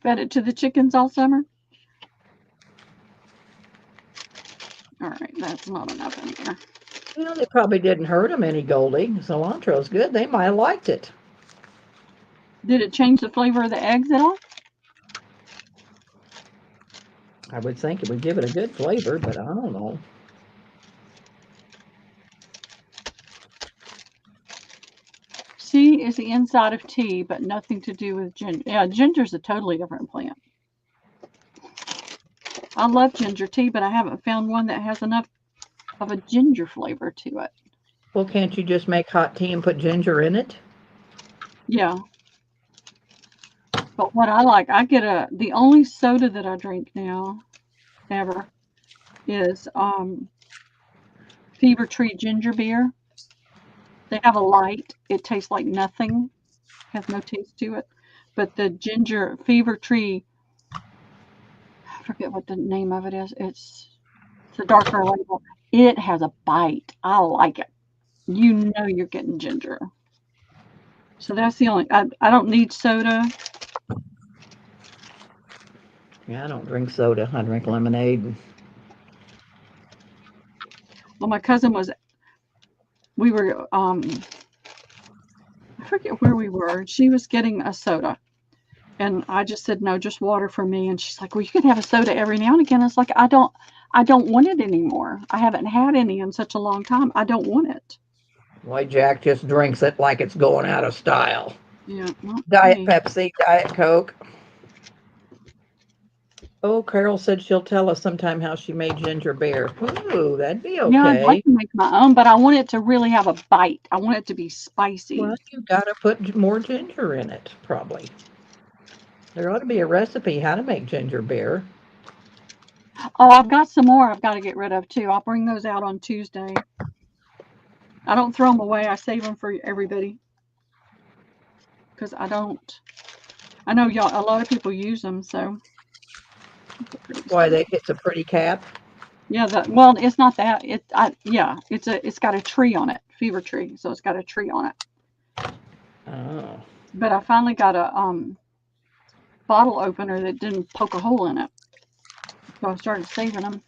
Fed it to the chickens all summer. All right, that's not enough in here. Well, they probably didn't hurt them any, Goldie. Cilantro's good. They might have liked it. Did it change the flavor of the eggs at all? I would think it would give it a good flavor, but I don't know. C is the inside of tea, but nothing to do with ginger. Yeah, ginger's a totally different plant. I love ginger tea, but I haven't found one that has enough of a ginger flavor to it. Well, can't you just make hot tea and put ginger in it? Yeah. But what I like, the only soda that I drink now, ever, is Fever Tree ginger beer. They have a light. It tastes like nothing. Has no taste to it. But the ginger Fever Tree, I forget what the name of it is. It's a darker label. It has a bite. I like it. You know you're getting ginger. So that's the only. I don't need soda. Yeah, I don't drink soda. I drink lemonade. Well, my cousin was. We were. I forget where we were. She was getting a soda, and I just said no, just water for me. And she's like, "Well, you can have a soda every now and again." It's like I don't want it anymore. I haven't had any in such a long time. I don't want it. Why, Jack just drinks it like it's going out of style. Yeah. Well, Diet hey. Pepsi, Diet Coke. Oh, Carol said she'll tell us sometime how she made ginger beer. Ooh, that'd be Yeah, I'd like okay. to make my own, but I want it to really have a bite. I want it to be spicy. Well, you gotta put more ginger in it, probably. There ought to be a recipe how to make ginger beer. Oh, I've got some more I've got to get rid of too. I'll bring those out on Tuesday. I don't throw them away. I save them for everybody because I don't. I know y'all. A lot of people use them, so it's a pretty Why, stuff. it's a pretty cap. Yeah. Well, it's not that. Yeah. It's got a tree on it, fever tree. So it's got a tree on it. Oh. But I finally got a bottle opener that didn't poke a hole in it, so I started saving them.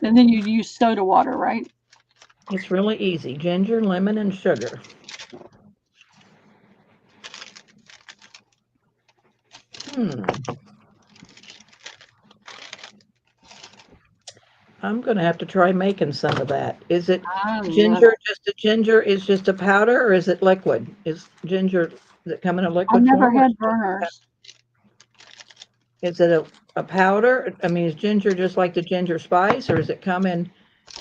And then you use soda water, right? It's really easy. Ginger, lemon, and sugar. Hmm. I'm gonna have to try making some of that. Is it I love ginger, it. just a ginger is just a powder, or is it liquid? Is ginger, does it come in a I've liquid never form, or had burners. is it a powder? I mean, is ginger just like the ginger spice, or does it come in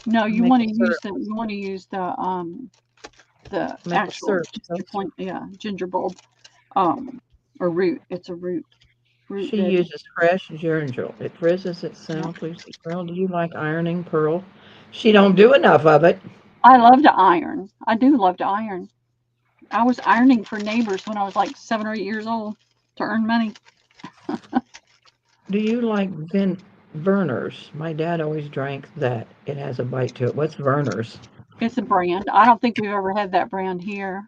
No, you want maple to use syrup? the Maple actual syrup. ginger point, yeah, ginger bulb, um, or root. It's a root She veg. uses fresh ginger. It frizzes Yeah. itself. Lucy, Pearl, do you like ironing, Pearl? She don't do enough of it. I love to iron. I do love to iron. I was ironing for neighbors when I was like 7 or 8 years old to earn money. Do you like Verner's? My dad always drank that. It has a bite to it. What's Verner's? It's a brand. I don't think we've ever had that brand here.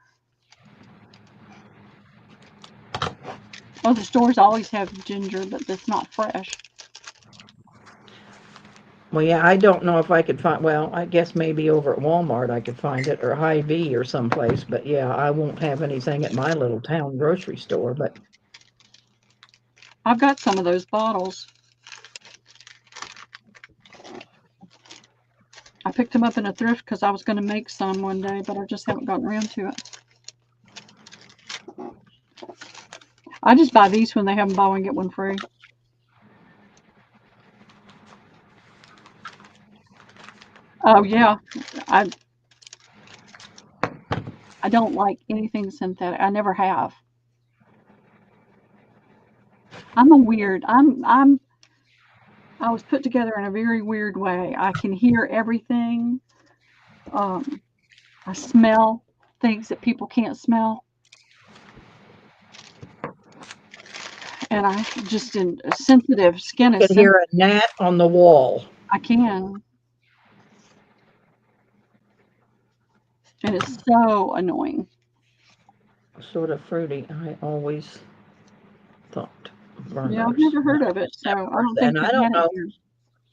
Oh, the stores always have ginger, but that's not fresh. Well, yeah, I don't know if I could find, well, I guess maybe over at Walmart I could find it, or Hy-Vee or someplace, but yeah, I won't have anything at my little town grocery store, but I've got some of those bottles. I picked them up in a thrift because I was going to make some one day, but I just haven't gotten around to it. I just buy these when they have them buy one get one free. Oh yeah, I I don't like anything synthetic. I never have. I'm a weird. I was put together in a very weird way. I can hear everything. Um, I smell things that people can't smell, and I just in sensitive skin you is could hear sensitive. a gnat on the wall. I can, and it's so annoying. Sort of fruity. I always thought Yeah, I've Verner's. never No, heard of it, just so never I heard don't that. think And I we've don't had it know. here.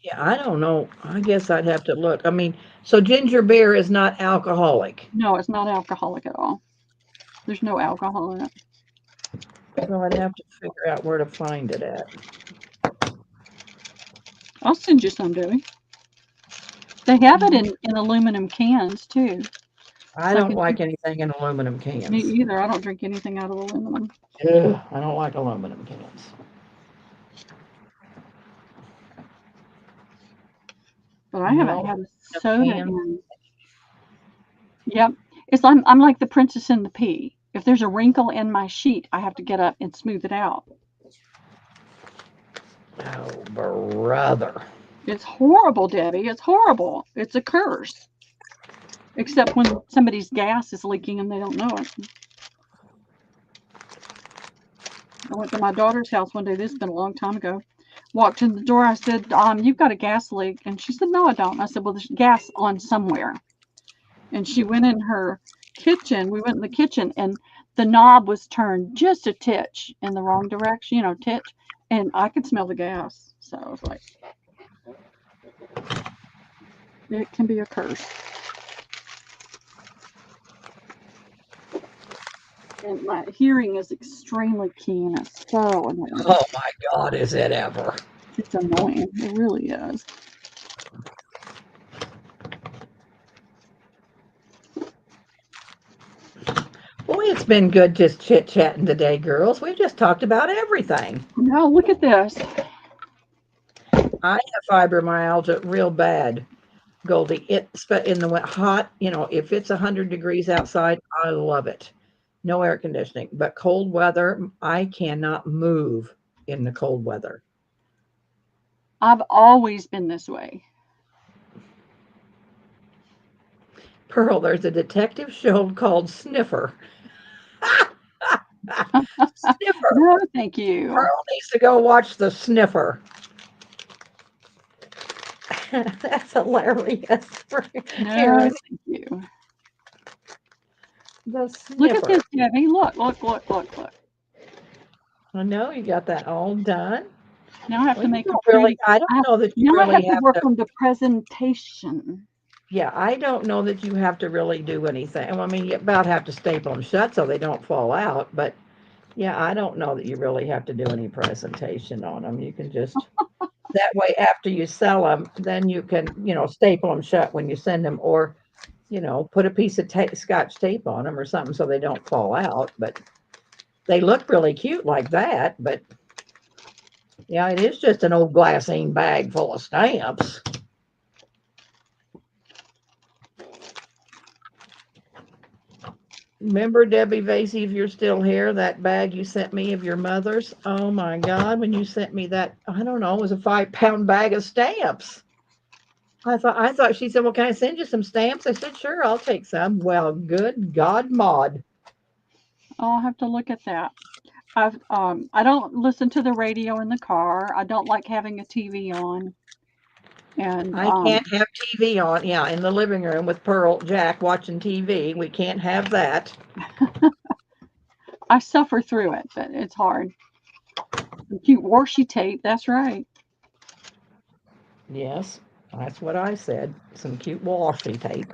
Yeah, I don't know. I guess I'd have to look. I mean, so ginger beer is not alcoholic. No, it's not alcoholic at all. There's no alcohol in it. So I'd have to figure out where to find it at. I'll send you some, Debbie. They have it in aluminum cans too. I So I don't can like anything in aluminum me cans. either. I don't drink anything out of aluminum. Ugh, I don't like aluminum cans. But I You haven't all had a have soda cans. in. Yep. I'm like the princess and the pea. If there's a wrinkle in my sheet, I have to get up and smooth it out. Oh, brother. It's horrible, Debbie. It's horrible. It's a curse. Except when somebody's gas is leaking and they don't know it. I went to my daughter's house one day. This has been a long time ago. walked in the door. I said, "You've got a gas leak." And she said, "No, I don't." I said, "Well, there's gas on somewhere." And she went in her kitchen. We went in the kitchen, and the knob was turned just a titch in the wrong direction, titch. And I could smell the gas. So I was like, it can be a curse. And my hearing is extremely keen. It's so annoying. Oh my God, is it ever? It's annoying. It really is. Boy, it's been good just chit-chatting today, girls. We've just talked about everything. Now look at this. I have fibromyalgia real bad, Goldie. It's in the hot, if it's 100 degrees outside, I love it. No air conditioning, but cold weather, I cannot move in the cold weather. I've always been this way. Pearl, there's a detective show called Sniffer. Sniffer. No, thank you. Pearl needs to go watch the Sniffer. That's hilarious. No, thank you. The Sniffer. Look at this, Debbie. Look. I know you got that all done. Now I have to make a really. I don't know that you now really I have to work on the presentation. Yeah, I don't know that you have to really do anything. I mean, you about have to staple them shut so they don't fall out. But yeah, I don't know that you really have to do any presentation on them. You can just that way after you sell them, then you can staple them shut when you send them, or put a piece of scotch tape on them or something so they don't fall out. But they look really cute like that. But yeah, it is just an old glassine bag full of stamps. Remember, Debbie Vasey, if you're still here, that bag you sent me of your mother's? Oh my God, when you sent me that, I don't know, it was a 5-pound bag of stamps. I thought she said, "Well, can I send you some stamps?" I said, "Sure, I'll take some." Well, good God, Maud. I'll have to look at that. I don't listen to the radio in the car. I don't like having a TV on. And I can't have TV on, in the living room with Pearl Jack watching TV. We can't have that. I suffer through it, but it's hard. Cute washi tape, that's right. Yes, that's what I said. Some cute washi tape.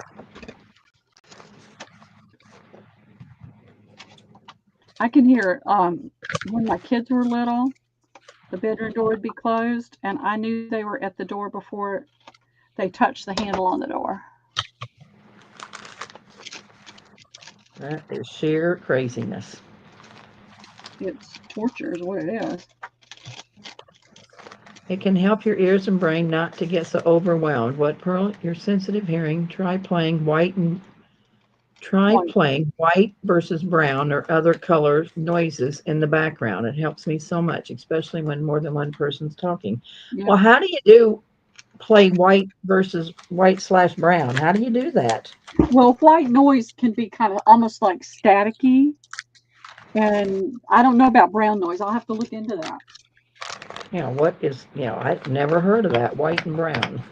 I can hear when my kids were little, the bedroom door would be closed, and I knew they were at the door before they touched the handle on the door. That is sheer craziness. It's torture, is what it is. It can help your ears and brain not to get so overwhelmed. What, Pearl? Your sensitive hearing. Try playing white versus brown or other color noises in the background. It helps me so much, especially when more than one person's talking. Yeah. Well, how do you play white versus white/brown? How do you do that? Well, white noise can be kind of almost like staticky. And I don't know about brown noise. I'll have to look into that. What is, I've never heard of that, white and brown.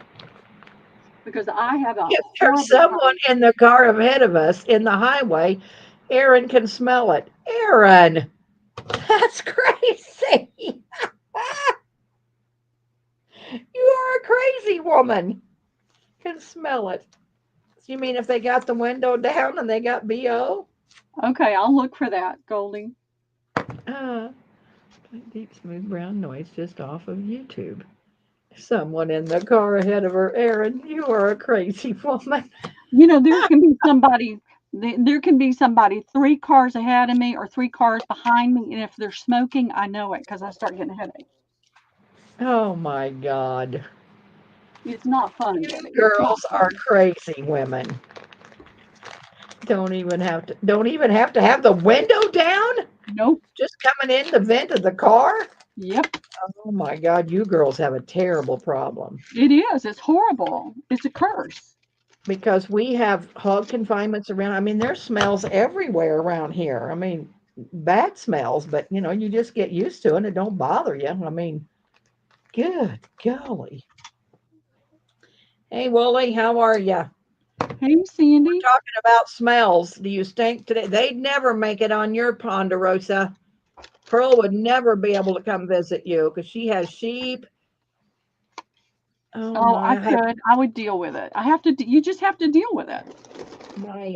Because I have a if there's someone in the car ahead of us in the highway, Aaron can smell it. Aaron, that's crazy. You are a crazy woman. Can smell it. You mean if they got the window down and they got BO? Okay, I'll look for that, Goldie. Deep smooth brown noise just off of YouTube. Someone in the car ahead of her. Aaron, you are a crazy woman. There can be somebody. There can be somebody 3 cars ahead of me or 3 cars behind me, and if they're smoking, I know it because I start getting a headache. Oh my God! It's not fun, Debbie. Girls are crazy women. Don't even have to have the window down. Nope. Just coming in the vent of the car. Yep. Oh my God, you girls have a terrible problem. It is. It's horrible. It's a curse. Because we have hog confinements around. I mean, there's smells everywhere around here. I mean, bad smells, but you just get used to it and it don't bother you. I mean, Good golly. Hey, Wooly, how are ya? Hey, Sandy. Talking about smells. Do you stink today? They'd never make it on your Ponderosa. Pearl would never be able to come visit you because she has sheep. Oh Oh, I my! could. I would deal with it. I have to. You just have to deal with it. My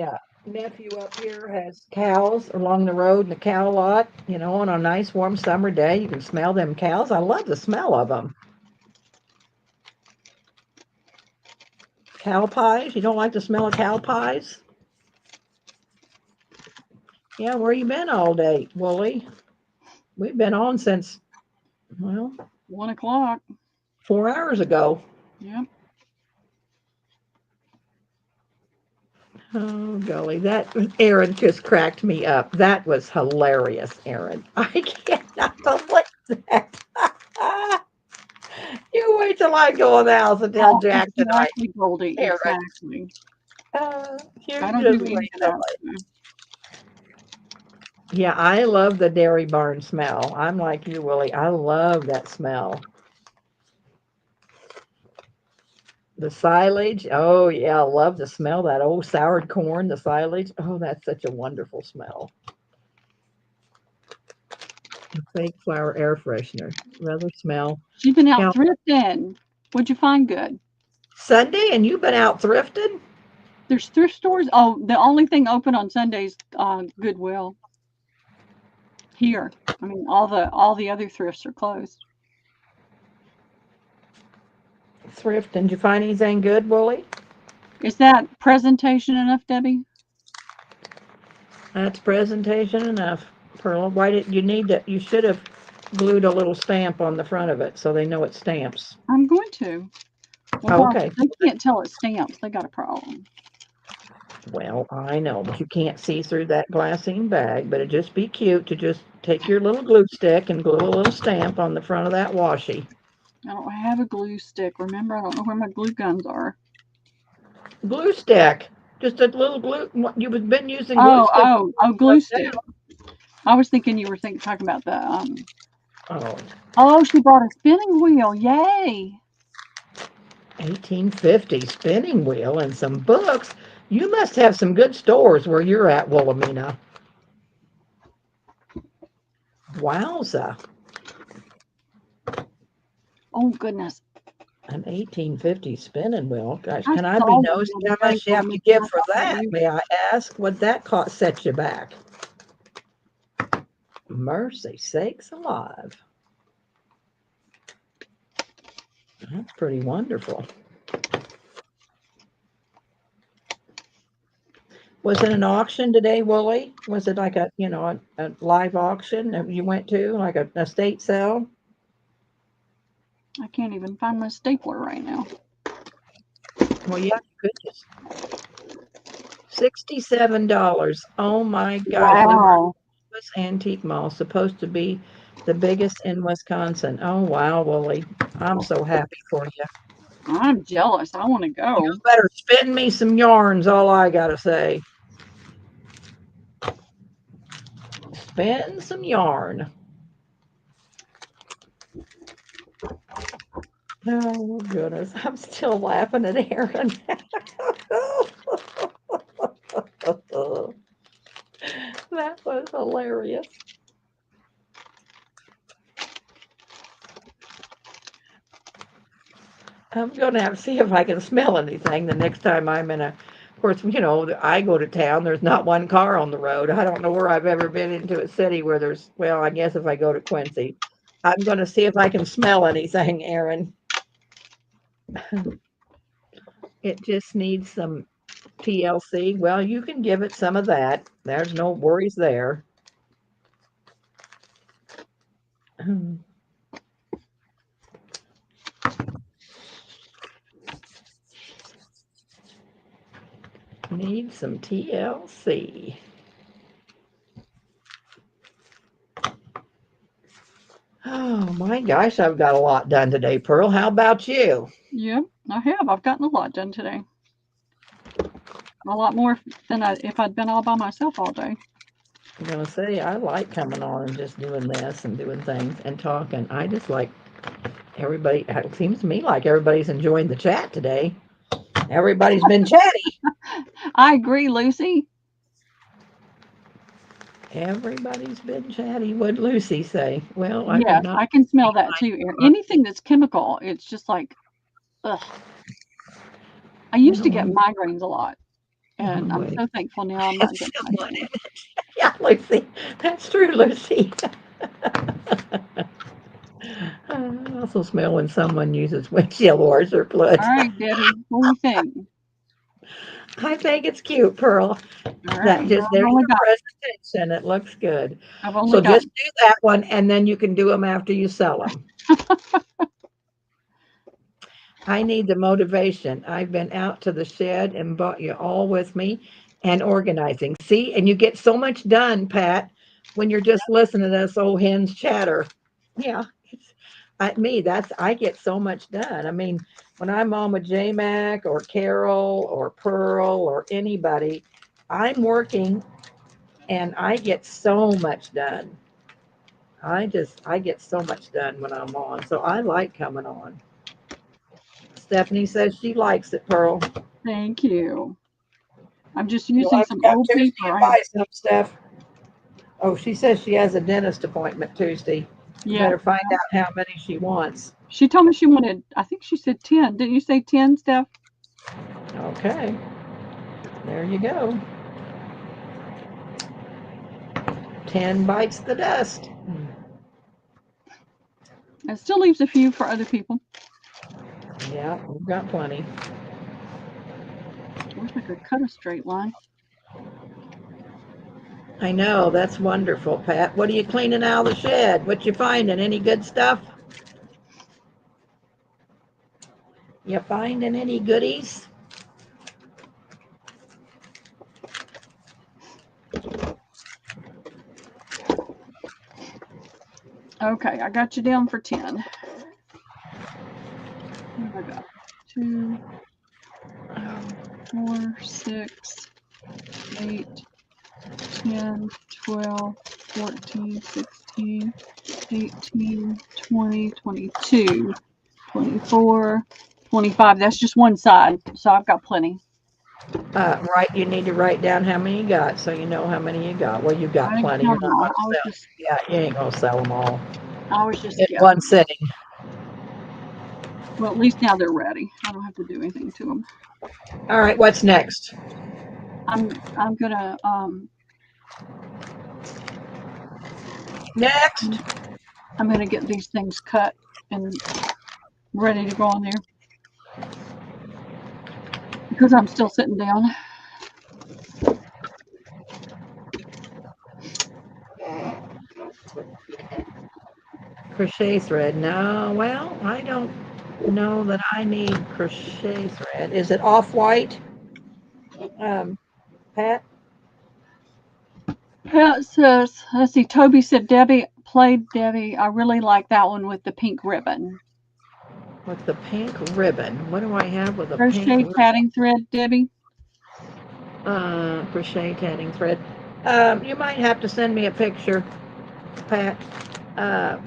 nephew up here has cows along the road in the cow lot. You know, on a nice warm summer day, you can smell them cows. I love the smell of them. Cow pies. You don't like the smell of cow pies? Yeah, where you been all day, Wooly? We've been on since, well, 1 o'clock. 4 hours ago. Yep. Oh, golly, that Aaron just cracked me up. That was hilarious, Aaron. I cannot believe that. You wait till I go in the house and tell Oh, Jack tonight, exactly, Goldie. Aaron. Exactly. You I don't just do any wait of till that. Yeah, I love the dairy barn smell. I'm like you, Willie. I love that smell. The silage. Oh, yeah, I love to smell that old soured corn, the silage. Oh, that's such a wonderful smell. Fake flower air freshener. Rather smell. She's been out Now, thrifting. What'd you find good? Sunday, and you've been out thrifting? There's thrift stores. Oh, the only thing open on Sundays, Goodwill. Here. I mean, all the other thrifts are closed. Thrift. Did you find anything good, Willie? Is that presentation enough, Debbie? That's presentation enough, Pearl. Why did you need to? You should have glued a little stamp on the front of it so they know it stamps. I'm going to. Well, Oh, Bob, okay. they can't tell it's stamps. They got a problem. Well, I know, but you can't see through that glassine bag. But it'd just be cute to just take your little glue stick and glue a little stamp on the front of that washi. I don't have a glue stick. Remember, I don't know where my glue guns are. Glue stick. Just a little glue. You've been using glue Oh, stick. oh, oh, glue stick. I was thinking you were talking about the Oh, Oh, she bought a spinning wheel. Yay! 1850 spinning wheel and some books. You must have some good stores where you're at, Wilhelmina. Wowza. Oh goodness. An 1850 spinning wheel. Gosh, I can I be saw one nosy? the How other day, much you have to Wilma, and give I for thought that? maybe May I ask? What that cost set you back? Mercy sakes alive. That's pretty wonderful. Was it an auction today, Wooly? Was it like a live auction that you went to, like a estate sale? I can't even find my stapler right now. Well, yeah, you could just. $67. Oh my gosh. Wow. Lewis Antique Mall, supposed to be the biggest in Wisconsin. Oh wow, Wooly. I'm so happy for you. I'm jealous. I want to You go. better spin me some yarns, all I gotta say. Spin some yarn. Oh goodness, I'm still laughing at Aaron. That was hilarious. I'm gonna have to see if I can smell anything the next time I'm in a. Of course, I go to town. There's not one car on the road. I don't know where I've ever been into a city where there's. Well, I guess if I go to Quincy, I'm gonna see if I can smell anything, Aaron. It just needs some TLC. Well, you can give it some of that. There's no worries there. Need some TLC. Oh my gosh, I've got a lot done today, Pearl. How about you? Yep, I have. I've gotten a lot done today. A lot more than if I'd been all by myself all day. I'm gonna say I like coming on and just doing this and doing things and talking. I just like Everybody, it seems to me like everybody's enjoying the chat today. Everybody's been chatty. I agree, Lucy. Everybody's been chatty. What'd Lucy say? Well, I have Yes, not I can smell seen that too. my. Anything that's chemical, it's just like, ugh. I used to get No, migraines a lot, oh and I'm boy. so thankful now I'm not getting Someone in migraines. it. Yeah, Lucy. That's true, Lucy. I also smell when someone uses windshield washer All fluid. right, Debbie, what do you think? I think it's cute, Pearl. All That right, girl, just there's your presentation. It looks good. I've only So got, just do that one, and then you can do them after you sell them. I need the motivation. I've been out to the shed and brought you all with me and organizing. See, and you get so much done, Pat, when you're just listening to us old hens chatter. Yeah, I get so much done. I mean, when I'm on with J Mac or Carol or Pearl or anybody, I'm working and I get so much done. I get so much done when I'm on. So I like coming on. Stephanie says she likes it, Pearl. thank you. I'm just You'll using have to some come old Tuesday paper. and I have, buy some, Steph. Oh, she says she has a dentist appointment Tuesday. You yeah. better find out how many she wants. She told me she wanted, I think she said 10. Didn't you say 10, Steph? Okay, there you go. 10 bites the dust. It still leaves a few for other people. Yeah, we've got plenty. I wish I could cut a straight line. I know, that's wonderful, Pat. What are you cleaning out of the shed? What you finding? Any good stuff? You finding any goodies? Okay, I got you down for 10. What have I got? 2, 4, 6, 8, 10, 12, 14, 16, 18, 20, 22, 24, 25. That's just one side, so I've got plenty. Right, you need to write down how many you got so you know how many you got. Well, you I got didn't plenty. You're count them not all. going to sell. Yeah, you ain't going to sell them all I was just in guessing. one sitting. Well, at least now they're ready. I don't have to do anything to them. All right, what's next? I'm gonna Next. I'm gonna get these things cut and ready to go on there because I'm still sitting down. Crochet thread. No, well, I don't know that I need crochet thread. Is it off-white, Pat? Pat says, let's see, Toby said Debbie played Debbie. I really like that one with the pink ribbon. With the pink ribbon. What do I have with a pink Crochet ribbon? tatting thread, Debbie. Crochet tatting thread. You might have to send me a picture, Pat. Uh,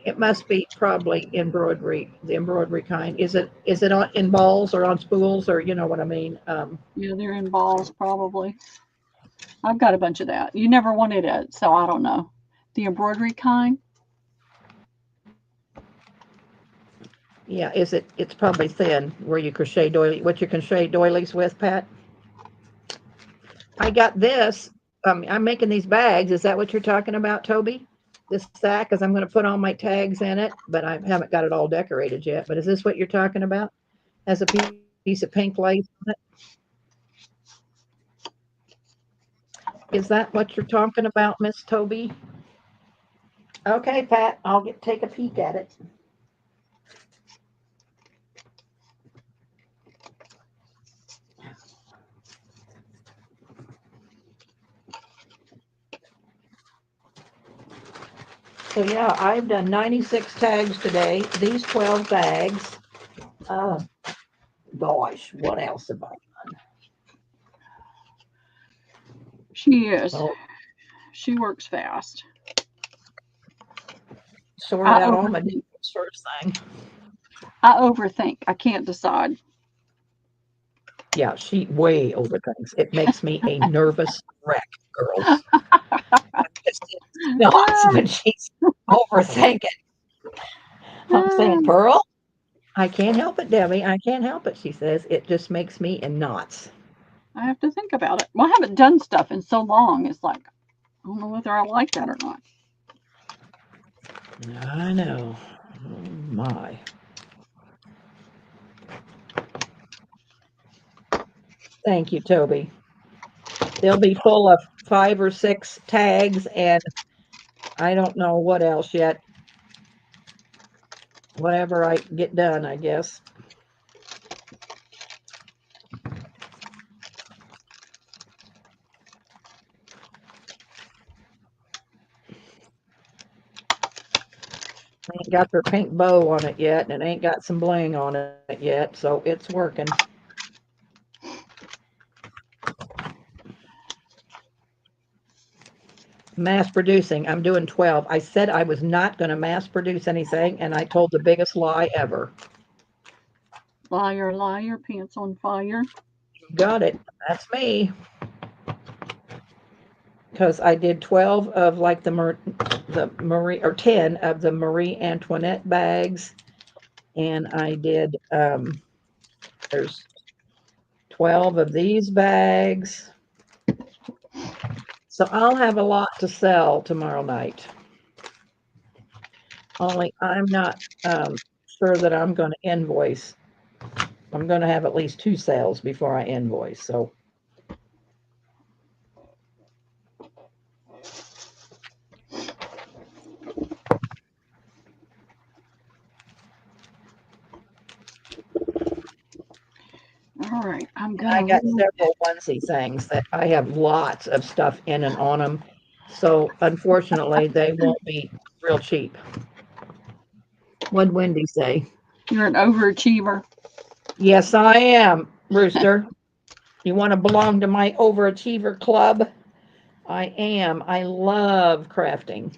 it must be probably embroidery, the embroidery kind. Is it in balls or on spools or you know what I mean? Yeah, they're in balls probably. I've got a bunch of that. You never wanted it, so I don't know. The embroidery kind. Yeah, it's probably thin where you crochet doily, what you crochet doilies with, Pat? I got this. I'm making these bags. Is that what you're talking about, Toby? This sack, because I'm going to put all my tags in it, but I haven't got it all decorated yet. But is this what you're talking about? Has a piece of pink lace on it? Is that what you're talking about, Miss Toby? Okay, Pat, I'll take a peek at it. So yeah, I've done 96 tags today. These 12 bags. Uh, Gosh, what else have I done? She is. Oh, She works fast. sorted out all my overthink. first thing. I overthink. I can't decide. Yeah, she way overthinks. It makes me a nervous wreck, girls. Just nuts when she's overthinking. I'm saying, Pearl, I can't help it, Debbie. I can't help it. She says it just makes me in knots. I have to think about it. Well, I haven't done stuff in so long. It's like, I don't know whether I like that or not. I know. Oh my. Thank you, Toby. They'll be full of 5 or 6 tags and I don't know what else yet. Whatever I get done, I guess. Ain't got their pink bow on it yet, and it ain't got some bling on it yet, so it's working. Mass producing. I'm doing 12. I said I was not going to mass produce anything, and I told the biggest lie ever. Liar, liar, pants on fire. Got it. That's me. Because I did 12 of like the Marie, or 10 of the Marie Antoinette bags, and I did there's 12 of these bags. So I'll have a lot to sell tomorrow night. Only I'm not sure that I'm going to invoice. I'm going to have at least 2 sales before I invoice. So All right, I'm I gonna. got several onesie things that I have lots of stuff in and on them. So unfortunately, they won't be real cheap. What'd Wendy say? You're an overachiever. Yes, I am, Rooster. You want to belong to my overachiever club? I am. I love crafting.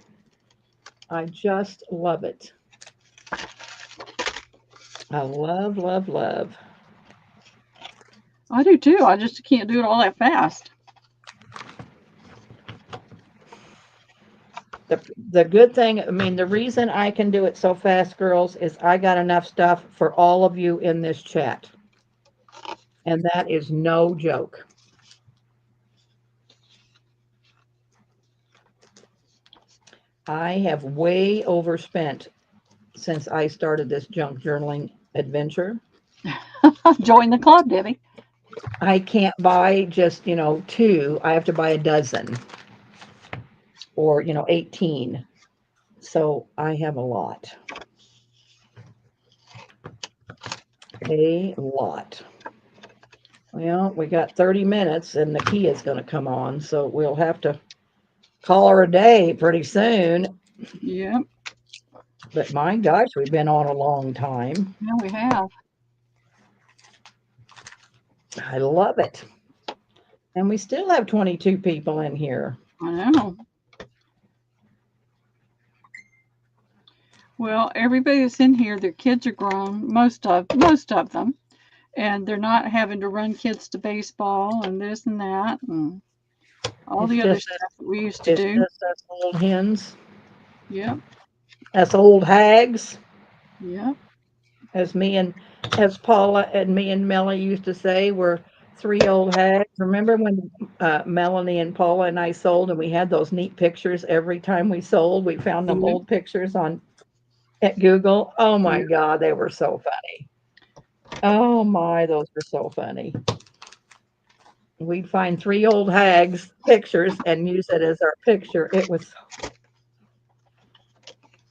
I just love it. I love, love, love. I do too. I just can't do it all that fast. The good thing, I mean, the reason I can do it so fast, girls, is I got enough stuff for all of you in this chat. And that is no joke. I have way overspent since I started this junk journaling adventure. Join the club, Debbie. I can't buy just, 2. I have to buy a dozen or, 18. So I have a lot. A lot. Well, we got 30 minutes and the key is going to come on. So we'll have to call her a day pretty soon. Yep. But my gosh, we've been on a long time. Yeah, we have. I love it. And we still have 22 people in here. I know. Well, everybody that's in here, their kids are grown, most of them, and they're not having to run kids to baseball and this and that and all It's the other just stuff that we used to it's do. just us old hens, Yep. us old hags, Yep. as Paula and me and Melanie used to say, we're 3 old hags. Remember when Melanie and Paula and I sold, and we had those neat pictures every time we sold? We found them Yep. old pictures at Google. Oh my Yep. God, they were so funny. Oh my, those were so funny. We'd find 3 old hags pictures and use it as our picture.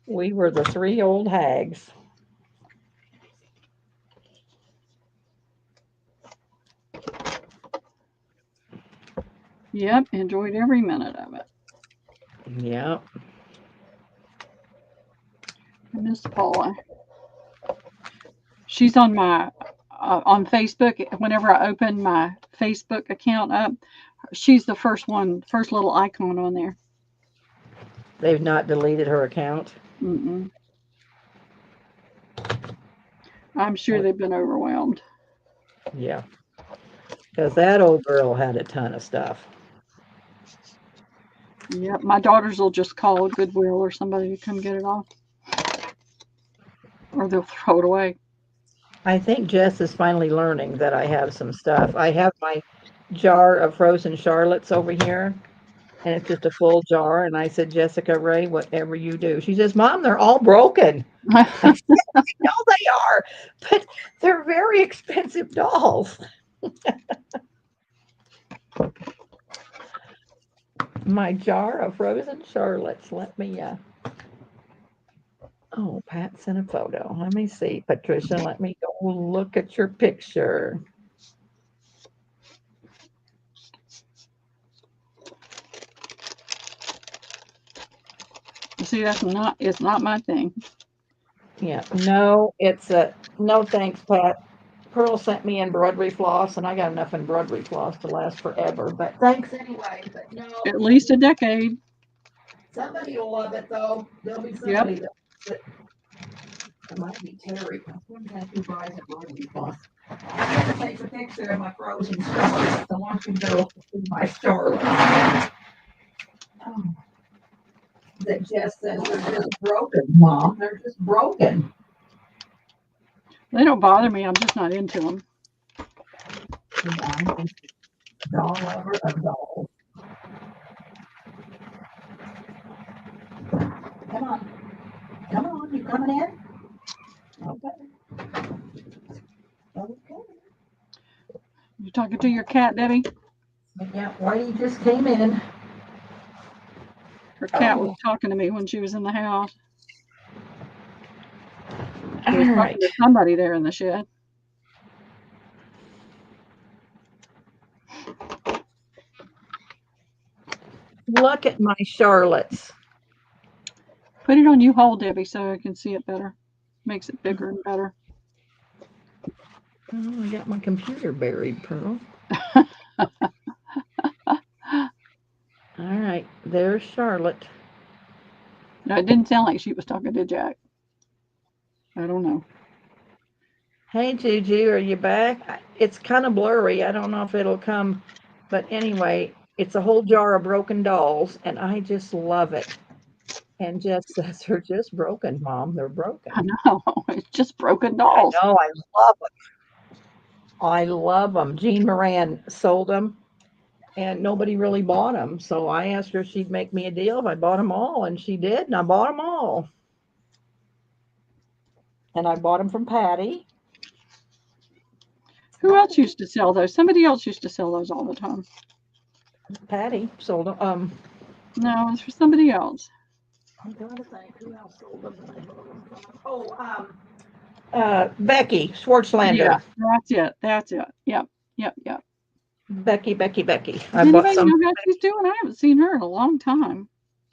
We were the 3 old hags. Yep. Enjoyed every minute of it. Yeah. I miss Paula. She's on my on Facebook. Whenever I open my Facebook account up, she's the first little icon on there. They've not deleted her account. Mm-mm. I'm sure they've been overwhelmed. Yeah, because that old girl had a ton of stuff. Yep, my daughters will just call Goodwill or somebody to come get it off, or they'll throw it away. I think Jess is finally learning that I have some stuff. I have my jar of frozen Charlottes over here, and it's just a full jar. And I said, Jessica Ray, whatever you do. She says, Mom, they're all broken. I said, I know they are, but they're very expensive dolls. My jar of frozen Charlottes. Let me, oh, Pat sent a photo. Let me see. Patricia, let me go look at your picture. See, it's not my thing. Yeah, no, it's a no thanks, Pat. Pearl sent me embroidery floss, and I got enough embroidery floss to last forever. But thanks anyway. But no, At least a decade. somebody will love it though. There'll be Yep. somebody that loves it. It might be Terry. I wonder if he buys embroidery floss. I'm gonna take a picture of my frozen Charlotte. I want you to go see my Charlotte. Oh, that Jess says they're just broken, Mom. They're just broken. They don't bother me. I'm just not into them. Yeah, I'm a doll lover of dolls. Come on. Come on, you coming in? Okay. Okay. You talking to your cat, Debbie? Yeah, Whitey just came in. Her cat was talking to me when she was in the house. She All was right. talking to somebody there in the shed. Look at my Charlottes. Put it on you whole, Debbie, so I can see it better. Makes it bigger and better. Oh, I got my computer buried, Pearl. All right, there's Charlotte. No, it didn't sound like she was talking to Jack. I don't know. Hey, Juju, are you back? It's kind of blurry. I don't know if it'll come, but anyway, it's a whole jar of broken dolls, and I just love it. And Jess says they're just broken, Mom. They're broken. I know. It's just broken I dolls. know. I love them. I love them. Jean Moran sold them, and nobody really bought them. So I asked her if she'd make me a deal if I bought them all, and she did, and I bought them all. And I bought them from Patty. Who else used to sell those? Somebody else used to sell those all the time. Patty sold them. No, it was for somebody else. I'm trying to think who else sold them. Oh, Becky Schwartzlander. Yeah, that's it. That's it. Yep. Yep. Becky. Does I bought anybody some. know how she's doing? I haven't seen her in a long time.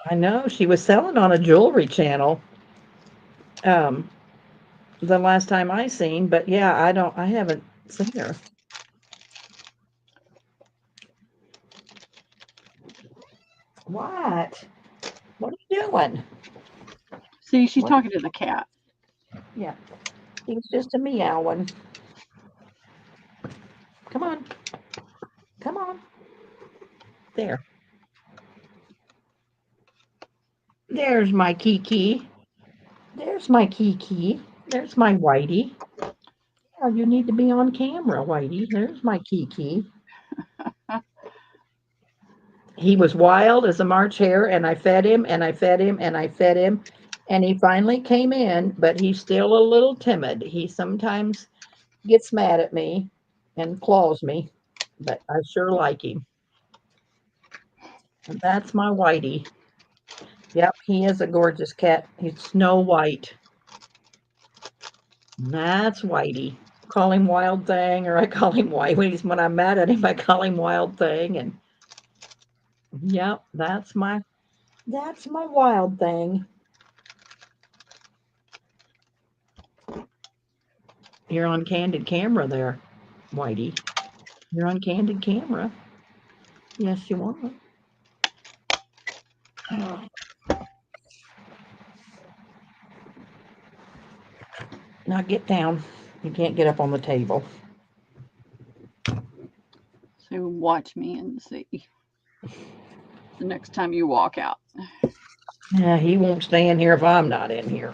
I know she was selling on a jewelry channel. The last time I seen, but yeah, I haven't seen her. What? What are you doing? See, she's What? talking to the cat. Yeah, he was just a meowing. Come on. Come on. There. There's my Kiki. There's my Kiki. There's my Whitey. Oh, you need to be on camera, Whitey. There's my Kiki. He was wild as a March hare, and I fed him, and I fed him, and I fed him, and he finally came in, but he's still a little timid. He sometimes gets mad at me and claws me, but I sure like him. And that's my Whitey. Yep, he is a gorgeous cat. He's snow white. And that's Whitey. Call him Wild Thing, or I call him Whitey. When I'm mad at him, I call him Wild Thing. And yep, that's my Wild Thing. You're on candid camera there, Whitey. You're on candid camera. Yes, you are. Oh. Now get down. You can't get up on the table. So watch me and see the next time you walk out. Yeah, he won't stay in here if I'm not in here.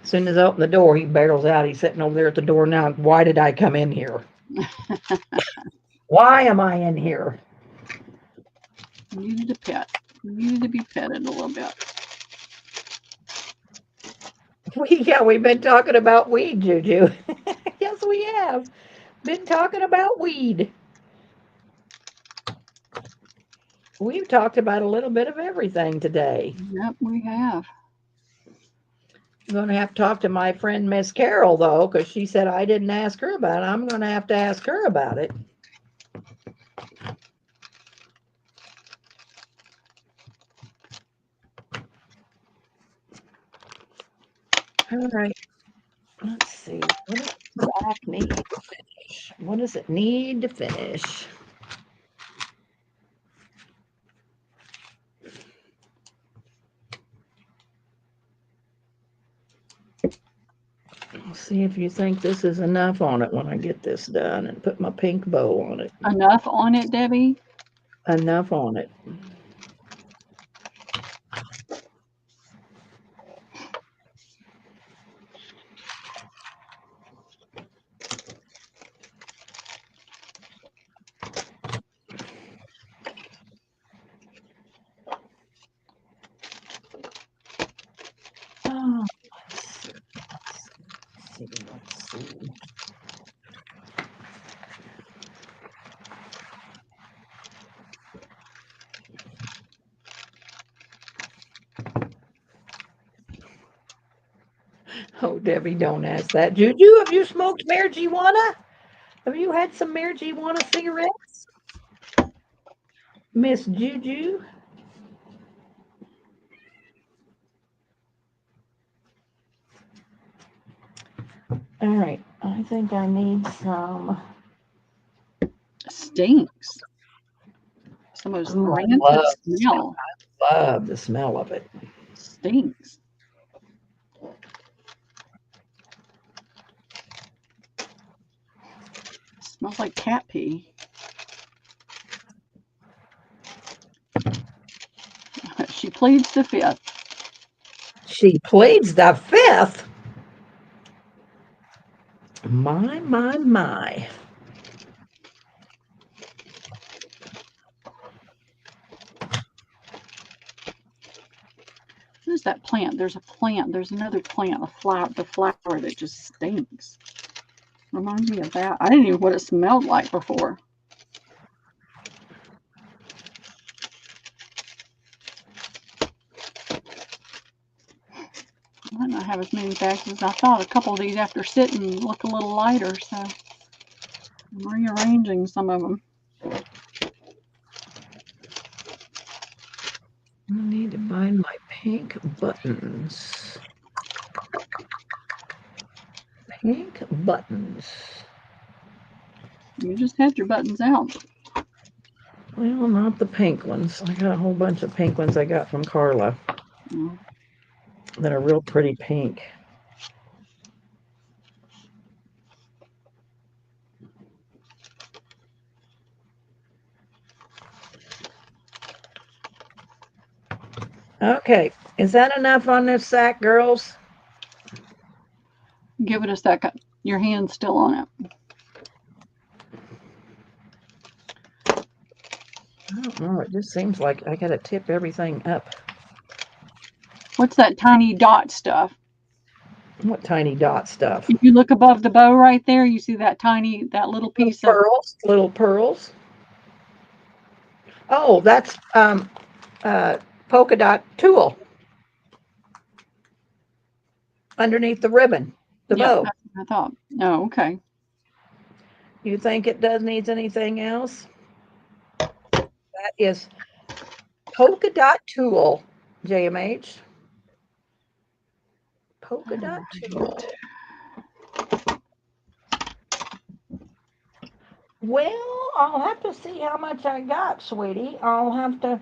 As soon as I open the door, he barrels out. He's sitting over there at the door now. Why did I come in here? Why am I in here? You needed a pet. You needed to be petted a little bit. We've been talking about weed, Juju. Yes, we have. Been talking about weed. We've talked about a little bit of everything today. Yep, we have. I'm going to have to talk to my friend Miss Carol, though, because she said I didn't ask her about it. I'm going to have to ask her about it. All right. Let's see. What does Zach need to finish? What does it need to finish? See if you think this is enough on it when I get this done and put my pink bow on it. Enough on it, Debbie? Enough on it. Oh, let's see. Oh, Debbie, don't ask that. Juju, have you smoked marijuana? Have you had some marijuana cigarettes? Miss Juju? All right, I think I need some. Stinks. Some of those Ooh, I rancid smell. love the smell of it. Stinks. Smells like cat pee. She pleads the fifth. She pleads the fifth. My, my, my. What is that plant? There's a plant. There's another plant, the flower that just stinks. Reminds me of that. I didn't even know what it smelled like before. I might not have as many bags as I thought. A couple of these after sitting look a little lighter, so I'm rearranging some of them. I need to find my pink buttons. Pink buttons. You just had your buttons out. Well, not the pink ones. I got a whole bunch of pink ones I got from Carla that are real pretty pink. Okay, is that enough on this sack, girls? Give it a second. Your hand's still on it. I don't know. It just seems like I got to tip everything up. What's that tiny dot stuff? What tiny dot stuff? If you look above the bow right there, you see that little piece of pearls. Little pearls. Oh, that's polka dot tulle underneath the ribbon, the bow. That's what I thought. Oh, okay. You think it needs anything else? That is polka dot tulle, JMH. Polka dot tulle. Well, I'll have to see how much I got, sweetie. I'll have to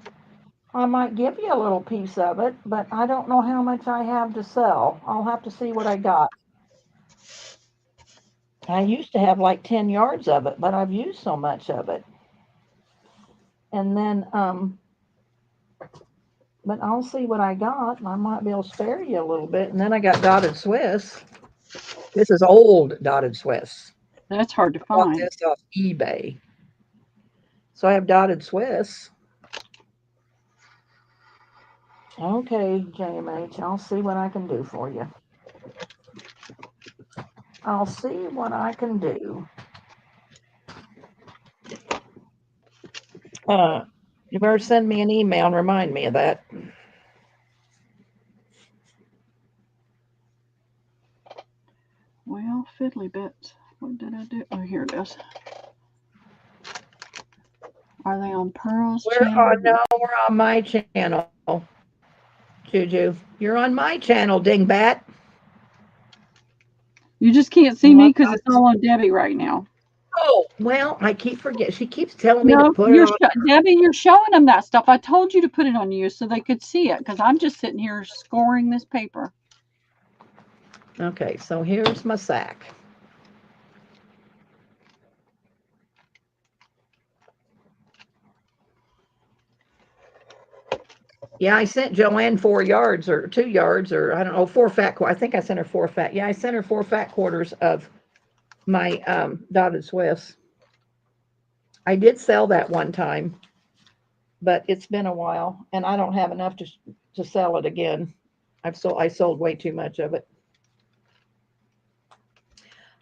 I might give you a little piece of it, but I don't know how much I have to sell. I'll have to see what I got. I used to have like 10 yards of it, but I've used so much of it. And then, but I'll see what I got, and I might be able to spare you a little bit. And then I got dotted Swiss. This is old dotted Swiss. That's hard to I bought find. this off eBay. So I have dotted Swiss. Okay, JMH, I'll see what I can do for you. I'll see what I can do. You better send me an email and remind me of that. Well, fiddly bits. What did I do? Oh, here it is. Are they on Pearl's channel? We're on my channel. Juju, you're on my channel, dingbat. You just can't see me because it's all on Debbie right now. Oh, well, I keep forgetting. She keeps telling me to No, put it on. Debbie, you're showing them that stuff. I told you to put it on you so they could see it because I'm just sitting here scoring this paper. Okay, so here's my sack. Yeah, I sent Joanne 4 yards or 2 yards or I don't know, 4 fat. I think I sent her 4 fat. Yeah, I sent her 4 fat quarters of my dotted Swiss. I did sell that one time, but it's been a while, and I don't have enough to sell it again. I sold way too much of it.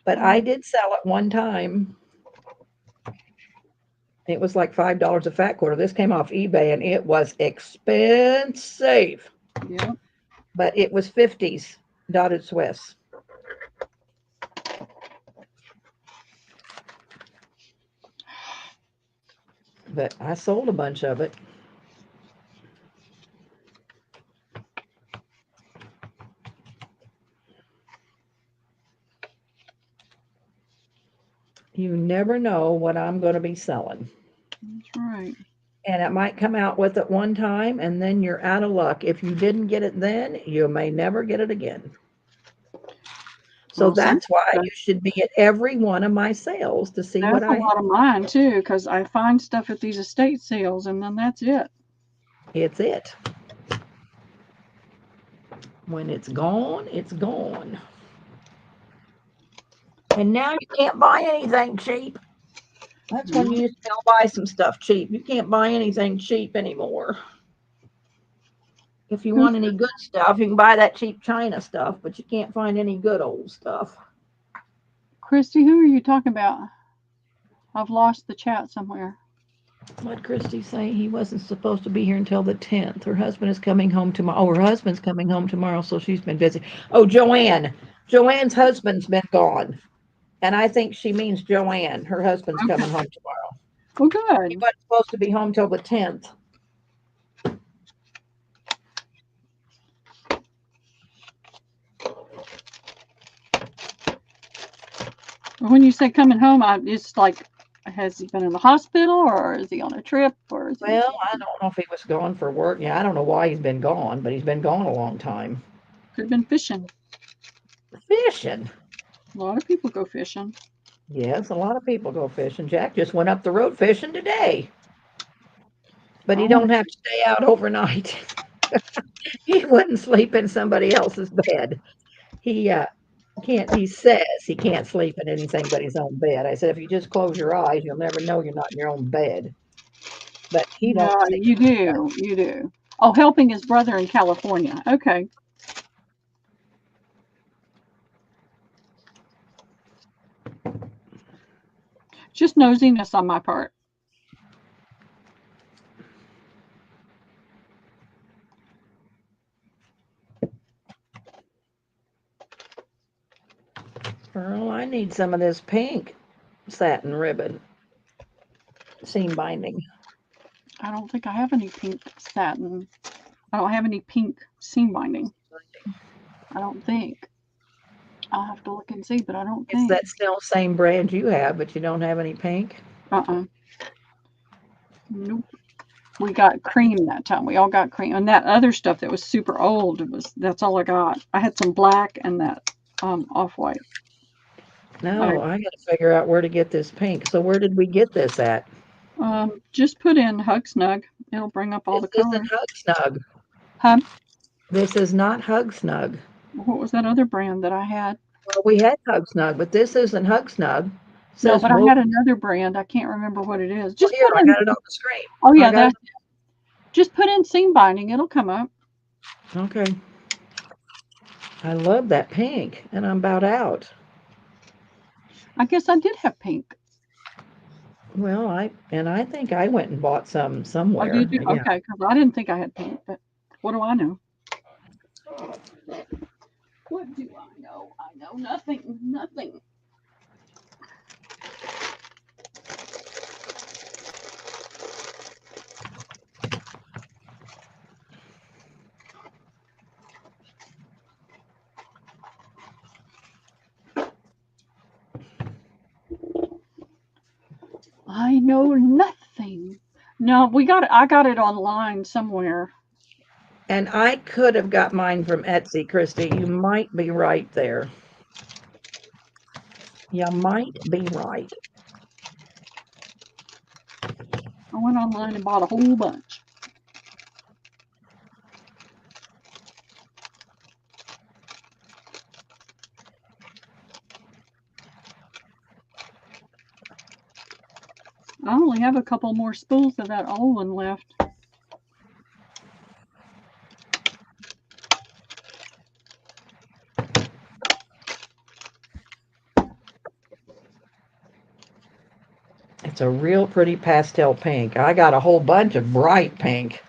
But I did sell it one time. It was like $5 a fat quarter. This came off eBay, and it was expensive. Yeah. But it was 50s dotted Swiss. But I sold a bunch of it. You never know what I'm going to be selling. That's right. And it might come out with it one time, and then you're out of luck. If you didn't get it then, you may never get it again. So Well, that's why you should be at every one of my sales to see what I have. That's a lot of mine too, because I find stuff at these estate sales, and then that's it. It's it. When it's gone, it's gone. And now you can't buy anything cheap. That's when you used to buy some stuff cheap. You can't buy anything cheap anymore. If you want any good stuff, you can buy that cheap China stuff, but you can't find any good old stuff. Christy, who are you talking about? I've lost the chat somewhere. What Christy say? He wasn't supposed to be here until the 10th. Her husband is coming home tomorrow. Oh, her husband's coming home tomorrow, so she's been busy. Oh, Joanne. Joanne's husband's been gone. And I think she means Joanne. Her husband's coming home tomorrow. Well, good. He wasn't supposed to be home till the 10th. When you say coming home, it's like, has he been in the hospital or is he on a trip or is he? Well, I don't know if he was gone for work. Yeah, I don't know why he's been gone, but he's been gone a long time. Could have been fishing. Fishing? A lot of people go fishing. Yes, a lot of people go fishing. Jack just went up the road fishing today. But he don't have to stay out overnight. He wouldn't sleep in somebody else's bed. He can't. He says he can't sleep in anything but his own bed. I said, if you just close your eyes, you'll never know you're not in your own bed. But he don't. Yeah, you do. You do. Oh, helping his brother in California. Okay. Just nosiness on my part. Earl, I need some of this pink satin ribbon seam binding. I don't think I have any pink satin. I don't have any pink seam binding. I don't think. I'll have to look and see, but I don't think. It's that still same brand you have, but you don't have any pink? Nope. we got cream that time. We all got cream. And that other stuff that was super old, that's all I got. I had some black and that off-white. No, I got to figure out where to get this pink. So where did we get this at? Just put in Hug Snug. It'll bring up all the This colors. isn't Hug Snug. Huh? This is not Hug Snug. What was that other brand that I had? Well, we had Hug Snug, but this isn't Hug Snug. It No, says but I wool. had another brand. I can't remember what it is. Oh, Just here, put I in. got it on the screen. Oh I yeah, got just put in seam binding. It'll come up. Okay. I love that pink, and I'm about out. I guess I did have pink. Well, I think I went and bought some Oh, somewhere. did you? Yeah. Okay, because I didn't think I had pink, but what do I know? What do I know? I know nothing. Nothing. I know nothing. No, I got it online somewhere. And I could have got mine from Etsy, Christy. You might be right there. You might be right. I went online and bought a whole bunch. I only have a couple more spools of that old one left. It's a real pretty pastel pink. I got a whole bunch of bright pink,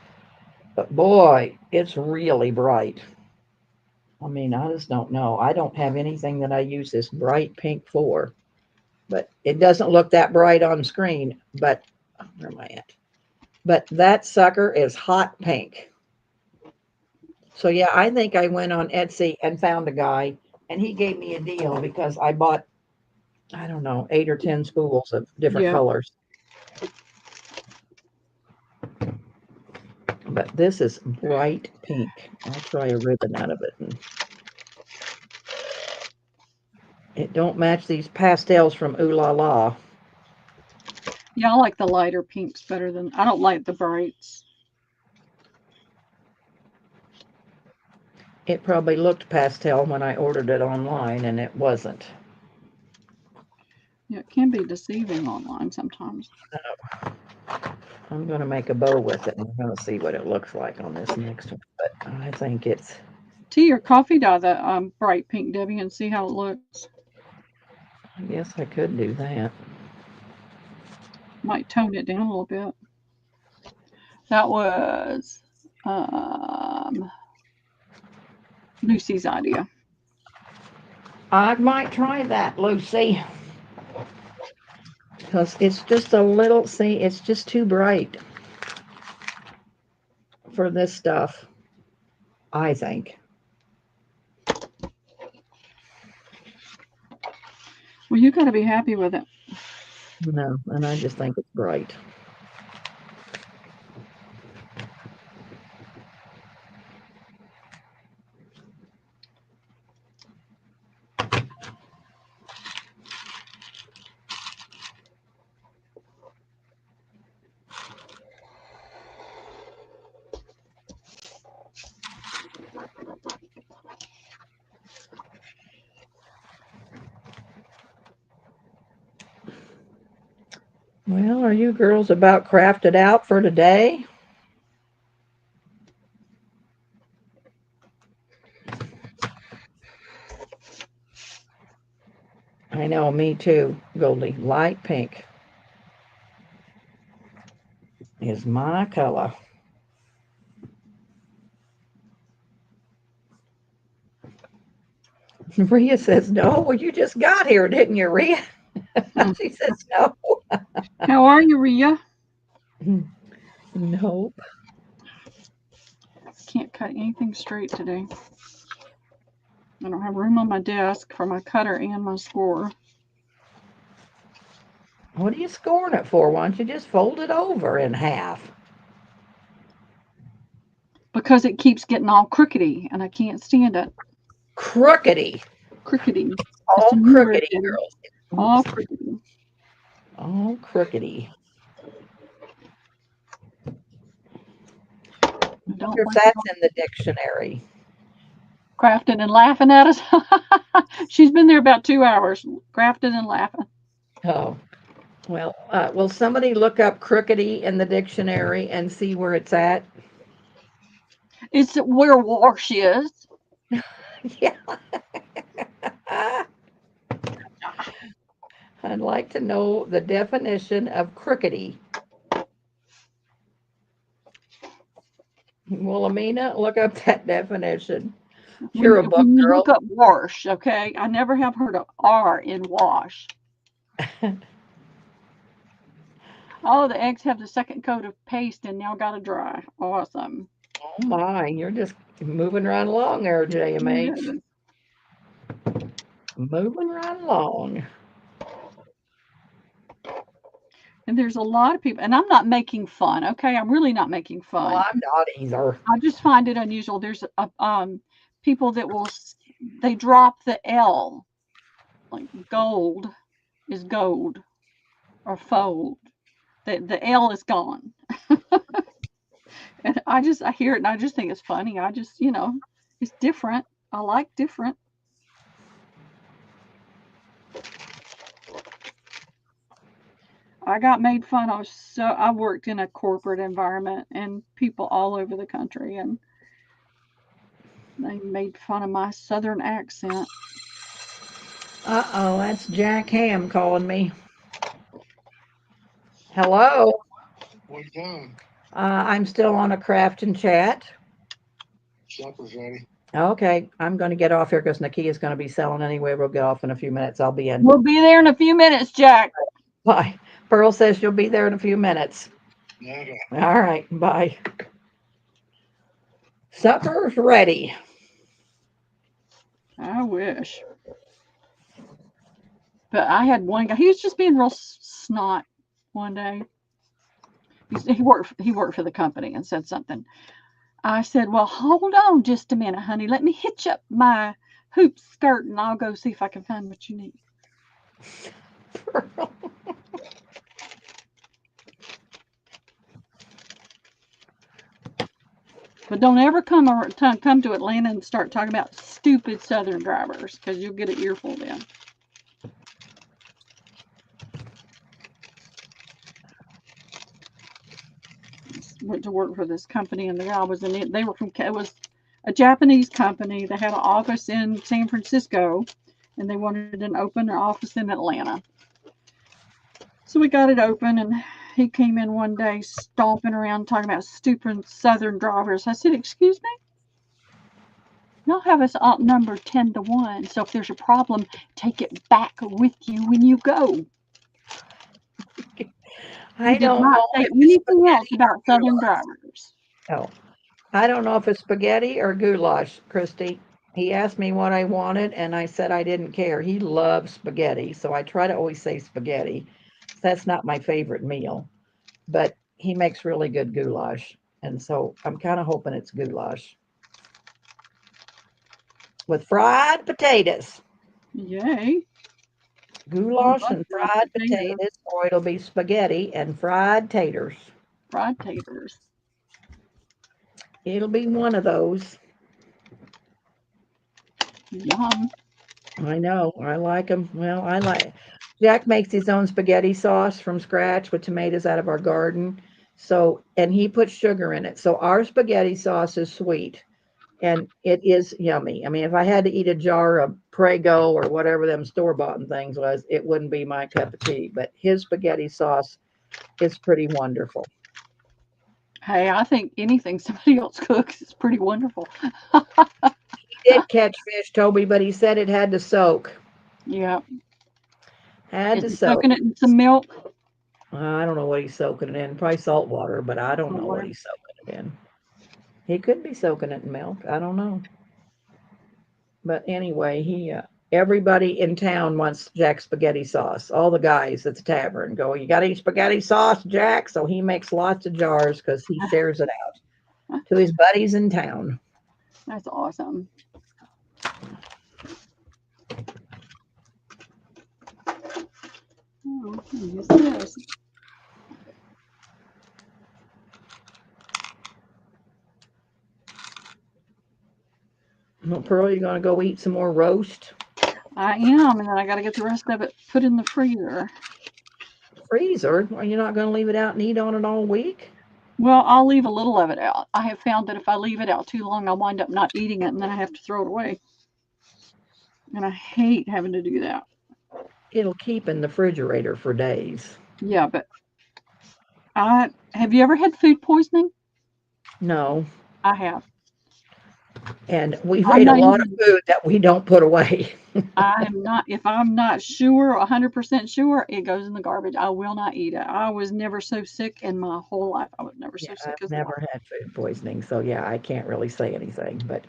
but boy, it's really bright. I mean, I just don't know. I don't have anything that I use this bright pink for, but it doesn't look that bright on screen. But where am I at? But that sucker is hot pink. So yeah, I think I went on Etsy and found a guy, and he gave me a deal because I bought, I don't know, 8 or 10 spools of different Yeah. colors. But this is bright pink. I'll try a ribbon out of it. And it don't match these pastels from Ooh La La. Yeah, I like the lighter pinks better than I don't like the brights. It probably looked pastel when I ordered it online, and it wasn't. Yeah, it can be deceiving online sometimes. I'm going to make a bow with it, and we're going to see what it looks like on this next one. But I think it's, Tea or coffee dye the bright pink, Debbie, and see how it looks. I guess I could do that. Might tone it down a little bit. That was Lucy's idea. I might try that, Lucy. Because it's just a little, see, it's just too bright for this stuff, I think. Well, you got to be happy with it. No, and I just think it's bright. Well, are you girls about crafted out for today? I know, me too, Goldie. Light pink is my color. Rhea says no. Well, you just got here, didn't you, Rhea? She says no. How are you, Rhea? Nope. Can't cut anything straight today. I don't have room on my desk for my cutter and my score. What are you scoring it for? Why don't you just fold it over in half? because it keeps getting all crookedy, and I can't stand it. Crookedy. Crookedy. It's All a new crookedy, irritator. girls. All Oops. crookedy. All crookedy. I I don't wonder if like that's in the dictionary. crafting and laughing at us. She's been there about 2 hours, crafting and laughing. Oh, well, will somebody look up crookedy in the dictionary and see where it's at? It's where wash is. Yeah. I'd like to know the definition of crookedy. Wilhelmina, look up that definition. You're a book When you girl. look up wash, okay? I never have heard of R in wash. Oh, the eggs have the second coat of paste and now got to dry. Awesome. Oh my, you're just moving right along there, JMH. Yeah. Moving right along. And there's a lot of people, and I'm not making fun, okay? I'm really not making fun. Well, I'm not either. I just find it unusual. There's people that they drop the L, like gold is gold or fold. The L is gone. And I hear it and I just think it's funny. It's different. I like different. I got made fun of. I worked in a corporate environment and people all over the country, and they made fun of my southern accent. Uh-oh, that's Jack Ham calling me. Hello. What are you doing? I'm still on a Craftin chat. Supper's ready. Okay, I'm going to get off here because Nakia's going to be selling anyway. We'll get off in a few minutes. I'll be in. We'll be there in a few minutes, Jack. Bye. Pearl says she'll be there in a few minutes. Okay. All right, bye. Supper's ready. I wish. But I had one guy, he was just being real snot one day. He worked for the company and said something. I said, well, hold on just a minute, honey. Let me hitch up my hoop skirt and I'll go see if I can find what you need. Pearl. But don't ever come to Atlanta and start talking about stupid Southern drivers, because you'll get an earful then. Went to work for this company, and the guy was in it. It was a Japanese company. They had an office in San Francisco, and they wanted to open an office in Atlanta. So we got it open, and he came in one day stomping around talking about stupid Southern drivers. I said, excuse me? Y'all have us outnumbered 10-1. So if there's a problem, take it back with you when you go. I He did don't not know say if it's anything else spaghetti about or Southern goulash. drivers. Oh, I don't know if it's spaghetti or goulash, Christy. He asked me what I wanted, and I said I didn't care. He loves spaghetti, so I try to always say spaghetti. That's not my favorite meal, but he makes really good goulash, and so I'm kind of hoping it's goulash with fried potatoes. Yay. Goulash and Fried fried potatoes. potatoes, or it'll be spaghetti and fried taters. Fried taters. It'll be one of those. Yum. I know. I like them. Well, Jack makes his own spaghetti sauce from scratch with tomatoes out of our garden. So, and he puts sugar in it. So our spaghetti sauce is sweet and it is yummy. I mean, if I had to eat a jar of Prego or whatever them store-bought things was, it wouldn't be my cup of tea. But his spaghetti sauce is pretty wonderful. Hey, I think anything somebody else cooks is pretty wonderful. He did catch fish, Toby, but he said it had to soak. Yeah. Had to Is he soak. soaking it in some milk? I don't know what he's soaking it in. Probably salt water, but I don't know what he's soaking it in. He could be soaking it in milk. I don't know. But anyway, everybody in town wants Jack's spaghetti sauce. All the guys at the tavern go, you got any spaghetti sauce, Jack? So he makes lots of jars because he shares it out. to his buddies in town. That's awesome. Oh, use this. Well, Pearl, you gonna go eat some more roast? I am, and then I got to get the rest of it put in the freezer. Freezer? Are you not gonna leave it out and eat on it all week? Well, I'll leave a little of it out. I have found that if I leave it out too long, I'll wind up not eating it, and then I have to throw it away. And I hate having to do that. It'll keep in the refrigerator for days. Yeah, but have you ever had food poisoning? No. I have. And we've I'm ate a not lot of even, food that we don't put away. I'm not, if I'm not sure, 100% sure, it goes in the garbage. I will not eat it. I was never so sick in my whole life. I was never so Yeah, sick I've as that. never had food poisoning, so yeah, I can't really say anything. But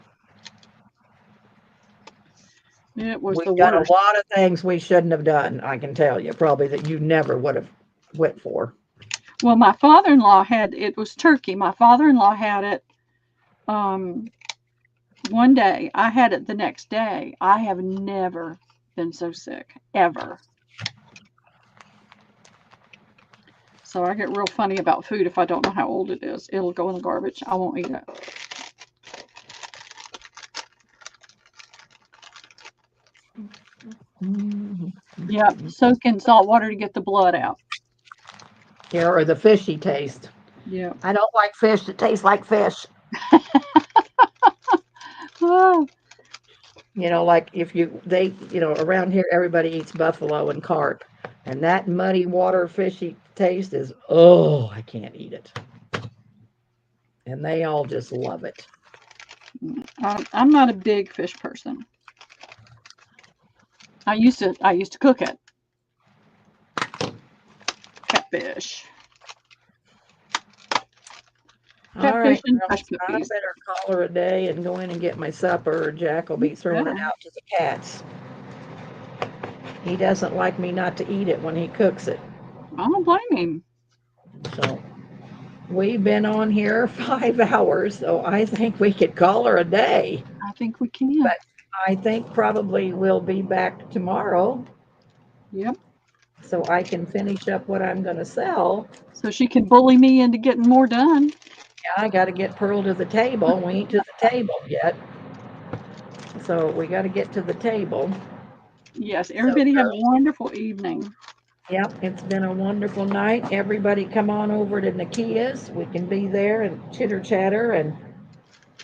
It was we've the done a worst. lot of things we shouldn't have done, I can tell you, probably that you never would have went for. Well, my father-in-law it was turkey. My father-in-law had it one day. I had it the next day. I have never been so sick, ever. So I get real funny about food if I don't know how old it is. It'll go in the garbage. I won't eat it. Yeah, soak in salt water to get the blood out. Yeah, or the fishy taste. Yeah. I don't like fish that tastes like fish. Oh, You know, like if around here everybody eats buffalo and carp. And that muddy water fishy taste is, oh, I can't eat it. And they all just love it. I'm not a big fish person. I used to cook it. Catfish. All Catfish right, and girls, fresh I cookies. better call her a day and go in and get my supper, or Jack will be throwing it Better. out to the cats. He doesn't like me not to eat it when he cooks it. I don't blame him. So we've been on here 5 hours, so I think we could call her a day. I think we can. But I think probably we'll be back tomorrow Yep. so I can finish up what I'm going to sell. So she can bully me into getting more done. Yeah, I got to get Pearl to the table. We ain't to the table yet. So we got to get to the table. Yes. Everybody have a wonderful evening. Yep, it's been a wonderful night. Everybody come on over to Nakia's. We can be there and chitter chatter, and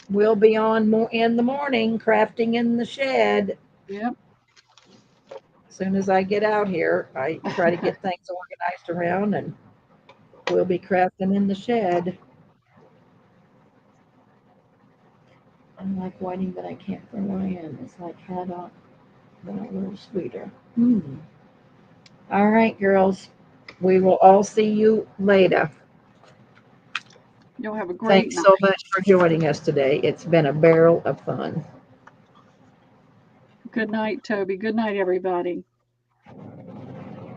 we'll be on more in the morning, crafting in the shed. Yep. As soon as I get out here, I try to get things organized around, and we'll be crafting in the shed. I like whiting, but I can't for what I am. It's like had on, but a little sweeter. All right, girls. We will all see you later. You'll have a great Thanks night. so much for joining us today. It's been a barrel of fun. Good night, Toby. Good night, everybody.